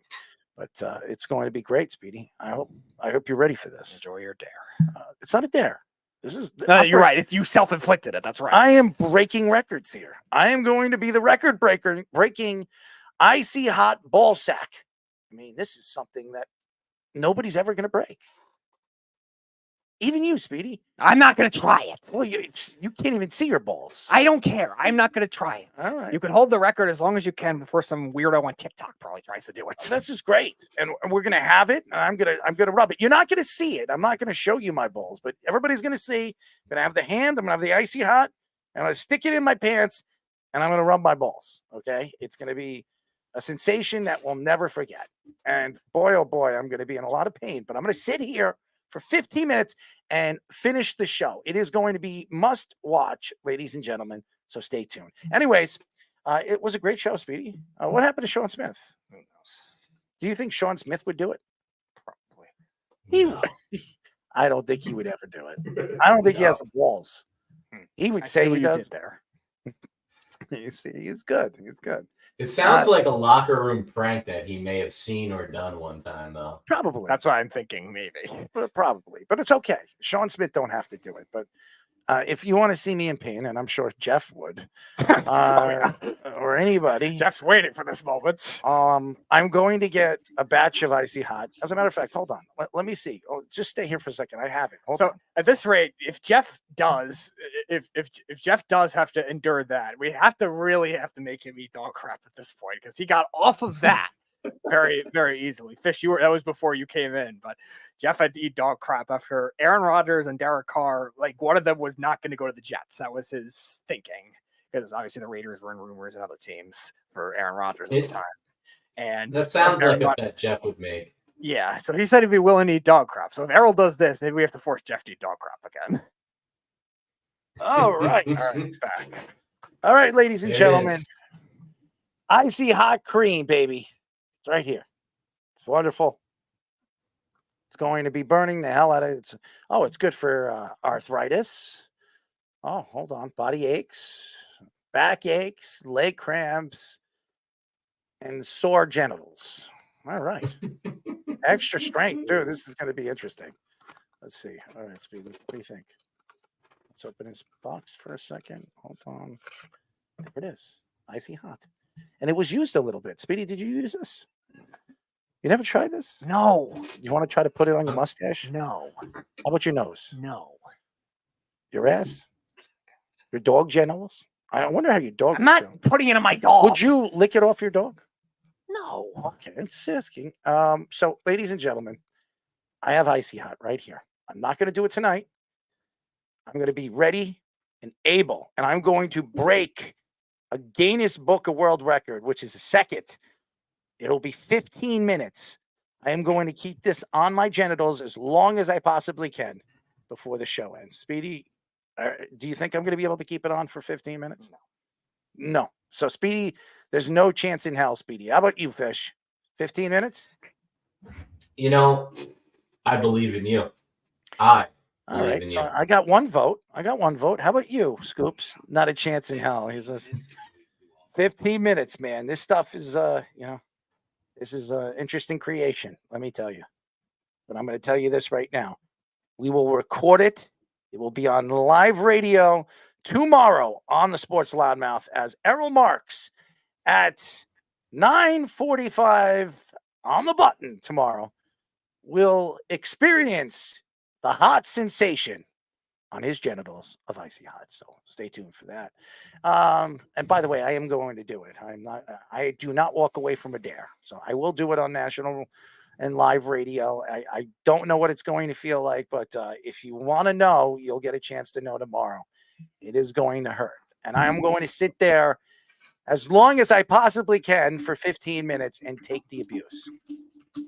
but it's going to be great, Speedy. I hope you're ready for this. Enjoy your dare. It's not a dare. This is No, you're right. It's you self-inflicted it. That's right. I am breaking records here. I am going to be the record breaker, breaking icy hot ball sack. I mean, this is something that nobody's ever going to break. Even you, Speedy. I'm not going to try it. Well, you can't even see your balls. I don't care. I'm not going to try it. All right. You can hold the record as long as you can before some weirdo on TikTok probably tries to do it. This is great, and we're gonna have it, and I'm gonna rub it. You're not gonna see it. I'm not gonna show you my balls, but everybody's gonna see. I'm gonna have the hand. I'm gonna have the icy hot. I'm gonna stick it in my pants, and I'm gonna rub my balls. Okay, it's gonna be a sensation that we'll never forget. And boy, oh boy, I'm gonna be in a lot of pain, but I'm gonna sit here for 15 minutes and finish the show. It is going to be must watch, ladies and gentlemen. So stay tuned. Anyways. It was a great show, Speedy. What happened to Sean Smith? Who knows? Do you think Sean Smith would do it? Probably. I don't think he would ever do it. I don't think he has the balls. He would say he does. there. You see, he's good. He's good. It sounds like a locker room prank that he may have seen or done one time, though. Probably. That's what I'm thinking, maybe. Probably. But it's okay. Sean Smith don't have to do it. But if you want to see me in pain, and I'm sure Jeff would, or anybody, Jeff's waiting for this moment. I'm going to get a batch of icy hot. As a matter of fact, hold on. Let me see. Oh, just stay here for a second. I have it. Hold on. At this rate, if Jeff does, if Jeff does have to endure that, we really have to make him eat dog crap at this point because he got off of that very, very easily. Fish, that was before you came in, but Jeff had to eat dog crap after Aaron Rodgers and Derek Carr. Like one of them was not going to go to the Jets. That was his thinking because obviously the Raiders were in rumors and other teams for Aaron Rodgers at the time. And that sounds like a bet Jeff would make. Yeah, so he said he'd be willing to eat dog crap. So if Errol does this, maybe we have to force Jeff to eat dog crap again. All right. All right, it's back. All right, ladies and gentlemen. Icy hot cream, baby. It's right here. It's wonderful. It's going to be burning the hell out of it. It's good for arthritis. Oh, hold on. Body aches, back aches, leg cramps, and sore genitals. All right. Extra strength, too. This is going to be interesting. Let's see. All right, Speedy, what do you think? Let's open his box for a second. Hold on. There it is. Icy hot. And it was used a little bit. Speedy, did you use this? You never tried this? No. You want to try to put it on your mustache? No. How about your nose? No. Your ass? Your dog genitals? I wonder how your dog. I'm not putting it on my dog. Would you lick it off your dog? No. Okay, I'm just asking. So, ladies and gentlemen, I have icy hot right here. I'm not going to do it tonight. I'm going to be ready and able, and I'm going to break a Guinness Book of World Record, which is the second. It'll be 15 minutes. I am going to keep this on my genitals as long as I possibly can before the show ends. Speedy, do you think I'm going to be able to keep it on for 15 minutes? No. So, Speedy, there's no chance in hell, Speedy. How about you, Fish? 15 minutes? You know, I believe in you. All right. So I got one vote. How about you, Scoops? Not a chance in hell. He says 15 minutes, man. This stuff is, This is an interesting creation, let me tell you. But I'm going to tell you this right now. We will record it. It will be on live radio tomorrow on the Sports Loudmouth as Errol Marks at 9:45 on the button tomorrow will experience the hot sensation on his genitals of Icy Hot. So stay tuned for that. And by the way, I am going to do it. I do not walk away from a dare. So I will do it on national and live radio. I don't know what it's going to feel like, but if you want to know, you'll get a chance to know tomorrow. It is going to hurt. And I am going to sit there as long as I possibly can for 15 minutes and take the abuse. And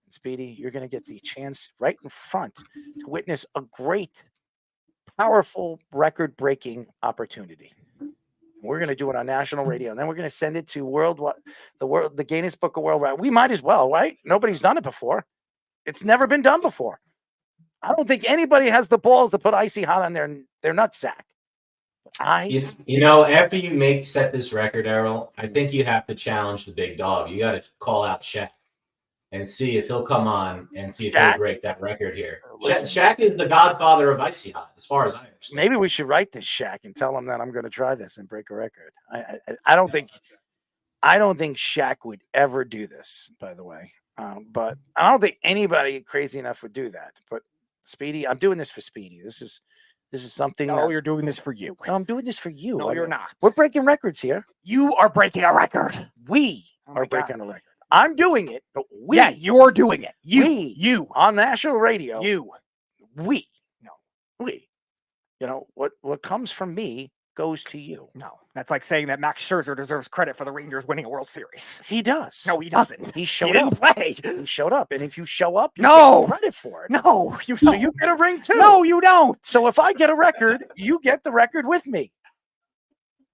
Speedy, you're going to get the chance right in front to witness a great, powerful, record-breaking opportunity. We're going to do it on national radio, and then we're going to send it to the Guinness Book of World Records. We might as well, right? Nobody's done it before. It's never been done before. I don't think anybody has the balls to put Icy Hot on their nutsack. You know, after you set this record, Errol, I think you have to challenge the big dog. You got to call out Shaq and see if he'll come on and see if he'll break that record here. Shaq is the godfather of Icy Hot, as far as I understand. Maybe we should write this Shaq and tell him that I'm going to try this and break a record. I don't think Shaq would ever do this, by the way. But I don't think anybody crazy enough would do that. But Speedy, I'm doing this for Speedy. This is something. No, you're doing this for you. No, I'm doing this for you. No, you're not. We're breaking records here. You are breaking a record. We are breaking a record. I'm doing it, but you're doing it. You on national radio. We. You know what comes from me goes to you. No, that's like saying that Max Scherzer deserves credit for the Rangers winning a World Series. He does. No, he doesn't. He showed didn't up. play. He showed up, and if you show up, you No. get credit for it. No, you So don't. you get a ring too. No, you don't. So if I get a record, you get the record with me.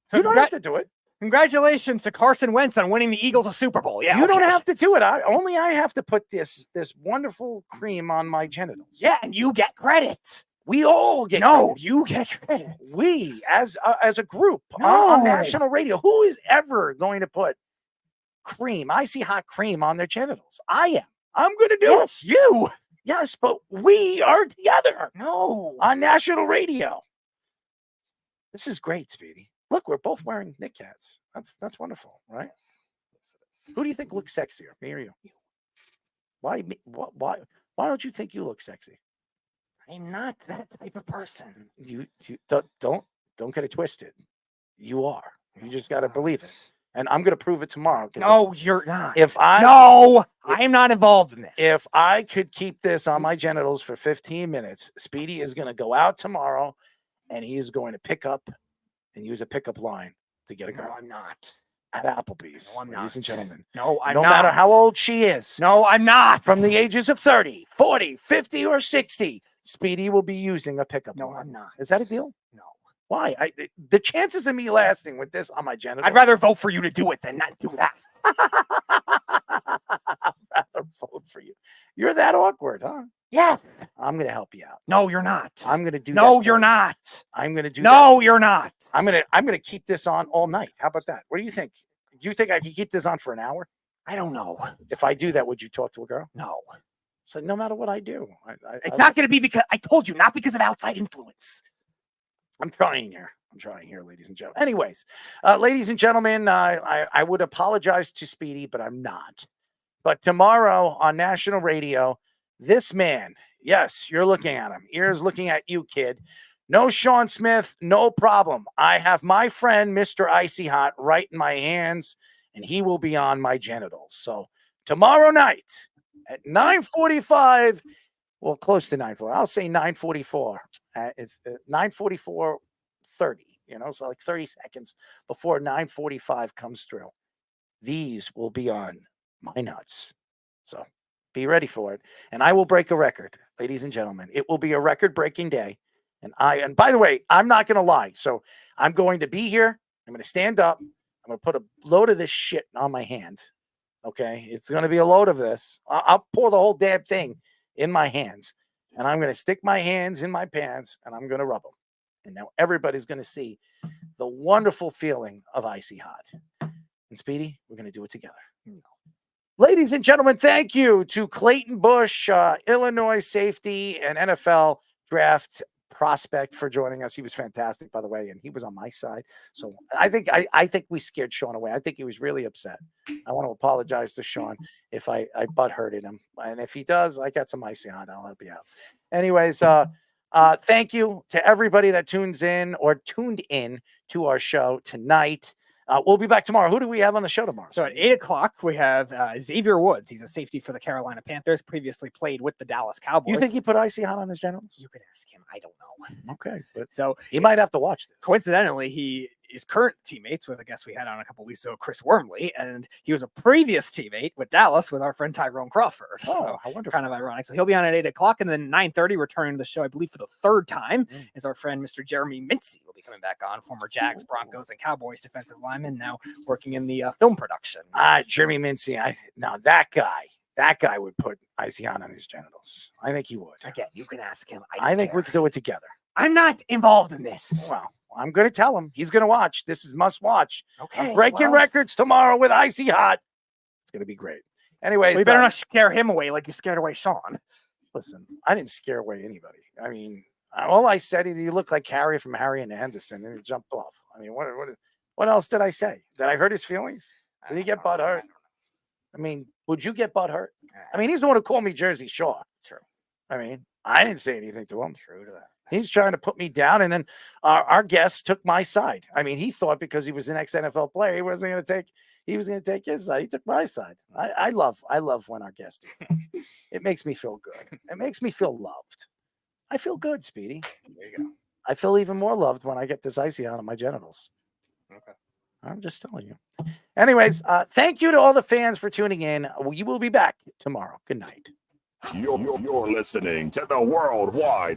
So You don't have to do it. Congratulations to Carson Wentz on winning the Eagles a Super Bowl. Yeah, You don't okay. have to do it. I have to put this wonderful cream on my genitals. Yeah, and you get credit. We all get No, credit. you get credit. We as a group on No. national radio. Who is ever going to put Icy Hot cream on their genitals? I am. I'm going to do Yes, it. you. Yes, but we are together No. on national radio. This is great, Speedy. Look, we're both wearing Knick hats. That's wonderful, right? Who do you think looks sexier, me or you? Why me? Why don't you think you look sexy? I'm not that type of person. You don't get it twisted. You are. You just got to believe it. And I'm going to prove it tomorrow. No, you're not. I am not involved in this. If I could keep this on my genitals for 15 minutes, Speedy is going to go out tomorrow and he's going to pick up and use a pickup line to get a girl. No, I'm not. At Applebee's, No, I'm ladies and not. gentlemen. No, I'm no not. matter how old she is, No, I'm not. from the ages of 30, 40, 50, or 60, Speedy will be using a pickup No, line. I'm not. Is that a deal? No. Why? The chances of me lasting with this on my genitals. I'd rather vote for you to do it than not do that. I'd rather vote for you. You're that awkward, huh? Yes. I'm going to help you out. No, you're not. I'm going to do No, that you're for you. not. I'm going to do No, you're not. that. I'm going to keep this on all night. How about that? What do you think? Do you think I can keep this on for an hour? I don't know. If I do that, would you talk to a girl? No. So no matter what I do, It's not going to be because I told you, not because of outside influence. I'm trying here, ladies and gentlemen. Anyways, ladies and gentlemen, I would apologize to Speedy, but I'm not. But tomorrow on national radio, this man, yes, you're looking at him. Ears looking at you, kid. No Sean Smith, no problem. I have my friend, Mr. Icy Hot, right in my hands, and he will be on my genitals. So tomorrow night at 9:45, well, close to 9:40. I'll say 9:44. It's 9:44:30. So like 30 seconds before 9:45 comes through. These will be on my nuts. So be ready for it. And I will break a record, ladies and gentlemen. It will be a record-breaking day. And by the way, I'm not going to lie. So I'm going to be here. I'm going to stand up. I'm going to put a load of this shit on my hands. Okay. It's going to be a load of this. I'll pour the whole damn thing in my hands. And I'm going to stick my hands in my pants and I'm going to rub them. And now everybody's going to see the wonderful feeling of Icy Hot. And Speedy, we're going to do it together. Ladies and gentlemen, thank you to Clayton Bush, Illinois safety and NFL draft prospect, for joining us. He was fantastic, by the way, and he was on my side. So I think we scared Sean away. I think he was really upset. I want to apologize to Sean if I butt hurted him, and if he does, I got some icy on. I'll help you out. Anyways, thank you to everybody that tuned in to our show tonight. We'll be back tomorrow. Who do we have on the show tomorrow? So at 8 o'clock, we have Xavier Woods. He's a safety for the Carolina Panthers, previously played with the Dallas Cowboys. You think he put icy hot on his genitals? You could ask him. I don't know. Okay. But So he might have to watch this. coincidentally, he is current teammates with a guest we had on a couple weeks ago, Chris Wormley, and he was a previous teammate with Dallas with our friend Tyrone Crawford. Oh, So how wonderful. kind of ironic. So he'll be on at 8 o'clock, and then 9:30, returning to the show, I believe for the third time, is our friend Mr. Jeremy Mincy. Will be coming back on, former Jags, Broncos, and Cowboys defensive lineman, now working in the film production. Jeremy Mincy. Now that guy would put icy hot on his genitals. I think he would. Again, you can ask him. I think we could do it together. I'm not involved in this. Well, I'm going to tell him. He's going to watch. This is must watch. Okay. I'm breaking well, records tomorrow with icy hot. It's going to be great. Anyways, we better not scare him away like you scared away Sean. listen. I didn't scare away anybody. I mean, all I said is you look like Harry from Harry and Anderson, and he jumped off. I mean, what else did I say? Did I hurt his feelings? Did he get butt hurt? I mean, would you get butt hurt? I mean, he's the one who called me Jersey Shore. True. I mean, I didn't say anything to him. True to that. He's trying to put me down, and then our guest took my side. I mean, he thought because he was an ex-NFL player, he was going to take his side. He took my side. I love when our guests do that. It makes me feel good. It makes me feel loved. I feel good, Speedy. There you go. I feel even more loved when I get this icy on my genitals. Okay. I'm just telling you. Anyways, thank you to all the fans for tuning in. We will be back tomorrow. Good night. You're listening to the Worldwide